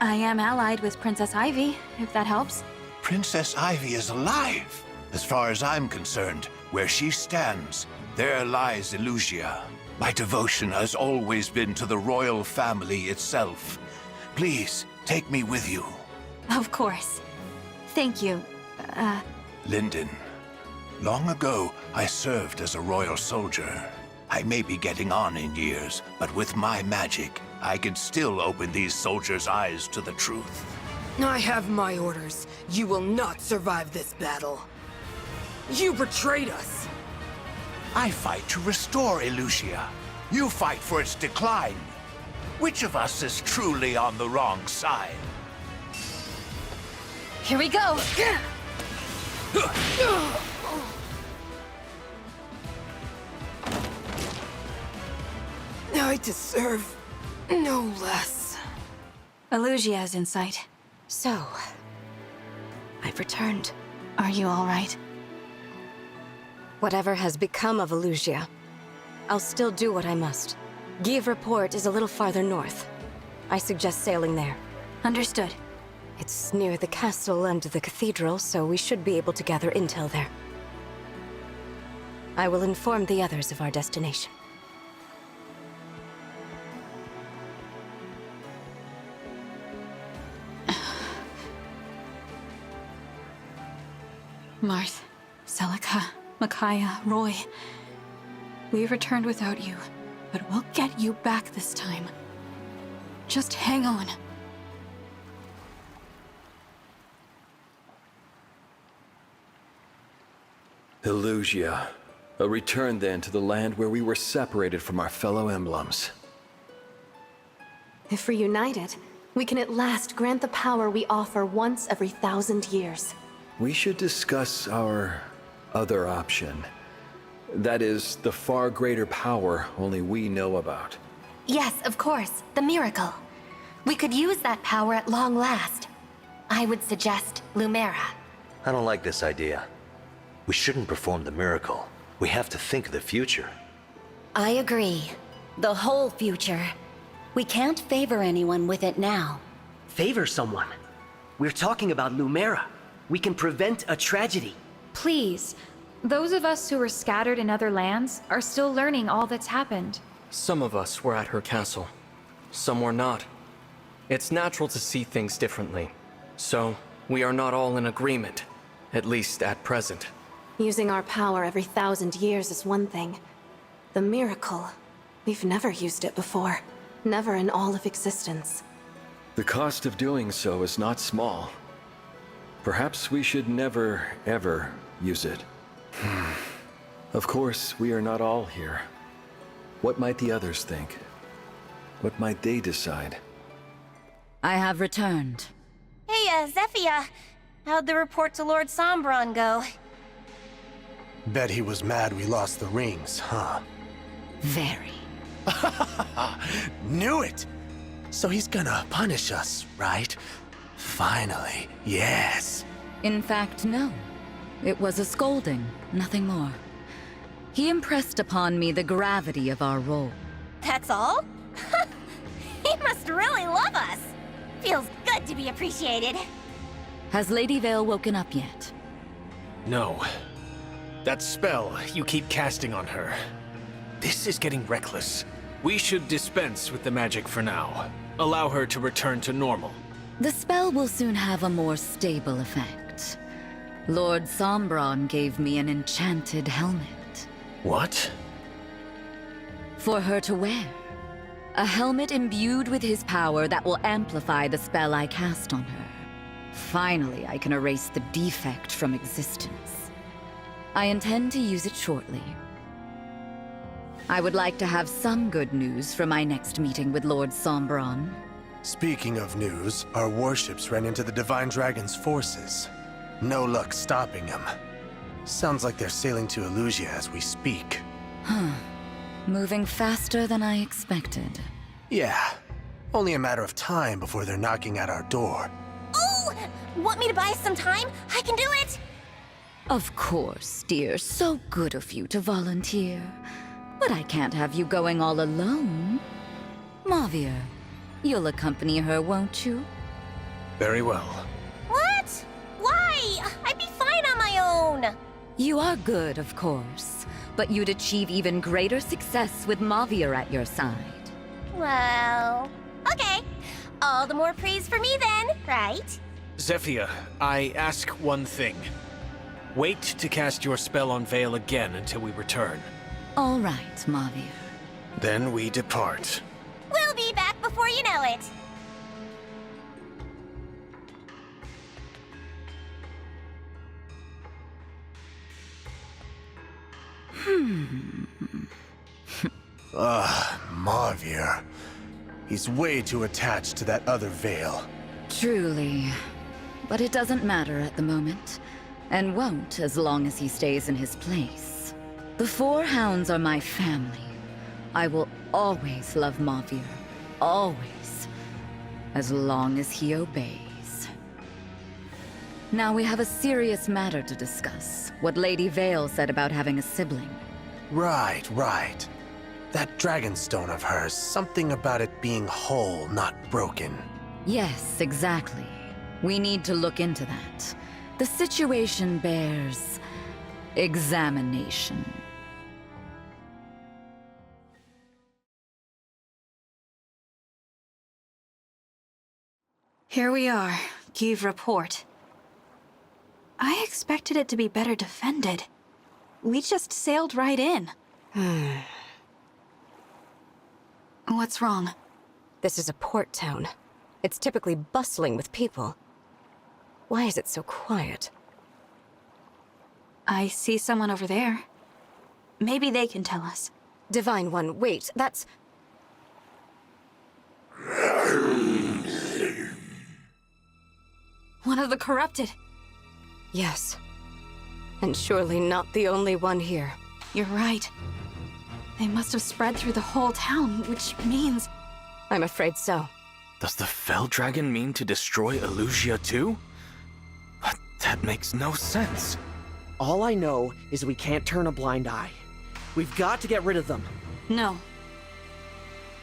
I am allied with Princess Ivy, if that helps. Princess Ivy is alive. As far as I'm concerned, where she stands, there lies Elysia. My devotion has always been to the royal family itself. Please, take me with you. Of course. Thank you. Lyndon, long ago I served as a royal soldier. I may be getting on in years, but with my magic, I can still open these soldiers' eyes to the truth. I have my orders. You will not survive this battle. You betrayed us. I fight to restore Elysia. You fight for its decline. Which of us is truly on the wrong side? Here we go! I deserve no less. Elysia is in sight. So, I've returned. Are you all right? Whatever has become of Elysia, I'll still do what I must. Give Port is a little farther north. I suggest sailing there. Understood. It's near the castle and the cathedral, so we should be able to gather intel there. I will inform the others of our destination. Marth, Celica, Micaiah, Roy. We returned without you, but we'll get you back this time. Just hang on. Elysia. A return then to the land where we were separated from our fellow emblems. If reunited, we can at last grant the power we offer once every 1,000 years. We should discuss our other option. That is, the far greater power only we know about. Yes, of course. The miracle. We could use that power at long last. I would suggest Lumera. I don't like this idea. We shouldn't perform the miracle. We have to think of the future. I agree. The whole future. We can't favor anyone with it now. Favor someone? We're talking about Lumera. We can prevent a tragedy. Please. Those of us who were scattered in other lands are still learning all that's happened. Some of us were at her castle. Some were not. It's natural to see things differently. So, we are not all in agreement. At least at present. Using our power every 1,000 years is one thing. The miracle. We've never used it before. Never in all of existence. The cost of doing so is not small. Perhaps we should never, ever use it. Of course, we are not all here. What might the others think? What might they decide? I have returned. Hey, Zephyr. How'd the report to Lord Sombron go? Bet he was mad we lost the rings, huh? Very. Knew it! So he's gonna punish us, right? Finally, yes. In fact, no. It was a scolding, nothing more. He impressed upon me the gravity of our role. That's all? He must really love us. Feels good to be appreciated. Has Lady Vale woken up yet? No. That spell you keep casting on her. This is getting reckless. We should dispense with the magic for now. Allow her to return to normal. The spell will soon have a more stable effect. Lord Sombron gave me an enchanted helmet. What? For her to wear. A helmet imbued with his power that will amplify the spell I cast on her. Finally, I can erase the defect from existence. I intend to use it shortly. I would like to have some good news for my next meeting with Lord Sombron. Speaking of news, our warships ran into the Divine Dragon's forces. No luck stopping them. Sounds like they're sailing to Elyos as we speak. Huh. Moving faster than I expected. Yeah. Only a matter of time before they're knocking at our door. Oh! Want me to buy some time? I can do it! Of course, dear. So good of you to volunteer. But I can't have you going all alone. Mavir, you'll accompany her, won't you? Very well. What? Why? I'd be fine on my own. You are good, of course. But you'd achieve even greater success with Mavir at your side. Well, okay. All the more praise for me then, right? Zephyr, I ask one thing. Wait to cast your spell on Vale again until we return. All right, Mavir. Then we depart. We'll be back before you know it. Mavir. He's way too attached to that other Vale. Truly. But it doesn't matter at the moment. And won't as long as he stays in his place. The 4 Hounds are my family. I will always love Mavir. Always. As long as he obeys. Now we have a serious matter to discuss. What Lady Vale said about having a sibling. Right. That dragonstone of hers, something about it being whole, not broken. Yes, exactly. We need to look into that. The situation bears examination. Here we are. Give report. I expected it to be better defended. We just sailed right in. What's wrong? This is a port town. It's typically bustling with people. Why is it so quiet? I see someone over there. Maybe they can tell us. Divine One, wait, that's... One of the corrupted. Yes. And surely not the only one here. You're right. They must have spread through the whole town, which means... I'm afraid so. Does the Fell Dragon mean to destroy Elyos too? But that makes no sense. All I know is we can't turn a blind eye. We've got to get rid of them. No.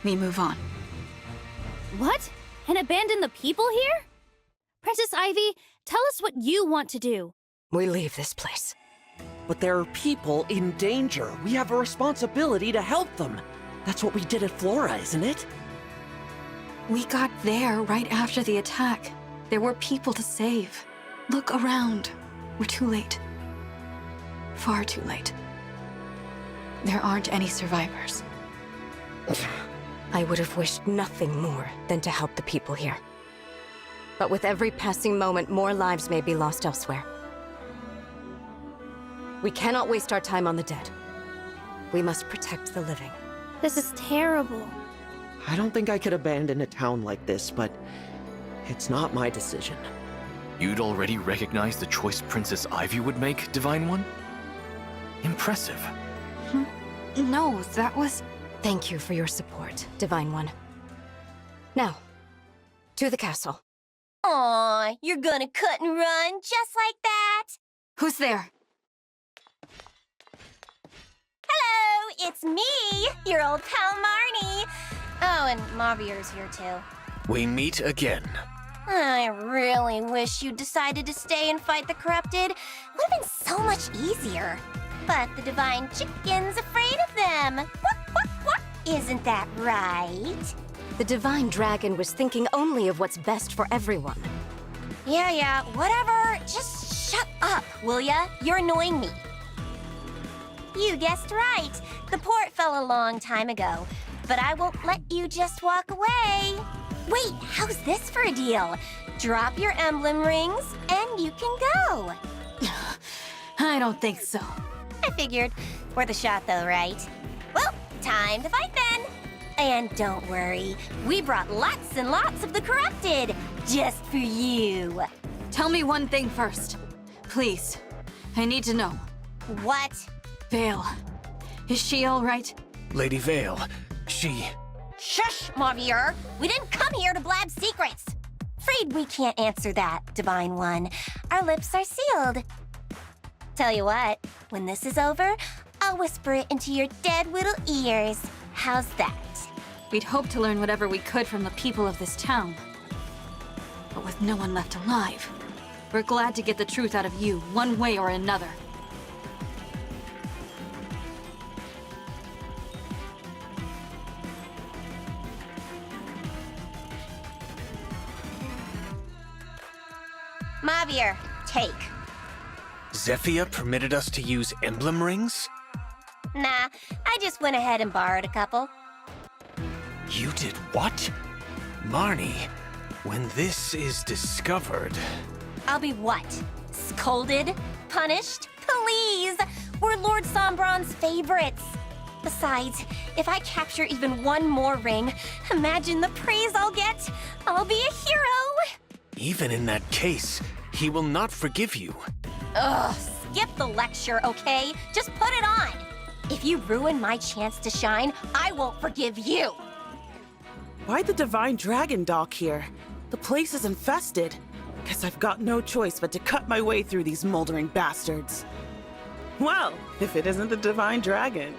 We move on. What? And abandon the people here? Princess Ivy, tell us what you want to do. We leave this place. But there are people in danger. We have a responsibility to help them. That's what we did at Flora, isn't it? We got there right after the attack. There were people to save. Look around. We're too late. Far too late. There aren't any survivors. I would have wished nothing more than to help the people here. But with every passing moment, more lives may be lost elsewhere. We cannot waste our time on the dead. We must protect the living. This is terrible. I don't think I could abandon a town like this, but it's not my decision. You'd already recognized the choice Princess Ivy would make, Divine One? Impressive. No, that was... Thank you for your support, Divine One. Now, to the castle. Aw, you're gonna cut and run just like that? Who's there? Hello, it's me, your old pal Marnie. Oh, and Mavier's here too. We meet again. I really wish you decided to stay and fight the corrupted. Would have been so much easier. But the divine chicken's afraid of them. What? Isn't that right? The divine dragon was thinking only of what's best for everyone. Yeah, whatever. Just shut up, will ya? You're annoying me. You guessed right. The port fell a long time ago. But I won't let you just walk away. Wait, how's this for a deal? Drop your emblem rings, and you can go. I don't think so. I figured. Worth a shot, though, right? Well, time to fight then. And don't worry, we brought lots and lots of the corrupted, just for you. Tell me one thing first. Please. I need to know. What? Vale. Is she all right? Lady Vale, she... Shush, Mavier. We didn't come here to blab secrets. Afraid we can't answer that, Divine One. Our lips are sealed. Tell you what, when this is over, I'll whisper it into your dead little ears. How's that? We'd hoped to learn whatever we could from the people of this town. But with no one left alive, we're glad to get the truth out of you, one way or another. Mavier, take. Zephyr permitted us to use emblem rings? Nah, I just went ahead and borrowed a couple. You did what? Marnie, when this is discovered... I'll be what? Scolded? Punished? Please! We're Lord Sombron's favorites. Besides, if I capture even one more ring, imagine the praise I'll get. I'll be a hero! Even in that case, he will not forgive you. Ugh, skip the lecture, okay? Just put it on. If you ruin my chance to shine, I won't forgive you. Why'd the Divine Dragon dock here? The place is infested. Guess I've got no choice but to cut my way through these moldering bastards. Well, if it isn't the Divine Dragon.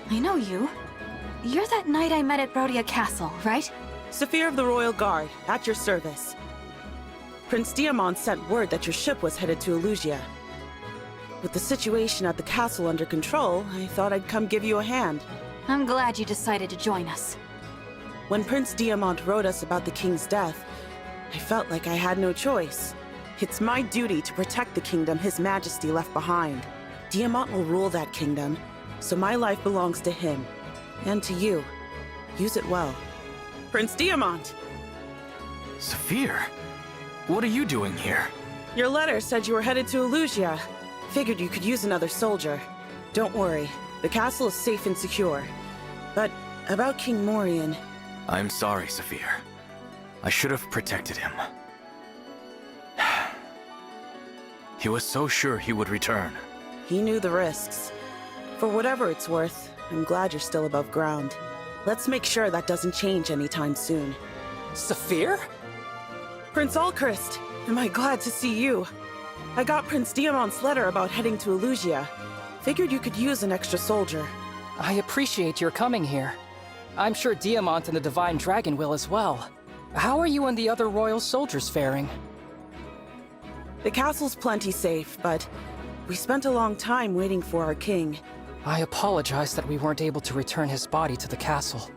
I know you. You're that knight I met at Brodia Castle, right? Saphir of the Royal Guard, at your service. Prince Diamond sent word that your ship was headed to Elyos. With the situation at the castle under control, I thought I'd come give you a hand. I'm glad you decided to join us. When Prince Diamond wrote us about the king's death, I felt like I had no choice. It's my duty to protect the kingdom His Majesty left behind. Diamond will rule that kingdom, so my life belongs to him. And to you. Use it well. Prince Diamond! Saphir, what are you doing here? Your letter said you were headed to Elyos. Figured you could use another soldier. Don't worry, the castle is safe and secure. But about King Morian... I'm sorry, Saphir. I should have protected him. He was so sure he would return. He knew the risks. For whatever it's worth, I'm glad you're still above ground. Let's make sure that doesn't change anytime soon. Saphir? Prince Alchrist, am I glad to see you. I got Prince Diamant's letter about heading to Elyos. Figured you could use an extra soldier. I appreciate your coming here. I'm sure Diamant and the Divine Dragon will as well. How are you and the other royal soldiers faring? The castle's plenty safe, but we spent a long time waiting for our king. I apologize that we weren't able to return his body to the castle,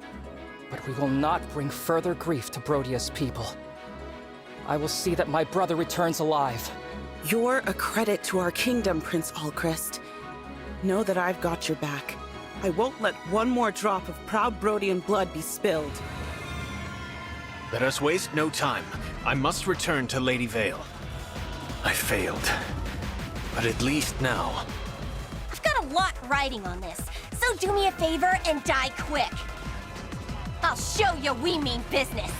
but we will not bring further grief to Brodia's people. I will see that my brother returns alive. You're a credit to our kingdom, Prince Allchrist. Know that I've got your back. I won't let one more drop of proud Brodian blood be spilled. Let us waste no time. I must return to Lady Vale. I failed. But at least now... I've got a lot riding on this, so do me a favor and die quick. I'll show you we mean business.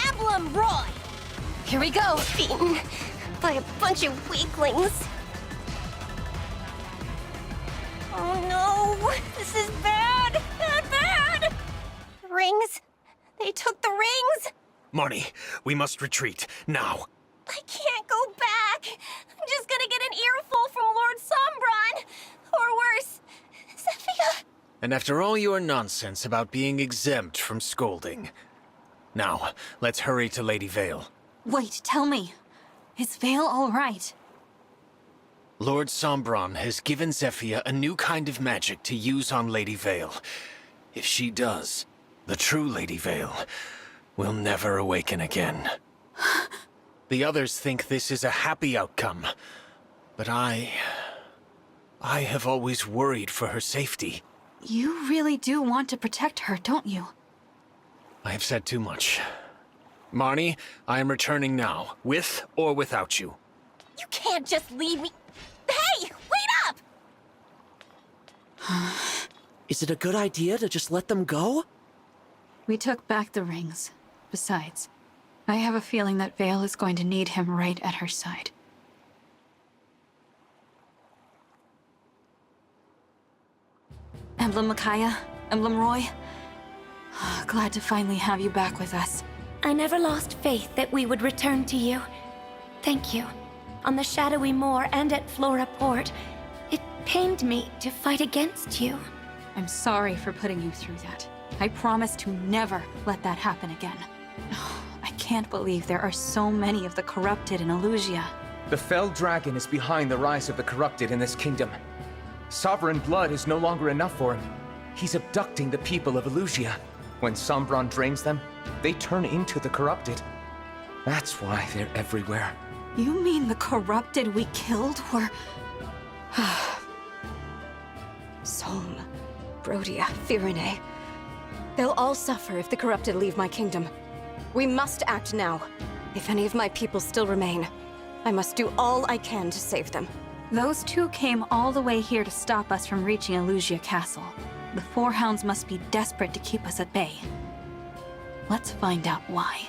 Emblem Roy! Here we go! Beaten by a bunch of weaklings. Oh no! This is bad! Bad! Rings? They took the rings? Marnie, we must retreat, now. I can't go back! I'm just gonna get an earful from Lord Sombron! Or worse, Zephyr! And after all your nonsense about being exempt from scolding. Now, let's hurry to Lady Vale. Wait, tell me. Is Vale all right? Lord Sombron has given Zephyr a new kind of magic to use on Lady Vale. If she does, the true Lady Vale will never awaken again. The others think this is a happy outcome, but I have always worried for her safety. You really do want to protect her, don't you? I have said too much. Marnie, I am returning now, with or without you. You can't just leave me. Hey, wait up! Is it a good idea to just let them go? We took back the rings. Besides, I have a feeling that Vale is going to need him right at her side. Emblem Micaiah, Emblem Roy. Glad to finally have you back with us. I never lost faith that we would return to you. Thank you. On the Shadowy Moor and at Flora Port, it pained me to fight against you. I'm sorry for putting you through that. I promise to never let that happen again. I can't believe there are so many of the corrupted in Elyos. The Fell Dragon is behind the rise of the corrupted in this kingdom. Sovereign blood is no longer enough for him. He's abducting the people of Elyos. When Sombron drains them, they turn into the corrupted. That's why they're everywhere. You mean the corrupted we killed were... Solm, Brodia, Firene. They'll all suffer if the corrupted leave my kingdom. We must act now. If any of my people still remain, I must do all I can to save them. Those two came all the way here to stop us from reaching Elyos Castle. The four Hounds must be desperate to keep us at bay. Let's find out why.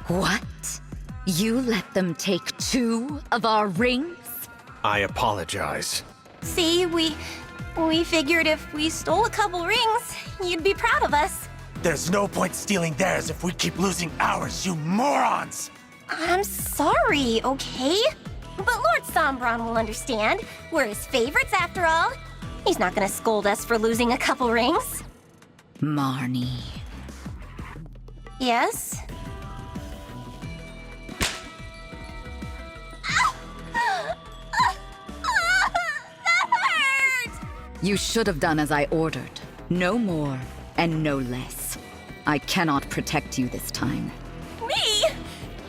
What? You let them take 2 of our rings? I apologize. See, we figured if we stole a couple rings, you'd be proud of us. There's no point stealing theirs if we keep losing ours, you morons! I'm sorry, okay? But Lord Sombron will understand. We're his favorites after all. He's not gonna scold us for losing a couple rings. Marnie. Yes? That hurt! You should have done as I ordered. No more and no less. I cannot protect you this time. Me?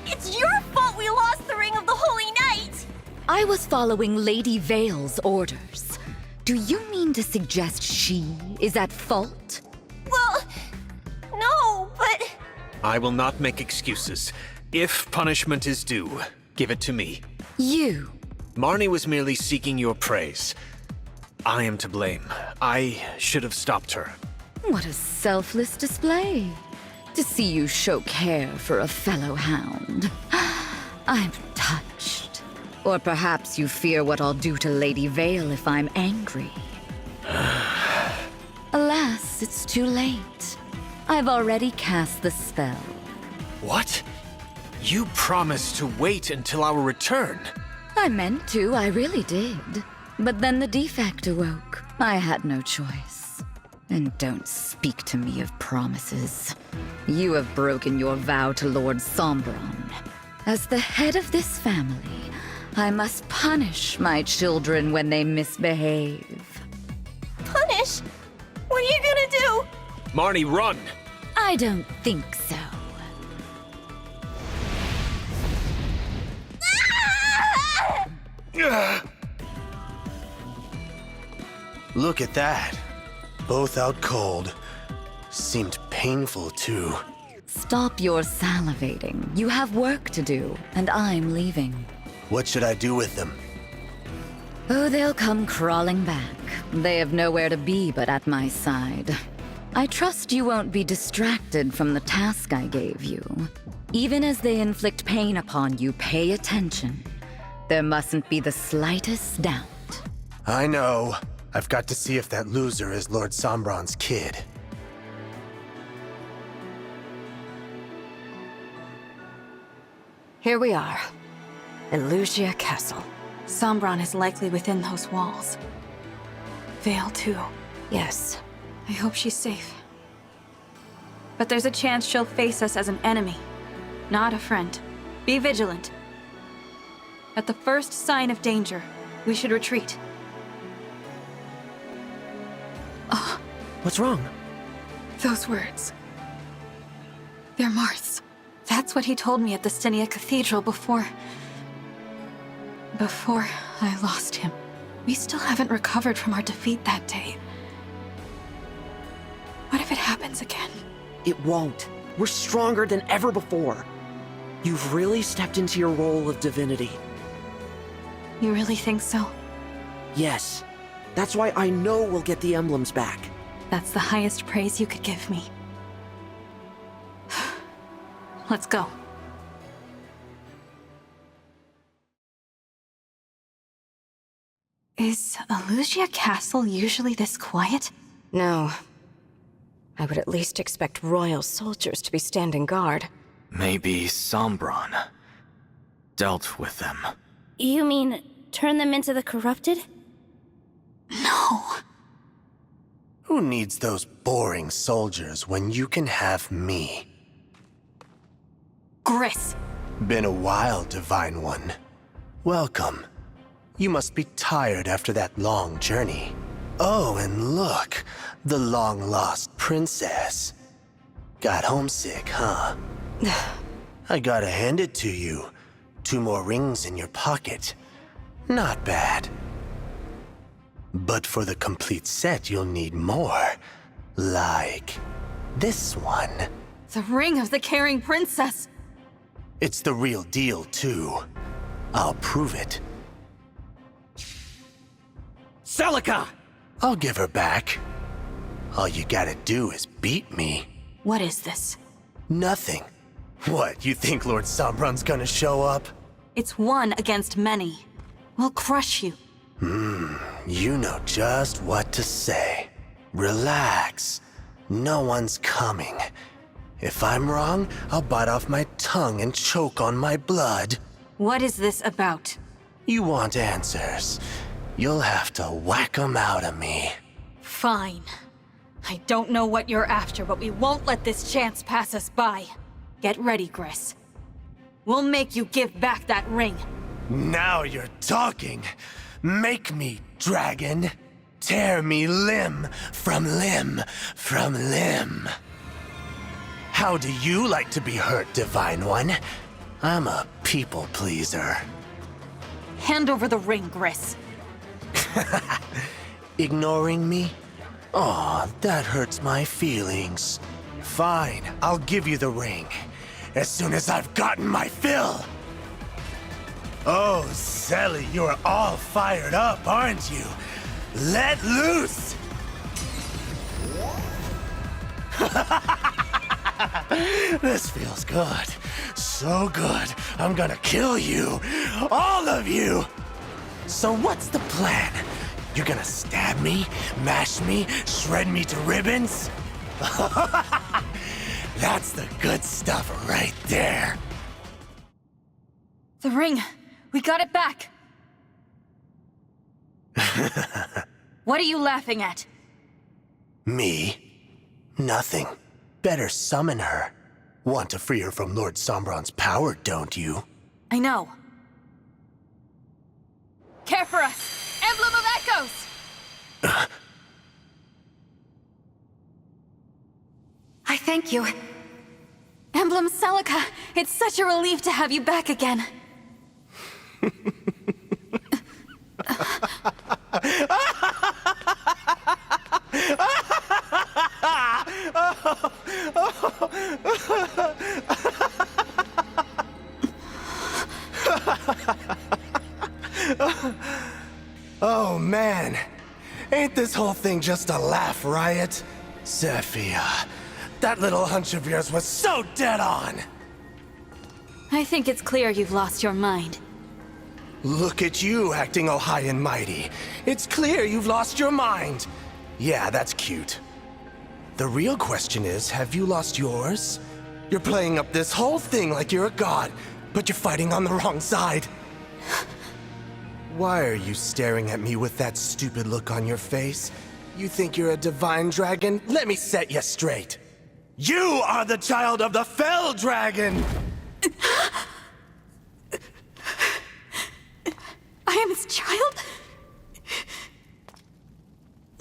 It's your fault we lost the Ring of the Holy Knight! I was following Lady Vale's orders. Do you mean to suggest she is at fault? Well, no, but... I will not make excuses. If punishment is due, give it to me. You? Marnie was merely seeking your praise. I am to blame. I should have stopped her. What a selfless display. To see you show care for a fellow hound. I'm touched. Or perhaps you fear what I'll do to Lady Vale if I'm angry. Alas, it's too late. I've already cast the spell. What? You promised to wait until our return. I meant to, I really did. But then the defect awoke. I had no choice. And don't speak to me of promises. You have broken your vow to Lord Sombron. As the head of this family, I must punish my children when they misbehave. Punish? What are you gonna do? Marnie, run! I don't think so. Look at that. Both out cold. Seemed painful, too. Stop your salivating. You have work to do, and I'm leaving. What should I do with them? Oh, they'll come crawling back. They have nowhere to be but at my side. I trust you won't be distracted from the task I gave you. Even as they inflict pain upon you, pay attention. There mustn't be the slightest doubt. I know. I've got to see if that loser is Lord Sombron's kid. Here we are. Elyos Castle. Sombron is likely within those walls. Vale, too. Yes. I hope she's safe. But there's a chance she'll face us as an enemy, not a friend. Be vigilant. At the first sign of danger, we should retreat. Oh. What's wrong? Those words. They're Marth's. That's what he told me at the Stynia Cathedral before I lost him. We still haven't recovered from our defeat that day. What if it happens again? It won't. We're stronger than ever before. You've really stepped into your role of divinity. You really think so? Yes. That's why I know we'll get the emblems back. That's the highest praise you could give me. Let's go. Is Elyos Castle usually this quiet? No. I would at least expect royal soldiers to be standing guard. Maybe Sombron dealt with them. You mean turn them into the corrupted? No. Who needs those boring soldiers when you can have me? Gris. Been a while, Divine One. Welcome. You must be tired after that long journey. Oh, and look, the long-lost princess. Got homesick, huh? I gotta hand it to you. 2 more rings in your pocket. Not bad. But for the complete set, you'll need more. Like this one. The ring of the caring princess. It's the real deal, too. I'll prove it. Celica! I'll give her back. All you gotta do is beat me. What is this? Nothing. What, you think Lord Sombron's gonna show up? It's one against many. We'll crush you. You know just what to say. Relax. No one's coming. If I'm wrong, I'll bite off my tongue and choke on my blood. What is this about? You want answers. You'll have to whack 'em out of me. Fine. I don't know what you're after, but we won't let this chance pass us by. Get ready, Gris. We'll make you give back that ring. Now you're talking. Make me, dragon. Tear me limb from limb from limb. How do you like to be hurt, Divine One? I'm a people pleaser. Hand over the ring, Gris. Ignoring me? Aw, that hurts my feelings. Fine, I'll give you the ring. As soon as I've gotten my fill. Oh, Selly, you're all fired up, aren't you? Let loose! This feels good. So good. I'm gonna kill you. All of you! So what's the plan? You're gonna stab me, mash me, shred me to ribbons? That's the good stuff right there. The ring! We got it back! What are you laughing at? Me? Nothing. Better summon her. Want to free her from Lord Sombron's power, don't you? I know. Care for us! Emblem of Echoes! I thank you. Emblem Celica, it's such a relief to have you back again. Oh man, ain't this whole thing just a laugh riot? Zephyr, that little hunch of yours was so dead on! I think it's clear you've lost your mind. Look at you acting all high and mighty. It's clear you've lost your mind. Yeah, that's cute. The real question is, have you lost yours? You're playing up this whole thing like you're a god, but you're fighting on the wrong side. Why are you staring at me with that stupid look on your face? You think you're a divine dragon? Let me set you straight. You are the child of the Fell Dragon! I am his child?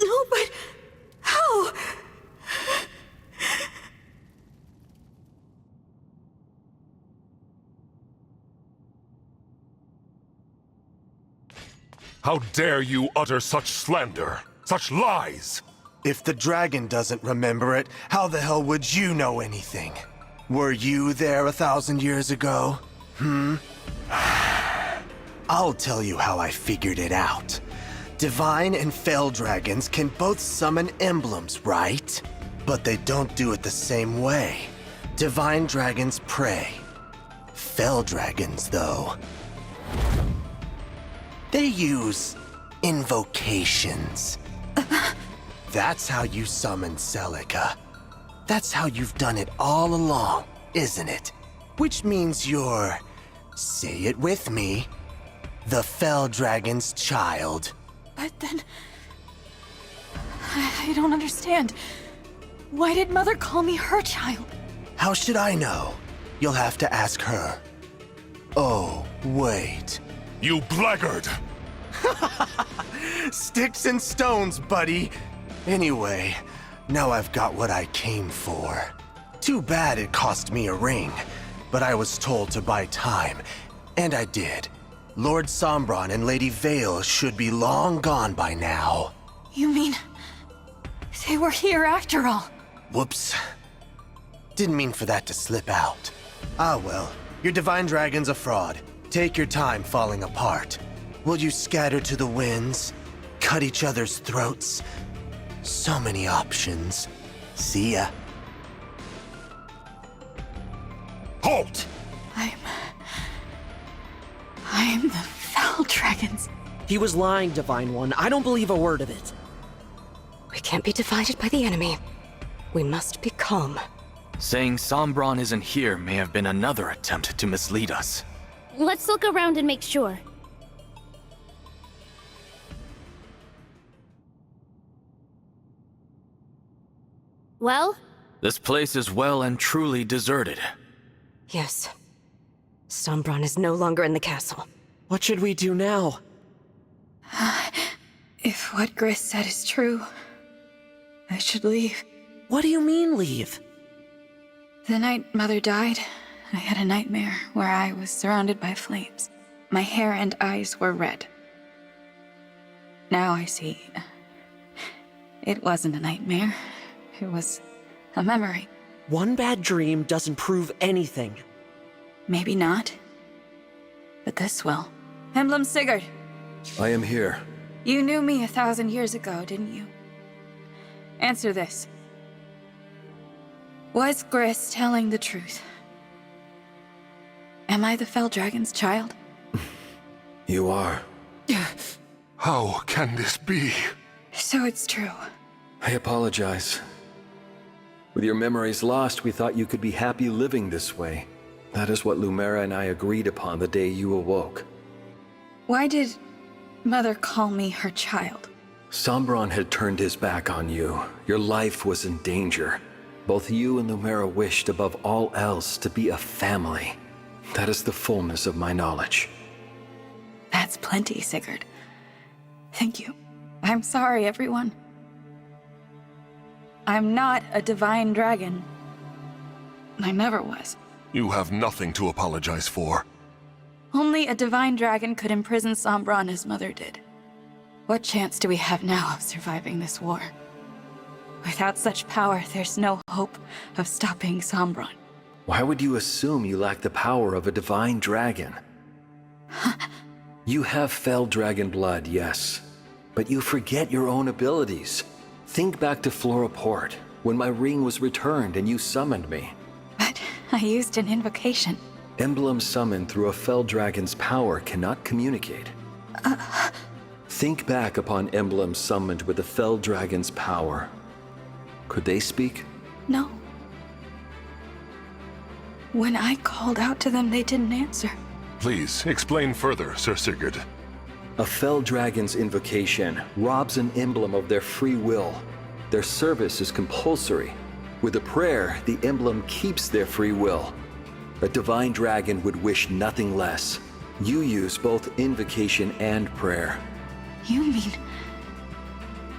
No, but how? How dare you utter such slander, such lies? If the dragon doesn't remember it, how the hell would you know anything? Were you there 1,000 years ago? I'll tell you how I figured it out. Divine and Fell Dragons can both summon emblems, right? But they don't do it the same way. Divine Dragons pray. Fell Dragons, though, they use invocations. That's how you summon Celica. That's how you've done it all along, isn't it? Which means you're, say it with me, the Fell Dragon's child. But then... I don't understand. Why did Mother call me her child? How should I know? You'll have to ask her. Oh, wait. You blackguard! Sticks and stones, buddy. Anyway, now I've got what I came for. Too bad it cost me a ring, but I was told to buy time, and I did. Lord Sombron and Lady Vale should be long gone by now. You mean... they were here after all? Whoops. Didn't mean for that to slip out. Ah well, your Divine Dragon's a fraud. Take your time falling apart. Will you scatter to the winds? Cut each other's throats? So many options. See ya. Halt! I'm the Fell Dragons. He was lying, Divine One. I don't believe a word of it. We can't be divided by the enemy. We must be calm. Saying Sombron isn't here may have been another attempt to mislead us. Let's look around and make sure. Well? This place is well and truly deserted. Yes. Sombron is no longer in the castle. What should we do now? If what Gris said is true, I should leave. What do you mean, leave? The night Mother died, I had a nightmare where I was surrounded by flames. My hair and eyes were red. Now I see. It wasn't a nightmare. It was a memory. One bad dream doesn't prove anything. Maybe not. But this will. Emblem Sigurd, I am here. you knew me 1,000 years ago, didn't you? Answer this. Was Gris telling the truth? Am I the Fell Dragon's child? You are. How can this be? So it's true. I apologize. With your memories lost, we thought you could be happy living this way. That is what Lumera and I agreed upon the day you awoke. Why did Mother call me her child? Sombron had turned his back on you. Your life was in danger. Both you and Lumera wished above all else to be a family. That is the fullness of my knowledge. That's plenty, Sigurd. Thank you. I'm sorry, everyone. I'm not a divine dragon. I never was. You have nothing to apologize for. Only a divine dragon could imprison Sombron as Mother did. What chance do we have now of surviving this war? Without such power, there's no hope of stopping Sombron. Why would you assume you lack the power of a divine dragon? You have fell dragon blood, yes. But you forget your own abilities. Think back to Flora Port, when my ring was returned and you summoned me. But I used an invocation. Emblems summoned through a fell dragon's power cannot communicate. Think back upon emblems summoned with the fell dragon's power. Could they speak? No. When I called out to them, they didn't answer. Please, explain further, Sir Sigurd. A fell dragon's invocation robs an emblem of their free will. Their service is compulsory. With a prayer, the emblem keeps their free will. A divine dragon would wish nothing less. You use both invocation and prayer. You mean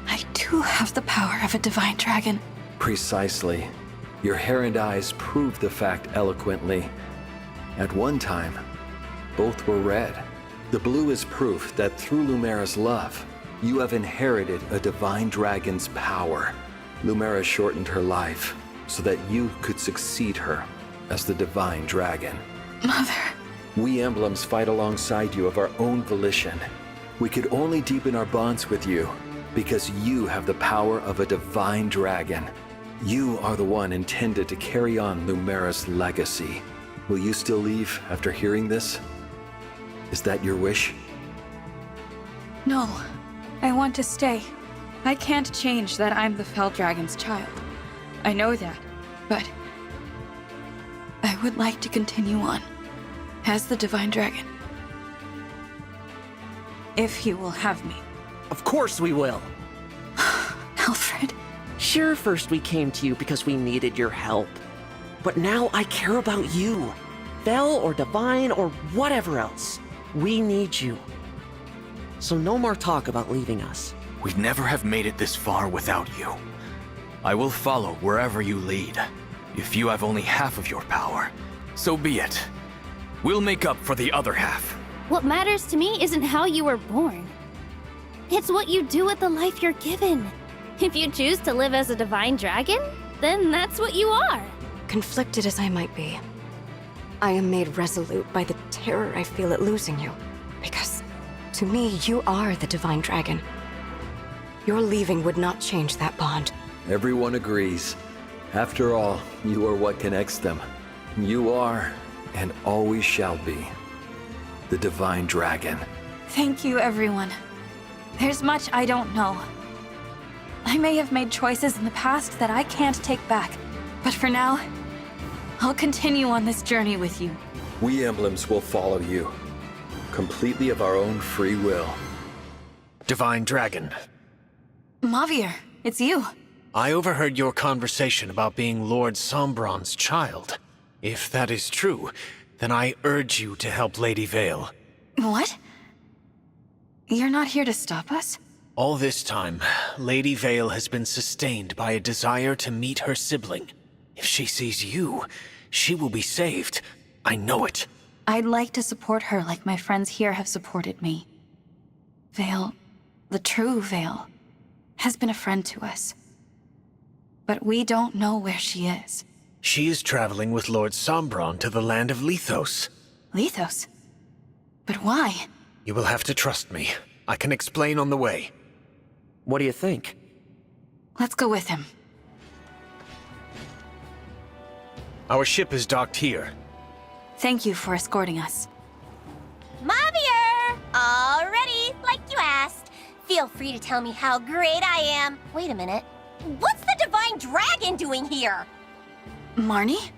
I do have the power of a divine dragon? Precisely. Your hair and eyes prove the fact eloquently. At one time, both were red. The blue is proof that through Lumera's love, you have inherited a divine dragon's power. Lumera shortened her life so that you could succeed her as the divine dragon. Mother. We emblems fight alongside you of our own volition. We could only deepen our bonds with you because you have the power of a divine dragon. You are the one intended to carry on Lumera's legacy. Will you still leave after hearing this? Is that your wish? No. I want to stay. I can't change that I'm the Fell Dragon's child. I know that, but I would like to continue on as the Divine Dragon. If you will have me. Of course we will. Alfred. Sure, first we came to you because we needed your help. But now I care about you. Fell or divine or whatever else. We need you. So no more talk about leaving us. We'd never have made it this far without you. I will follow wherever you lead. If you have only half of your power, so be it. We'll make up for the other half. What matters to me isn't how you were born. It's what you do with the life you're given. If you choose to live as a divine dragon, then that's what you are. Conflicted as I might be, I am made resolute by the terror I feel at losing you. Because, to me, you are the divine dragon. Your leaving would not change that bond. Everyone agrees. After all, you are what connects them. You are, and always shall be, the divine dragon. Thank you, everyone. There's much I don't know. I may have made choices in the past that I can't take back, but for now, I'll continue on this journey with you. We emblems will follow you, completely of our own free will. Divine Dragon. Mavier, it's you. I overheard your conversation about being Lord Sombron's child. If that is true, then I urge you to help Lady Vale. What? You're not here to stop us? All this time, Lady Vale has been sustained by a desire to meet her sibling. If she sees you, she will be saved. I know it. I'd like to support her like my friends here have supported me. Vale, the true Vale, has been a friend to us. But we don't know where she is. She is traveling with Lord Sombron to the land of Lethos. Lethos? But why? You will have to trust me. I can explain on the way. What do you think? Let's go with him. Our ship is docked here. Thank you for escorting us. Mavier! All ready, like you asked. Feel free to tell me how great I am. Wait a minute. What's the Divine Dragon doing here? Marnie?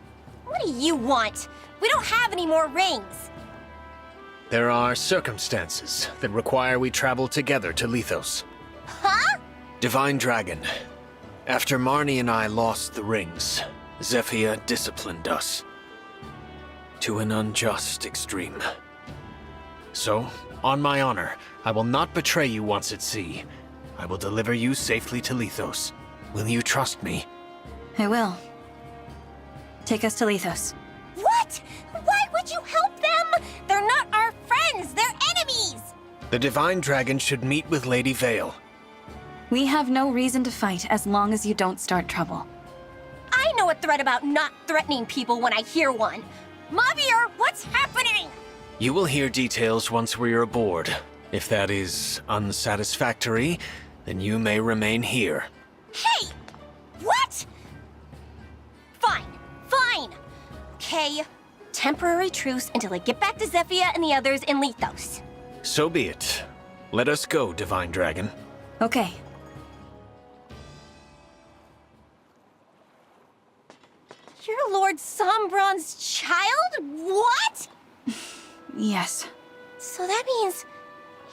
What do you want? We don't have any more rings. There are circumstances that require we travel together to Lethos. Huh? Divine Dragon, after Marnie and I lost the rings, Zephyr disciplined us to an unjust extreme. So, on my honor, I will not betray you once at sea. I will deliver you safely to Lethos. Will you trust me? I will. Take us to Lethos. What? Why would you help them? They're not our friends, they're enemies! The Divine Dragon should meet with Lady Vale. We have no reason to fight as long as you don't start trouble. I know a threat about not threatening people when I hear one. Mavier, what's happening? You will hear details once we are aboard. If that is unsatisfactory, then you may remain here. Hey! What? Fine. Okay. Temporary truce until I get back to Zephyr and the others in Lethos. So be it. Let us go, Divine Dragon. Okay. You're Lord Sombron's child? What? Yes. So that means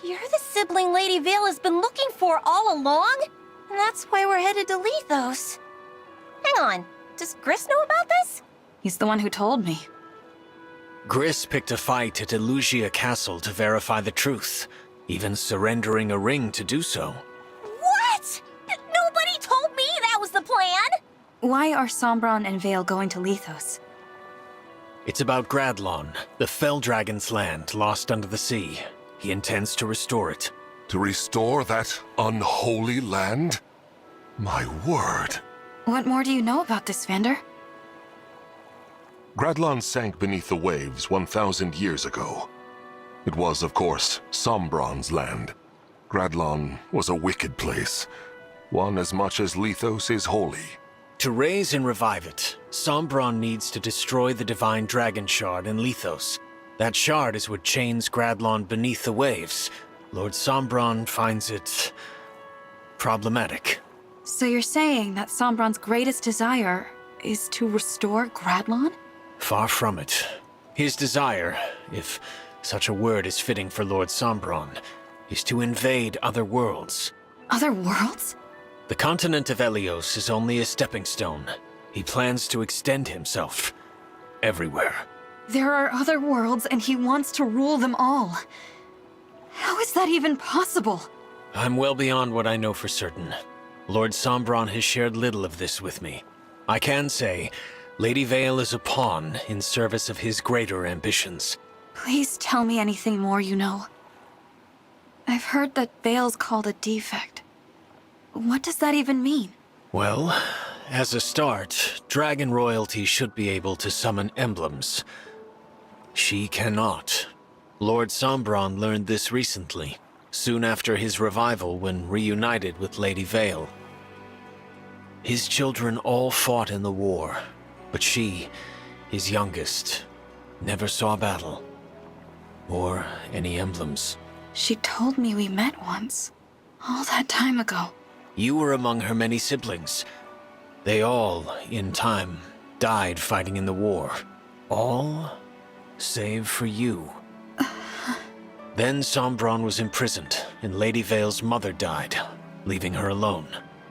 you're the sibling Lady Vale has been looking for all along? And that's why we're headed to Lethos. Hang on, does Gris know about this? He's the one who told me. Gris picked a fight at Elyos Castle to verify the truth, even surrendering a ring to do so. What? Nobody told me that was the plan! Why are Sombron and Vale going to Lethos? It's about Gradlon, the Fell Dragon's land lost under the sea. He intends to restore it. To restore that unholy land? My word. What more do you know about this, Vander? Gradlon sank beneath the waves 1,000 years ago. It was, of course, Sombron's land. Gradlon was a wicked place, one as much as Lethos is holy. To raise and revive it, Sombron needs to destroy the Divine Dragon Shard in Lethos. That shard is what chains Gradlon beneath the waves. Lord Sombron finds it problematic. So you're saying that Sombron's greatest desire is to restore Gradlon? Far from it. His desire, if such a word is fitting for Lord Sombron, is to invade other worlds. Other worlds? The Continent of Elyos is only a stepping stone. He plans to extend himself everywhere. There are other worlds and he wants to rule them all. How is that even possible? I'm well beyond what I know for certain. Lord Sombron has shared little of this with me. I can say, Lady Vale is a pawn in service of his greater ambitions. Please tell me anything more you know. I've heard that Vale's called a defect. What does that even mean? Well, as a start, Dragon Royalty should be able to summon emblems. She cannot. Lord Sombron learned this recently, soon after his revival when reunited with Lady Vale. His children all fought in the war, but she, his youngest, never saw battle. Or any emblems. She told me we met once. All that time ago. You were among her many siblings. They all, in time, died fighting in the war. All save for you. Then Sombron was imprisoned, and Lady Vale's mother died, leaving her alone.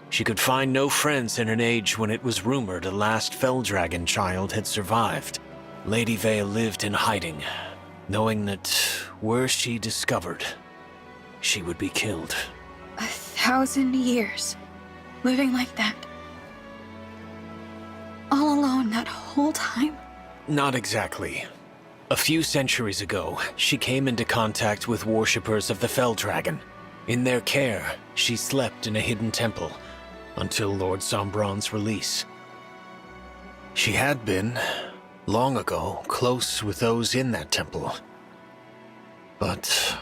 She could find no friends in an age when it was rumored a last Fell Dragon child had survived. Lady Vale lived in hiding, knowing that were she discovered, she would be killed. 1,000 years, living like that. All alone that whole time? Not exactly. A few centuries ago, she came into contact with worshippers of the Fell Dragon. In their care, she slept in a hidden temple until Lord Sombron's release. She had been, long ago, close with those in that temple. But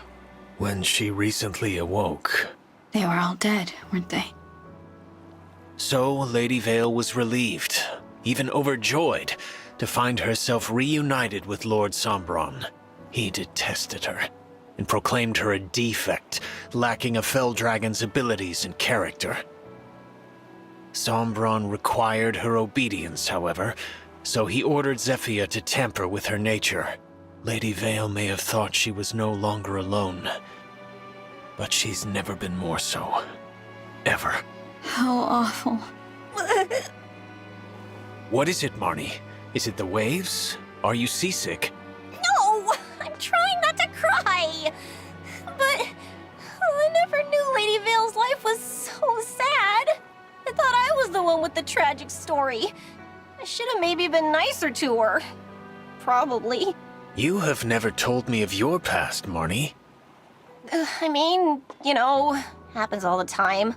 when she recently awoke... They were all dead, weren't they? So Lady Vale was relieved, even overjoyed, to find herself reunited with Lord Sombron. He detested her, and proclaimed her a defect, lacking a Fell Dragon's abilities and character. Sombron required her obedience, however, So he ordered Zephyr to tamper with her nature. Lady Vale may have thought she was no longer alone, but she's never been more so. Ever. How awful. What is it, Marnie? Is it the waves? Are you seasick? No! I'm trying not to cry! But I never knew Lady Vale's life was so sad. I thought I was the one with the tragic story. I should have maybe been nicer to her. Probably. You have never told me of your past, Marnie. I mean, you know, happens all the time.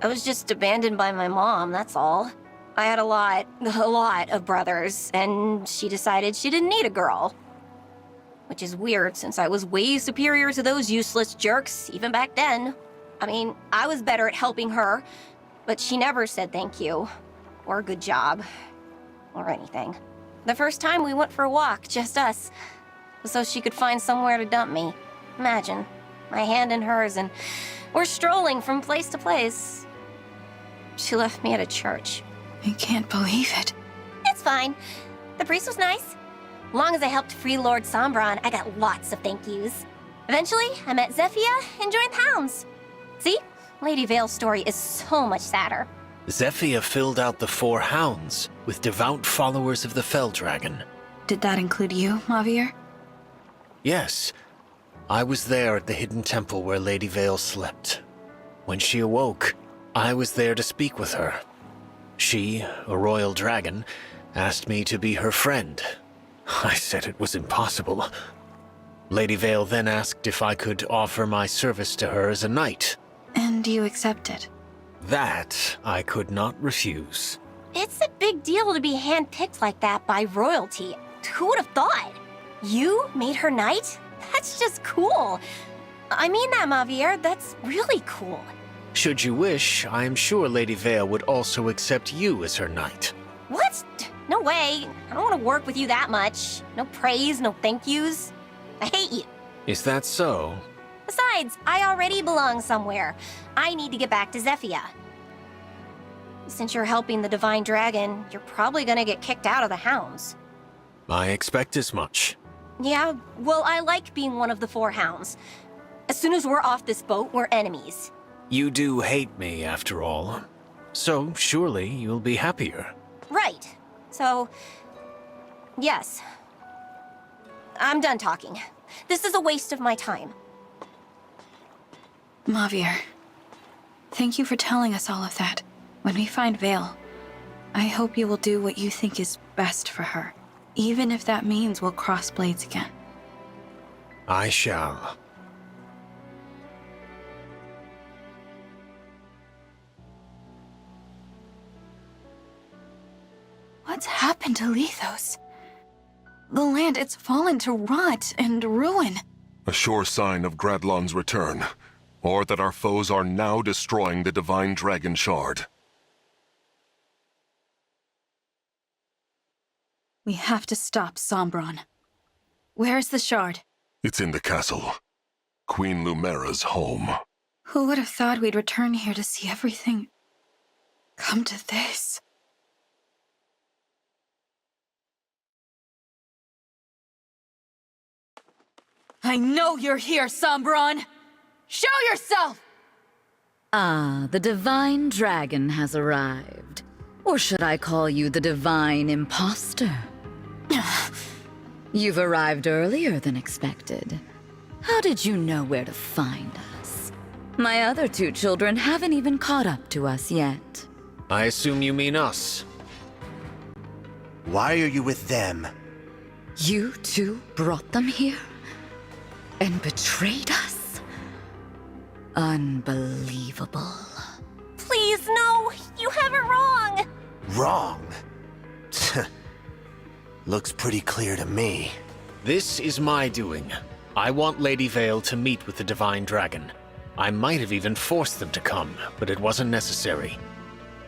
I was just abandoned by my mom, that's all. I had a lot of brothers, and she decided she didn't need a girl. Which is weird, since I was way superior to those useless jerks, even back then. I mean, I was better at helping her, but she never said thank you, or good job, or anything. The first time we went for a walk, just us, so she could find somewhere to dump me. Imagine, my hand in hers, and we're strolling from place to place. She left me at a church. I can't believe it. It's fine. The priest was nice. Long as I helped free Lord Sombron, I got lots of thank yous. Eventually, I met Zephyr and joined the Hounds. See? Lady Vale's story is so much sadder. Zephyr filled out the 4 Hounds with devout followers of the Fell Dragon. Did that include you, Javier? Yes. I was there at the hidden temple where Lady Vale slept. When she awoke, I was there to speak with her. She, a royal dragon, asked me to be her friend. I said it was impossible. Lady Vale then asked if I could offer my service to her as a knight. And you accepted? That I could not refuse. It's a big deal to be handpicked like that by royalty. Who would have thought? You made her knight? That's just cool. I mean that, Javier. That's really cool. Should you wish, I am sure Lady Vale would also accept you as her knight. What? No way. I don't want to work with you that much. No praise, no thank yous. I hate you. Is that so? Besides, I already belong somewhere. I need to get back to Zephyr. Since you're helping the Divine Dragon, you're probably gonna get kicked out of the Hounds. I expect as much. Yeah, well, I like being one of the 4 Hounds. As soon as we're off this boat, we're enemies. You do hate me, after all. So surely you'll be happier. Right. So, yes. I'm done talking. This is a waste of my time. Javier, thank you for telling us all of that. When we find Vale, I hope you will do what you think is best for her, even if that means we'll cross blades again. I shall. What's happened to Lethos? The land, it's fallen to rot and ruin. A sure sign of Gradlon's return, or that our foes are now destroying the Divine Dragon Shard. We have to stop Sombron. Where's the shard? It's in the castle. Queen Lumera's home. Who would have thought we'd return here to see everything come to this? I know you're here, Sombron! Show yourself! Ah, the Divine Dragon has arrived. Or should I call you the Divine Imposter? You've arrived earlier than expected. How did you know where to find us? My other 2 children haven't even caught up to us yet. I assume you mean us. Why are you with them? You 2 brought them here? And betrayed us? Unbelievable. Please, no! You have it wrong! Wrong? Looks pretty clear to me. This is my doing. I want Lady Vale to meet with the Divine Dragon. I might have even forced them to come, but it wasn't necessary.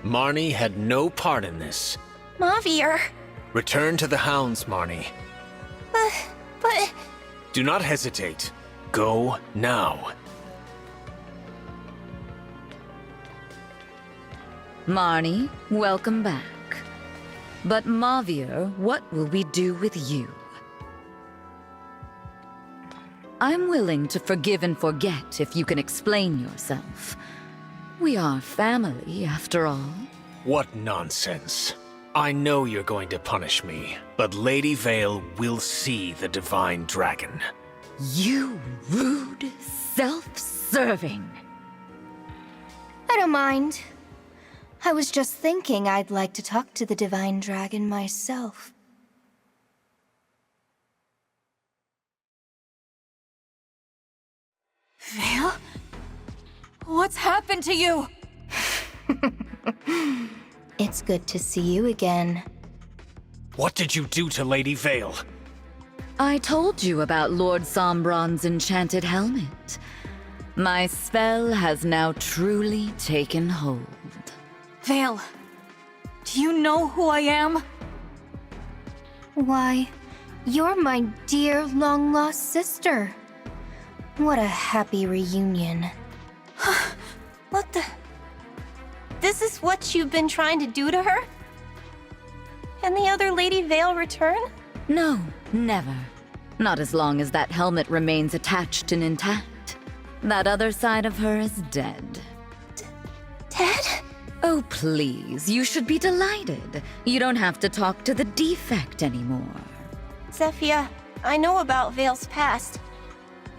Marnie had no part in this. Javier. Return to the Hounds, Marnie. But... Do not hesitate. Go now. Marnie, welcome back. But Mavier, what will we do with you? I'm willing to forgive and forget if you can explain yourself. We are family, after all. What nonsense. I know you're going to punish me, but Lady Vale will see the Divine Dragon. You rude, self-serving. I don't mind. I was just thinking I'd like to talk to the Divine Dragon myself. Vale? What's happened to you? It's good to see you again. What did you do to Lady Vale? I told you about Lord Sombron's enchanted helmet. My spell has now truly taken hold. Vale, do you know who I am? Why, you're my dear long-lost sister. What a happy reunion. What the? This is what you've been trying to do to her? Can the other Lady Vale return? No, never. Not as long as that helmet remains attached and intact. That other side of her is dead. Dead? Oh, please, you should be delighted. You don't have to talk to the defect anymore. Zephyr, I know about Vale's past.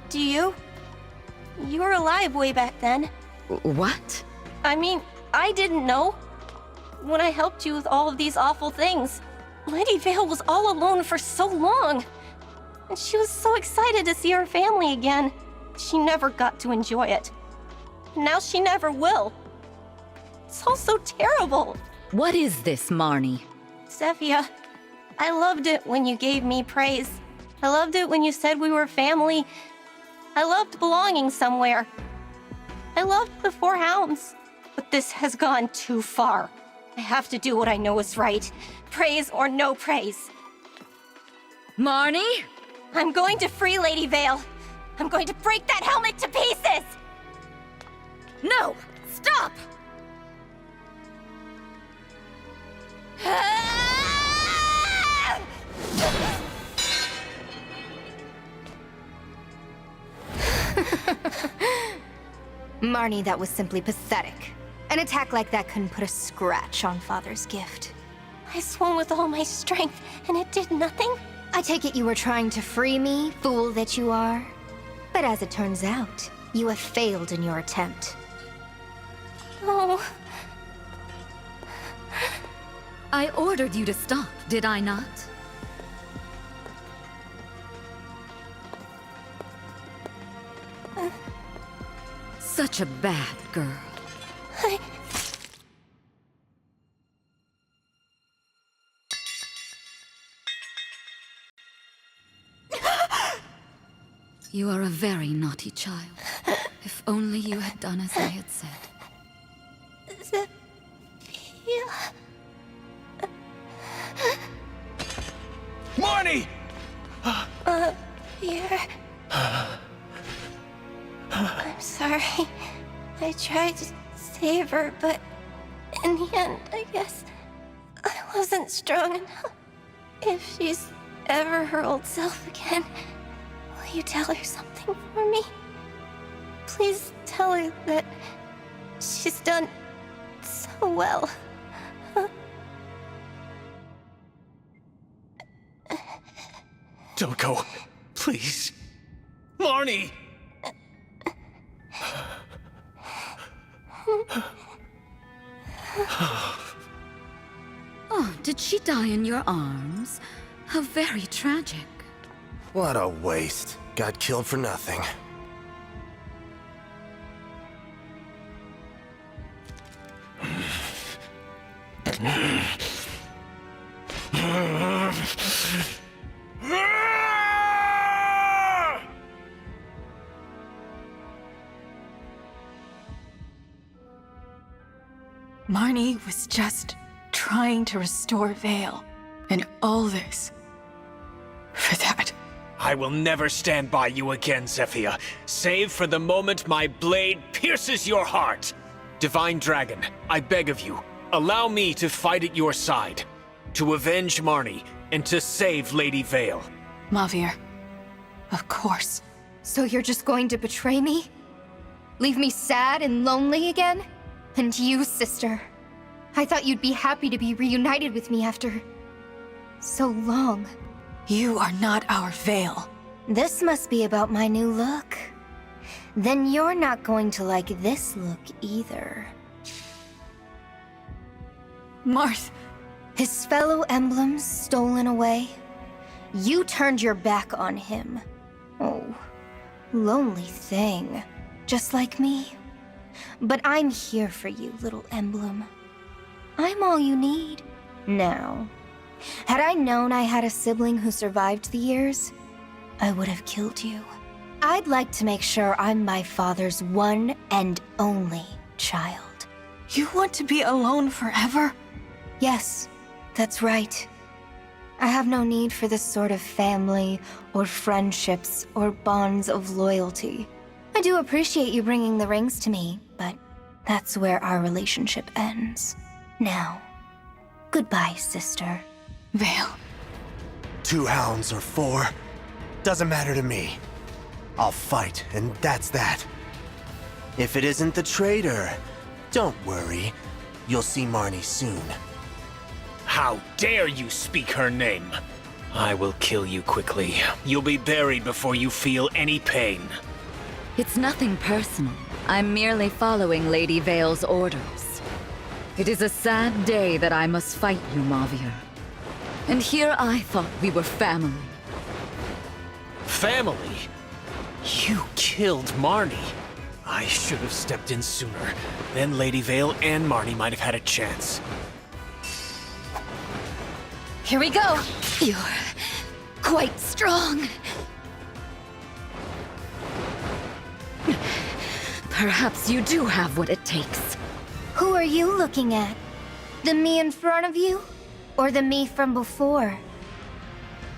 Do you? You were alive way back then. What? I mean, I didn't know. When I helped you with all of these awful things, Lady Vale was all alone for so long. And she was so excited to see her family again. She never got to enjoy it. Now she never will. It's all so terrible. What is this, Marnie? Zephyr, I loved it when you gave me praise. I loved it when you said we were family. I loved belonging somewhere. I loved the 4 Hounds. But this has gone too far. I have to do what I know is right. Praise or no praise. Marnie? I'm going to free Lady Vale. I'm going to break that helmet to pieces! No! Stop! Marnie, that was simply pathetic. An attack like that couldn't put a scratch on Father's gift. I swung with all my strength, and it did nothing? I take it you were trying to free me, fool that you are. But as it turns out, you have failed in your attempt. Oh. I ordered you to stop, did I not? Such a bad girl. You are a very naughty child. If only you had done as I had said. Marnie! Here. I'm sorry. I tried to save her, but in the end, I guess I wasn't strong enough. If she's ever her old self again, will you tell her something for me? Please tell her that she's done so well. Don't go. Please. Marnie! Oh, did she die in your arms? How very tragic. What a waste. Got killed for nothing. Marnie was just trying to restore Vale, and all this for that. I will never stand by you again, Zephyr, save for the moment my blade pierces your heart. Divine Dragon, I beg of you, allow me to fight at your side. To avenge Marnie and to save Lady Vale. Mavir. Of course. So you're just going to betray me? Leave me sad and lonely again? And you, sister. I thought you'd be happy to be reunited with me after... so long. You are not our Vale. This must be about my new look. Then you're not going to like this look either. Marth. His fellow emblems stolen away. You turned your back on him. Oh, lonely thing. Just like me. But I'm here for you, little emblem. I'm all you need. Now, had I known I had a sibling who survived the years, I would have killed you. I'd like to make sure I'm my father's one and only child. You want to be alone forever? Yes, that's right. I have no need for this sort of family, or friendships, or bonds of loyalty. I do appreciate you bringing the rings to me, but that's where our relationship ends. Now, goodbye, sister. Vale. 2 hounds or 4, doesn't matter to me. I'll fight, and that's that. If it isn't the traitor, don't worry. You'll see Marnie soon. How dare you speak her name? I will kill you quickly. You'll be buried before you feel any pain. It's nothing personal. I'm merely following Lady Vale's orders. It is a sad day that I must fight you, Mavir. And here I thought we were family. Family? You killed Marnie. I should have stepped in sooner. Then Lady Vale and Marnie might have had a chance. Here we go! You're quite strong. Perhaps you do have what it takes. Who are you looking at? The me in front of you? Or the me from before?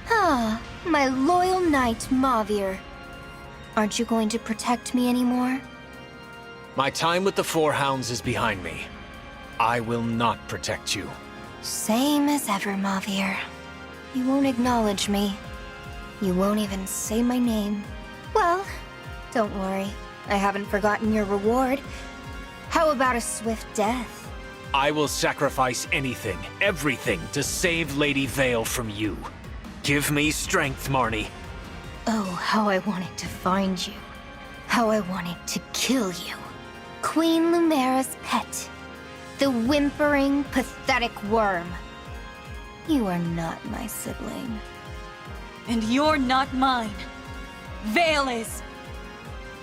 Ah, my loyal knight, Mavir. Aren't you going to protect me anymore? My time with the 4 hounds is behind me. I will not protect you. Same as ever, Mavir. You won't acknowledge me. You won't even say my name. Well, don't worry. I haven't forgotten your reward. How about a swift death? I will sacrifice anything, everything, to save Lady Vale from you. Give me strength, Marnie. Oh, how I wanted to find you. How I wanted to kill you. Queen Lumera's pet. The whimpering, pathetic worm. You are not my sibling. And you're not mine. Vale is.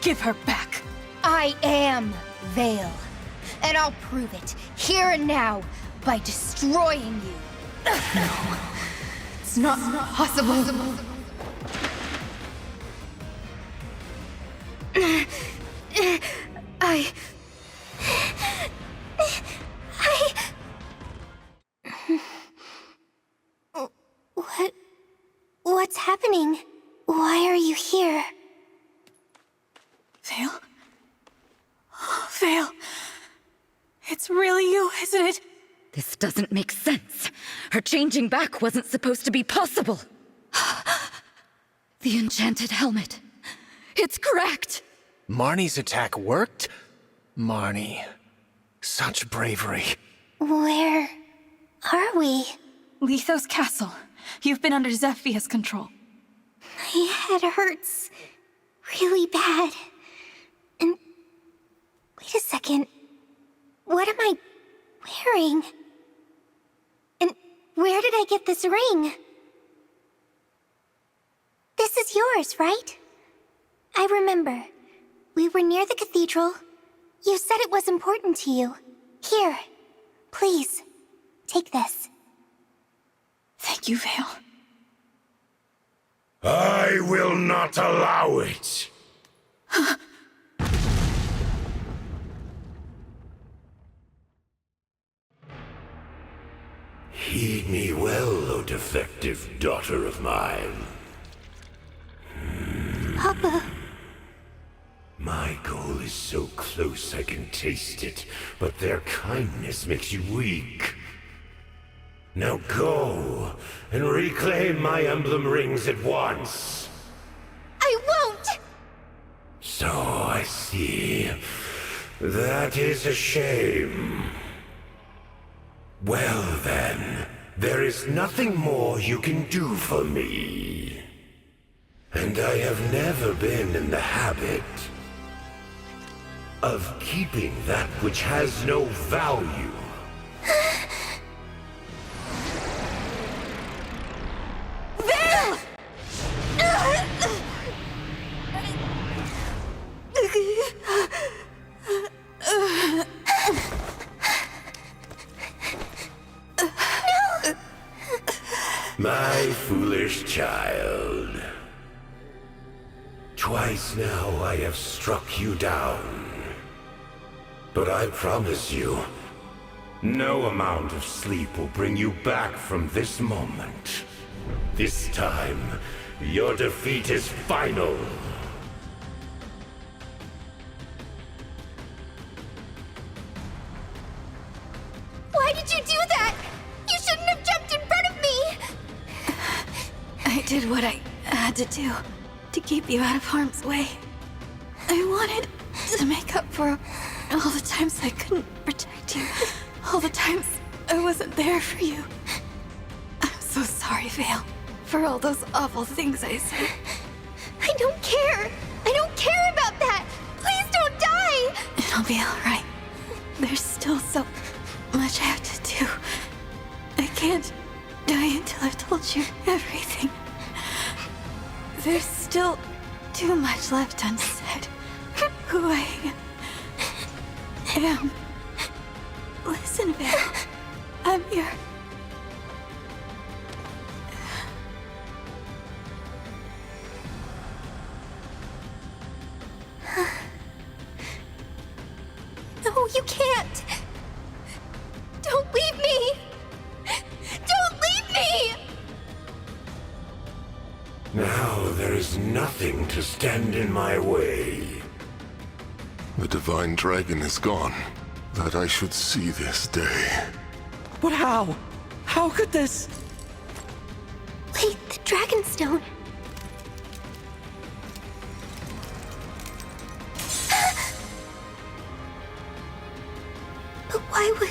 Give her back. I am Vale. And I'll prove it, here and now, by destroying you. No. It's not possible. What's happening? Why are you here? Vale? Vale. It's really you, isn't it? This doesn't make sense. Her changing back wasn't supposed to be possible. The enchanted helmet. It's correct. Marnie's attack worked? Marnie. Such bravery. Where are we? Lethos Castle. You've been under Zephia's control. My head hurts really bad. And wait a second. What am I wearing? And where did I get this ring? This is yours, right? I remember. We were near the cathedral. You said it was important to you. Here, please, take this. Thank you, Vale. I will not allow it. Heed me well, O defective daughter of mine. Papa. My goal is so close I can taste it, but their kindness makes you weak. Now go and reclaim my emblem rings at once. I won't! So I see. That is a shame. Well then, there is nothing more you can do for me. And I have never been in the habit of keeping that which has no value. Veil! My foolish child. Twice now I have struck you down. But I promise you, no amount of sleep will bring you back from this moment. This time, your defeat is final. Why did you do that? You shouldn't have jumped in front of me! I did what I had to do to keep you out of harm's way. I wanted to make up for all the times I couldn't protect you. All the times I wasn't there for you. I'm so sorry, Vale, for all those awful things I said. I don't care! I don't care about that! Please don't die! It'll be alright. There's still so much I have to do. I can't die until I've told you everything. There's still too much left unsaid. Who I am. Listen, Vale. I'm here. No, you can't! Don't leave me! Don't leave me! Now there is nothing to stand in my way. The Divine Dragon is gone. That I should see this day. But how? How could this? Wait, the Dragonstone. But why would...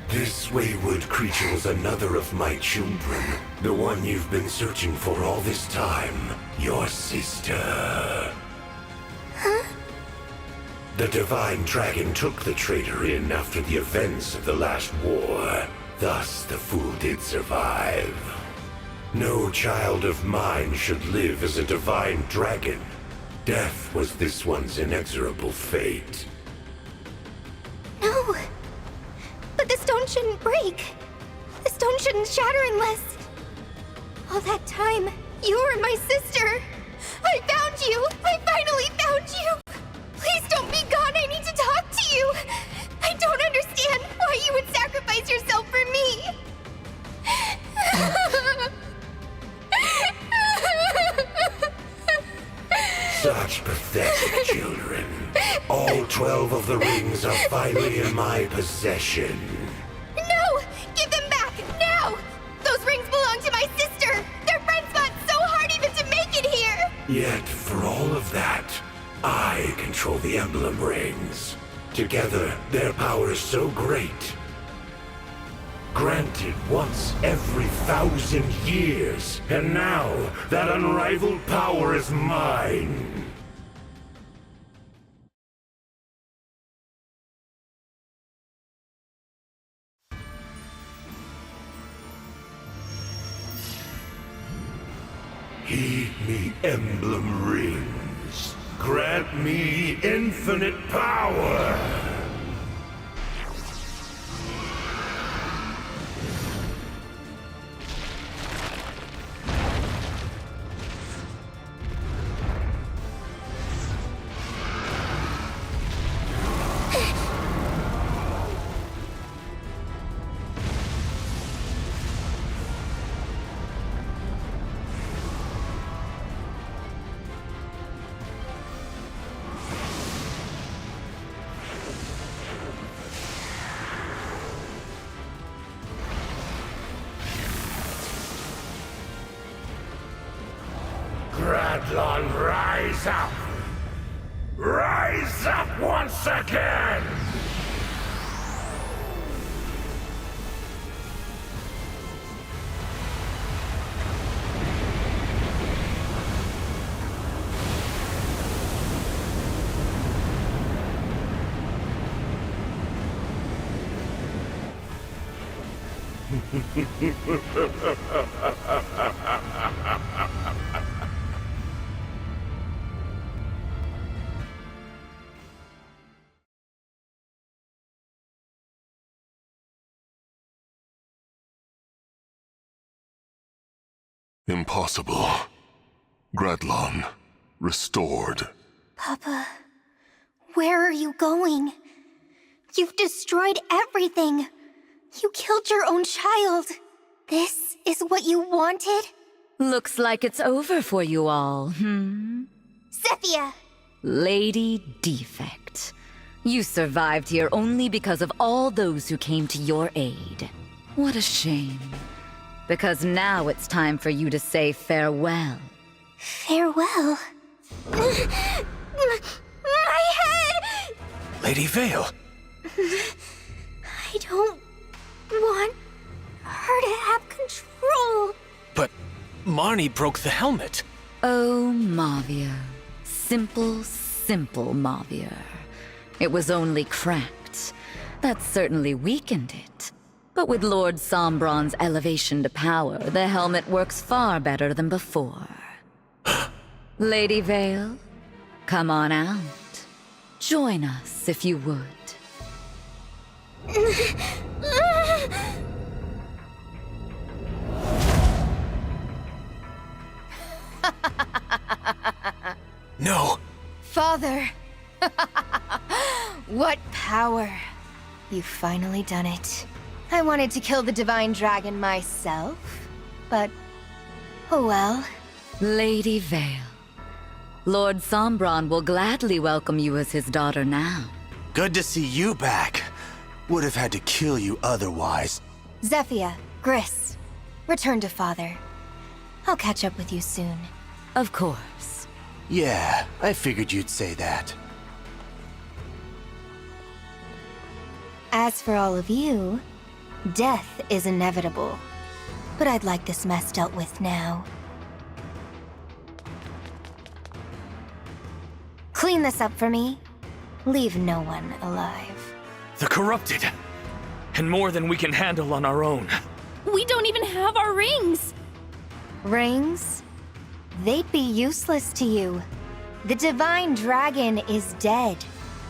This wayward creature was another of my children. The one you've been searching for all this time. Your sister. Huh? The Divine Dragon took the traitor in after the events of the last war. Thus, the fool did survive. No child of mine should live as a Divine Dragon. Death was this one's inexorable fate. No. But the stone shouldn't break. The stone shouldn't shatter unless... All that time, you were my sister. I found you. I finally found you. Please don't be gone. I need to talk to you. I don't understand why you would sacrifice yourself for me. Such pathetic children. All 12 of the rings are finally in my possession. No! Give them back, now! Those rings belong to my sister! Their friends fought so hard even to make it here! Yet, for all of that, I control the Emblem Rings. Together, their power is so great. Granted once every 1,000 years, and now that unrivaled power is mine. Heed me, Emblem Rings. Grant me infinite power! Gradlon, rise up! Rise up once again! Impossible. Gradlon, restored. Papa, where are you going? You've destroyed everything. You killed your own child. This is what you wanted? Looks like it's over for you all, Zephyr! Lady Defect. You survived here only because of all those who came to your aid. What a shame. Because now it's time for you to say farewell. Farewell? My head! Lady Vale! I don't want her to have control. But Marnie broke the helmet. Oh, Mavier. Simple Mavier. It was only cracked. That certainly weakened it. But with Lord Sombron's elevation to power, the helmet works far better than before. Lady Vale, come on out. Join us if you would. No. Father! What power! You've finally done it. I wanted to kill the Divine Dragon myself, but... oh well. Lady Vale, Lord Sombron will gladly welcome you as his daughter now. Good to see you back. Would have had to kill you otherwise. Zephyr, Gris, return to Father. I'll catch up with you soon. Of course. Yeah, I figured you'd say that. As for all of you, death is inevitable. But I'd like this mess dealt with now. Clean this up for me. Leave no one alive. The corrupted. And more than we can handle on our own. We don't even have our rings! Rings? They'd be useless to you. The Divine Dragon is dead.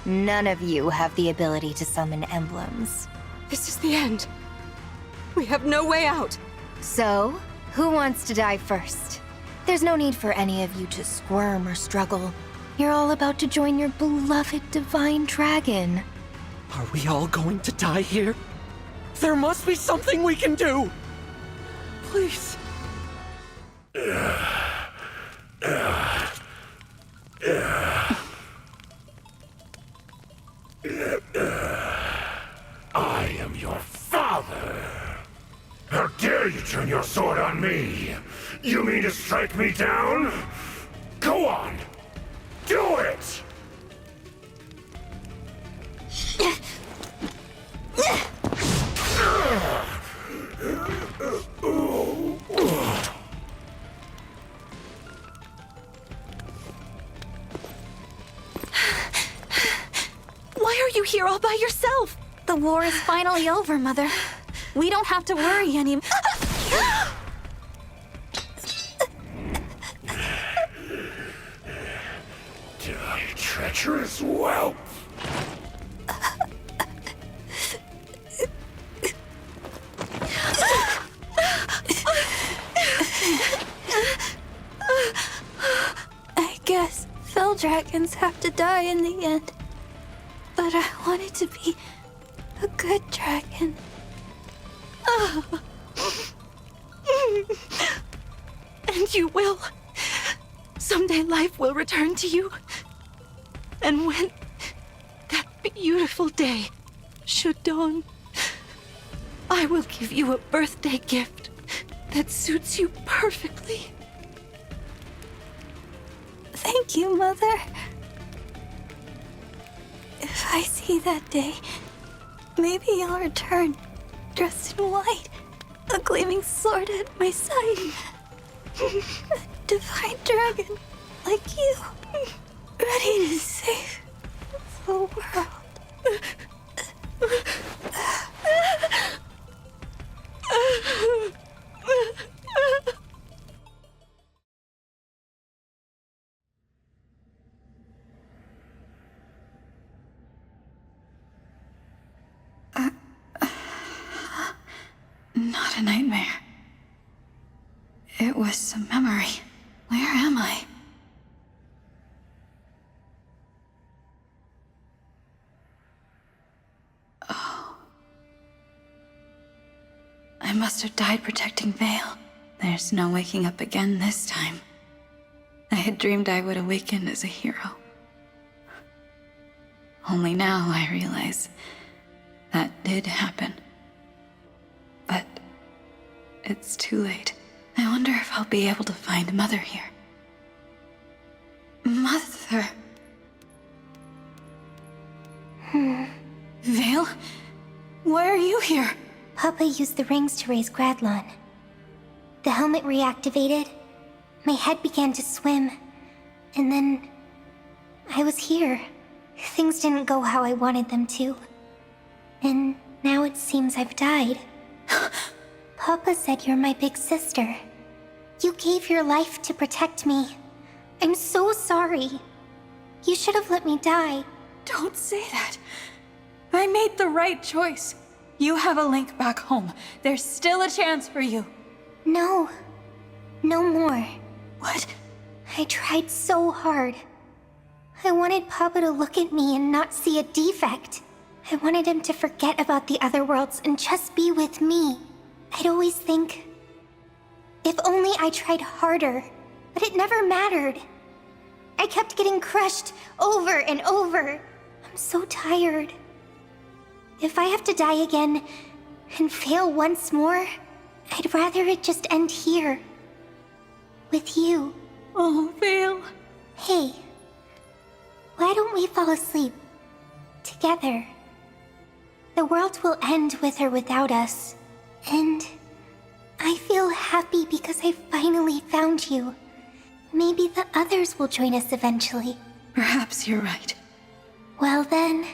None of you have the ability to summon emblems. This is the end. We have no way out. So, who wants to die first? There's no need for any of you to squirm or struggle. You're all about to join your beloved Divine Dragon. Are we all going to die here? There must be something we can do! Please. I am your father! How dare you turn your sword on me? You mean to strike me down? Go on! Do it! Why are you here all by yourself? The war is finally over, Mother. We don't have to worry anymore. Die, treacherous whelp! I guess fell dragons have to die in the end. But I wanted to be a good dragon. And you will. Someday life will return to you. And when that beautiful day should dawn, I will give you a birthday gift that suits you perfectly. Thank you, Mother. If I see that day, maybe I'll return, dressed in white, a gleaming sword at my side. A divine dragon like you, ready to save the world. Not a nightmare. It was a memory. Where am I? Oh. I must have died protecting Vale. There's no waking up again this time. I had dreamed I would awaken as a hero. Only now I realize that did happen. But it's too late. I wonder if I'll be able to find Mother here. Mother. Vale? Why are you here? Papa used the rings to raise Gradlon. The helmet reactivated, my head began to swim, and then I was here. Things didn't go how I wanted them to. And now it seems I've died. Papa said you're my big sister. You gave your life to protect me. I'm so sorry. You should have let me die. Don't say that. I made the right choice. You have a link back home. There's still a chance for you. No. No more. What? I tried so hard. I wanted Papa to look at me and not see a defect. I wanted him to forget about the other worlds and just be with me. I'd always think, if only I tried harder, but it never mattered. I kept getting crushed over and over. I'm so tired. If I have to die again and fail once more, I'd rather it just end here. With you. Oh, Vale. Hey, why don't we fall asleep together? The world will end with or without us. And I feel happy because I finally found you. Maybe the others will join us eventually. Perhaps you're right. Well then...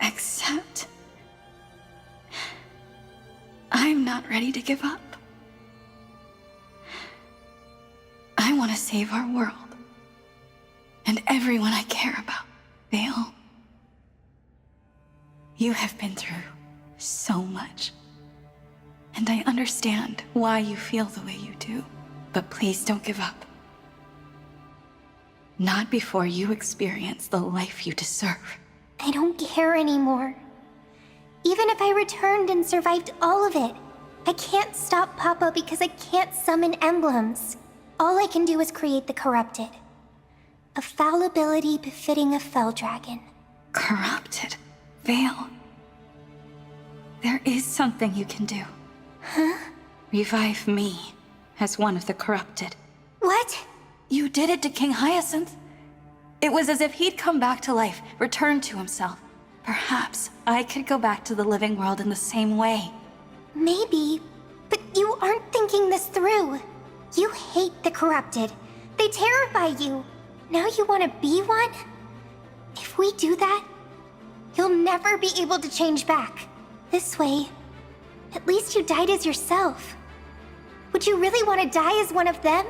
Except... I'm not ready to give up. I want to save our world. And everyone I care about. Vale. You have been through so much. And I understand why you feel the way you do. But please don't give up. Not before you experience the life you deserve. I don't care anymore. Even if I returned and survived all of it, I can't stop Papa because I can't summon emblems. All I can do is create the corrupted. A foul ability befitting a fell dragon. Corrupted? Vale. There is something you can do. Huh? Revive me as one of the corrupted. What? You did it to King Hyacinth. It was as if he'd come back to life, returned to himself. Perhaps I could go back to the living world in the same way. Maybe, but you aren't thinking this through. You hate the corrupted. They terrify you. Now you want to be one? If we do that, you'll never be able to change back. This way, at least you died as yourself. Would you really want to die as one of them?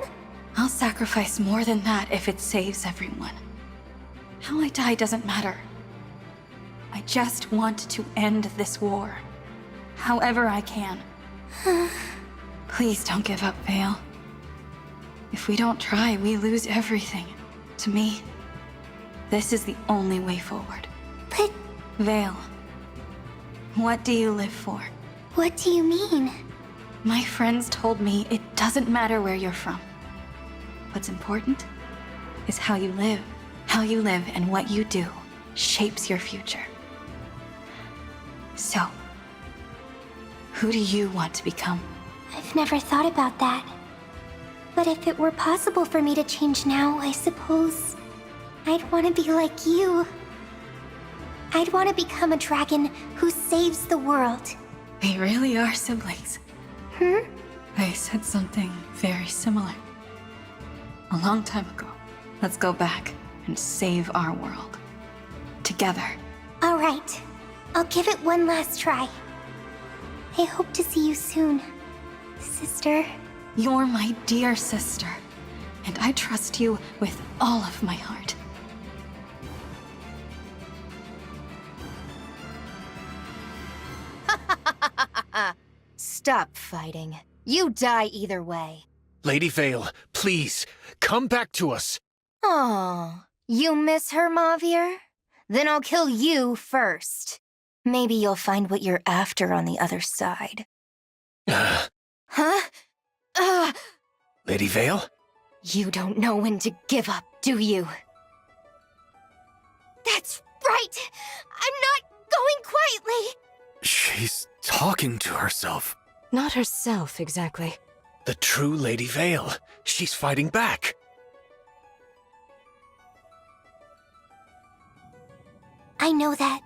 I'll sacrifice more than that if it saves everyone. How I die doesn't matter. I just want to end this war. However I can. Please don't give up, Vale. If we don't try, we lose everything. To me, this is the only way forward. But... Vale, what do you live for? What do you mean? My friends told me it doesn't matter where you're from. What's important is how you live. How you live and what you do shapes your future. So, who do you want to become? I've never thought about that. But if it were possible for me to change now, I suppose I'd want to be like you. I'd want to become a dragon who saves the world. We really are siblings. I said something very similar. A long time ago. Let's go back and save our world. Together. All right. I'll give it one last try. I hope to see you soon, sister. You're my dear sister, and I trust you with all of my heart. Stop fighting. You die either way. Lady Vale, please, come back to us. Oh, you miss her, Mavier? Then I'll kill you first. Maybe you'll find what you're after on the other side. Huh? Lady Vale? You don't know when to give up, do you? That's right! I'm not going quietly! She's talking to herself. Not herself, exactly. The true Lady Vale. She's fighting back. I know that.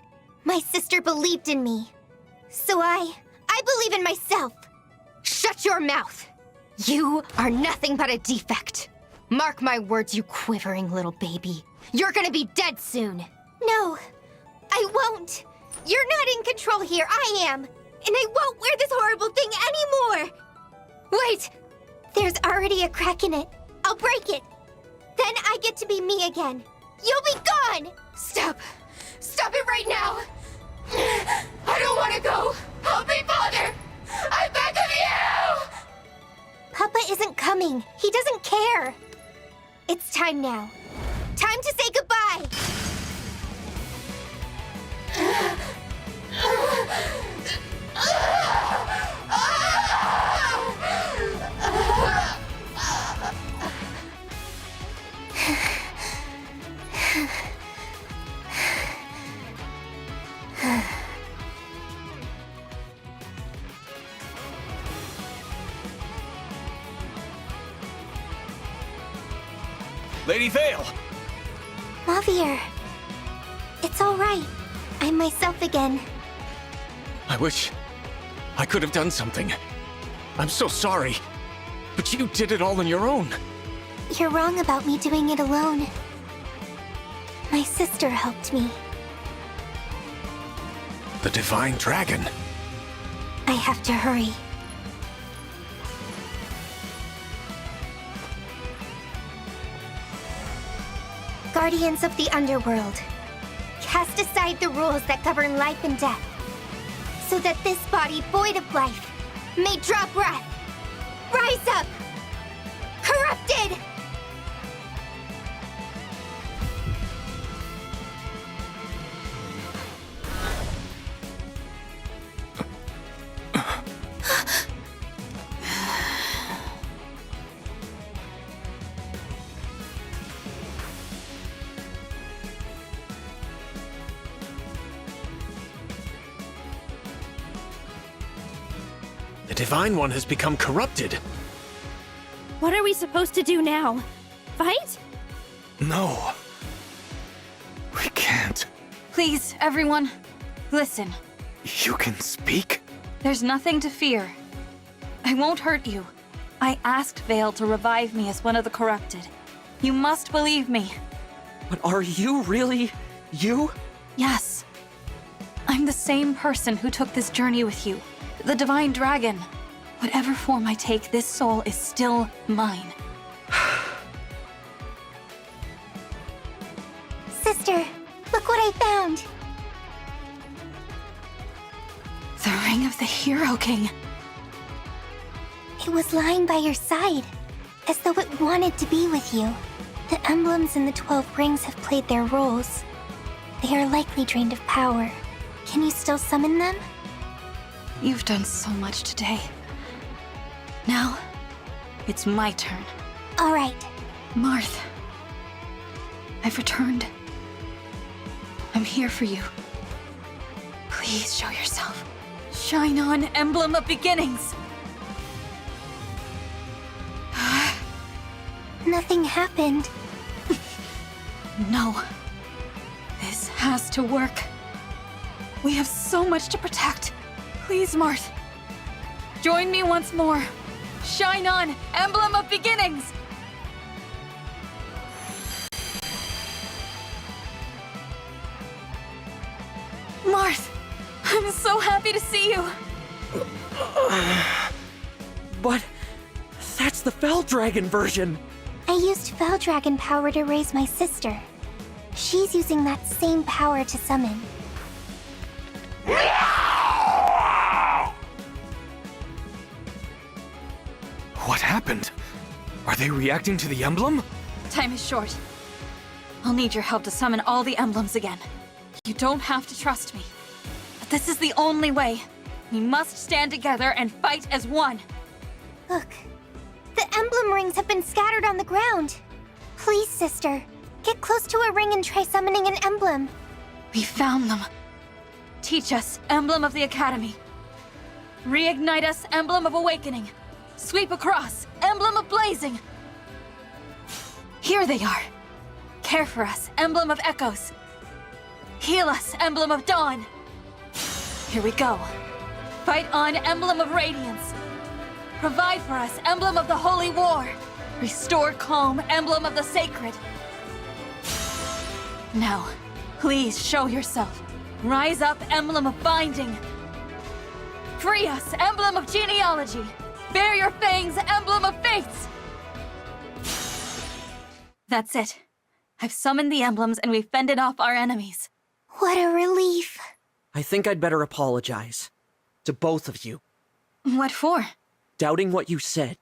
My sister believed in me. So I believe in myself. Shut your mouth! You are nothing but a defect. Mark my words, you quivering little baby. You're gonna be dead soon. No, I won't. You're not in control here, I am. And I won't wear this horrible thing anymore. Wait, there's already a crack in it. I'll break it. Then I get to be me again. You'll be gone! Stop. Stop it right now! I don't want to go! Help me, Father! I beg of you! Papa isn't coming. He doesn't care. It's time now. Time to say goodbye! Lady Vale! Mavier. It's all right. I'm myself again. I wish I could have done something. I'm so sorry. But you did it all on your own. You're wrong about me doing it alone. My sister helped me. The Divine Dragon. I have to hurry. Guardians of the Underworld, cast aside the rules that govern life and death, so that this body void of life may draw breath. Rise up! Corrupted! The Divine One has become corrupted. What are we supposed to do now? Fight? No. We can't. Please, everyone, listen. You can speak? There's nothing to fear. I won't hurt you. I asked Vale to revive me as one of the corrupted. You must believe me. But are you really you? Yes. I'm the same person who took this journey with you. The Divine Dragon. Whatever form I take, this soul is still mine. Sister, look what I found! The Ring of the Hero King. It was lying by your side, as though it wanted to be with you. The emblems in the 12 rings have played their roles. They are likely drained of power. Can you still summon them? You've done so much today. Now, it's my turn. All right. Marth, I've returned. I'm here for you. Please show yourself. Shine on, Emblem of Beginnings! Nothing happened. No. This has to work. We have so much to protect. Please, Marth. Join me once more. Shine on, Emblem of Beginnings! Marth, I'm so happy to see you. But that's the Fell Dragon version. I used Fell Dragon power to raise my sister. She's using that same power to summon. What happened? Are they reacting to the emblem? Time is short. I'll need your help to summon all the emblems again. You don't have to trust me. But this is the only way. We must stand together and fight as one. Look, the Emblem Rings have been scattered on the ground. Please, sister, get close to a ring and try summoning an emblem. We found them. Teach us, Emblem of the Academy. Reignite us, Emblem of Awakening. Sweep across, Emblem of Blazing. Here they are. Care for us, Emblem of Echoes. Heal us, Emblem of Dawn. Here we go. Fight on, Emblem of Radiance. Provide for us, Emblem of the Holy War. Restore calm, Emblem of the Sacred. Now, please show yourself. Rise up, Emblem of Binding. Free us, Emblem of Genealogy. Bear your fangs, Emblem of Fates. That's it. I've summoned the emblems and we've fended off our enemies. What a relief. I think I'd better apologize. To both of you. What for? Doubting what you said.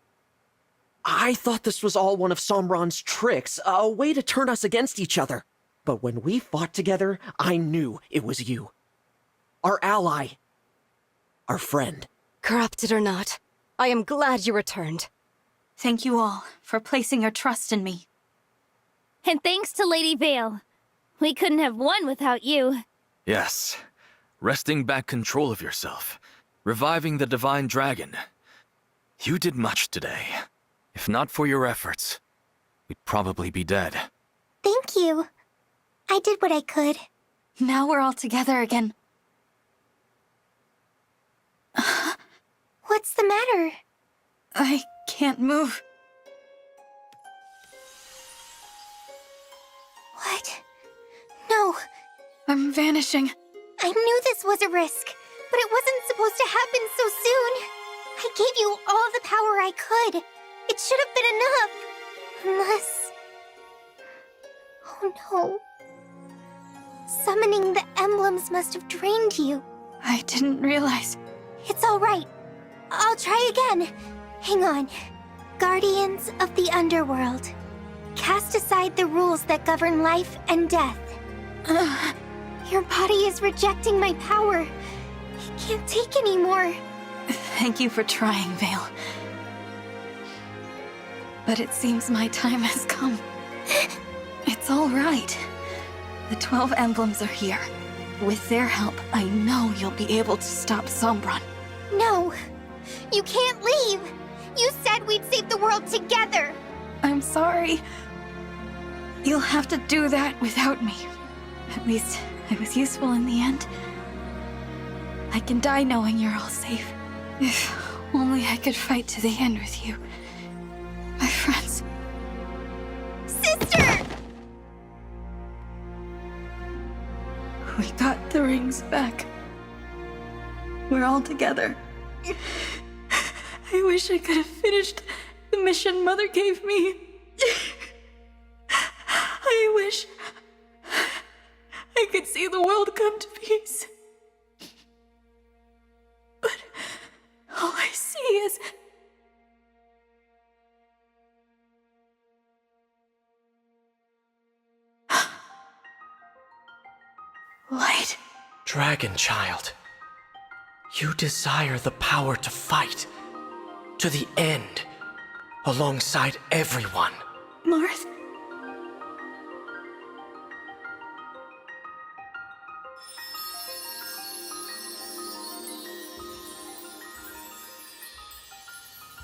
I thought this was all one of Sombron's tricks, a way to turn us against each other. But when we fought together, I knew it was you. Our ally. Our friend. Corrupted or not, I am glad you returned. Thank you all for placing your trust in me. And thanks to Lady Vale. We couldn't have won without you. Yes. Wresting back control of yourself. Reviving the Divine Dragon. You did much today. If not for your efforts, we'd probably be dead. Thank you. I did what I could. Now we're all together again. What's the matter? I can't move. What? No. I'm vanishing. I knew this was a risk, but it wasn't supposed to happen so soon. I gave you all the power I could. It should have been enough. Unless... Oh no. Summoning the emblems must have drained you. I didn't realize. It's all right. I'll try again. Hang on. Guardians of the Underworld. Cast aside the rules that govern life and death. Your body is rejecting my power. It can't take any more. Thank you for trying, Vale. But it seems my time has come. It's all right. The 12 emblems are here. With their help, I know you'll be able to stop Sombron. No. You can't leave. You said we'd save the world together. I'm sorry. You'll have to do that without me. At least, I was useful in the end. I can die knowing you're all safe. If only I could fight to the end with you. My friends. Sister! We got the rings back. We're all together. I wish I could have finished the mission Mother gave me. I wish I could see the world come to peace. But all I see is... light. Dragon Child, you desire the power to fight to the end alongside everyone. Marth?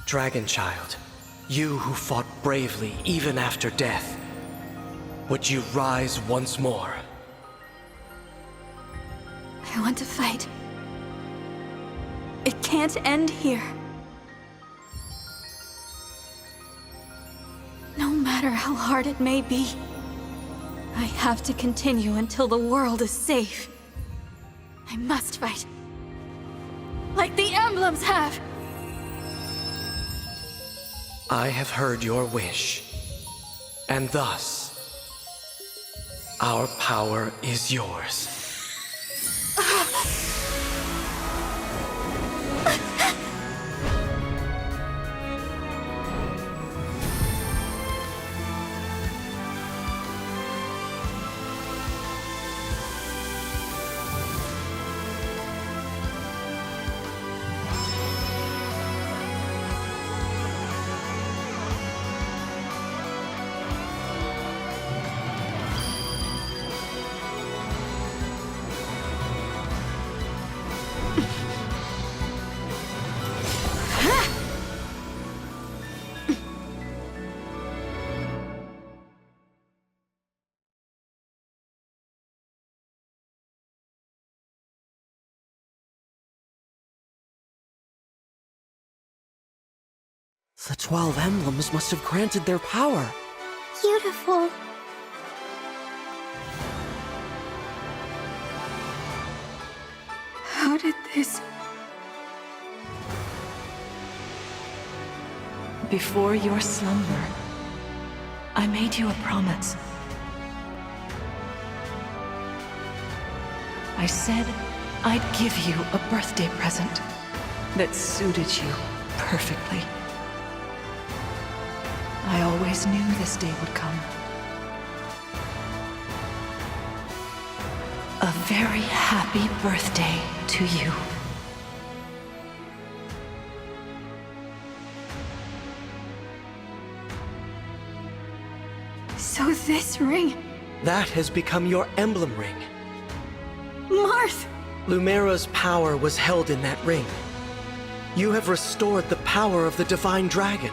Dragon Child, you who fought bravely even after death. would you rise once more? I want to fight. It can't end here. No matter how hard it may be, I have to continue until the world is safe. I must fight. Like the Emblems have! I have heard your wish, and thus, our power is yours. The 12 emblems must have granted their power. Beautiful. How did this... Before your slumber, I made you a promise. I said I'd give you a birthday present that suited you perfectly. I always knew this day would come. A very happy birthday to you. So this ring... That has become your emblem ring. Marth! Lumera's power was held in that ring. You have restored the power of the Divine Dragon.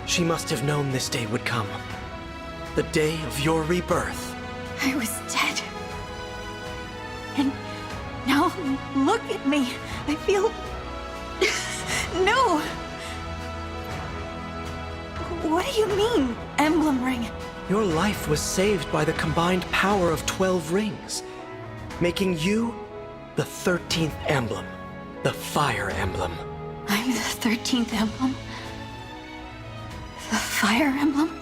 She must have known this day would come. The day of your rebirth. I was dead. And now look at me. I feel... new. What do you mean, emblem ring? Your life was saved by the combined power of 12 rings, making you the 13th emblem, the Fire Emblem. I'm the 13th emblem? The Fire Emblem?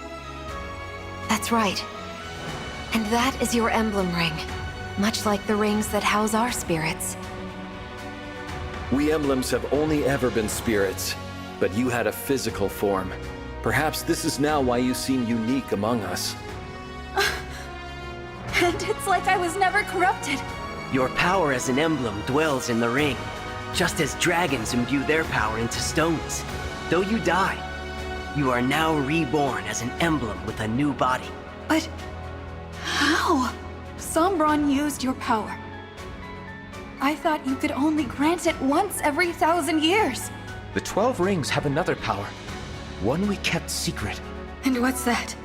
That's right. And that is your emblem ring, much like the rings that house our spirits. We emblems have only ever been spirits, but you had a physical form. Perhaps this is now why you seem unique among us. And it's like I was never corrupted. Your power as an emblem dwells in the ring, just as dragons imbue their power into stones. Though you die, you are now reborn as an emblem with a new body. But how? Sombron used your power. I thought you could only grant it once every 1,000 years. The 12 rings have another power. One we kept secret. And what's that?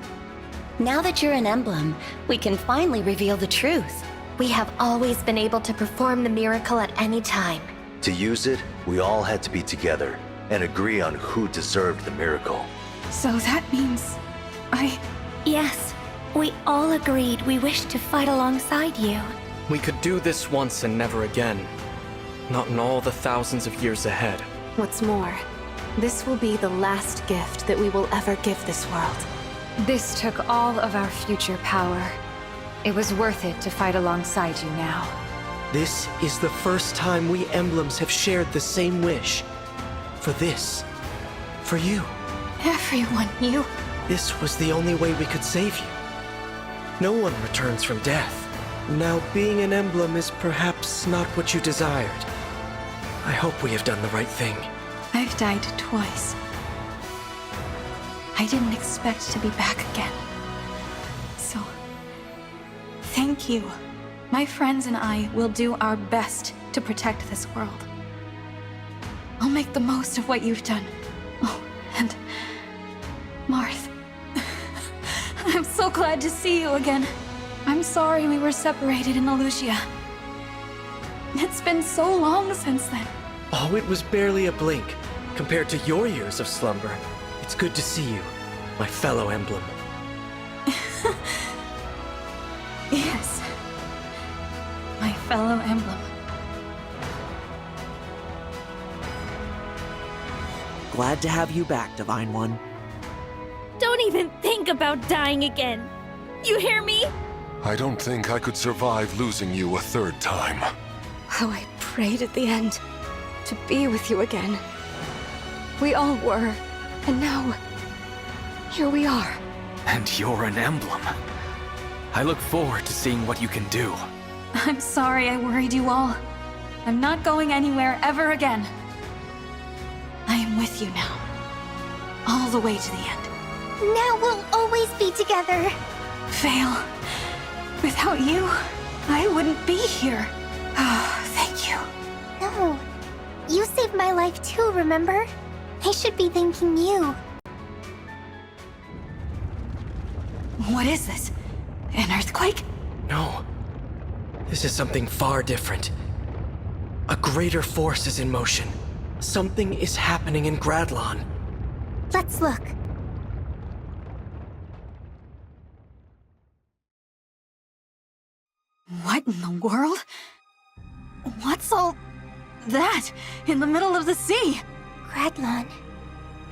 Now that you're an emblem, we can finally reveal the truth. We have always been able to perform the miracle at any time. To use it, we all had to be together and agree on who deserved the miracle. So that means... Yes, we all agreed we wished to fight alongside you. We could do this once and never again. Not in all the thousands of years ahead. What's more, this will be the last gift that we will ever give this world. This took all of our future power. It was worth it to fight alongside you now. This is the first time we emblems have shared the same wish. For this. For you. Everyone knew. This was the only way we could save you. No one returns from death. Now, being an emblem is perhaps not what you desired. I hope we have done the right thing. I've died twice. I didn't expect to be back again. So, thank you. My friends and I will do our best to protect this world. I'll make the most of what you've done. Oh, and... Marth. I'm so glad to see you again. I'm sorry we were separated in Elyos. It's been so long since then. Oh, it was barely a blink compared to your years of slumber. It's good to see you, my fellow Emblem. Yes. My fellow Emblem. Glad to have you back, Divine One. Don't even think about dying again. You hear me? I don't think I could survive losing you a third time. How I prayed at the end to be with you again. We all were, and now, here we are. And you're an emblem. I look forward to seeing what you can do. I'm sorry I worried you all. I'm not going anywhere ever again. I am with you now. All the way to the end. Now we'll always be together. Vale, without you, I wouldn't be here. Oh, thank you. No. You saved my life too, remember? I should be thanking you. What is this? An earthquake? No. This is something far different. A greater force is in motion. Something is happening in Gradlon. Let's look. What in the world? What's all that in the middle of the sea? Gradlon.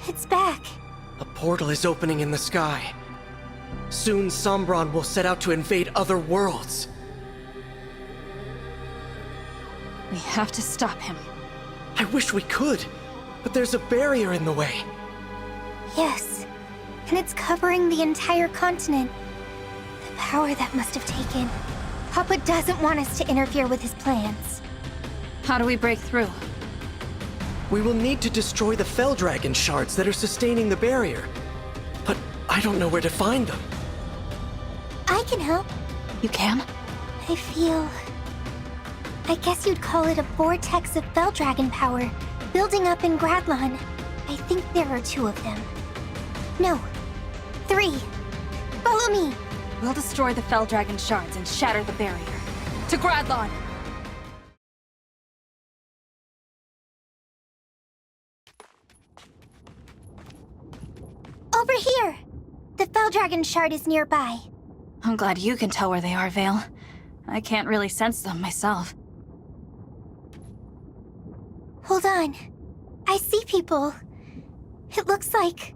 It's back. A portal is opening in the sky. Soon Sombron will set out to invade other worlds. We have to stop him. I wish we could, but there's a barrier in the way. Yes. And it's covering the entire continent. The power that must have taken. Papa doesn't want us to interfere with his plans. How do we break through? We will need to destroy the Fell Dragon shards that are sustaining the barrier. But I don't know where to find them. I can help. You can? I guess you'd call it a vortex of Fell Dragon power, building up in Gradlon. I think there are 2 of them. No, 3. Follow me. We'll destroy the Fell Dragon shards and shatter the barrier. To Gradlon! Over here! The Fell Dragon shard is nearby. I'm glad you can tell where they are, Vale. I can't really sense them myself. Hold on. I see people. It looks like...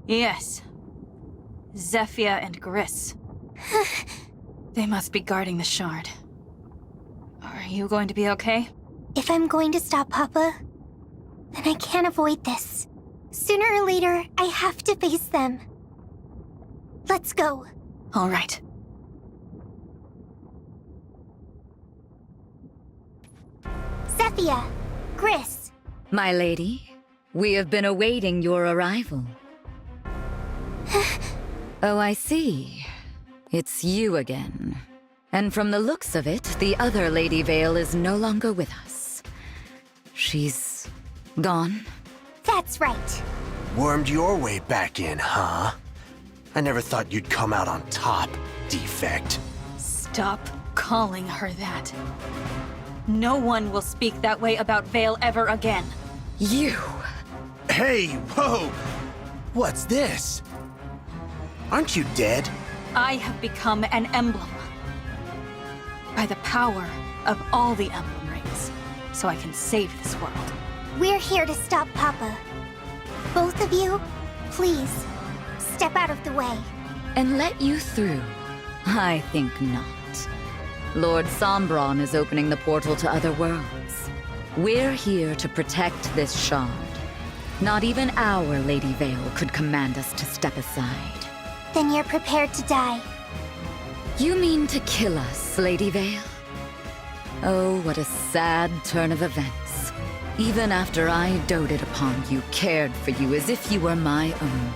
Yes. Zephyr and Gris. They must be guarding the shard. Are you going to be okay? If I'm going to stop Papa, then I can't avoid this. Sooner or later, I have to face them. Let's go. All right. Zephyr, Gris. My lady, we have been awaiting your arrival. Oh, I see. It's you again. And from the looks of it, the other Lady Vale is no longer with us. She's gone? That's right. Wormed your way back in, huh? I never thought you'd come out on top, defect. Stop calling her that. No one will speak that way about Vale ever again. You! Hey, whoa! What's this? Aren't you dead? I have become an emblem. By the power of all the Emblem Rings, so I can save this world. We're here to stop Papa. Both of you, please, step out of the way. And let you through? I think not. Lord Sombron is opening the portal to other worlds. We're here to protect this shard. Not even our Lady Vale could command us to step aside. Then you're prepared to die. You mean to kill us, Lady Vale? Oh, what a sad turn of events. Even after I doted upon you, cared for you as if you were my own.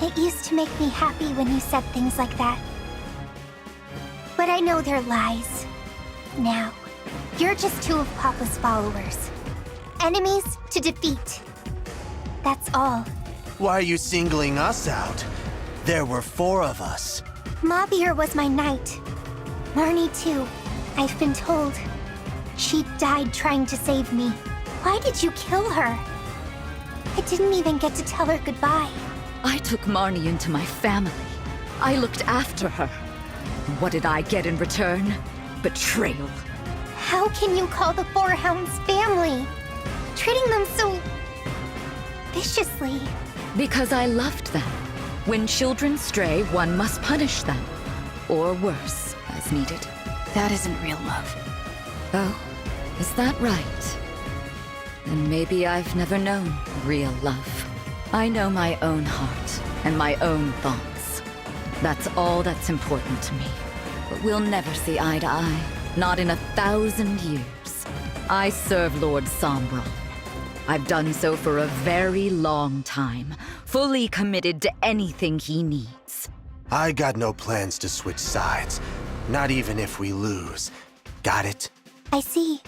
It used to make me happy when you said things like that. But I know they're lies. Now, you're just 2 of Papa's followers. Enemies to defeat. That's all. Why are you singling us out? There were 4 of us. Mabir was my knight. Marnie too, I've been told. She died trying to save me. Why did you kill her? I didn't even get to tell her goodbye. I took Marnie into my family. I looked after her. What did I get in return? Betrayal. How can you call the 4 Hounds family? Treating them so... viciously. Because I loved them. When children stray, one must punish them. Or worse, as needed. That isn't real love. Oh, is that right? Then maybe I've never known real love. I know my own heart and my own thoughts. That's all that's important to me. But we'll never see eye to eye. Not in 1,000 years. I serve Lord Sombron. I've done so for a very long time, fully committed to anything he needs. I got no plans to switch sides. Not even if we lose. Got it? I see.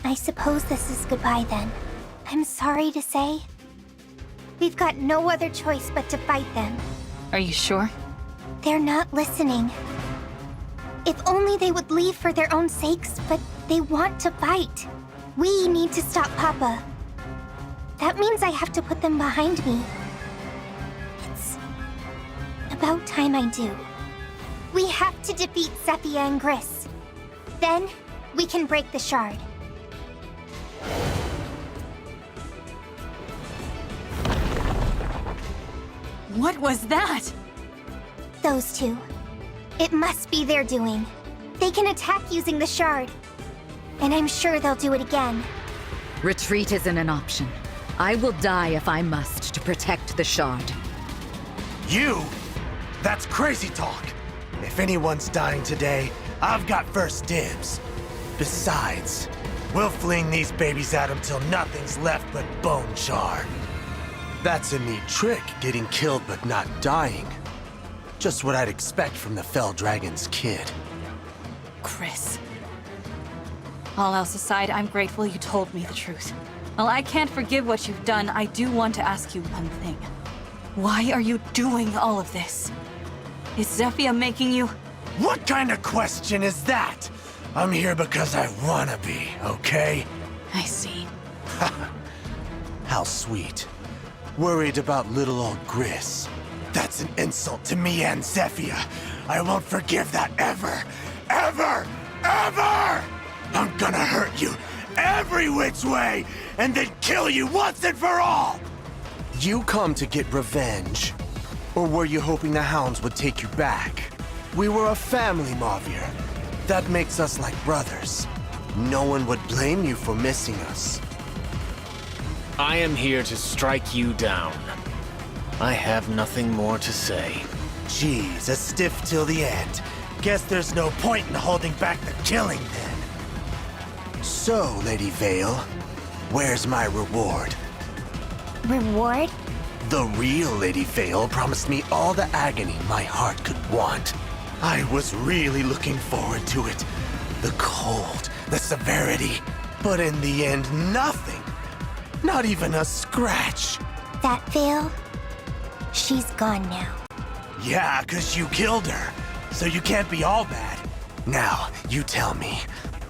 I suppose this is goodbye then. I'm sorry to say. We've got no other choice but to fight them. Are you sure? They're not listening. If only they would leave for their own sakes, but they want to fight. We need to stop Papa. That means I have to put them behind me. It's about time I do. We have to defeat Zephyr and Gris. Then, we can break the shard. What was that? Those 2. It must be their doing. They can attack using the shard. And I'm sure they'll do it again. Retreat isn't an option. I will die if I must to protect the shard. You? That's crazy talk. If anyone's dying today, I've got first dibs. Besides, we'll fling these babies at them till nothing's left but bone char. That's a neat trick, getting killed but not dying. Just what I'd expect from the Fell Dragon's kid. Chris. All else aside, I'm grateful you told me the truth. While I can't forgive what you've done, I do want to ask you one thing. Why are you doing all of this? Is Zephyr making you... What kind of question is that? I'm here because I wanna be, okay? I see. How sweet. Worried about little old Gris. That's an insult to me and Zephyr. I won't forgive that ever. Ever! Ever! I'm gonna hurt you every which way, and then kill you once and for all! You come to get revenge? Or were you hoping the Hounds would take you back? We were a family, Mavir. That makes us like brothers. No one would blame you for missing us. I am here to strike you down. I have nothing more to say. Geez, a stiff till the end. Guess there's no point in holding back the killing then. So, Lady Vale, where's my reward? Reward? The real Lady Vale promised me all the agony my heart could want. I was really looking forward to it. The cold, the severity. But in the end, nothing. Not even a scratch. That Vale? She's gone now. Yeah, 'cause you killed her. So you can't be all bad. Now, you tell me.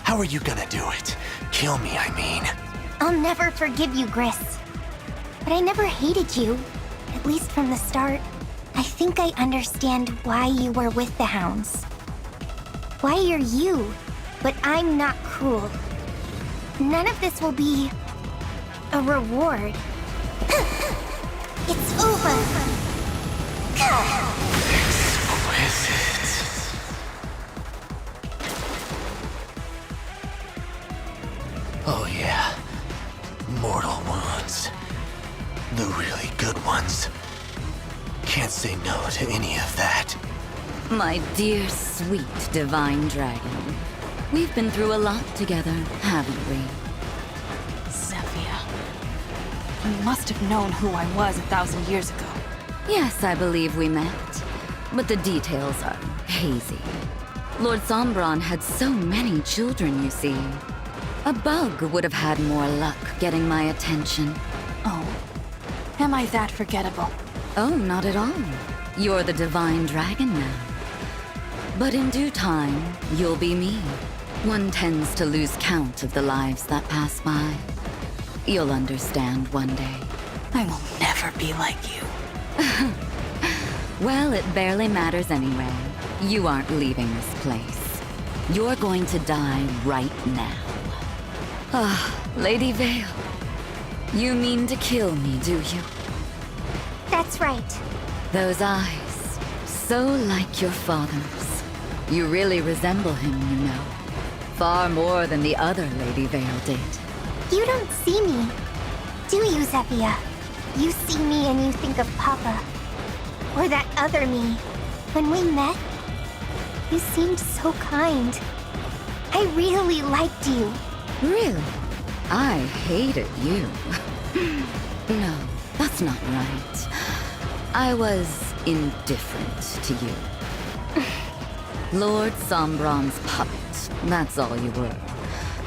How are you gonna do it? Kill me, I mean. I'll never forgive you, Gris. But I never hated you. At least from the start. I think I understand why you were with the Hounds. Why you're you, but I'm not cruel. None of this will be... a reward. It's over! Exquisite. Oh yeah. Mortal wounds. The really good ones. Can't say no to any of that. My dear, sweet divine dragon. We've been through a lot together, haven't we? Zephyr. You must have known who I was 1,000 years ago. Yes, I believe we met. But the details are hazy. Lord Sombron had so many children, you see. A bug would have had more luck getting my attention. Oh. Am I that forgettable? Oh, not at all. You're the divine dragon now. But in due time, you'll be me. One tends to lose count of the lives that pass by. You'll understand one day. I will never be like you. Well, it barely matters anyway. You aren't leaving this place. You're going to die right now. Ah, Lady Vale. You mean to kill me, do you? That's right. Those eyes, so like your father's. You really resemble him, you know. Far more than the other Lady Vale did. You don't see me, do you, Zephyr? You see me and you think of Papa. Or that other me. When we met, you seemed so kind. I really liked you. Really? I hated you. No, that's not right. I was indifferent to you. Lord Sombron's puppet, that's all you were.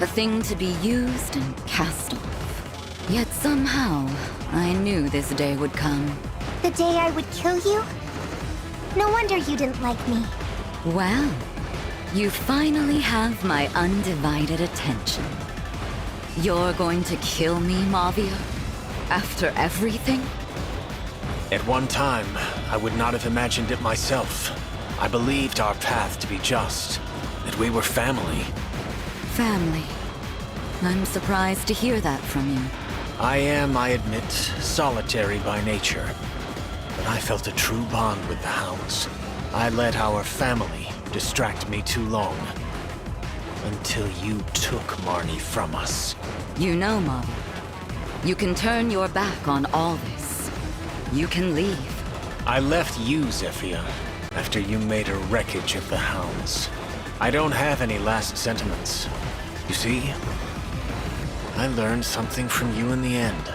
A thing to be used and cast off. Yet somehow, I knew this day would come. The day I would kill you? No wonder you didn't like me. Well, you finally have my undivided attention. You're going to kill me, Mavia? After everything? At one time, I would not have imagined it myself. I believed our path to be just, that we were family. Family. I'm surprised to hear that from you. I am, I admit, solitary by nature. But I felt a true bond with the Hounds. I let our family distract me too long. Until you took Marnie from us. You know, Mavi, you can turn your back on all this. You can leave. I left you, Zephyr, after you made a wreckage of the Hounds. I don't have any last sentiments. You see, I learned something from you in the end.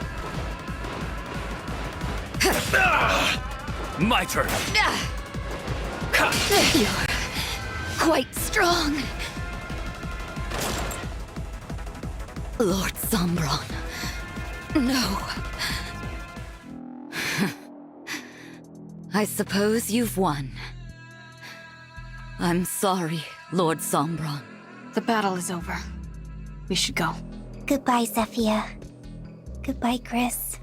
My turn! You're quite strong. Lord Sombron. No. I suppose you've won. I'm sorry, Lord Sombron. The battle is over. We should go. Goodbye, Zephyr. Goodbye, Gris.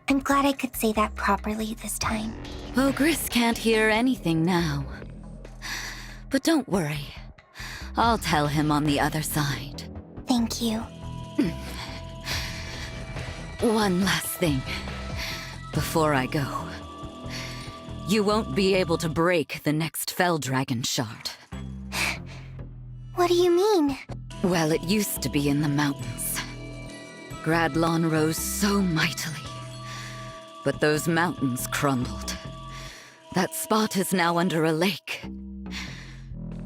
I'm glad I could say that properly this time. Oh, Gris can't hear anything now. But don't worry. I'll tell him on the other side. Thank you. One last thing. Before I go. You won't be able to break the next Fell Dragon shard. What do you mean? Well, it used to be in the mountains. Gradlon rose so mightily. But those mountains crumbled. That spot is now under a lake.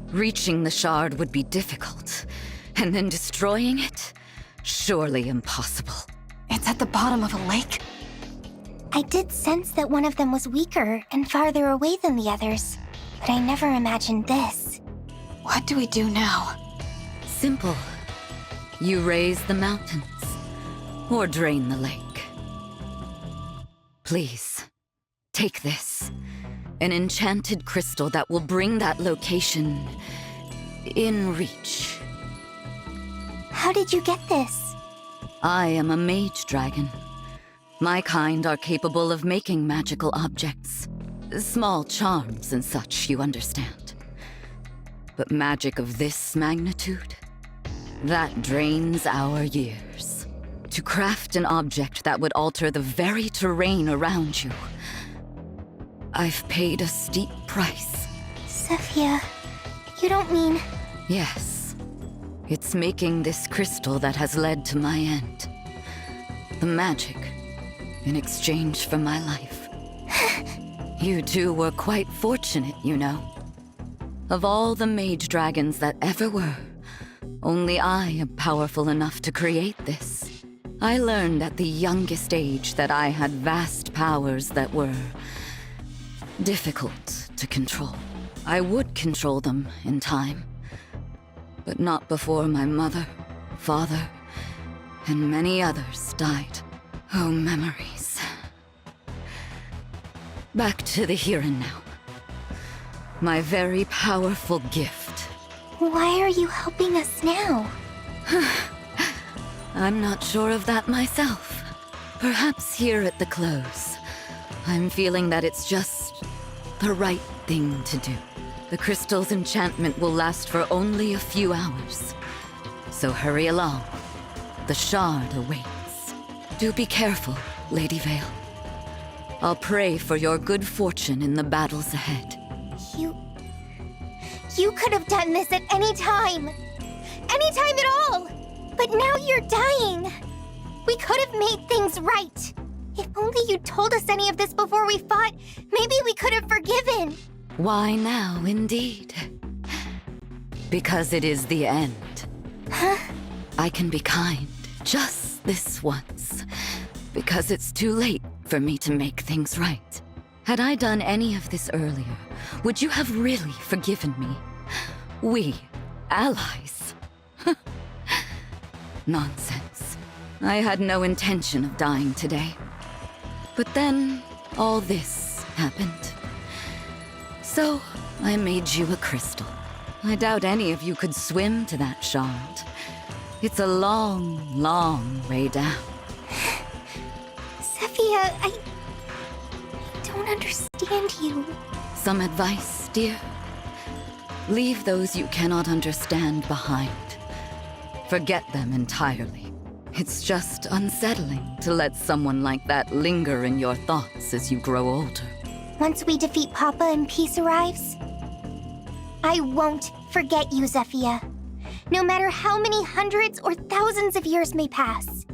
Reaching the shard would be difficult, and then destroying it? Surely impossible. It's at the bottom of a lake? I did sense that one of them was weaker and farther away than the others, but I never imagined this. What do we do now? Simple. You raise the mountains, or drain the lake. Please, take this. An enchanted crystal that will bring that location in reach. How did you get this? I am a mage dragon. My kind are capable of making magical objects. Small charms and such, you understand. But magic of this magnitude? That drains our years. To craft an object that would alter the very terrain around you. I've paid a steep price. Zephyr, you don't mean... Yes. It's making this crystal that has led to my end. The magic, in exchange for my life. You two were quite fortunate, you know. Of all the mage dragons that ever were, only I am powerful enough to create this. I learned at the youngest age that I had vast powers that were difficult to control. I would control them in time, but not before my mother, father, and many others died. Oh, memories. Back to the here and now. My very powerful gift. Why are you helping us now? I'm not sure of that myself. Perhaps here at the close, I'm feeling that it's just the right thing to do. The crystal's enchantment will last for only a few hours. So hurry along. The shard awaits. Do be careful, Lady Vale. I'll pray for your good fortune in the battles ahead. You could have done this at any time. Any time at all. But now you're dying. We could have made things right. If only you told us any of this before we fought, maybe we could have forgiven. Why now, indeed? Because it is the end. Huh? I can be kind just this once. Because it's too late for me to make things right. Had I done any of this earlier, would you have really forgiven me? We, allies. Nonsense. I had no intention of dying today. But then, all this happened. So, I made you a crystal. I doubt any of you could swim to that shard. It's a long, long way down. Zephyr, I don't understand you. Some advice, dear? Leave those you cannot understand behind. Forget them entirely. It's just unsettling to let someone like that linger in your thoughts as you grow older. Once we defeat Papa and peace arrives, I won't forget you, Zephyr. No matter how many hundreds or thousands of years may pass.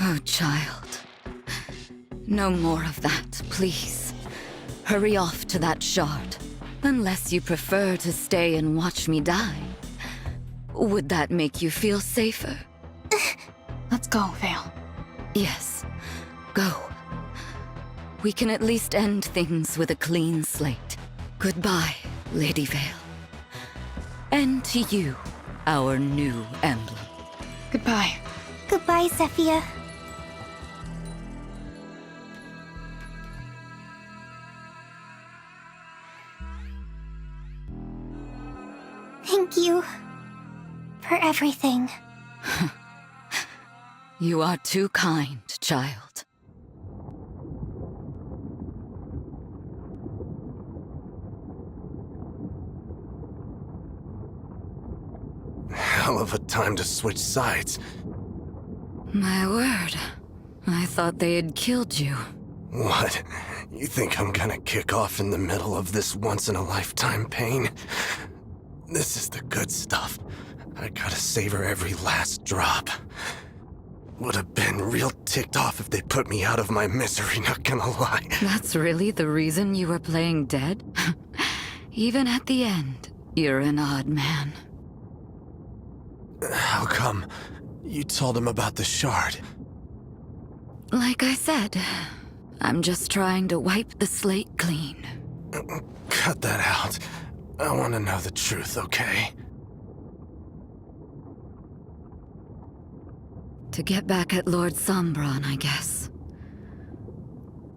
Oh, child. No more of that, please. Hurry off to that shard. Unless you prefer to stay and watch me die. Would that make you feel safer? Let's go, Vale. Yes, go. We can at least end things with a clean slate. Goodbye, Lady Vale. And to you, our new emblem. Goodbye. Goodbye, Zephyr. Thank you for everything. You are too kind, child. Hell of a time to switch sides. My word. I thought they had killed you. What? You think I'm gonna kick off in the middle of this once-in-a-lifetime pain? This is the good stuff. I gotta savor every last drop. Would have been real ticked off if they put me out of my misery, not gonna lie. That's really the reason you were playing dead? Even at the end, you're an odd man. How come? You told him about the shard. Like I said, I'm just trying to wipe the slate clean. Cut that out. I want to know the truth, okay? To get back at Lord Sombron, I guess.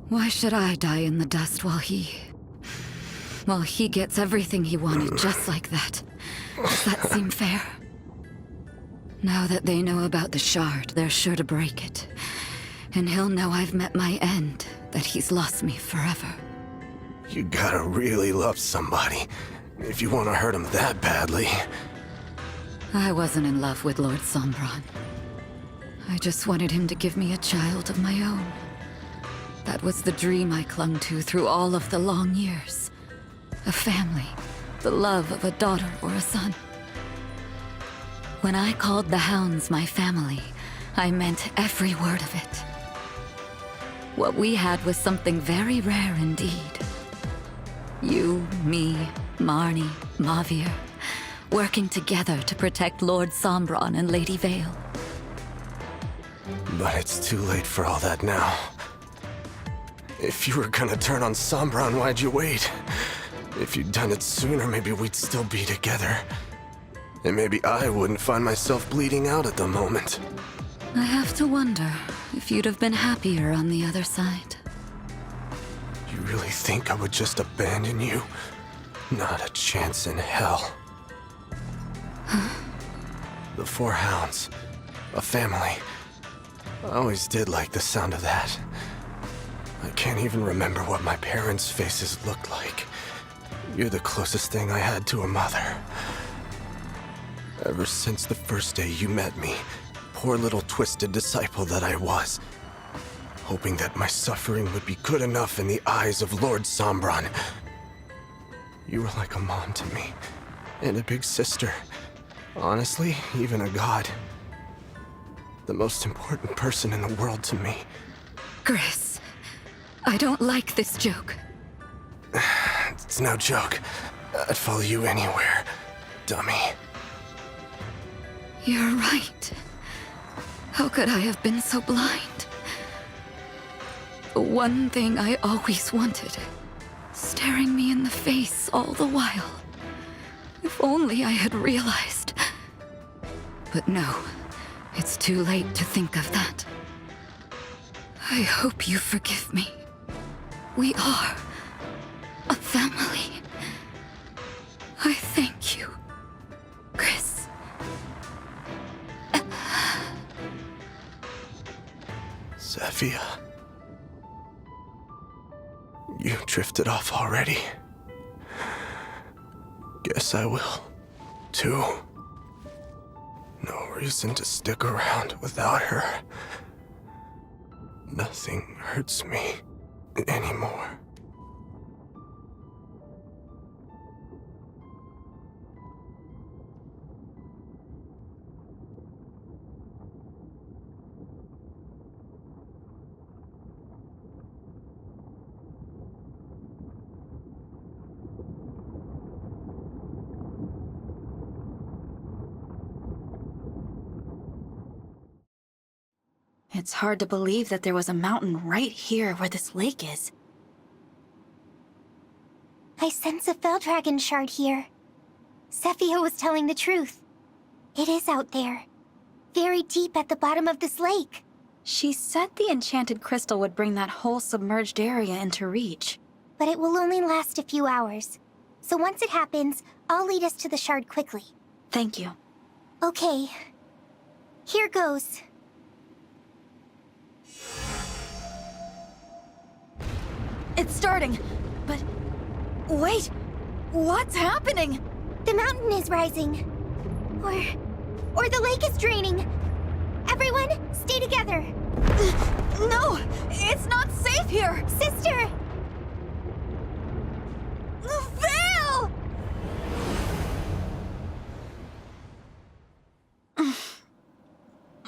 Why should I die in the dust while he gets everything he wanted just like that? Does that seem fair? Now that they know about the shard, they're sure to break it. And he'll know I've met my end, that he's lost me forever. You gotta really love somebody if you want to hurt him that badly. I wasn't in love with Lord Sombron. I just wanted him to give me a child of my own. That was the dream I clung to through all of the long years. A family, the love of a daughter or a son. When I called the Hounds my family, I meant every word of it. What we had was something very rare indeed. You, me, Marnie, Mavir, working together to protect Lord Sombron and Lady Vale. But it's too late for all that now. If you were gonna turn on Sombron, why'd you wait? If you'd done it sooner, maybe we'd still be together. And maybe I wouldn't find myself bleeding out at the moment. I have to wonder if you'd have been happier on the other side. You really think I would just abandon you? Not a chance in hell. The 4 Hounds. A family. I always did like the sound of that. I can't even remember what my parents' faces looked like. You're the closest thing I had to a mother. Ever since the first day you met me, poor little twisted disciple that I was, hoping that my suffering would be good enough in the eyes of Lord Sombron. You were like a mom to me, and a big sister. Honestly, even a god. The most important person in the world to me. Chris, I don't like this joke. It's no joke. I'd follow you anywhere, dummy. You're right. How could I have been so blind? The one thing I always wanted, staring me in the face all the while. If only I had realized. But no, it's too late to think of that. I hope you forgive me. We are a family. I thank you, Chris. Zephyr. You drifted off already. Guess I will, too. No reason to stick around without her. Nothing hurts me anymore. It's hard to believe that there was a mountain right here where this lake is. I sense a Fell Dragon shard here. Zephyr was telling the truth. It is out there. Very deep at the bottom of this lake. She said the enchanted crystal would bring that whole submerged area into reach. But it will only last a few hours. So once it happens, I'll lead us to the shard quickly. Thank you. Okay. Here goes. It's starting, but... Wait! What's happening? The mountain is rising. Or the lake is draining. Everyone, stay together. No! It's not safe here! Sister! Veil!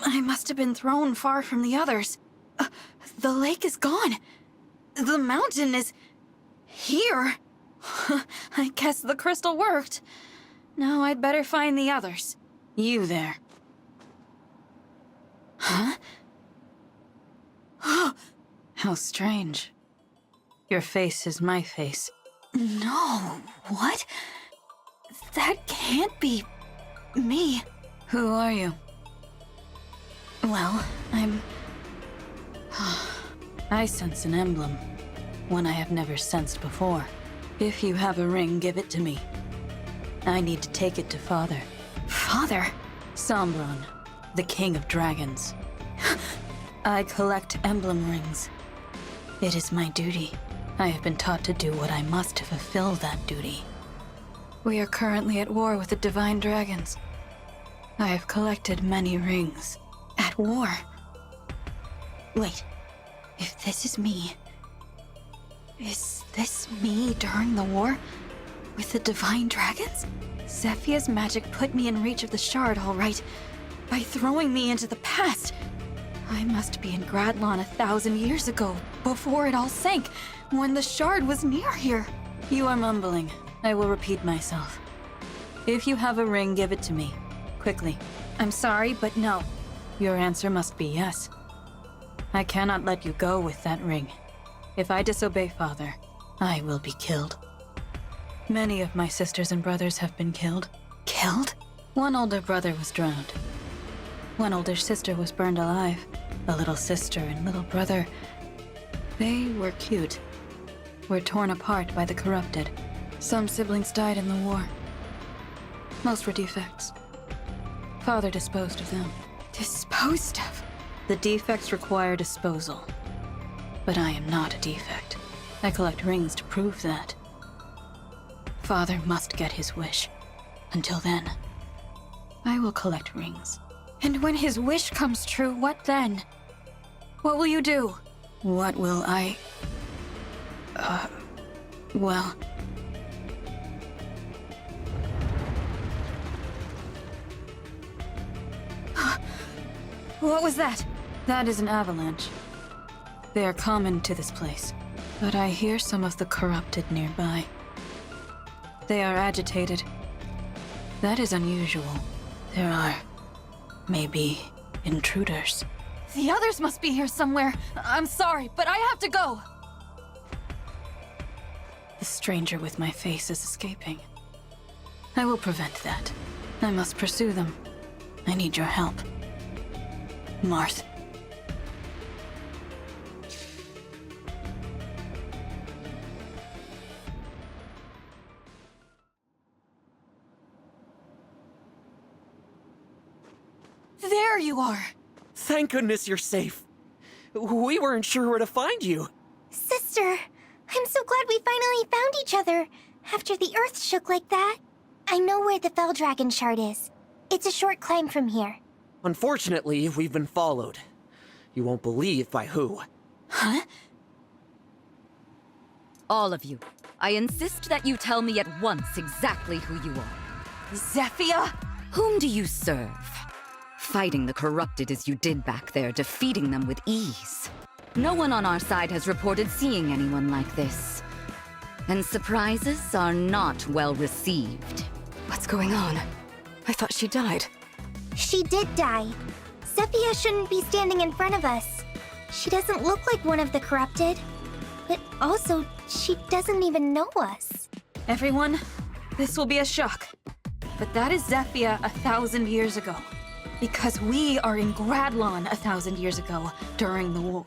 I must have been thrown far from the others. The lake is gone. The mountain is... here. I guess the crystal worked. Now I'd better find the others. You there. Huh? How strange. Your face is my face. No, what? That can't be... me. Who are you? Well, I'm... I sense an emblem. One I have never sensed before. If you have a ring, give it to me. I need to take it to Father. Father? Sombron, the King of Dragons. I collect Emblem Rings. It is my duty. I have been taught to do what I must to fulfill that duty. We are currently at war with the Divine Dragons. I have collected many rings. At war? Wait, if this is me... Is this me during the war? With the Divine Dragons? Zephyr's magic put me in reach of the shard, all right. By throwing me into the past. I must be in Gradlon 1,000 years ago, before it all sank, when the shard was near here. You are mumbling. I will repeat myself. If you have a ring, give it to me. Quickly. I'm sorry, but no. Your answer must be yes. I cannot let you go with that ring. If I disobey Father, I will be killed. Many of my sisters and brothers have been killed. Killed? One older brother was drowned. One older sister was burned alive. A little sister and little brother, they were cute. were torn apart by the corrupted. Some siblings died in the war. Most were defects. Father disposed of them. Disposed of? The defects require disposal. But I am not a defect. I collect rings to prove that. Father must get his wish. Until then, I will collect rings. And when his wish comes true, what then? What will you do? What will I... well... What was that? That is an avalanche. They are common to this place, but I hear some of the corrupted nearby. They are agitated. That is unusual. There are, maybe, intruders. The others must be here somewhere. I'm sorry, but I have to go. The stranger with my face is escaping. I will prevent that. I must pursue them. I need your help. Marth. There you are! Thank goodness you're safe. We weren't sure where to find you. Sister, I'm so glad we finally found each other after the earth shook like that. I know where the Fell Dragon shard is. It's a short climb from here. Unfortunately, we've been followed. You won't believe by who. Huh? All of you, I insist that you tell me at once exactly who you are. Zephyr? Whom do you serve? Fighting the corrupted as you did back there, defeating them with ease. No one on our side has reported seeing anyone like this. And surprises are not well received. What's going on? I thought she died. She did die. Zephyr shouldn't be standing in front of us. She doesn't look like one of the corrupted. But also, she doesn't even know us. Everyone, this will be a shock. But that is Zephyr 1,000 years ago. Because we are in Gradlon 1,000 years ago, during the war.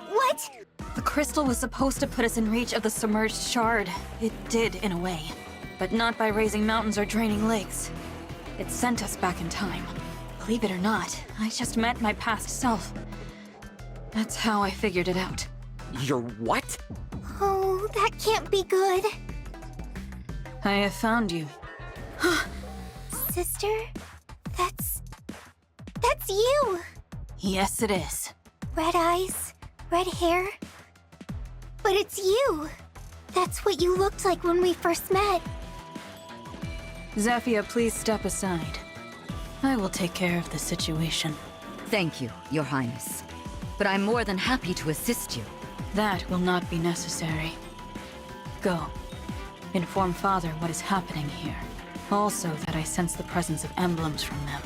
What? The crystal was supposed to put us in reach of the submerged shard. It did, in a way. But not by raising mountains or draining lakes. It sent us back in time. Believe it or not, I just met my past self. That's how I figured it out. Your what? Oh, that can't be good. I have found you. Sister? That's you! Yes, it is. Red eyes, red hair. But it's you! That's what you looked like when we first met. Zephyr, please step aside. I will take care of the situation. Thank you, Your Highness. But I'm more than happy to assist you. That will not be necessary. Go. Inform Father what is happening here. Also that I sense the presence of emblems from them.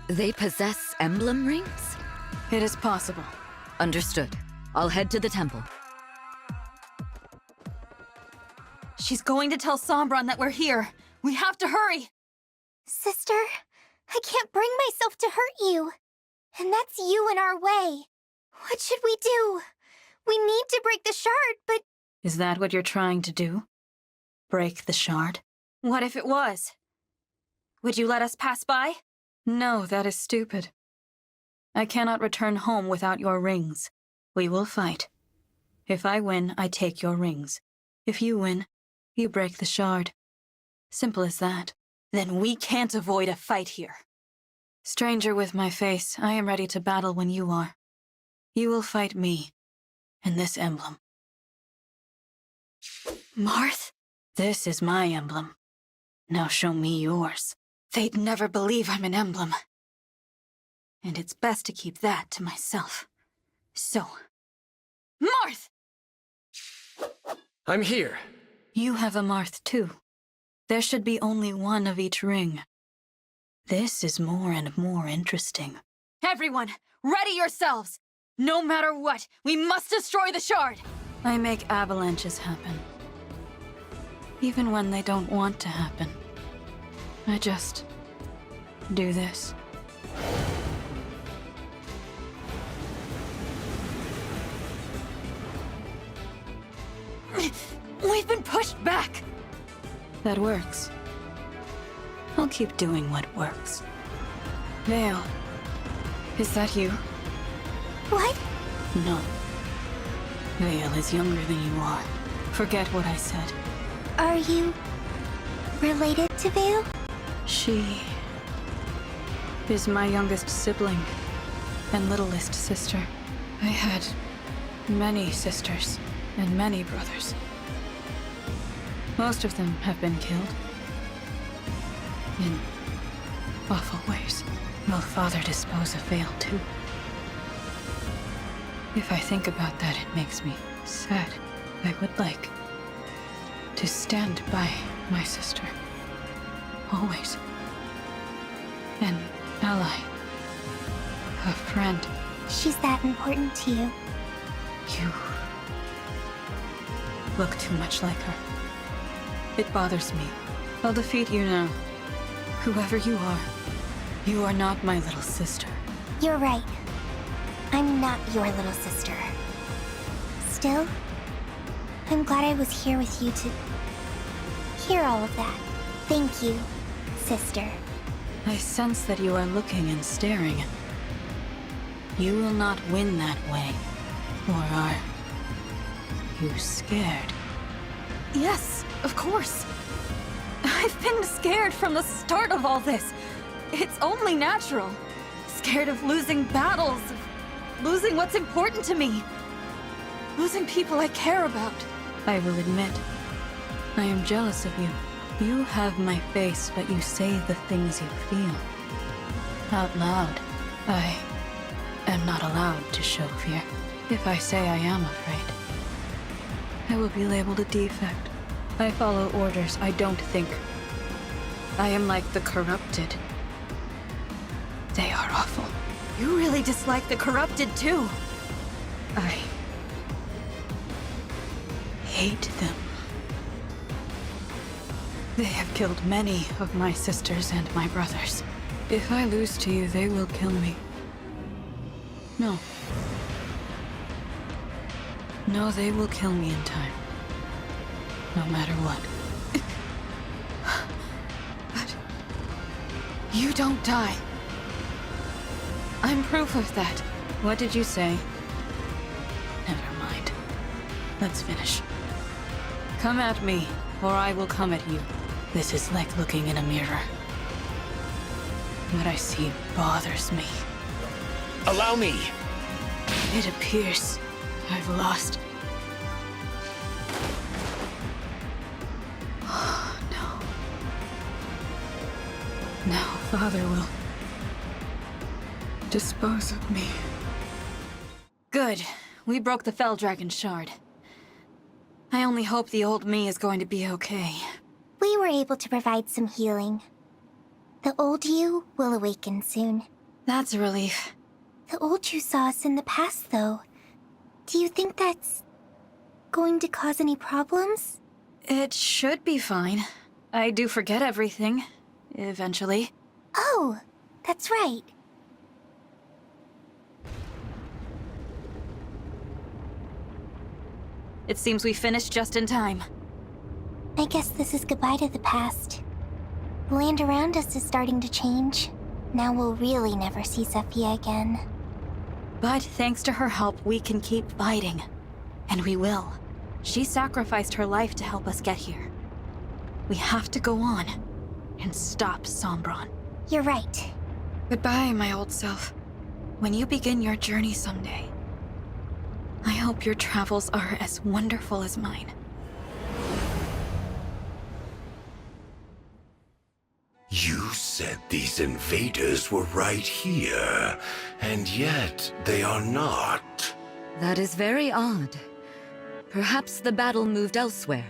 They possess Emblem Rings? It is possible. Understood. I'll head to the temple. She's going to tell Sombron that we're here. We have to hurry! Sister, I can't bring myself to hurt you. And that's you in our way. What should we do? We need to break the shard, but... Is that what you're trying to do? Break the shard? What if it was? Would you let us pass by? No, that is stupid. I cannot return home without your rings. We will fight. If I win, I take your rings. If you win, you break the shard. Simple as that. Then we can't avoid a fight here. Stranger with my face, I am ready to battle when you are. You will fight me, and this emblem. Marth? This is my emblem. Now show me yours. They'd never believe I'm an emblem. And it's best to keep that to myself. So... Marth! I'm here. You have a Marth too. There should be only one of each ring. This is more and more interesting. Everyone, ready yourselves! No matter what, we must destroy the shard! I make avalanches happen. Even when they don't want to happen. I just do this. pushed back! That works. I'll keep doing what works. Vale, is that you? What? No. Vale is younger than you are. Forget what I said. Are you related to Vale? She is my youngest sibling and littlest sister. I had many sisters and many brothers. Most of them have been killed. In awful ways. Will Father dispose of Vale too? If I think about that, it makes me sad. I would like to stand by my sister. Always. An ally. A friend. She's that important to you. You look too much like her. It bothers me. I'll defeat you now. Whoever you are not my little sister. You're right. I'm not your little sister. Still, I'm glad I was here with you to hear all of that. Thank you, sister. I sense that you are looking and staring. You will not win that way. Or are you scared? Yes, of course. I've been scared from the start of all this. It's only natural. Scared of losing battles, of losing what's important to me. Losing people I care about. I will admit, I am jealous of you. You have my face, but you say the things you feel. Out loud, I am not allowed to show fear. If I say I am afraid, I will be labeled a defect. I follow orders, I don't think. I am like the corrupted. They are awful. You really dislike the corrupted too. I hate them. They have killed many of my sisters and my brothers. If I lose to you, they will kill me. No. No, they will kill me in time. No matter what. But you don't die. I'm proof of that. What did you say? Never mind. Let's finish. Come at me, or I will come at you. This is like looking in a mirror. What I see bothers me. Allow me! It appears I've lost. Oh, no. Now Father will dispose of me. Good. We broke the Fell Dragon shard. I only hope the old me is going to be okay. We were able to provide some healing. The old you will awaken soon. That's a relief. The old you saw us in the past, though. Do you think that's going to cause any problems? It should be fine. I do forget everything. Eventually. Oh, that's right. It seems we finished just in time. I guess this is goodbye to the past. The land around us is starting to change. Now we'll really never see Zephyr again. But thanks to her help, we can keep fighting. And we will. She sacrificed her life to help us get here. We have to go on and stop Sombron. You're right. Goodbye, my old self. When you begin your journey someday, I hope your travels are as wonderful as mine. You said these invaders were right here, and yet they are not. That is very odd. Perhaps the battle moved elsewhere.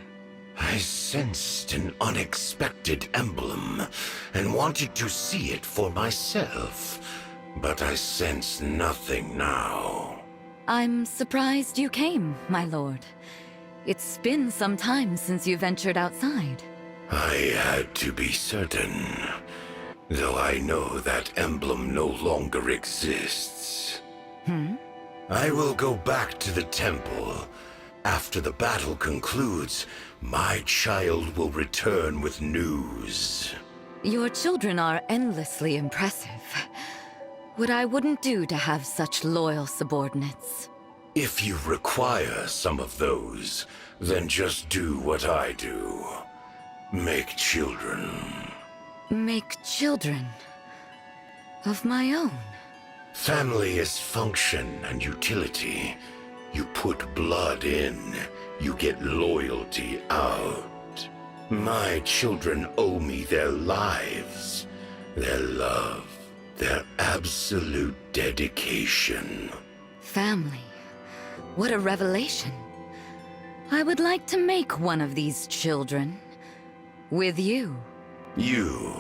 I sensed an unexpected emblem, and wanted to see it for myself, but I sense nothing now. I'm surprised you came, my lord. It's been some time since you ventured outside. I had to be certain, though I know that emblem no longer exists. I will go back to the temple, After the battle concludes, my child will return with news. Your children are endlessly impressive. What I wouldn't do to have such loyal subordinates. If you require some of those, then just do what I do. Make children. Make children of my own. Family is function and utility. You put blood in, you get loyalty out. My children owe me their lives, their love, their absolute dedication. Family. What a revelation. I would like to make one of these children. With you. You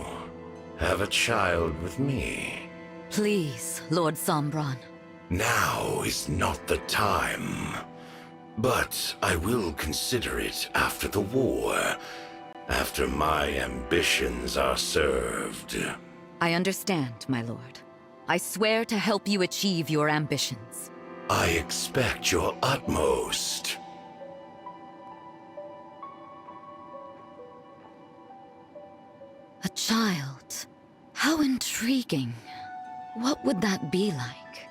have a child with me. Please, Lord Sombron. Now is not the time. But I will consider it after the war. After my ambitions are served. I understand, my lord. I swear to help you achieve your ambitions. I expect your utmost. A child. How intriguing. What would that be like?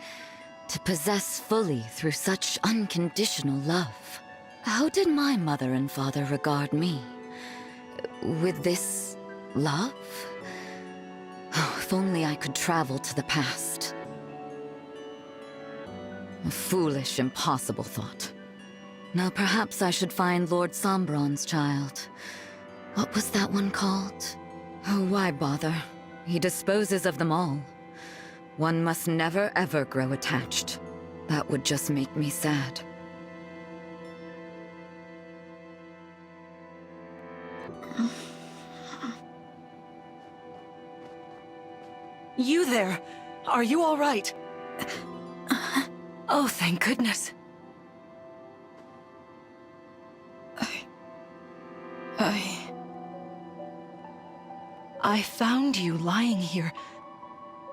To possess fully through such unconditional love. How did my mother and father regard me? With this love? Oh, if only I could travel to the past. A foolish, impossible thought. Now perhaps I should find Lord Sombron's child. What was that one called? Oh, why bother? He disposes of them all. One must never ever grow attached. That would just make me sad. You there! Are you all right? Oh, thank goodness. I found you lying here.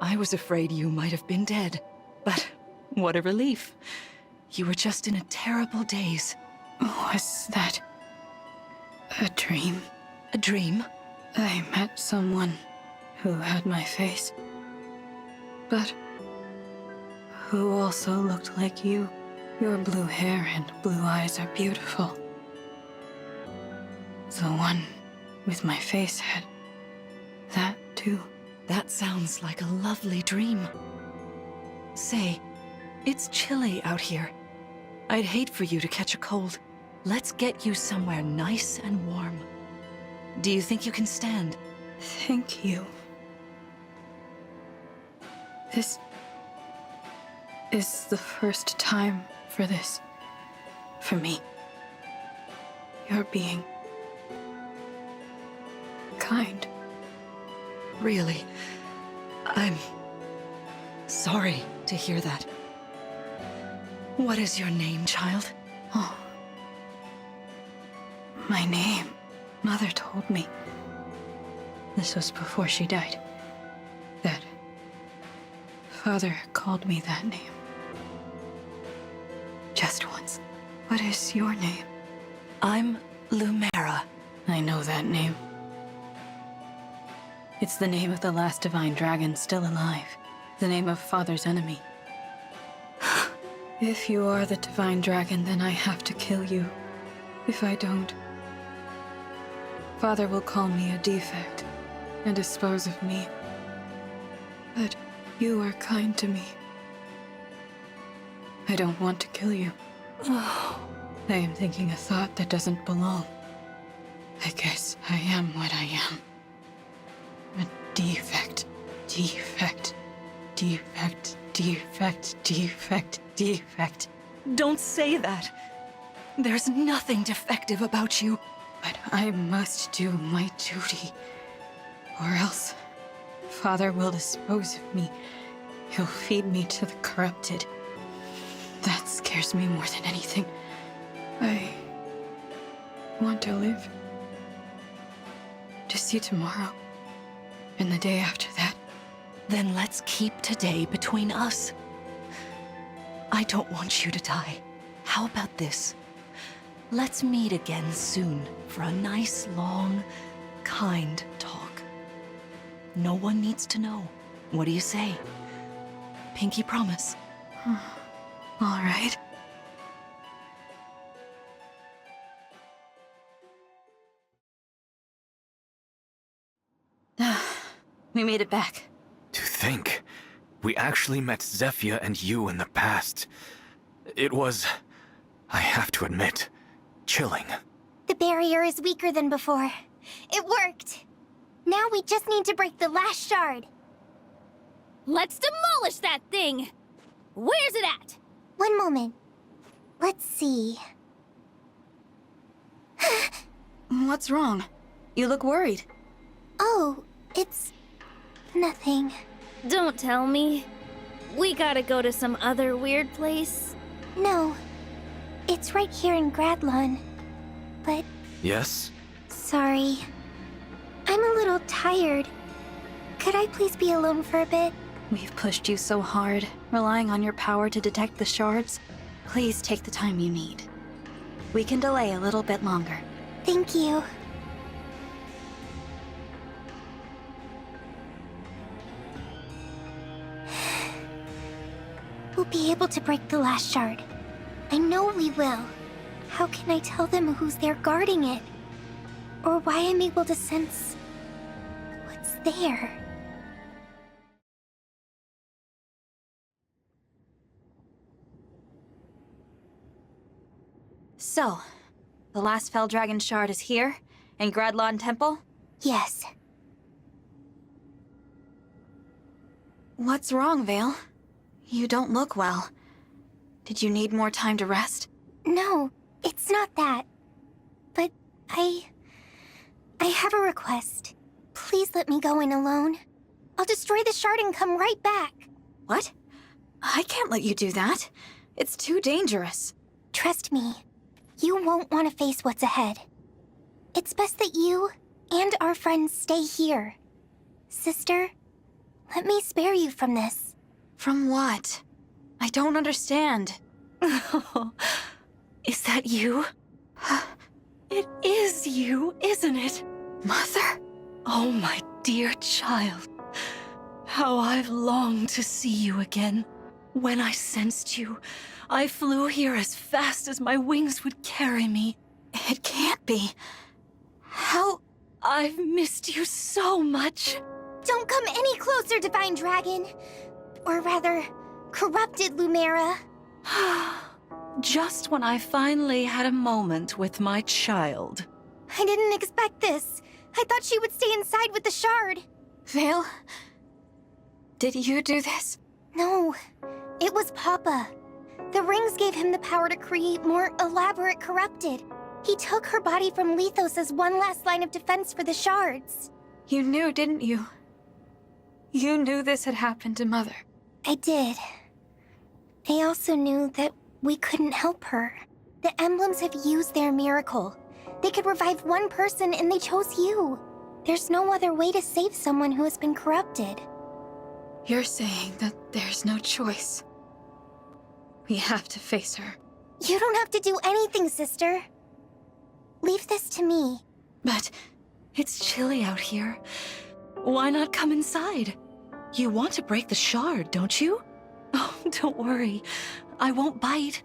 I was afraid you might have been dead. But what a relief. You were just in a terrible daze. Was that a dream? A dream? I met someone who had my face, but who also looked like you. Your blue hair and blue eyes are beautiful. The one with my face had that too. That sounds like a lovely dream. Say, it's chilly out here. I'd hate for you to catch a cold. Let's get you somewhere nice and warm. Do you think you can stand? Thank you. This is the first time for this. For me. You're being kind. Really? I'm sorry to hear that. What is your name, child? Oh. My name. Mother told me. This was before she died. That Father called me that name. Just once. What is your name? I'm Lumera. I know that name. It's the name of the last divine dragon still alive. The name of Father's enemy. If you are the divine dragon, then I have to kill you. If I don't, Father will call me a defect and dispose of me. But you are kind to me. I don't want to kill you. I am thinking a thought that doesn't belong. I guess I am what I am. A defect. Defect. Defect. Defect. Defect. Defect. Don't say that. There's nothing defective about you. But I must do my duty. Or else, Father will dispose of me. He'll feed me to the corrupted. That scares me more than anything. I want to live. To see tomorrow. And the day after that. Then let's keep today between us. I don't want you to die. How about this? Let's meet again soon for a nice, long, kind talk. No one needs to know. What do you say? Pinky promise. All right. We made it back. To think, we actually met Zephyr and you in the past. It was, I have to admit, chilling. The barrier is weaker than before. It worked. Now we just need to break the last shard. Let's demolish that thing! Where's it at? One moment. Let's see. What's wrong? You look worried. Oh, it's nothing. Don't tell me. We gotta go to some other weird place. No. It's right here in Gradlon. But... Yes? Sorry. I'm a little tired. Could I please be alone for a bit? We've pushed you so hard, relying on your power to detect the shards. Please take the time you need. We can delay a little bit longer. Thank you. We'll be able to break the last shard. I know we will. How can I tell them who's there guarding it? Or why I'm able to sense what's there? So, the last Fell Dragon shard is here, in Gradlon Temple? Yes. What's wrong, Vale? You don't look well. Did you need more time to rest? No, it's not that. But I have a request. Please let me go in alone. I'll destroy the shard and come right back. What? I can't let you do that. It's too dangerous. Trust me. You won't want to face what's ahead. It's best that you and our friends stay here. Sister, let me spare you from this. From what? I don't understand. Is that you? It is you, isn't it? Mother? Oh, my dear child. How I've longed to see you again. When I sensed you, I flew here as fast as my wings would carry me. It can't be. How? I've missed you so much. Don't come any closer, Divine Dragon. Or rather, corrupted Lumera. Just when I finally had a moment with my child. I didn't expect this. I thought she would stay inside with the shard. Vale? Did you do this? No, it was Papa. The rings gave him the power to create more elaborate corrupted. He took her body from Lethos as one last line of defense for the shards. You knew, didn't you? You knew this had happened to Mother. I did. I also knew that we couldn't help her. The emblems have used their miracle. They could revive one person and they chose you. There's no other way to save someone who has been corrupted. You're saying that there's no choice. We have to face her. You don't have to do anything, sister. Leave this to me. But it's chilly out here. Why not come inside? You want to break the shard, don't you? Oh, don't worry. I won't bite.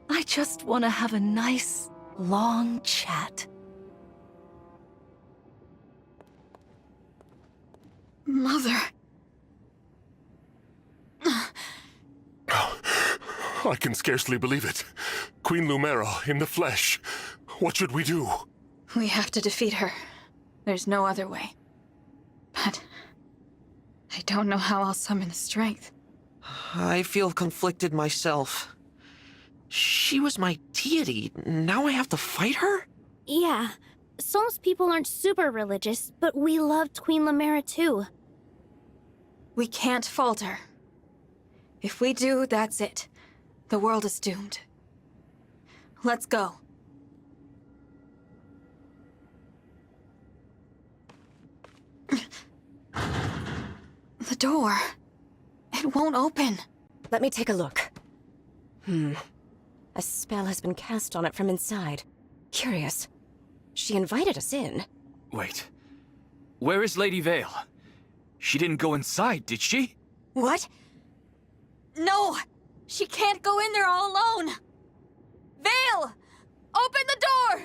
I just want to have a nice, long chat. Mother. I can scarcely believe it. Queen Lumera in the flesh. What should we do? We have to defeat her. There's no other way. But I don't know how I'll summon the strength. I feel conflicted myself. She was my deity. Now I have to fight her? Yeah. Solm's people aren't super religious, but we loved Queen Lumera too. We can't falter. If we do, that's it. The world is doomed. Let's go. The door. It won't open. Let me take a look. A spell has been cast on it from inside. Curious. She invited us in. Wait. Where is Lady Vale? She didn't go inside, did she? What? No! She can't go in there all alone! Vale! Open the door!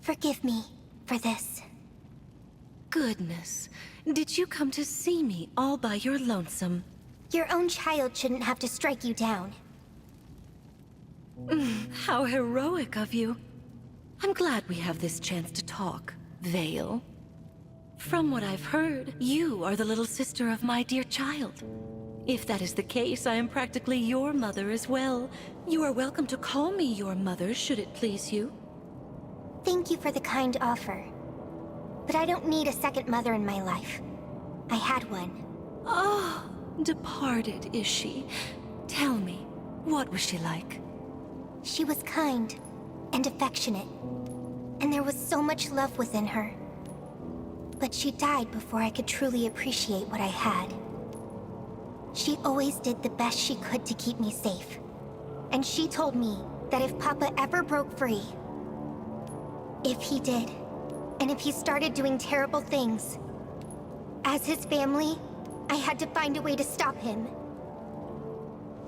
Forgive me for this. Goodness. Did you come to see me all by your lonesome? Your own child shouldn't have to strike you down. How heroic of you. I'm glad we have this chance to talk, Vale. From what I've heard, you are the little sister of my dear child. If that is the case, I am practically your mother as well. You are welcome to call me your mother, should it please you. Thank you for the kind offer. But I don't need a second mother in my life. I had one. Oh, departed is she? Tell me, what was she like? She was kind and affectionate, and there was so much love within her. But she died before I could truly appreciate what I had. She always did the best she could to keep me safe. And she told me that if Papa ever broke free, if he did, and if he started doing terrible things, as his family, I had to find a way to stop him.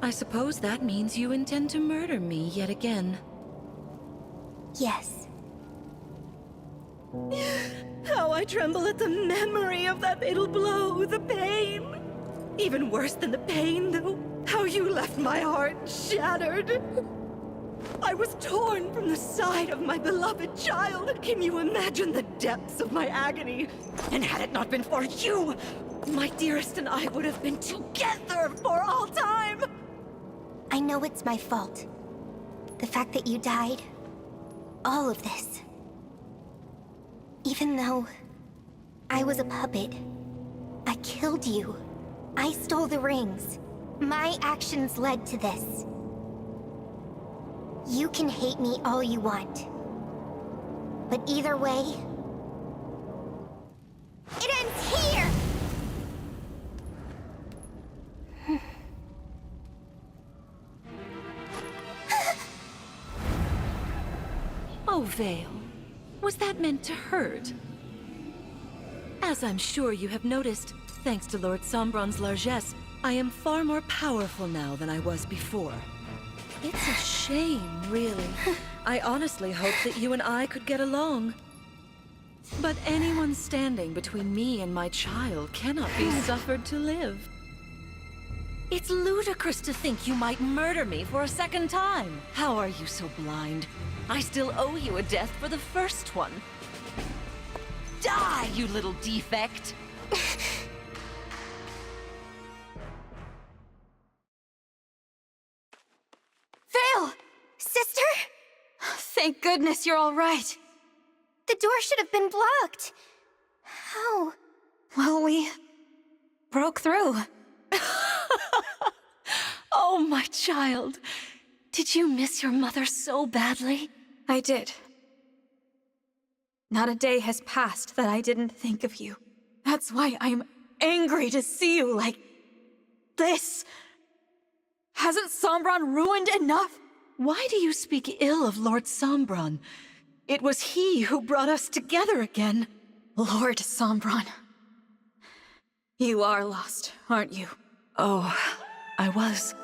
I suppose that means you intend to murder me yet again. Yes. How I tremble at the memory of that fatal blow, the pain. Even worse than the pain, though, how you left my heart shattered. I was torn from the side of my beloved child. Can you imagine the depths of my agony? And had it not been for you, my dearest and I would have been together for all time. I know it's my fault. The fact that you died. All of this. Even though I was a puppet, I killed you. I stole the rings. My actions led to this. You can hate me all you want. But either way, it ends here! Oh, Vale. Was that meant to hurt? As I'm sure you have noticed, thanks to Lord Sombron's largesse, I am far more powerful now than I was before. It's a shame, really. I honestly hoped that you and I could get along. But anyone standing between me and my child cannot be suffered to live. It's ludicrous to think you might murder me for a second time. How are you so blind? I still owe you a death for the first one. Die, you little defect! Vale! Sister? Thank goodness you're all right. The door should have been blocked. How? Well, we broke through. Oh, my child. Did you miss your mother so badly? I did. Not a day has passed that I didn't think of you. That's why I'm angry to see you like this. Hasn't Sombron ruined enough? Why do you speak ill of Lord Sombron? It was he who brought us together again. Lord Sombron. You are lost, aren't you? Oh, I was.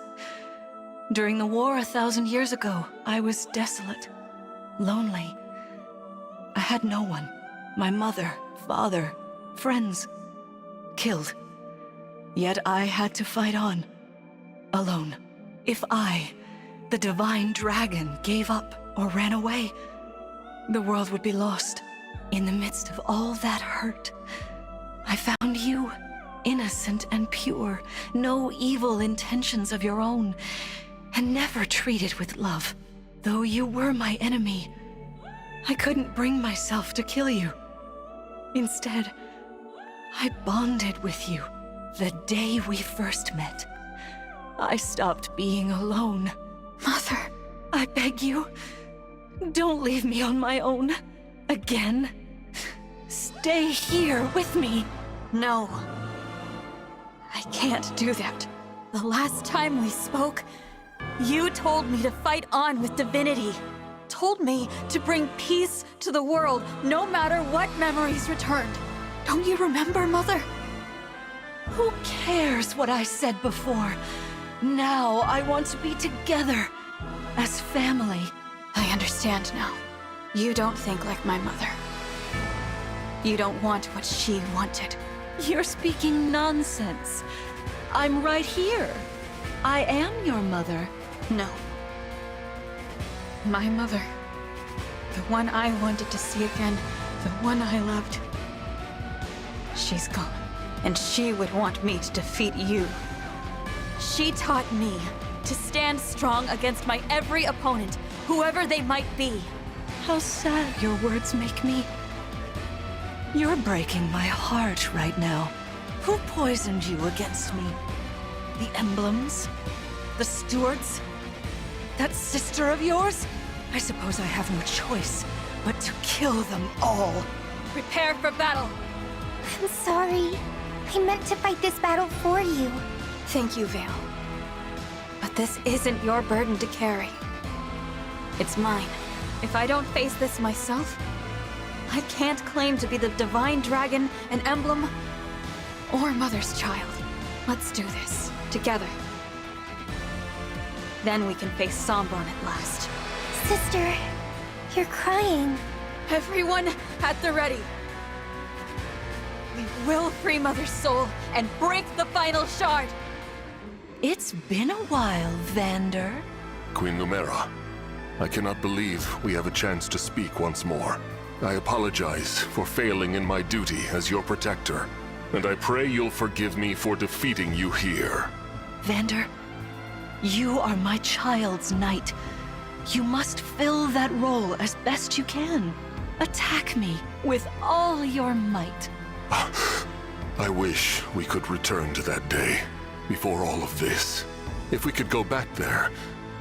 During the war 1,000 years ago, I was desolate, lonely. I had no one. My mother, father, friends, killed. Yet I had to fight on, alone. If I, the divine dragon, gave up or ran away, the world would be lost. In the midst of all that hurt, I found you, innocent and pure, no evil intentions of your own, and never treated with love. Though you were my enemy, I couldn't bring myself to kill you. Instead, I bonded with you the day we first met. I stopped being alone. Mother, I beg you, don't leave me on my own again. Stay here with me. No. I can't do that. The last time we spoke, you told me to fight on with divinity. Told me to bring peace to the world, no matter what memories returned. Don't you remember, Mother? Who cares what I said before? Now I want to be together, as family. I understand now. You don't think like my mother. You don't want what she wanted. You're speaking nonsense. I'm right here. I am your mother. No. My mother. The one I wanted to see again. The one I loved. She's gone. And she would want me to defeat you. She taught me to stand strong against my every opponent, whoever they might be. How sad your words make me. You're breaking my heart right now. Who poisoned you against me? The Emblems? The Stewards? That sister of yours? I suppose I have no choice but to kill them all. Prepare for battle. I'm sorry. I meant to fight this battle for you. Thank you, Vale. But this isn't your burden to carry. It's mine. If I don't face this myself, I can't claim to be the Divine Dragon, an Emblem, or Mother's child. Let's do this, together. Then we can face Sombron at last. Sister, you're crying. Everyone at the ready. We will free Mother's soul and break the final shard. It's been a while, Vander. Queen Lumera, I cannot believe we have a chance to speak once more. I apologize for failing in my duty as your protector, and I pray you'll forgive me for defeating you here. Vander, you are my child's knight. You must fill that role as best you can. Attack me with all your might. I wish we could return to that day, before all of this. If we could go back there,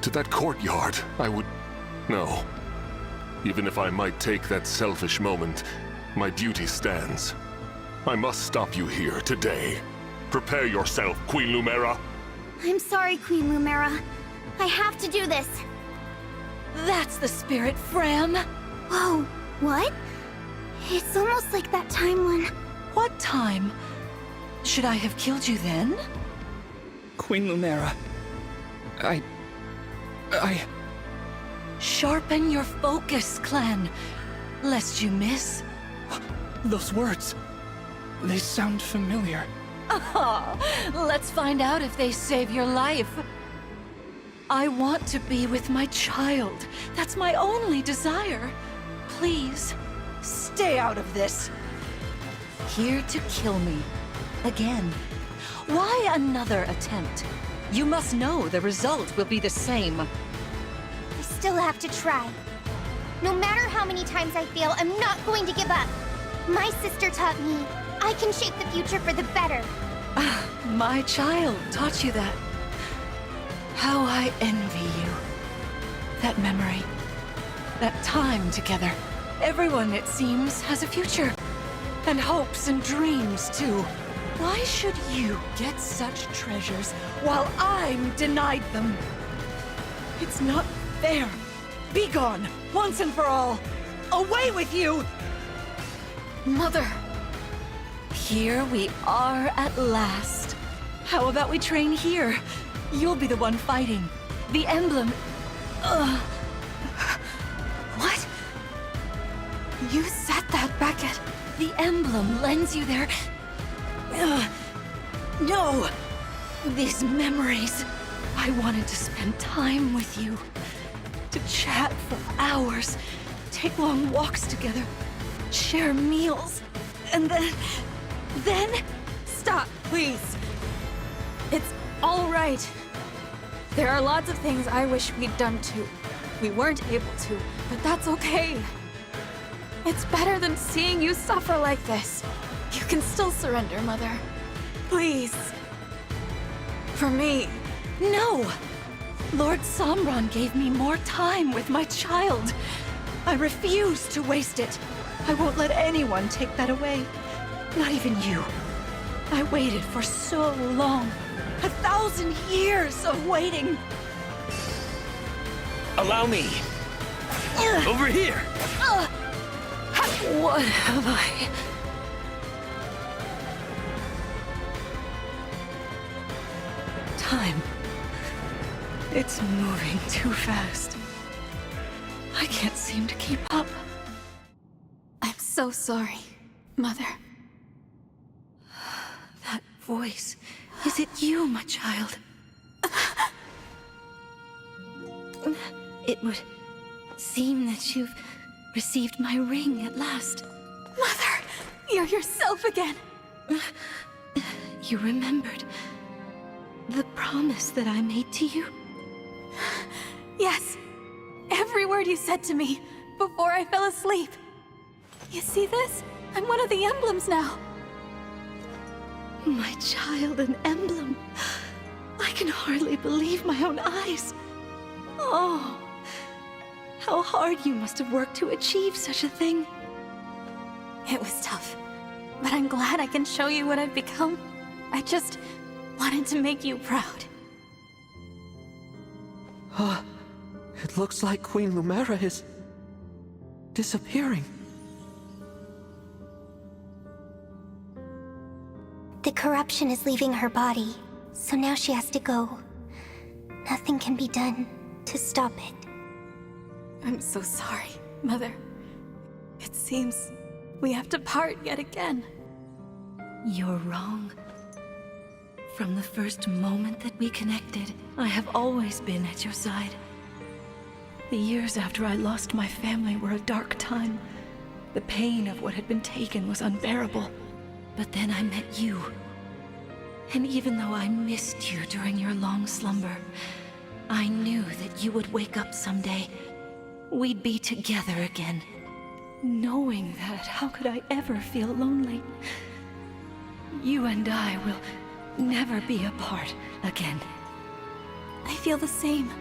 to that courtyard, I would... No. Even if I might take that selfish moment, my duty stands. I must stop you here today. Prepare yourself, Queen Lumera. I'm sorry, Queen Lumera. I have to do this. That's the spirit, Fram. Whoa, what? It's almost like that time when... What time? Should I have killed you then? Queen Lumera, I... Sharpen your focus, Clan, lest you miss. Those words, they sound familiar. Ah, let's find out if they save your life. I want to be with my child. That's my only desire. Please, stay out of this. Here to kill me. Again. Why another attempt? You must know the result will be the same. I still have to try. No matter how many times I fail, I'm not going to give up. My sister taught me I can shape the future for the better. My child taught you that. How I envy you. That memory. That time together. Everyone, it seems, has a future. And hopes and dreams, too. Why should you get such treasures while I'm denied them? It's not fair. Be gone, once and for all. Away with you! Mother! Here we are at last. How about we train here? You'll be the one fighting. The emblem... What? You said that, Beckett. The emblem lends you their... No! These memories. I wanted to spend time with you. To chat for hours. Take long walks together. Share meals. And then... Stop, please. It's all right. There are lots of things I wish we'd done too. We weren't able to, but that's okay. It's better than seeing you suffer like this. You can still surrender, Mother. Please. For me. No! Lord Sombron gave me more time with my child. I refuse to waste it. I won't let anyone take that away. Not even you. I waited for so long. 1,000 years of waiting. Allow me. Over here. What have I? Time. It's moving too fast. I can't seem to keep up. I'm so sorry, Mother. That voice. Is it you, my child? It would seem that you've received my ring at last. Mother, you're yourself again. You remembered the promise that I made to you? Yes. Every word you said to me before I fell asleep. You see this? I'm one of the emblems now. My child, an emblem. I can hardly believe my own eyes. Oh, how hard you must have worked to achieve such a thing. It was tough, but I'm glad I can show you what I've become. I just wanted to make you proud. It looks like Queen Lumera is disappearing. The corruption is leaving her body, so now she has to go. Nothing can be done to stop it. I'm so sorry, Mother. It seems we have to part yet again. You're wrong. From the first moment that we connected, I have always been at your side. The years after I lost my family were a dark time. The pain of what had been taken was unbearable. But then I met you. And even though I missed you during your long slumber, I knew that you would wake up someday. We'd be together again. Knowing that, how could I ever feel lonely? You and I will never be apart again. I feel the same.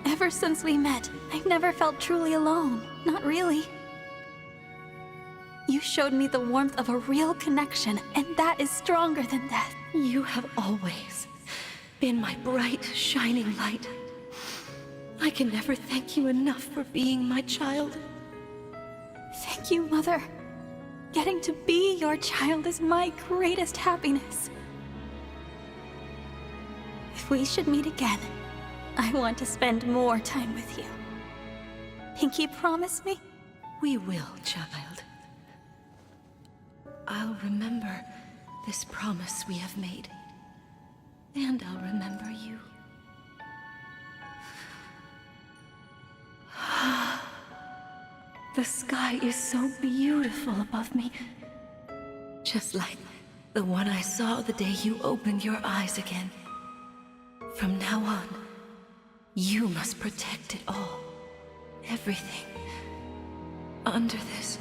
Ever since we met, I've never felt truly alone. Not really. You showed me the warmth of a real connection, and that is stronger than death. You have always been my bright, shining light. I can never thank you enough for being my child. Thank you, Mother. Getting to be your child is my greatest happiness. If we should meet again, I want to spend more time with you. Pinky, promise me? We will, child. I'll remember this promise we have made. And I'll remember you. The sky is so beautiful above me. Just like the one I saw the day you opened your eyes again. From now on, you must protect it all. Everything. Under this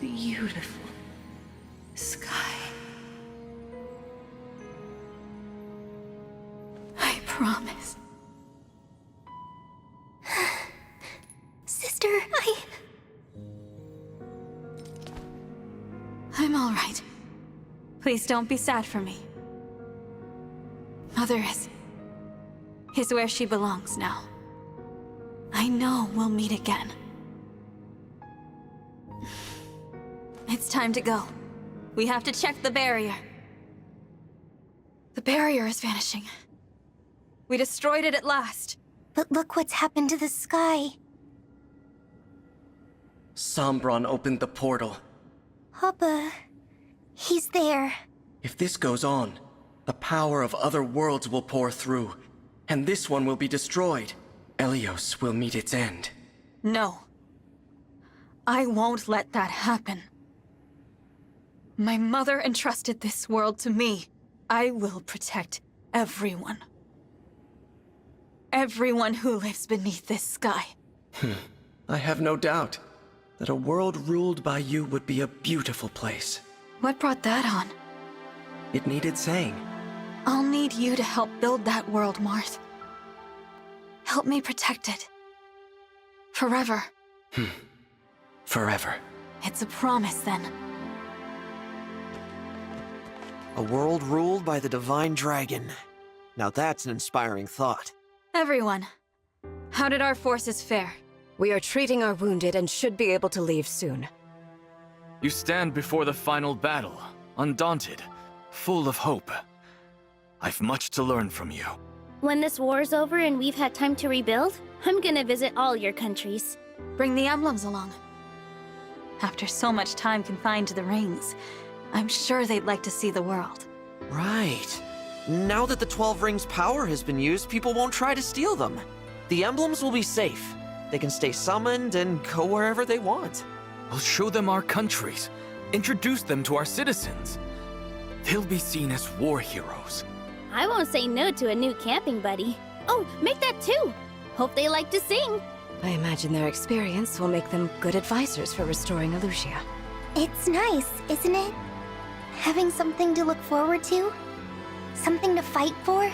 beautiful sky. I promise. Sister, I'm all right. Please don't be sad for me. Mother is where she belongs now. I know we'll meet again. It's time to go. We have to check the barrier. The barrier is vanishing. We destroyed it at last. But look what's happened to the sky. Sombron opened the portal. Papa, he's there. If this goes on, the power of other worlds will pour through, and this one will be destroyed. Elyos will meet its end. No. I won't let that happen. My mother entrusted this world to me. I will protect everyone. Everyone who lives beneath this sky. I have no doubt that a world ruled by you would be a beautiful place. What brought that on? It needed saying. I'll need you to help build that world, Marth. Help me protect it. Forever. Forever. It's a promise, then. A world ruled by the Divine Dragon. Now that's an inspiring thought. Everyone, how did our forces fare? We are treating our wounded and should be able to leave soon. You stand before the final battle, undaunted, full of hope. I've much to learn from you. When this war's over and we've had time to rebuild, I'm gonna visit all your countries. Bring the emblems along. After so much time confined to the rings, I'm sure they'd like to see the world. Right. Now that the 12 Rings' power has been used, people won't try to steal them. The emblems will be safe. They can stay summoned and go wherever they want. We'll show them our countries, introduce them to our citizens. They'll be seen as war heroes. I won't say no to a new camping buddy. Oh, make that too! Hope they like to sing. I imagine their experience will make them good advisors for restoring Elyos. It's nice, isn't it? Having something to look forward to? Something to fight for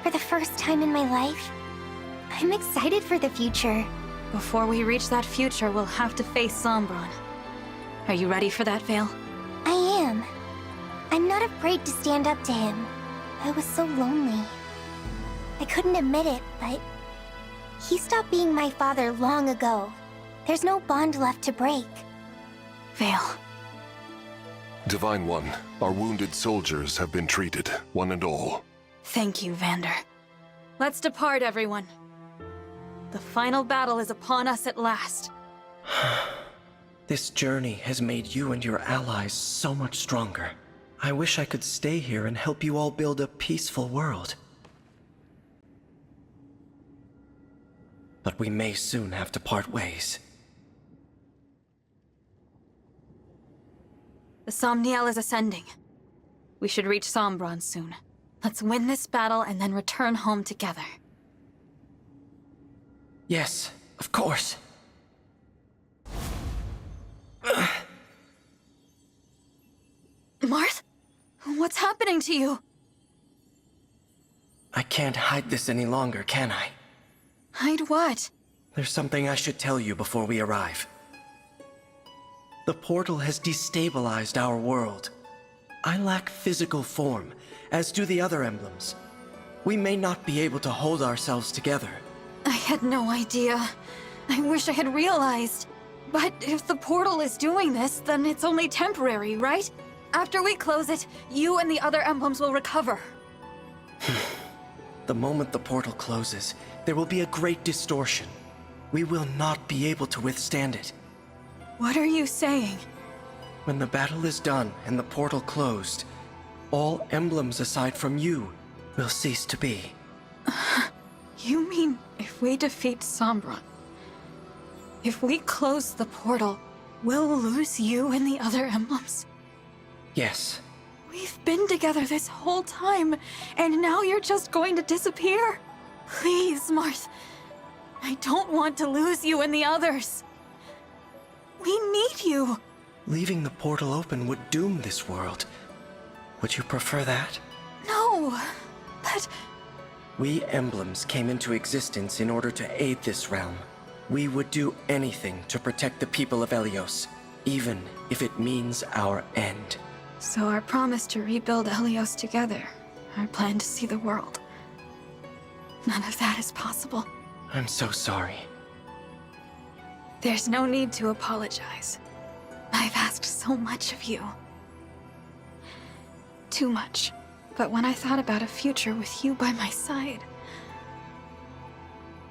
the first time in my life? I'm excited for the future. Before we reach that future, we'll have to face Sombron. Are you ready for that, Vale? I am. I'm not afraid to stand up to him. I was so lonely. I couldn't admit it, but he stopped being my father long ago. There's no bond left to break. Vale. Divine One, our wounded soldiers have been treated, one and all. Thank you, Vander. Let's depart, everyone. The final battle is upon us at last. This journey has made you and your allies so much stronger. I wish I could stay here and help you all build a peaceful world. But we may soon have to part ways. The Somniel is ascending. We should reach Sombron soon. Let's win this battle and then return home together. Yes, of course. Marth? What's happening to you? I can't hide this any longer, can I? Hide what? There's something I should tell you before we arrive. The portal has destabilized our world. I lack physical form, as do the other emblems. We may not be able to hold ourselves together. I had no idea. I wish I had realized. But if the portal is doing this, then it's only temporary, right? After we close it, you and the other emblems will recover. The moment the portal closes, there will be a great distortion. We will not be able to withstand it. What are you saying? When the battle is done and the portal closed, all emblems aside from you will cease to be. You mean if we defeat Sombron, if we close the portal, we'll lose you and the other emblems? Yes. We've been together this whole time, and now you're just going to disappear? Please, Marth. I don't want to lose you and the others. We need you. Leaving the portal open would doom this world. Would you prefer that? No, but... We emblems came into existence in order to aid this realm. We would do anything to protect the people of Elyos, even if it means our end. So our promise to rebuild Elyos together, our plan to see the world, none of that is possible. I'm so sorry. There's no need to apologize. I've asked so much of you. Too much. But when I thought about a future with you by my side,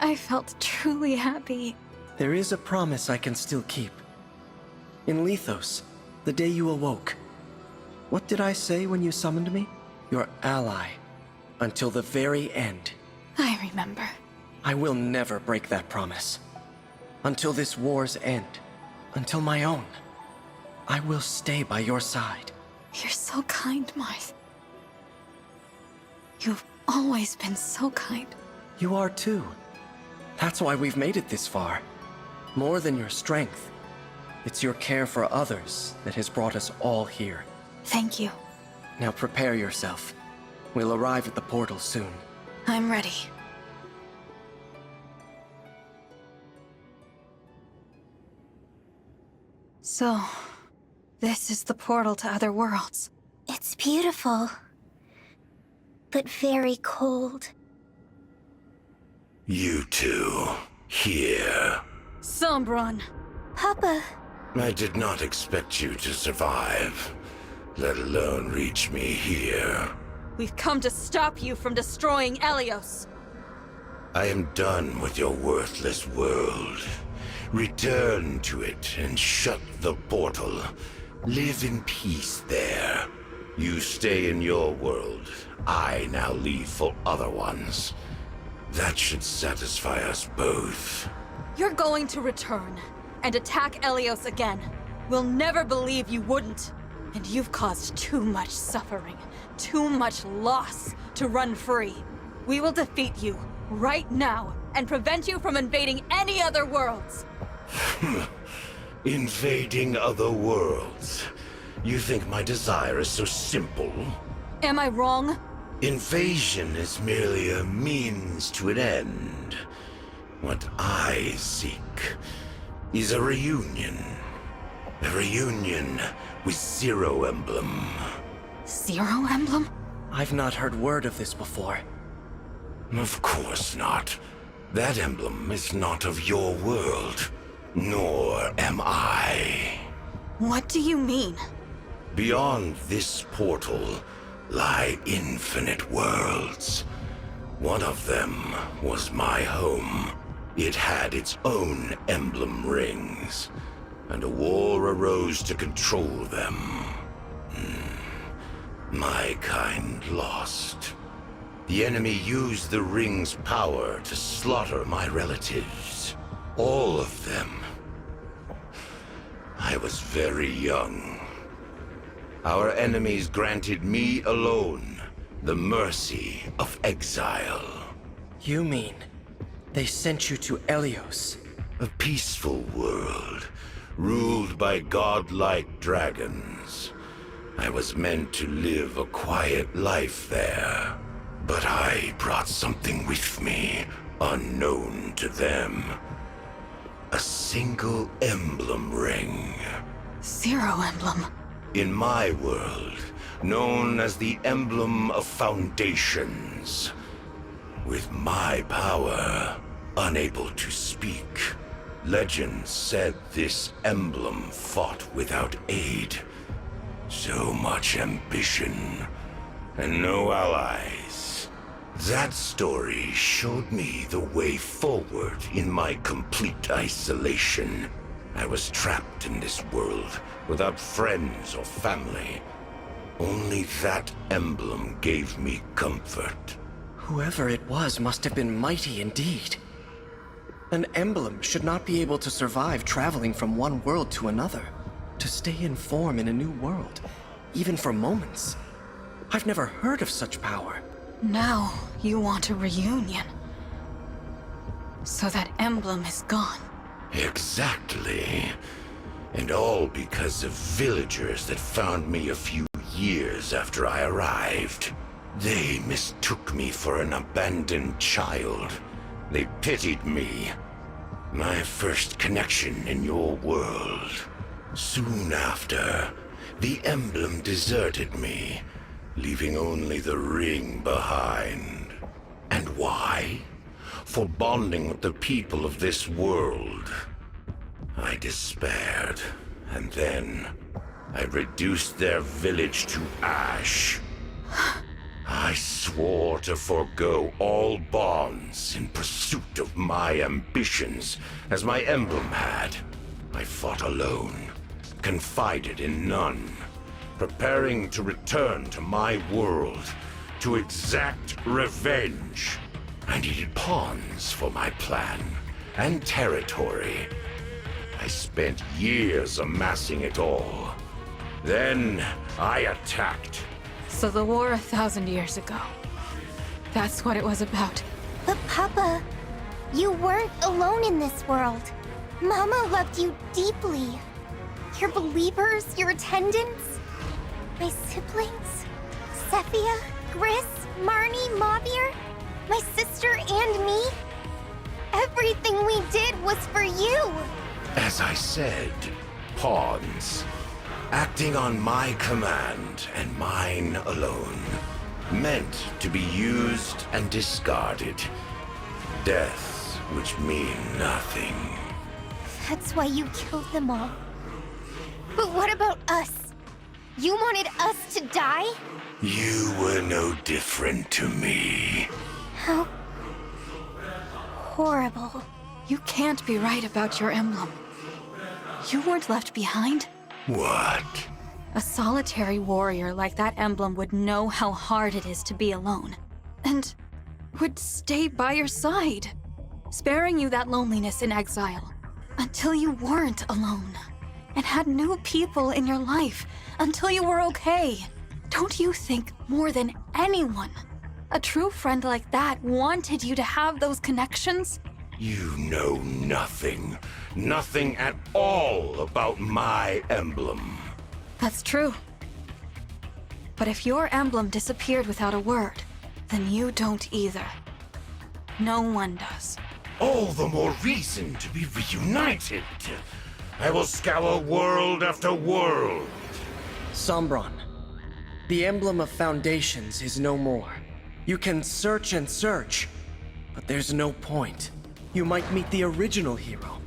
I felt truly happy. There is a promise I can still keep. In Lethos, the day you awoke, what did I say when you summoned me? Your ally, until the very end. I remember. I will never break that promise. Until this war's end. Until my own. I will stay by your side. You're so kind, Marth. You've always been so kind. You are too. That's why we've made it this far. More than your strength. It's your care for others that has brought us all here. Thank you. Now prepare yourself. We'll arrive at the portal soon. I'm ready. So, this is the portal to other worlds. It's beautiful, but very cold. You two, here. Sombron. Papa. I did not expect you to survive, let alone reach me here. We've come to stop you from destroying Elyos. I am done with your worthless world. Return to it and shut the portal. Live in peace there. You stay in your world. I now leave for other ones. That should satisfy us both. You're going to return and attack Elyos again. We'll never believe you wouldn't. And you've caused too much suffering, too much loss to run free. We will defeat you right now and prevent you from invading any other worlds. Invading other worlds? You think my desire is so simple? Am I wrong? Invasion is merely a means to an end. What I seek is a reunion. A reunion with Zero Emblem. Zero Emblem? I've not heard word of this before. Of course not. That emblem is not of your world. Nor am I. What do you mean? Beyond this portal lie infinite worlds. One of them was my home. It had its own Emblem Rings, and a war arose to control them. My kind lost. The enemy used the ring's power to slaughter my relatives. All of them. I was very young. Our enemies granted me alone the mercy of exile. You mean they sent you to Elyos? A peaceful world, ruled by godlike dragons. I was meant to live a quiet life there. But I brought something with me, unknown to them. A single emblem ring. Zero Emblem. In my world, known as the Emblem of Foundations. With my power, unable to speak, legend said this emblem fought without aid. So much ambition, and no allies. That story showed me the way forward in my complete isolation. I was trapped in this world, without friends or family. Only that emblem gave me comfort. Whoever it was must have been mighty indeed. An emblem should not be able to survive traveling from one world to another. To stay in form in a new world, even for moments. I've never heard of such power. Now you want a reunion. So that emblem is gone. Exactly. And all because of villagers that found me a few years after I arrived. They mistook me for an abandoned child. They pitied me. My first connection in your world. Soon after, the emblem deserted me, leaving only the ring behind. And why? For bonding with the people of this world. I despaired, and then I reduced their village to ash. I swore to forego all bonds in pursuit of my ambitions, as my emblem had. I fought alone, confided in none, preparing to return to my world, to exact revenge. I needed pawns for my plan, and territory. I spent years amassing it all. Then I attacked. So the war 1,000 years ago. That's what it was about. But Papa, you weren't alone in this world. Mama loved you deeply. Your believers, your attendants, my siblings, Sephia, Gris, Marnie, Mavir, my sister and me. Everything we did was for you. As I said, pawns. acting on my command and mine alone. Meant to be used and discarded. Deaths which mean nothing. That's why you killed them all. But what about us? You wanted us to die? You were no different to me. How horrible. You can't be right about your emblem. You weren't left behind. What? A solitary warrior like that emblem would know how hard it is to be alone. And would stay by your side, sparing you that loneliness in exile. Until you weren't alone. And had new people in your life. Until you were okay. Don't you think more than anyone, a true friend like that wanted you to have those connections? You know nothing. Nothing at all about my emblem. That's true. But if your emblem disappeared without a word, then you don't either. No one does. All the more reason to be reunited. I will scour world after world. Sombron, the emblem of foundations is no more. You can search and search, but there's no point. You might meet the original hero,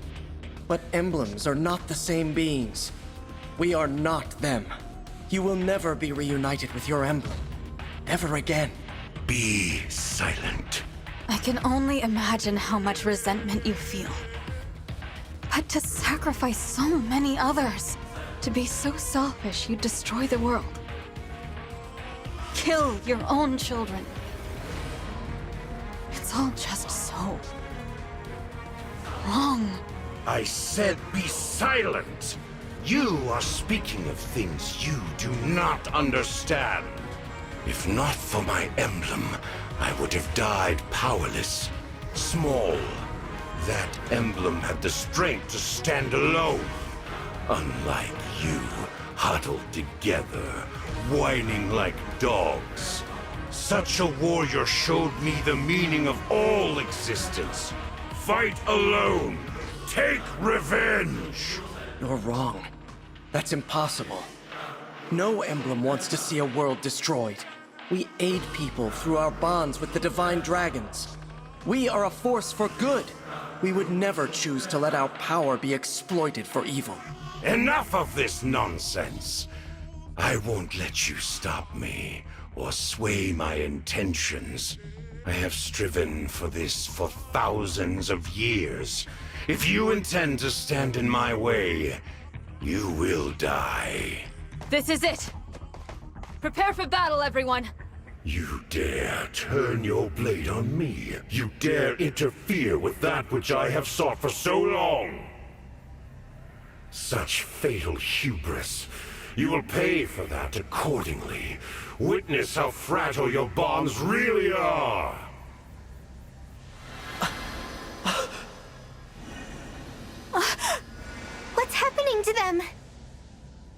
but emblems are not the same beings. We are not them. You will never be reunited with your emblem. Ever again. Be silent. I can only imagine how much resentment you feel. But to sacrifice so many others, to be so selfish you'd destroy the world. Kill your own children. It's all just so wrong. I said be silent. You are speaking of things you do not understand. If not for my emblem, I would have died powerless, small. That emblem had the strength to stand alone. Unlike you, huddled together, whining like dogs. Such a warrior showed me the meaning of all existence. Fight alone. Take revenge. You're wrong. That's impossible. No emblem wants to see a world destroyed. We aid people through our bonds with the divine dragons. We are a force for good. We would never choose to let our power be exploited for evil. Enough of this nonsense. I won't let you stop me or sway my intentions. I have striven for this for thousands of years. If you intend to stand in my way, you will die. This is it. Prepare for battle, everyone. You dare turn your blade on me. You dare interfere with that which I have sought for so long. Such fatal hubris. You will pay for that accordingly. Witness how fragile your bonds really are. What's happening to them?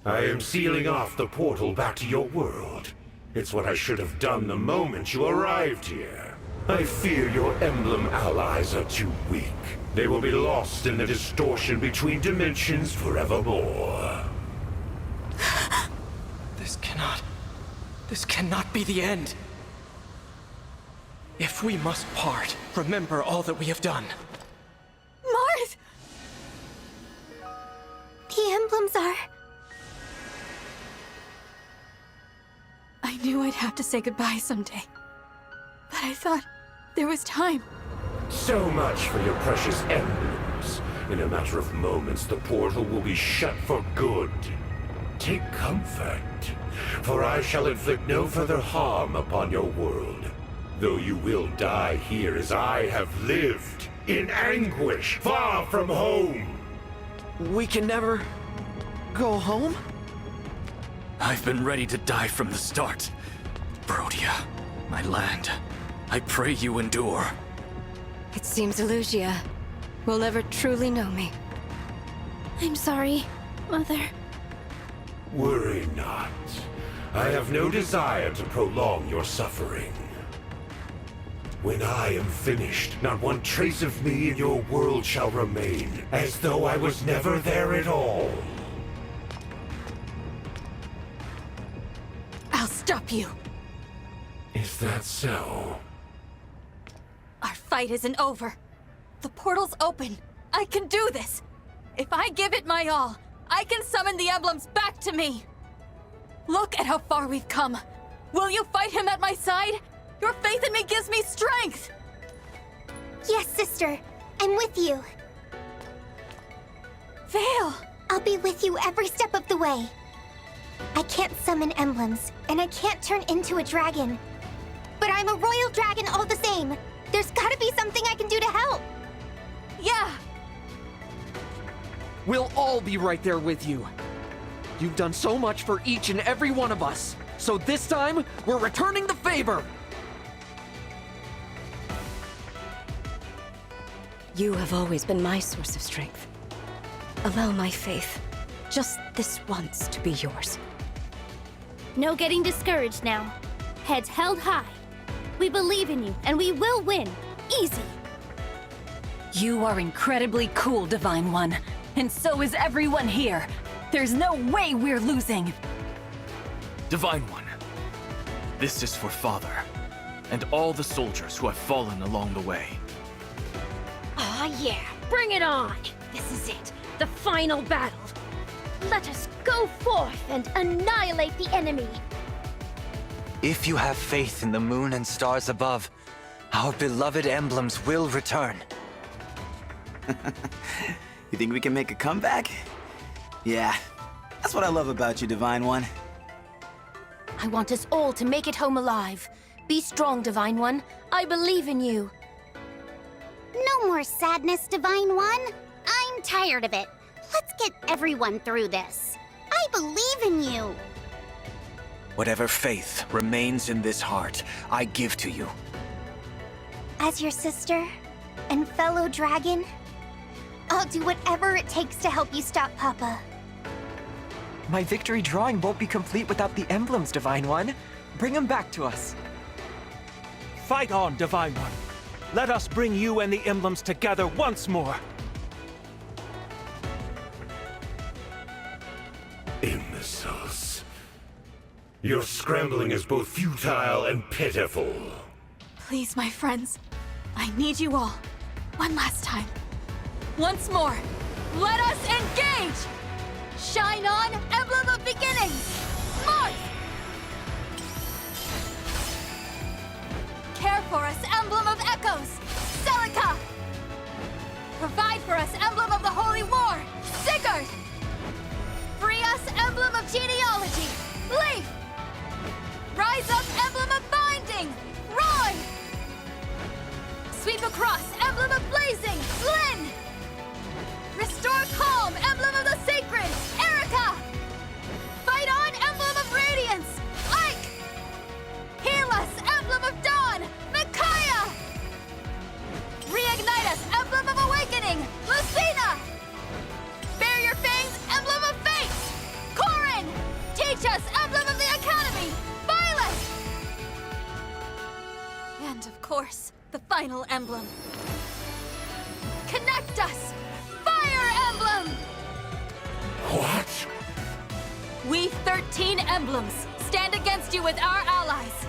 I am sealing off the portal back to your world. It's what I should have done the moment you arrived here. I fear your emblem allies are too weak. They will be lost in the distortion between dimensions forevermore. This cannot be the end. If we must part, remember all that we have done. Mars! The emblems are... I knew I'd have to say goodbye someday. But I thought there was time. So much for your precious emblems. In a matter of moments, the portal will be shut for good. Take comfort, for I shall inflict no further harm upon your world. Though you will die here as I have lived, in anguish, far from home. We can never go home? I've been ready to die from the start. Brodia, my land, I pray you endure. It seems Elyos will never truly know me. I'm sorry, Mother. Worry not. I have no desire to prolong your suffering. When I am finished, not one trace of me in your world shall remain, as though I was never there at all. I'll stop you. Is that so? Our fight isn't over. The portal's open. I can do this. If I give it my all, I can summon the emblems back to me. Look at how far we've come. Will you fight him at my side? Your faith in me gives me strength. Yes, sister. I'm with you. Veil! I'll be with you every step of the way. I can't summon emblems, and I can't turn into a dragon. But I'm a royal dragon all the same. There's gotta be something I can do to help. Yeah! We'll all be right there with you. You've done so much for each and every one of us. So this time, we're returning the favor! You have always been my source of strength. Allow my faith, just this once, to be yours. No getting discouraged now. Heads held high. We believe in you, and we will win. Easy. You are incredibly cool, Divine One. And so is everyone here. There's no way we're losing. Divine One, this is for Father, and all the soldiers who have fallen along the way. Ah, yeah. Bring it on. This is it. The final battle. Let us go forth and annihilate the enemy. If you have faith in the moon and stars above, our beloved emblems will return. You think we can make a comeback? Yeah, that's what I love about you, Divine One. I want us all to make it home alive. Be strong, Divine One. I believe in you. No more sadness, Divine One. I'm tired of it. Let's get everyone through this. I believe in you. Whatever faith remains in this heart, I give to you. As your sister and fellow dragon, I'll do whatever it takes to help you stop Papa. My victory drawing won't be complete without the emblems, Divine One. Bring them back to us. Fight on, Divine One. Let us bring you and the emblems together once more. Imbeciles. Your scrambling is both futile and pitiful. Please, my friends. I need you all. One last time. Once more. Let us engage! Shine on, Emblem of Beginnings! March! Care for us, Emblem of Echoes! Celica! Provide for us, Emblem of the Holy War! Sigurd! Free us, Emblem of Genealogy! Leaf! Rise up, Emblem of Binding! Roy! Sweep across, Emblem of Blazing! Lyn! Restore calm, Emblem of the Sacred! Erica! Fight on, Emblem of Radiance! Ike! Heal us, Emblem of Dawn! Micaiah! Reignite us, Emblem of Awakening! Lucina! Bear your fangs, Emblem of Fate! Corin! Teach us, Emblem of the Academy! Violet! And of course, the final emblem. Connect us! Fire Emblem! What? We 13 emblems stand against you with our allies.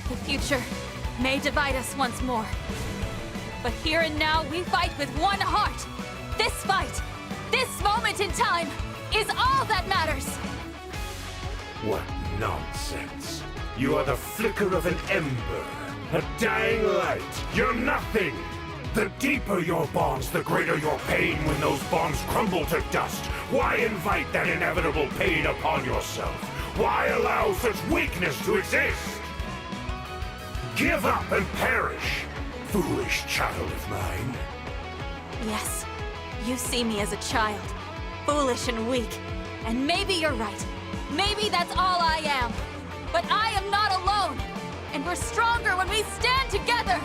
The future may divide us once more. But here and now, we fight with one heart. This fight, this moment in time, is all that matters. What nonsense. You are the flicker of an ember, a dying light. You're nothing! The deeper your bonds, the greater your pain when those bonds crumble to dust. Why invite that inevitable pain upon yourself? Why allow such weakness to exist? Give up and perish, foolish child of mine. Yes, you see me as a child, foolish and weak. And maybe you're right. Maybe that's all I am. But I am not alone. And we're stronger when we stand together.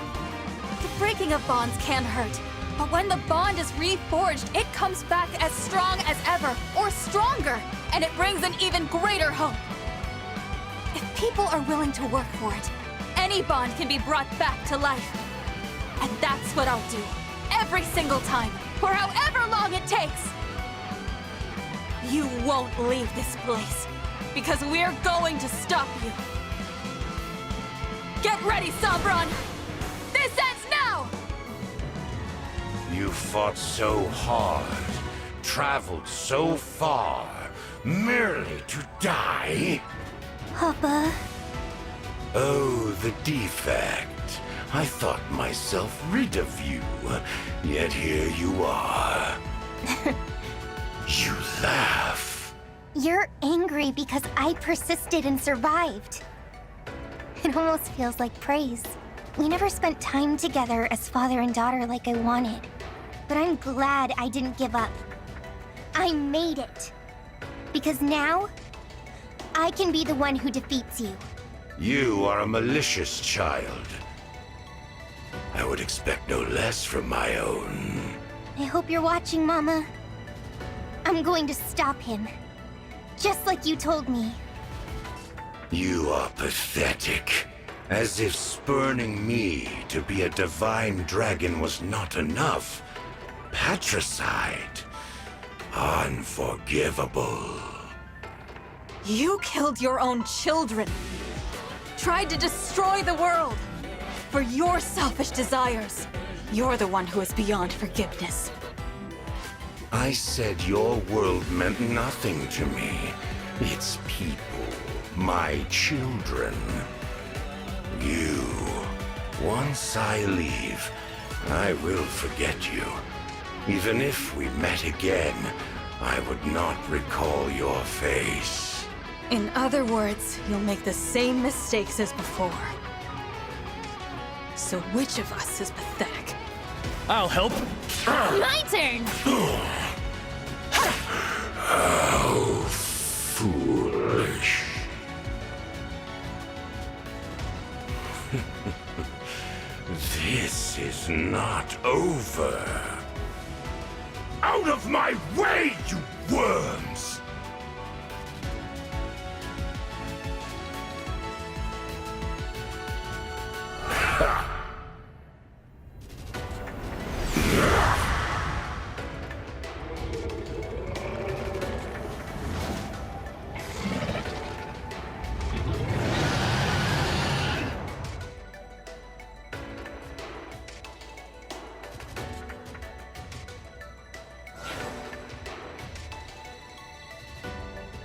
The breaking of bonds can hurt. But when the bond is reforged, it comes back as strong as ever, or stronger. And it brings an even greater hope. If people are willing to work for it, any bond can be brought back to life. And that's what I'll do. Every single time. For however long it takes. You won't leave this place, because we're going to stop you. Get ready, Sombron! This ends now! You fought so hard, traveled so far, merely to die? Papa. Oh, the defect. I thought myself rid of you, yet here you are. You laugh. You're angry because I persisted and survived. It almost feels like praise. We never spent time together as father and daughter like I wanted. But I'm glad I didn't give up. I made it. Because now, I can be the one who defeats you. You are a malicious child. I would expect no less from my own. I hope you're watching, Mama. I'm going to stop him. Just like you told me. You are pathetic. As if spurning me to be a divine dragon was not enough. Patricide. Unforgivable. You killed your own children. Tried to destroy the world. For your selfish desires. You're the one who is beyond forgiveness. I said your world meant nothing to me. Its people, my children. You. Once I leave, I will forget you. Even if we met again, I would not recall your face. In other words, you'll make the same mistakes as before. So which of us is pathetic? I'll help. My turn! How foolish. This is not over. Out of my way, you worms!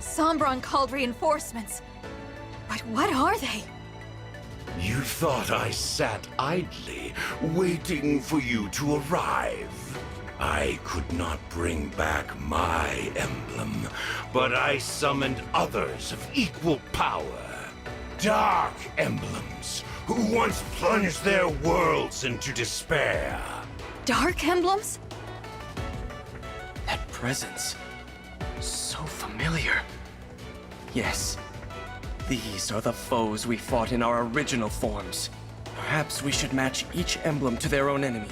Sombron called reinforcements. But what are they? You thought I sat idly, waiting for you to arrive. I could not bring back my emblem, but I summoned others of equal power. Dark emblems, who once plunged their worlds into despair. Dark emblems? That presence. So familiar. Yes. These are the foes we fought in our original forms. Perhaps we should match each emblem to their own enemy.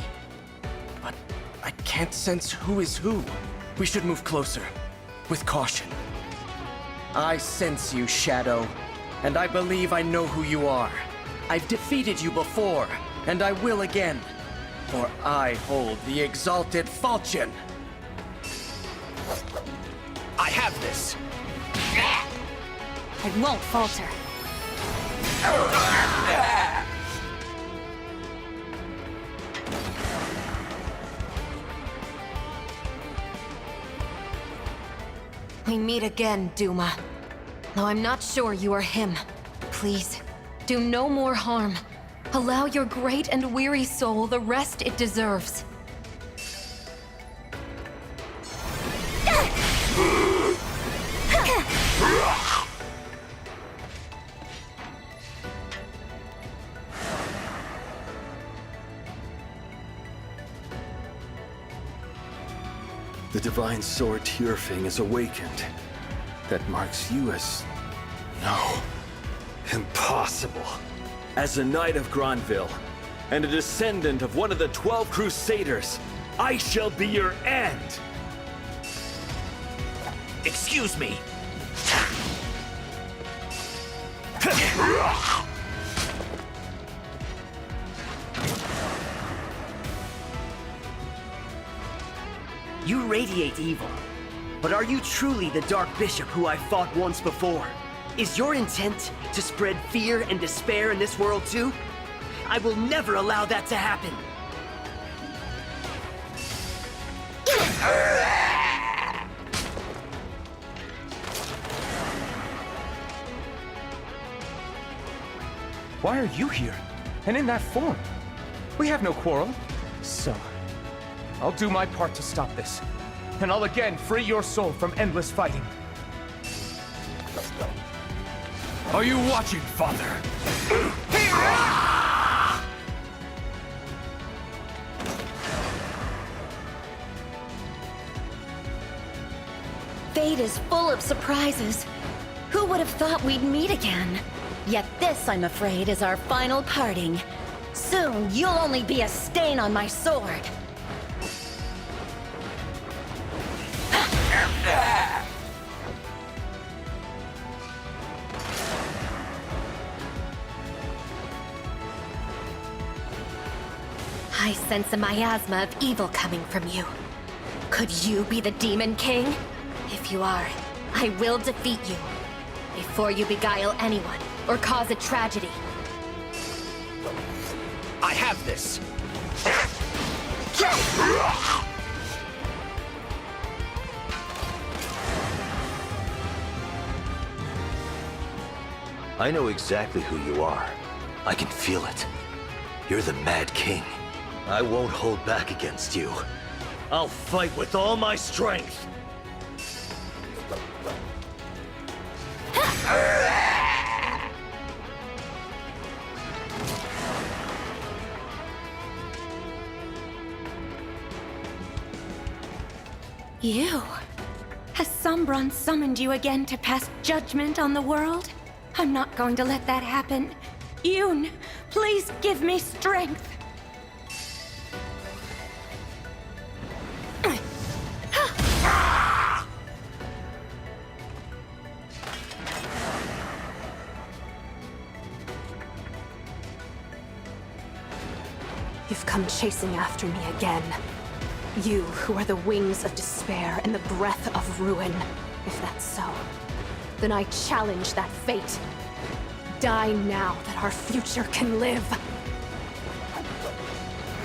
But I can't sense who is who. We should move closer. With caution. I sense you, Shadow. And I believe I know who you are. I've defeated you before, and I will again. For I hold the exalted falchion. I have this. I won't falter. We meet again, Duma. Though I'm not sure you are him. Please, do no more harm. Allow your great and weary soul the rest it deserves. The Divine Sword Tearfing is awakened. That marks you as... No. Impossible. As a Knight of Granville, and a descendant of one of the 12 Crusaders, I shall be your end! Excuse me. You radiate evil. But are you truly the Dark Bishop who I fought once before? Is your intent to spread fear and despair in this world too? I will never allow that to happen! Why are you here? And in that form? We have no quarrel. So, I'll do my part to stop this. And I'll again free your soul from endless fighting. Are you watching, Father? Fate is full of surprises. Who would have thought we'd meet again? Yet this, I'm afraid, is our final parting. Soon, you'll only be a stain on my sword. I sense a miasma of evil coming from you. Could you be the Demon King? If you are, I will defeat you, before you beguile anyone or cause a tragedy. I have this! I know exactly who you are. I can feel it. You're the Mad King. I won't hold back against you. I'll fight with all my strength. You? Has Sombron summoned you again to pass judgment on the world? I'm not going to let that happen. Yoon, please give me strength. You've come chasing after me again. You who are the wings of despair and the breath of ruin. If that's so, then I challenge that fate. Die now that our future can live.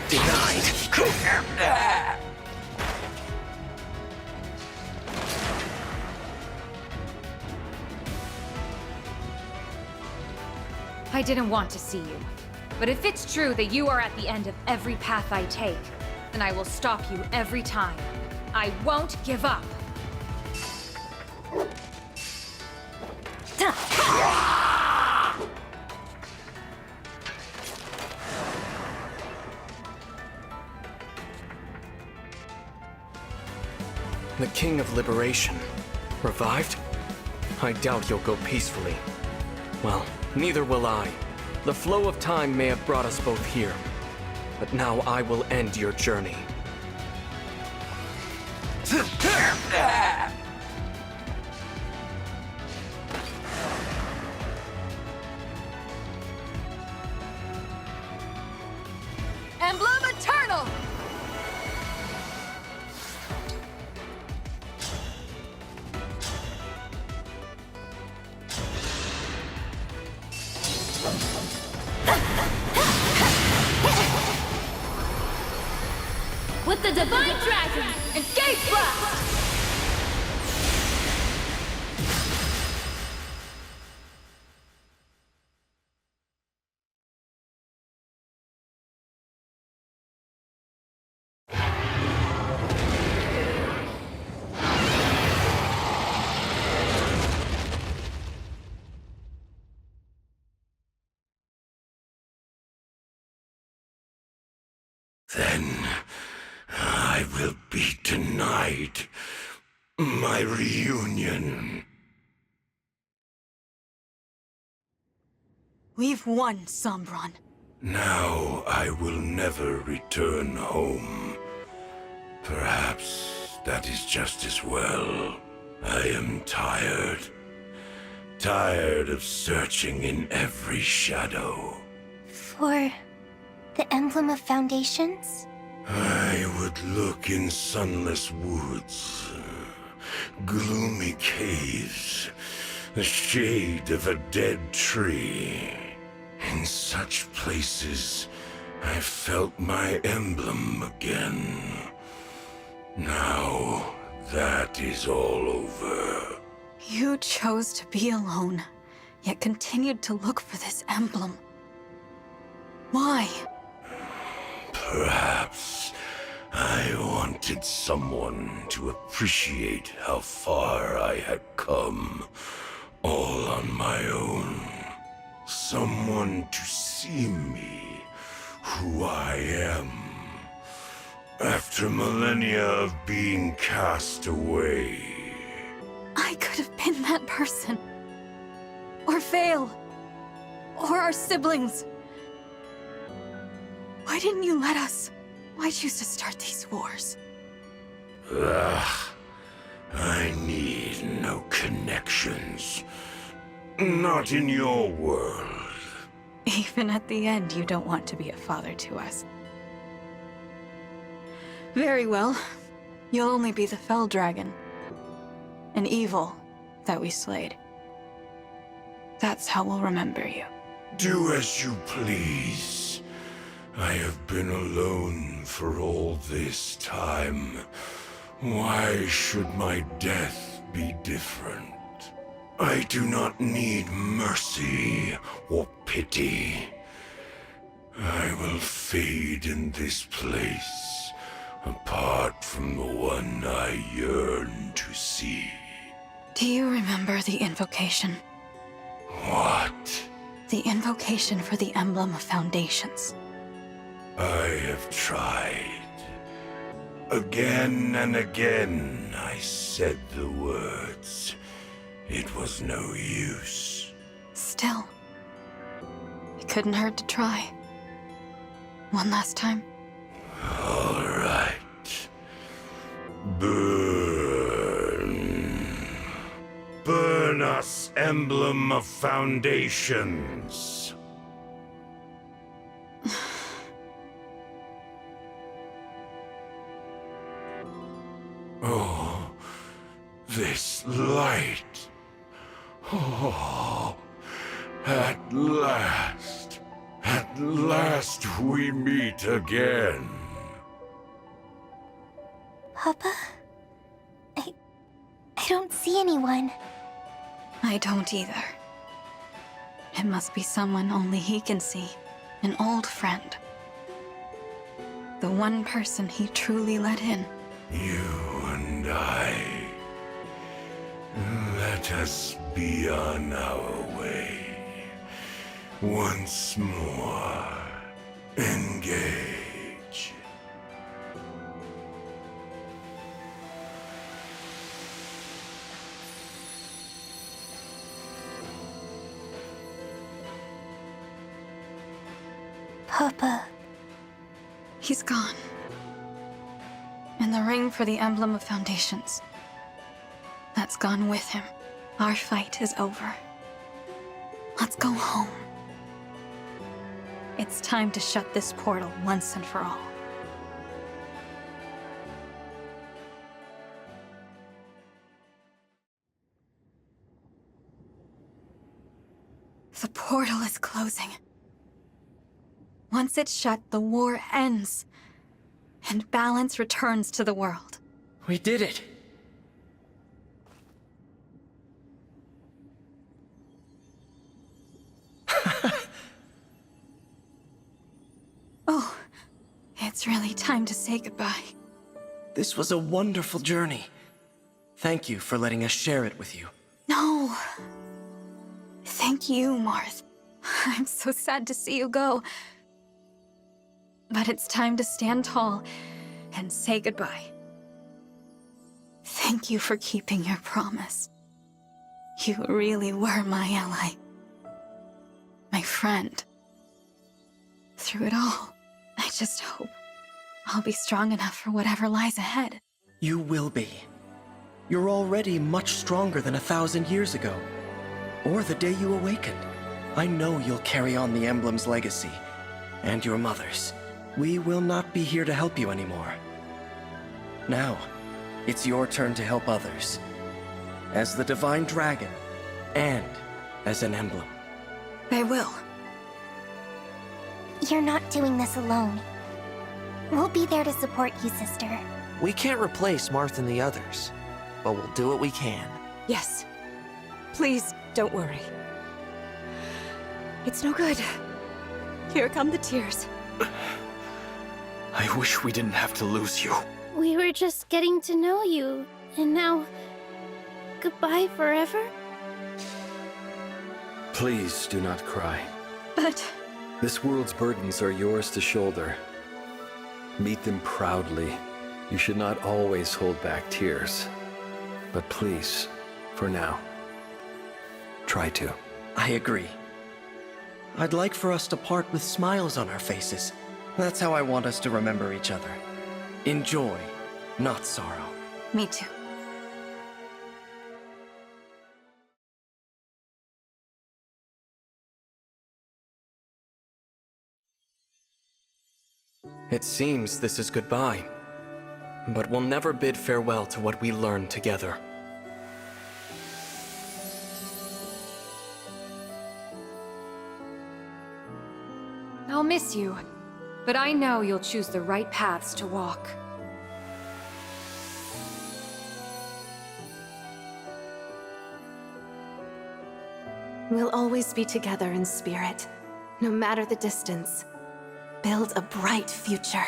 Denied. I didn't want to see you. But if it's true that you are at the end of every path I take, then I will stop you every time. I won't give up. The King of Liberation. Revived? I doubt you'll go peacefully. Well, neither will I. The flow of time may have brought us both here, but now I will end your journey. Emblem Eternal! With the Divine Dragon, engage blast! Then I will be denied my reunion. We've won, Sombron. Now I will never return home. Perhaps that is just as well. I am tired. Tired of searching in every shadow. For the Emblem of Foundations? I would look in sunless woods, gloomy caves, the shade of a dead tree. In such places, I felt my emblem again. Now, that is all over. You chose to be alone, yet continued to look for this emblem. Why? Perhaps I wanted someone to appreciate how far I had come, all on my own. Someone to see me, who I am. After millennia of being cast away. I could have been that person. Or Vale. Or our siblings. Why didn't you let us? Why choose to start these wars? I need no connections. Not in your world. Even at the end, you don't want to be a father to us. Very well. You'll only be the Fell Dragon. An evil that we slayed. That's how we'll remember you. Do as you please. I have been alone for all this time. Why should my death be different? I do not need mercy or pity. I will fade in this place, apart from the one I yearn to see. Do you remember the invocation? What? The invocation for the Emblem of Foundations. I have tried. Again and again I said the words. It was no use. Still, it couldn't hurt to try. One last time. All right. Burn. Burn us, Emblem of Foundations. Oh, this light. Oh, at last we meet again. Papa? I don't see anyone. I don't either. It must be someone only he can see. An old friend. The one person he truly let in. You and I. Let us be on our way. Once more. Engage. Papa. He's gone. And the ring for the Emblem of Foundations. That's gone with him. Our fight is over. Let's go home. It's time to shut this portal once and for all. The portal is closing. Once it's shut, the war ends. And balance returns to the world. We did it! Oh, it's really time to say goodbye. This was a wonderful journey. Thank you for letting us share it with you. No. Thank you, Marth. I'm so sad to see you go. But it's time to stand tall and say goodbye. Thank you for keeping your promise. You really were my ally. My friend. Through it all, I just hope I'll be strong enough for whatever lies ahead. You will be. You're already much stronger than 1,000 years ago. Or the day you awakened. I know you'll carry on the Emblem's legacy. And your mother's. We will not be here to help you anymore. Now, it's your turn to help others. As the Divine Dragon, and as an emblem. I will. You're not doing this alone. We'll be there to support you, sister. We can't replace Marth and the others, but we'll do what we can. Yes. Please, don't worry. It's no good. Here come the tears. I wish we didn't have to lose you. We were just getting to know you, and now... goodbye forever? Please do not cry. But... This world's burdens are yours to shoulder. Meet them proudly. You should not always hold back tears. But please, for now, try to. I agree. I'd like for us to part with smiles on our faces. That's how I want us to remember each other. In joy, not sorrow. Me too. It seems this is goodbye, but we'll never bid farewell to what we learned together. I'll miss you, but I know you'll choose the right paths to walk. We'll always be together in spirit, no matter the distance. Build a bright future.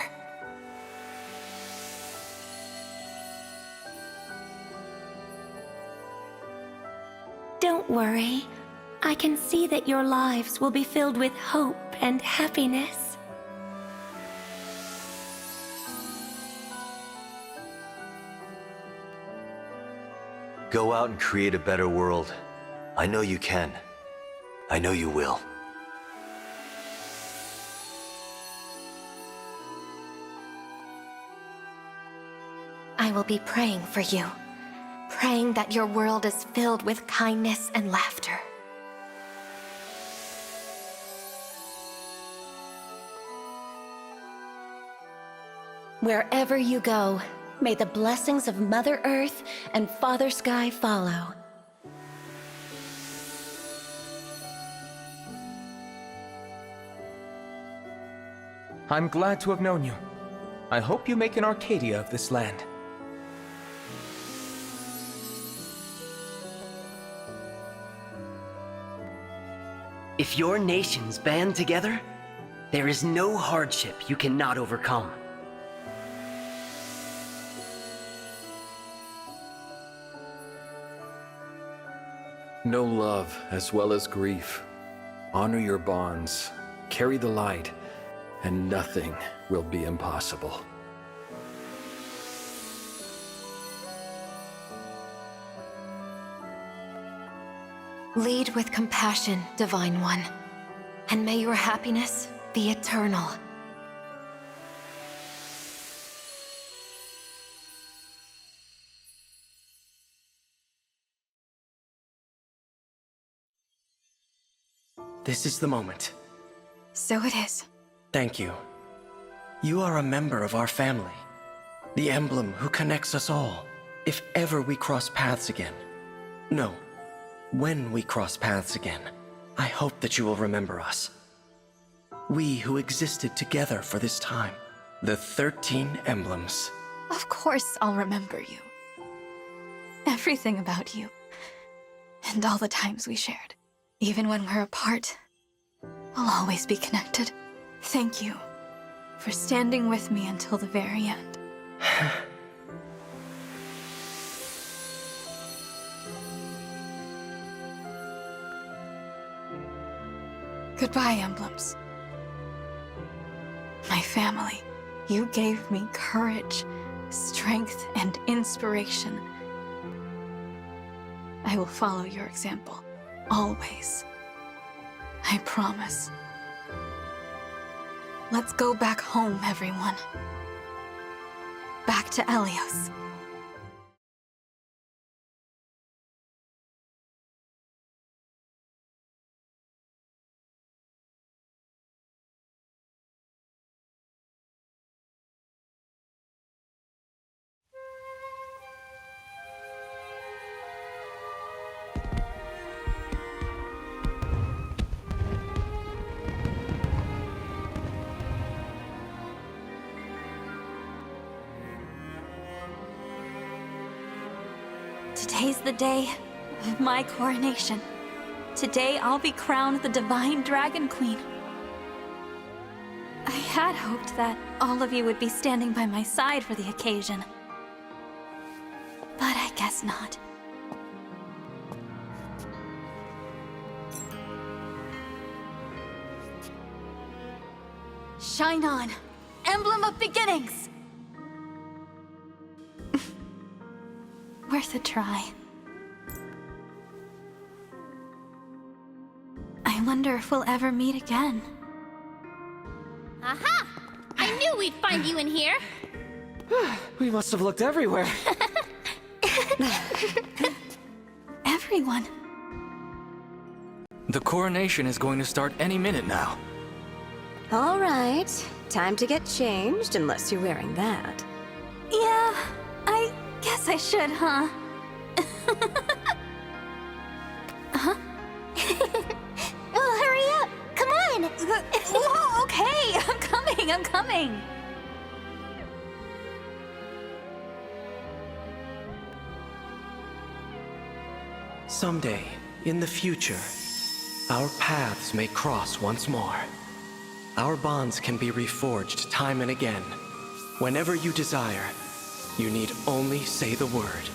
Don't worry. I can see that your lives will be filled with hope and happiness. Go out and create a better world. I know you can. I know you will. I will be praying for you. Praying that your world is filled with kindness and laughter. Wherever you go, may the blessings of Mother Earth and Father Sky follow. I'm glad to have known you. I hope you make an Arcadia of this land. If your nations band together, there is no hardship you cannot overcome. Know love as well as grief. Honor your bonds. Carry the light, and nothing will be impossible. Lead with compassion, Divine One, and may your happiness be eternal. This is the moment. So it is. Thank you. You are a member of our family. The emblem who connects us all. If ever we cross paths again. No, when we cross paths again, I hope that you will remember us. We who existed together for this time. The 13 emblems. Of course I'll remember you. Everything about you. And all the times we shared. Even when we're apart, we'll always be connected. Thank you for standing with me until the very end. Goodbye, Emblems. My family. You gave me courage, strength, and inspiration. I will follow your example. Always. I promise. Let's go back home, everyone. Back to Elyos. Today's the day of my coronation. Today I'll be crowned the Divine Dragon Queen. I had hoped that all of you would be standing by my side for the occasion. But I guess not. Shine on, Emblem of Beginnings! Worth a try. I wonder if we'll ever meet again. Aha! I knew we'd find you in here! We must have looked everywhere. Everyone. The coronation is going to start any minute now. All right. Time to get changed, unless you're wearing that. Yeah, I guess I should, huh? Huh? Well, hurry up! Come on! Whoa, okay! I'm coming! Someday, in the future, our paths may cross once more. Our bonds can be reforged time and again. Whenever you desire, you need only say the word.